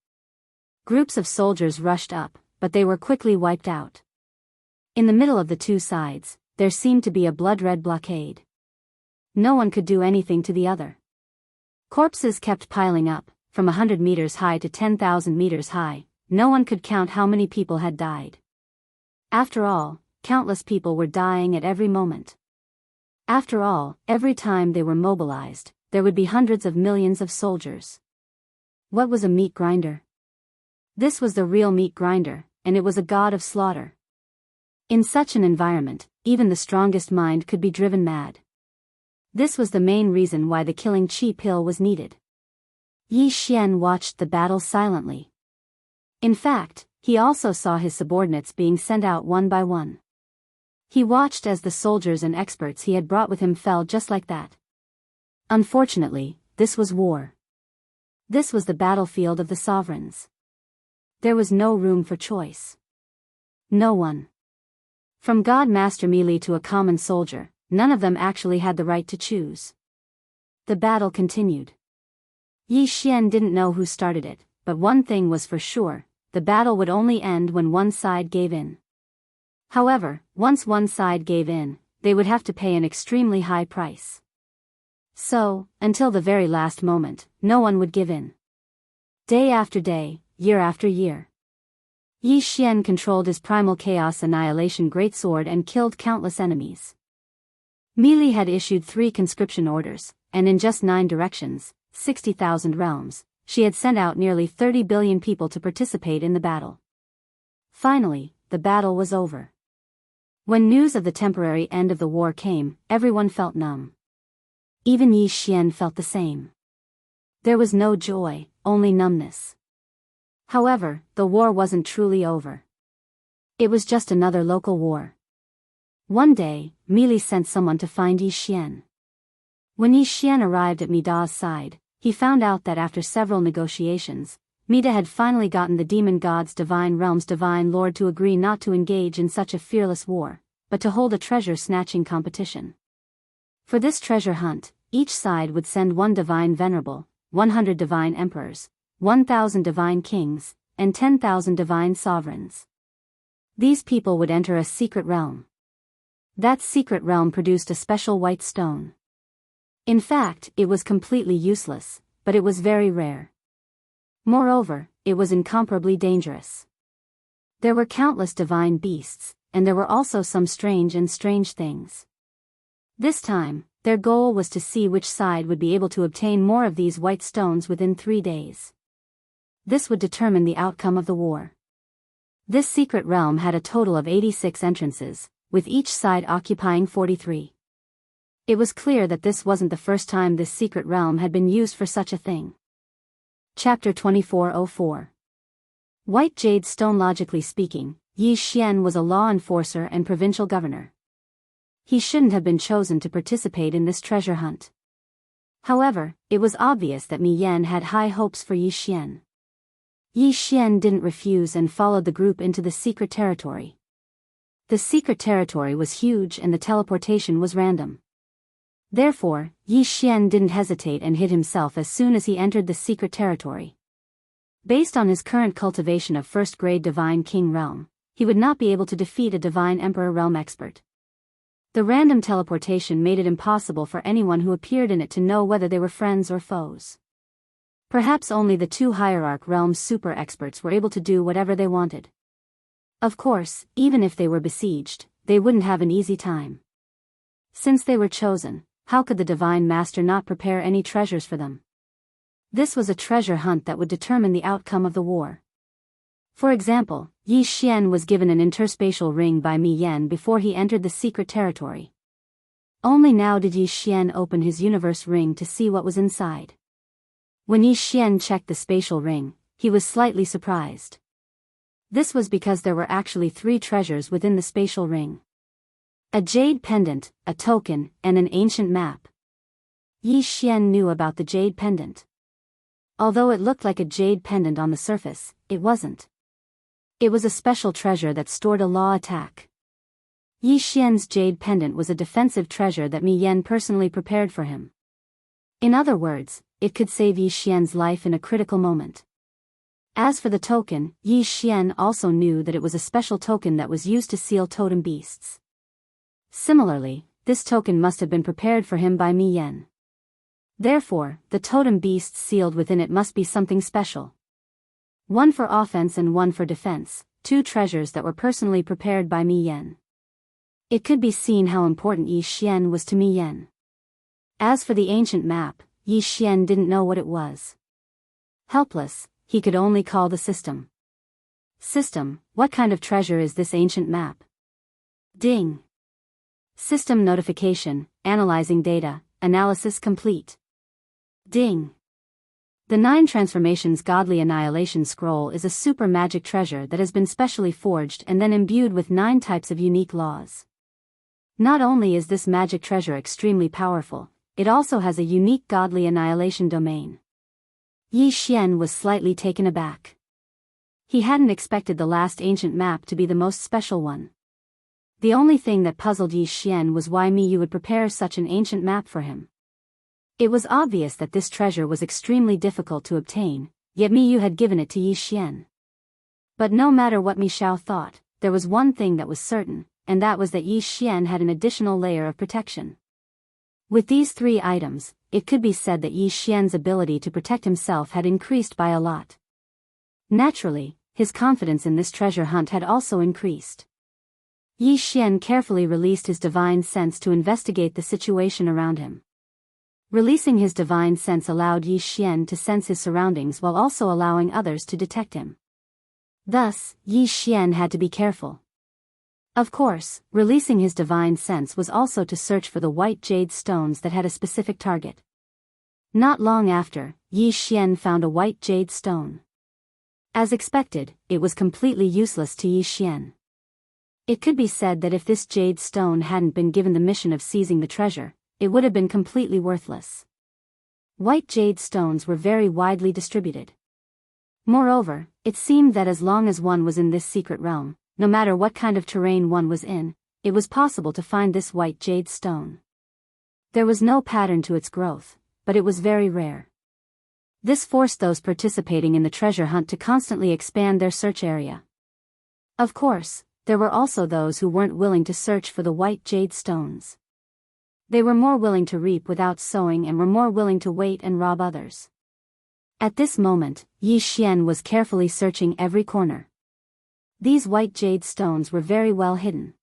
Groups of soldiers rushed up, but they were quickly wiped out. In the middle of the two sides, there seemed to be a blood-red blockade. No one could do anything to the other. Corpses kept piling up, from 100 meters high to 10,000 meters high. No one could count how many people had died. After all, countless people were dying at every moment. After all, every time they were mobilized, there would be hundreds of millions of soldiers. What was a meat grinder? This was the real meat grinder, and it was a god of slaughter. In such an environment, even the strongest mind could be driven mad. This was the main reason why the killing chi pill was needed. Yi Xian watched the battle silently. In fact, he also saw his subordinates being sent out one by one. He watched as the soldiers and experts he had brought with him fell just like that. Unfortunately, this was war. This was the battlefield of the sovereigns. There was no room for choice. No one. From God Master Meili to a common soldier, none of them actually had the right to choose. The battle continued. Yi Xian didn't know who started it, but one thing was for sure, the battle would only end when one side gave in. However, once one side gave in, they would have to pay an extremely high price. So, until the very last moment, no one would give in. Day after day, year after year. Yi Xian controlled his primal chaos annihilation greatsword and killed countless enemies. Meili had issued 3 conscription orders, and in just 9 directions, 60,000 realms, she had sent out nearly 30 billion people to participate in the battle. Finally, the battle was over. When news of the temporary end of the war came, everyone felt numb. Even Yi Xian felt the same. There was no joy, only numbness. However, the war wasn't truly over. It was just another local war. One day, Meili sent someone to find Yi Xian. When Yi Xian arrived at Mida's side, he found out that after several negotiations, Mida had finally gotten the demon god's divine realm's divine lord to agree not to engage in such a fearless war, but to hold a treasure-snatching competition. For this treasure hunt, each side would send 1 divine venerable, 100 divine emperors, 1,000 divine kings, and 10,000 divine sovereigns. These people would enter a secret realm. That secret realm produced a special white stone. In fact, it was completely useless, but it was very rare. Moreover, it was incomparably dangerous. There were countless divine beasts, and there were also some strange things. This time, their goal was to see which side would be able to obtain more of these white stones within 3 days. This would determine the outcome of the war. This secret realm had a total of 86 entrances, with each side occupying 43. It was clear that this wasn't the first time this secret realm had been used for such a thing. Chapter 2404. White Jade Stone. Logically speaking, Yi Xian was a law enforcer and provincial governor. He shouldn't have been chosen to participate in this treasure hunt. However, it was obvious that Mi Yan had high hopes for Yi Xian. Yi Xian didn't refuse and followed the group into the secret territory. The secret territory was huge and the teleportation was random. Therefore, Yi Xian didn't hesitate and hid himself as soon as he entered the secret territory. Based on his current cultivation of first-grade Divine King realm, he would not be able to defeat a Divine Emperor realm expert. The random teleportation made it impossible for anyone who appeared in it to know whether they were friends or foes. Perhaps only the 2 Hierarch realm super experts were able to do whatever they wanted. Of course, even if they were besieged, they wouldn't have an easy time. Since they were chosen, how could the Divine Master not prepare any treasures for them? This was a treasure hunt that would determine the outcome of the war. For example, Yi Xian was given an interspatial ring by Mi Yan before he entered the secret territory. Only now did Yi Xian open his universe ring to see what was inside. When Yi Xian checked the spatial ring, he was slightly surprised. This was because there were actually 3 treasures within the spatial ring. A jade pendant, a token, and an ancient map. Yi Xian knew about the jade pendant. Although it looked like a jade pendant on the surface, it wasn't. It was a special treasure that stored a law attack. Yi Xian's jade pendant was a defensive treasure that Mi Yan personally prepared for him. In other words, it could save Yi Xian's life in a critical moment. As for the token, Yi Xian also knew that it was a special token that was used to seal totem beasts. Similarly, this token must have been prepared for him by Mi Yan. Therefore, the totem beasts sealed within it must be something special. One for offense and one for defense, two treasures that were personally prepared by Mi Yan. It could be seen how important Yi Xian was to Mi Yan. As for the ancient map, Yi Xian didn't know what it was. Helpless, he could only call the system. System, what kind of treasure is this ancient map? Ding. System notification, analyzing data, analysis complete. Ding. The 9 Transformations Godly Annihilation Scroll is a super magic treasure that has been specially forged and then imbued with 9 types of unique laws. Not only is this magic treasure extremely powerful, it also has a unique godly annihilation domain. Yi Xian was slightly taken aback. He hadn't expected the last ancient map to be the most special one. The only thing that puzzled Yi Xian was why Mi Yu would prepare such an ancient map for him. It was obvious that this treasure was extremely difficult to obtain, yet Mi Yu had given it to Yi Xian. But no matter what Mi Xiao thought, there was one thing that was certain, and that was that Yi Xian had an additional layer of protection. With these 3 items, it could be said that Yi Xian's ability to protect himself had increased by a lot. Naturally, his confidence in this treasure hunt had also increased. Yi Xian carefully released his divine sense to investigate the situation around him. Releasing his divine sense allowed Yi Xian to sense his surroundings while also allowing others to detect him. Thus, Yi Xian had to be careful. Of course, releasing his divine sense was also to search for the white jade stones that had a specific target. Not long after, Yi Xian found a white jade stone. As expected, it was completely useless to Yi Xian. It could be said that if this jade stone hadn't been given the mission of seizing the treasure, it would have been completely worthless. White jade stones were very widely distributed. Moreover, it seemed that as long as one was in this secret realm, no matter what kind of terrain one was in, it was possible to find this white jade stone. There was no pattern to its growth, but it was very rare. This forced those participating in the treasure hunt to constantly expand their search area. Of course, there were also those who weren't willing to search for the white jade stones. They were more willing to reap without sowing and were more willing to wait and rob others. At this moment, Yi Xian was carefully searching every corner. These white jade stones were very well hidden.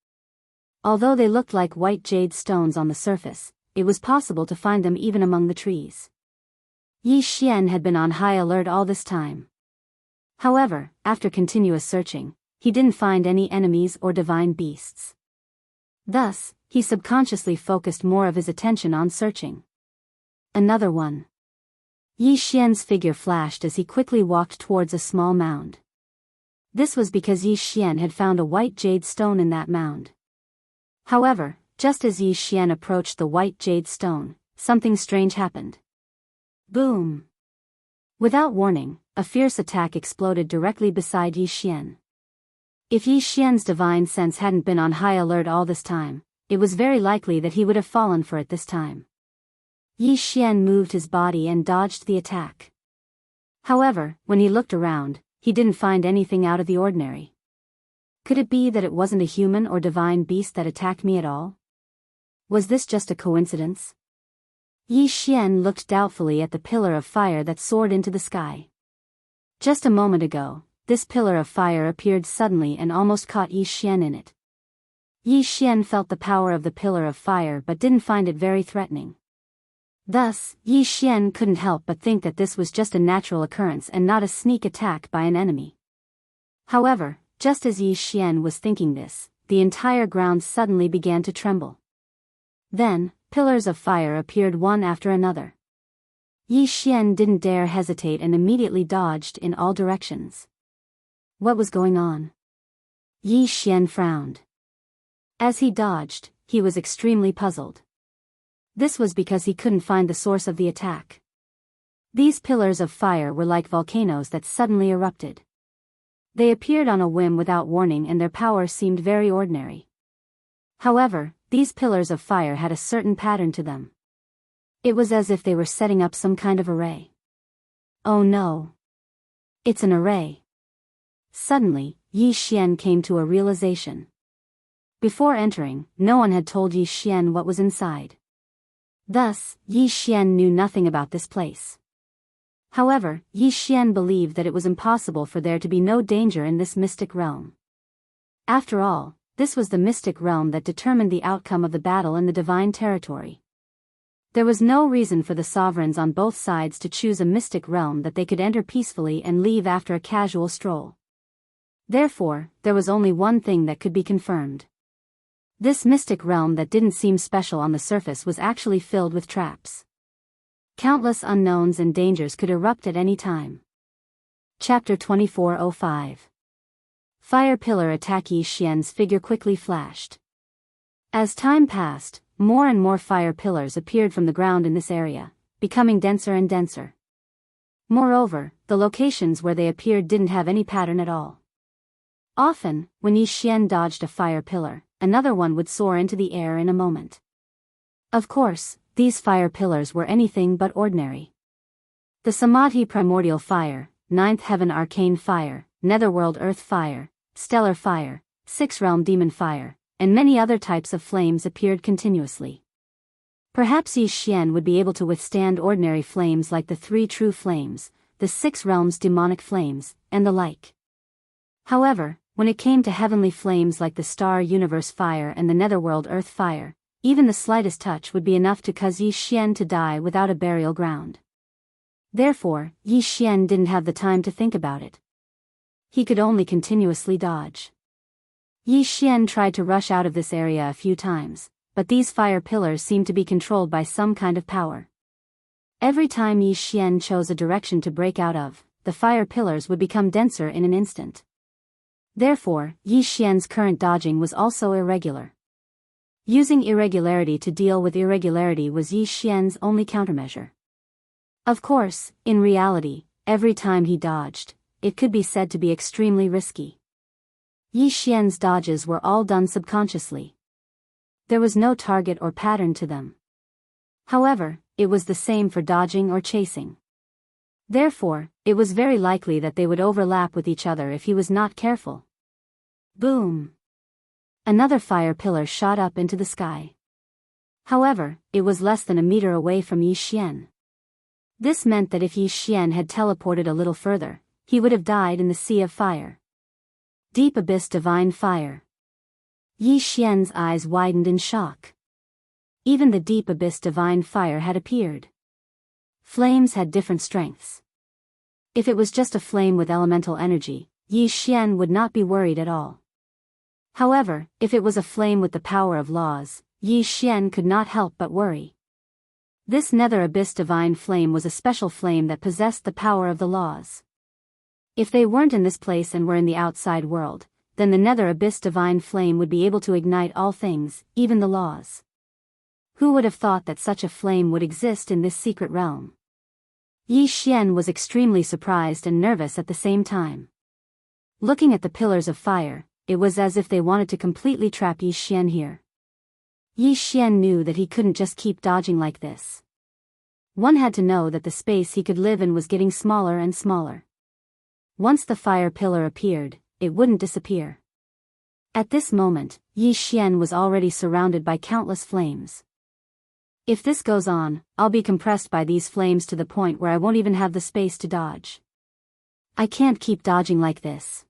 Although they looked like white jade stones on the surface, it was possible to find them even among the trees. Yi Xian had been on high alert all this time. However, after continuous searching, he didn't find any enemies or divine beasts. Thus, he subconsciously focused more of his attention on searching. Another one. Yi Xian's figure flashed as he quickly walked towards a small mound. This was because Yi Xian had found a white jade stone in that mound. However, just as Yi Xian approached the white jade stone, something strange happened. Boom! Without warning, a fierce attack exploded directly beside Yi Xian. If Yi Xian's divine sense hadn't been on high alert all this time, it was very likely that he would have fallen for it this time. Yi Xian moved his body and dodged the attack. However, when he looked around, he didn't find anything out of the ordinary. Could it be that it wasn't a human or divine beast that attacked me at all? Was this just a coincidence? Yi Xian looked doubtfully at the pillar of fire that soared into the sky. Just a moment ago, this pillar of fire appeared suddenly and almost caught Yi Xian in it. Yi Xian felt the power of the pillar of fire but didn't find it very threatening. Thus, Yi Xian couldn't help but think that this was just a natural occurrence and not a sneak attack by an enemy. However, just as Yi Xian was thinking this, the entire ground suddenly began to tremble. Then, pillars of fire appeared one after another. Yi Xian didn't dare hesitate and immediately dodged in all directions. What was going on? Yi Xian frowned. As he dodged, he was extremely puzzled. This was because he couldn't find the source of the attack. These pillars of fire were like volcanoes that suddenly erupted. They appeared on a whim without warning and their power seemed very ordinary. However, these pillars of fire had a certain pattern to them. It was as if they were setting up some kind of array. Oh no! It's an array. Suddenly, Yi Xian came to a realization. Before entering, no one had told Yi Xian what was inside. Thus, Yi Xian knew nothing about this place. However, Yi Xian believed that it was impossible for there to be no danger in this mystic realm. After all, this was the mystic realm that determined the outcome of the battle in the divine territory. There was no reason for the sovereigns on both sides to choose a mystic realm that they could enter peacefully and leave after a casual stroll. Therefore, there was only one thing that could be confirmed. This mystic realm that didn't seem special on the surface was actually filled with traps. Countless unknowns and dangers could erupt at any time. Chapter 2405. Fire pillar attack. Yi Xian's figure quickly flashed. As time passed, more and more fire pillars appeared from the ground in this area, becoming denser and denser. Moreover, the locations where they appeared didn't have any pattern at all. Often, when Yi Xian dodged a fire pillar, another one would soar into the air in a moment. Of course, these fire pillars were anything but ordinary. The Samadhi primordial fire, ninth heaven arcane fire, netherworld earth fire, stellar fire, sixth realm demon fire, and many other types of flames appeared continuously. Perhaps Yi Xian would be able to withstand ordinary flames like the three true flames, the six realms demonic flames, and the like. However, when it came to heavenly flames like the star universe fire and the netherworld earth fire, even the slightest touch would be enough to cause Yi Xian to die without a burial ground. Therefore, Yi Xian didn't have the time to think about it. He could only continuously dodge. Yi Xian tried to rush out of this area a few times, but these fire pillars seemed to be controlled by some kind of power. Every time Yi Xian chose a direction to break out of, the fire pillars would become denser in an instant. Therefore, Yi Xian's current dodging was also irregular. Using irregularity to deal with irregularity was Yi Xian's only countermeasure. Of course, in reality, every time he dodged, it could be said to be extremely risky. Yi Xian's dodges were all done subconsciously. There was no target or pattern to them. However, it was the same for dodging or chasing. Therefore, it was very likely that they would overlap with each other if he was not careful. Boom! Another fire pillar shot up into the sky. However, it was less than a meter away from Yi Xian. This meant that if Yi Xian had teleported a little further, he would have died in the sea of fire. Deep abyss divine fire. Yi Xian's eyes widened in shock. Even the deep abyss divine fire had appeared. Flames had different strengths. If it was just a flame with elemental energy, Yi Xian would not be worried at all. However, if it was a flame with the power of laws, Yi Xian could not help but worry. This nether abyss divine flame was a special flame that possessed the power of the laws. If they weren't in this place and were in the outside world, then the nether abyss divine flame would be able to ignite all things, even the laws. Who would have thought that such a flame would exist in this secret realm? Yi Xian was extremely surprised and nervous at the same time. Looking at the pillars of fire, it was as if they wanted to completely trap Yi Xian here. Yi Xian knew that he couldn't just keep dodging like this. One had to know that the space he could live in was getting smaller and smaller. Once the fire pillar appeared, it wouldn't disappear. At this moment, Yi Xian was already surrounded by countless flames. If this goes on, I'll be compressed by these flames to the point where I won't even have the space to dodge. I can't keep dodging like this.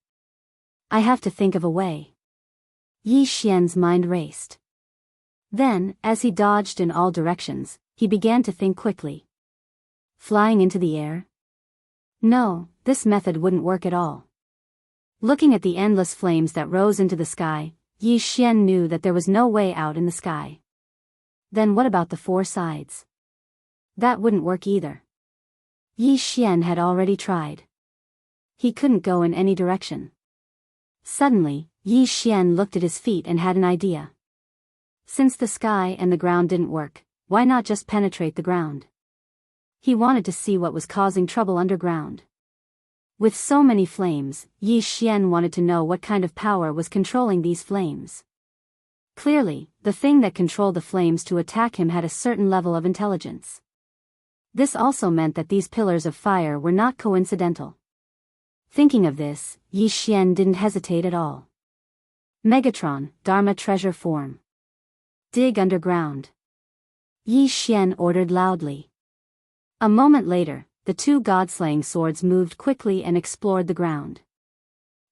I have to think of a way. Yi Xian's mind raced. Then, as he dodged in all directions, he began to think quickly. Flying into the air? No, this method wouldn't work at all. Looking at the endless flames that rose into the sky, Yi Xian knew that there was no way out in the sky. Then what about the four sides? That wouldn't work either. Yi Xian had already tried. He couldn't go in any direction. Suddenly, Yi Xian looked at his feet and had an idea. Since the sky and the ground didn't work, why not just penetrate the ground? He wanted to see what was causing trouble underground. With so many flames, Yi Xian wanted to know what kind of power was controlling these flames. Clearly, the thing that controlled the flames to attack him had a certain level of intelligence. This also meant that these pillars of fire were not coincidental. Thinking of this, Yi Xian didn't hesitate at all. Megatron, Dharma treasure form. Dig underground. Yi Xian ordered loudly. A moment later, the two god-slaying swords moved quickly and explored the ground.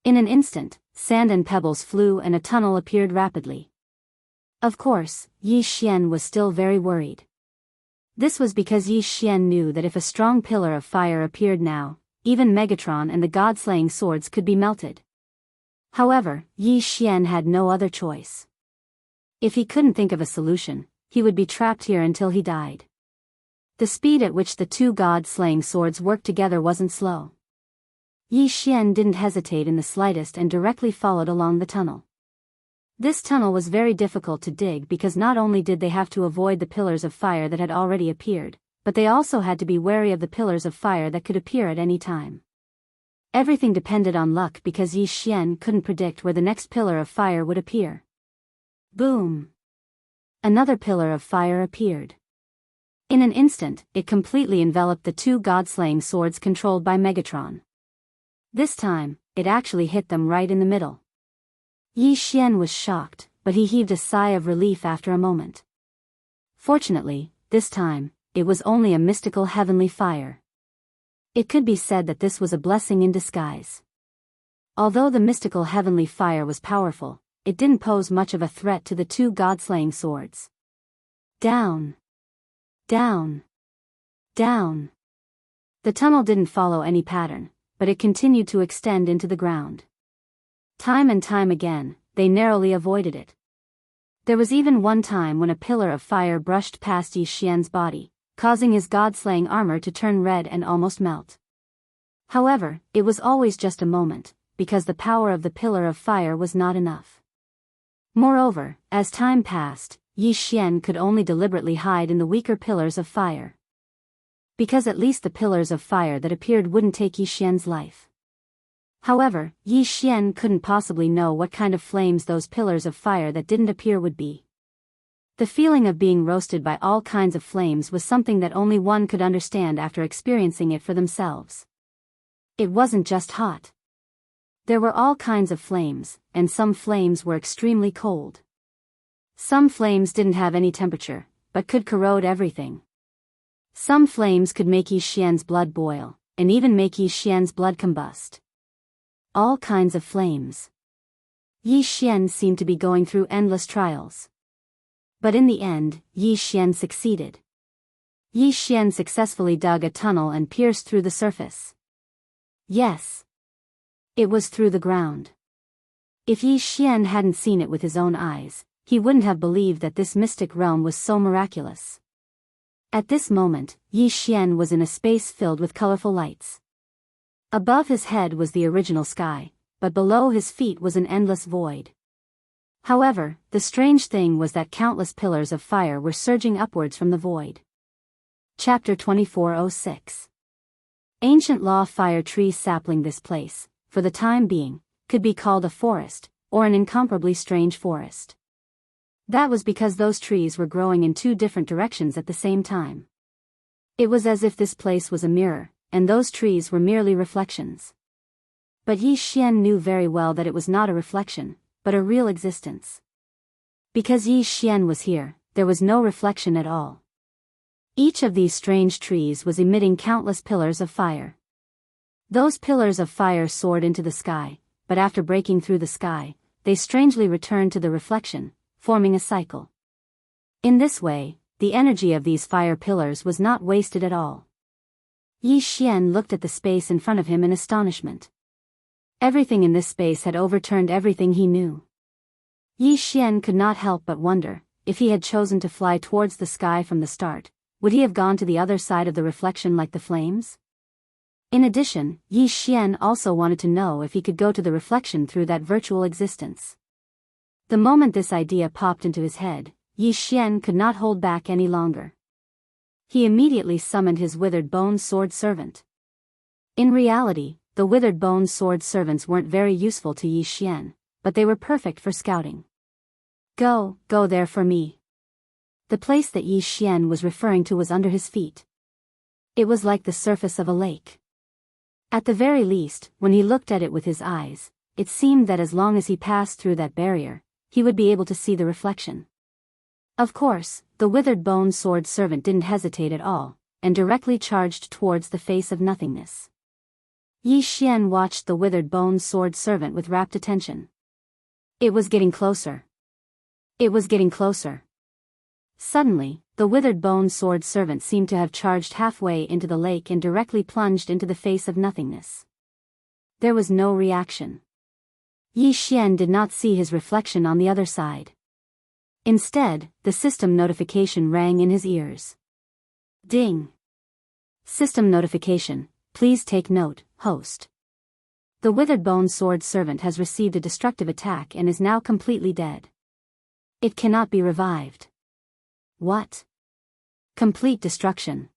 In an instant, sand and pebbles flew and a tunnel appeared rapidly. Of course, Yi Xian was still very worried. This was because Yi Xian knew that if a strong pillar of fire appeared now, even Megatron and the god-slaying swords could be melted. However, Yi Xian had no other choice. If he couldn't think of a solution, he would be trapped here until he died. The speed at which the two god-slaying swords worked together wasn't slow. Yi Xian didn't hesitate in the slightest and directly followed along the tunnel. This tunnel was very difficult to dig because not only did they have to avoid the pillars of fire that had already appeared, but they also had to be wary of the pillars of fire that could appear at any time. Everything depended on luck because Yi Xian couldn't predict where the next pillar of fire would appear. Boom! Another pillar of fire appeared. In an instant, it completely enveloped the two god-slaying swords controlled by Megatron. This time, it actually hit them right in the middle. Yi Xian was shocked, but he heaved a sigh of relief after a moment. Fortunately, this time, it was only a mystical heavenly fire. It could be said that this was a blessing in disguise. Although the mystical heavenly fire was powerful, it didn't pose much of a threat to the two god-slaying swords. Down. Down. Down. The tunnel didn't follow any pattern, but it continued to extend into the ground. Time and time again, they narrowly avoided it. There was even one time when a pillar of fire brushed past Yi Xian's body, causing his god-slaying armor to turn red and almost melt. However, it was always just a moment, because the power of the pillar of fire was not enough. Moreover, as time passed, Yi Xian could only deliberately hide in the weaker pillars of fire. Because at least the pillars of fire that appeared wouldn't take Yi Xian's life. However, Yi Xian couldn't possibly know what kind of flames those pillars of fire that didn't appear would be. The feeling of being roasted by all kinds of flames was something that only one could understand after experiencing it for themselves. It wasn't just hot. There were all kinds of flames, and some flames were extremely cold. Some flames didn't have any temperature, but could corrode everything. Some flames could make Yi Xian's blood boil, and even make Yi Xian's blood combust. All kinds of flames. Yi Xian seemed to be going through endless trials. But in the end, Yi Xian succeeded. Yi Xian successfully dug a tunnel and pierced through the surface. Yes. It was through the ground. If Yi Xian hadn't seen it with his own eyes, he wouldn't have believed that this mystic realm was so miraculous. At this moment, Yi Xian was in a space filled with colorful lights. Above his head was the original sky, but below his feet was an endless void. However, the strange thing was that countless pillars of fire were surging upwards from the void. Chapter 2406. Ancient law fire tree sapling. This place, for the time being, could be called a forest, or an incomparably strange forest. That was because those trees were growing in two different directions at the same time. It was as if this place was a mirror, and those trees were merely reflections. But Yi Xian knew very well that it was not a reflection, but a real existence. Because Yi Xian was here, there was no reflection at all. Each of these strange trees was emitting countless pillars of fire. Those pillars of fire soared into the sky, but after breaking through the sky, they strangely returned to the reflection, forming a cycle. In this way, the energy of these fire pillars was not wasted at all. Yi Xian looked at the space in front of him in astonishment. Everything in this space had overturned everything he knew. Yi Xian could not help but wonder, if he had chosen to fly towards the sky from the start, would he have gone to the other side of the reflection like the flames? In addition, Yi Xian also wanted to know if he could go to the reflection through that virtual existence. The moment this idea popped into his head, Yi Xian could not hold back any longer. He immediately summoned his withered bone sword servant. In reality, the withered bone sword servants weren't very useful to Yi Xian, but they were perfect for scouting. Go there for me. The place that Yi Xian was referring to was under his feet. It was like the surface of a lake. At the very least, when he looked at it with his eyes, it seemed that as long as he passed through that barrier, he would be able to see the reflection. Of course, the withered bone sword servant didn't hesitate at all, and directly charged towards the face of nothingness. Yi Xian watched the withered bone sword servant with rapt attention. It was getting closer. It was getting closer. Suddenly, the withered bone sword servant seemed to have charged halfway into the lake and directly plunged into the face of nothingness. There was no reaction. Yi Xian did not see his reflection on the other side. Instead, the system notification rang in his ears. Ding! System notification, please take note, host. The withered bone sword servant has received a destructive attack and is now completely dead. It cannot be revived. What? Complete destruction.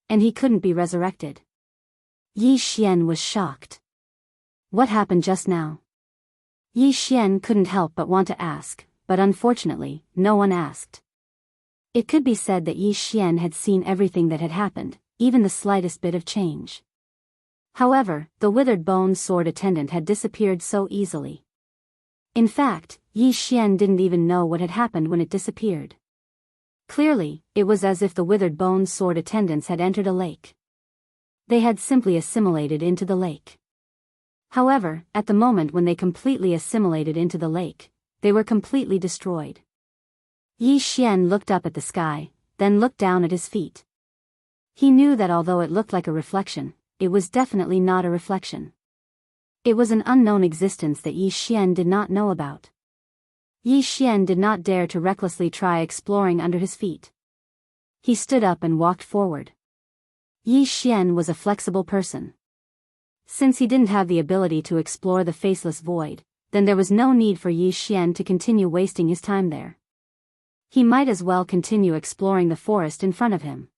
And he couldn't be resurrected. Yi Xian was shocked. What happened just now? Yi Xian couldn't help but want to ask, but unfortunately, no one asked. It could be said that Yi Xian had seen everything that had happened, even the slightest bit of change. However, the withered bone sword attendant had disappeared so easily. In fact, Yi Xian didn't even know what had happened when it disappeared. Clearly, it was as if the withered bone sword attendants had entered a lake. They had simply assimilated into the lake. However, at the moment when they completely assimilated into the lake, they were completely destroyed. Yi Xian looked up at the sky, then looked down at his feet. He knew that although it looked like a reflection, it was definitely not a reflection. It was an unknown existence that Yi Xian did not know about. Yi Xian did not dare to recklessly try exploring under his feet. He stood up and walked forward. Yi Xian was a flexible person. Since he didn't have the ability to explore the faceless void, then there was no need for Yi Xian to continue wasting his time there. He might as well continue exploring the forest in front of him.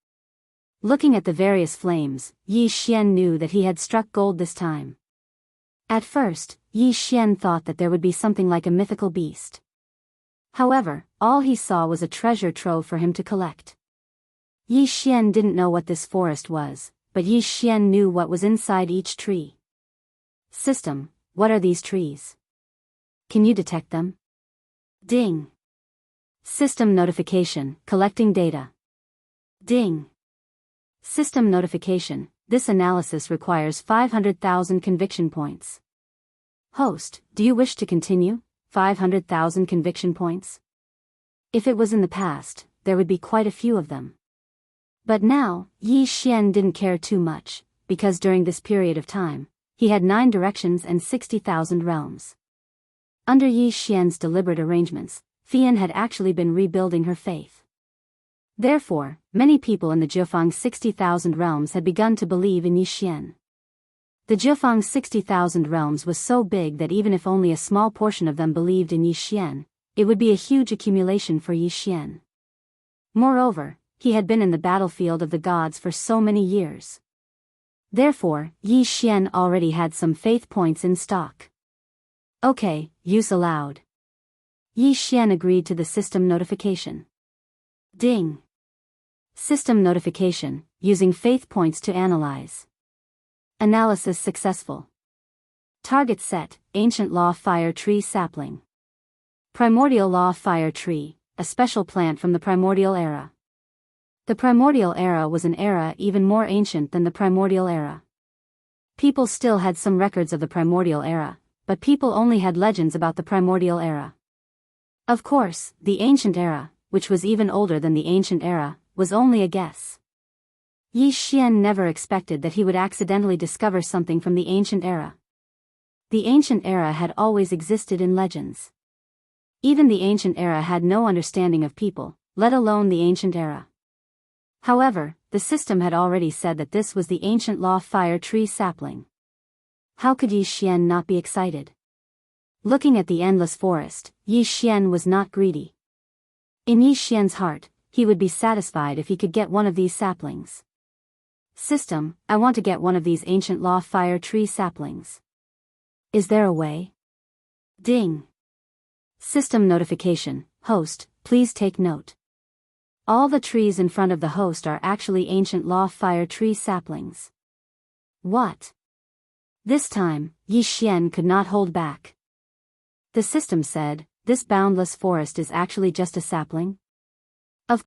Looking at the various flames, Yi Xian knew that he had struck gold this time. At first, Yi Xian thought that there would be something like a mythical beast. However, all he saw was a treasure trove for him to collect. Yi Xian didn't know what this forest was, but Yi Xian knew what was inside each tree. System, what are these trees? Can you detect them? Ding! System notification, collecting data. Ding! System notification, this analysis requires 500,000 conviction points. Host, do you wish to continue? 500,000 conviction points? If it was in the past, there would be quite a few of them. But now, Yi Xian didn't care too much, because during this period of time, he had 9 directions and 60,000 realms. Under Yi Xian's deliberate arrangements, Fian had actually been rebuilding her faith. Therefore, many people in the Jianghu 60,000 realms had begun to believe in Yi Xian. The Jianghu 60,000 realms was so big that even if only a small portion of them believed in Yi Xian, it would be a huge accumulation for Yi Xian. Moreover, he had been in the battlefield of the gods for so many years. Therefore, Yi Xian already had some faith points in stock. Okay, use allowed. Yi Xian agreed to the system notification. Ding! System notification, using faith points to analyze. Analysis successful. Target set, Ancient Law Fire Tree Sapling. Primordial Law Fire Tree, a special plant from the Primordial Era. The Primordial Era was an era even more ancient than the Primordial Era. People still had some records of the Primordial Era, but people only had legends about the Primordial Era. Of course, the Ancient Era, which was even older than the Ancient Era, was only a guess. Yi Xian never expected that he would accidentally discover something from the Ancient Era. The Ancient Era had always existed in legends. Even the Ancient Era had no understanding of people, let alone the Ancient Era. However, the system had already said that this was the Ancient Law Fire Tree Sapling. How could Yi Xian not be excited? Looking at the endless forest, Yi Xian was not greedy. In Yi Xian's heart, he would be satisfied if he could get one of these saplings. System, I want to get one of these Ancient Law Fire Tree Saplings. Is there a way? Ding! System notification, host, please take note. All the trees in front of the host are actually Ancient Law Fire Tree Saplings. What? This time, Yi Xian could not hold back. The system said, this boundless forest is actually just a sapling?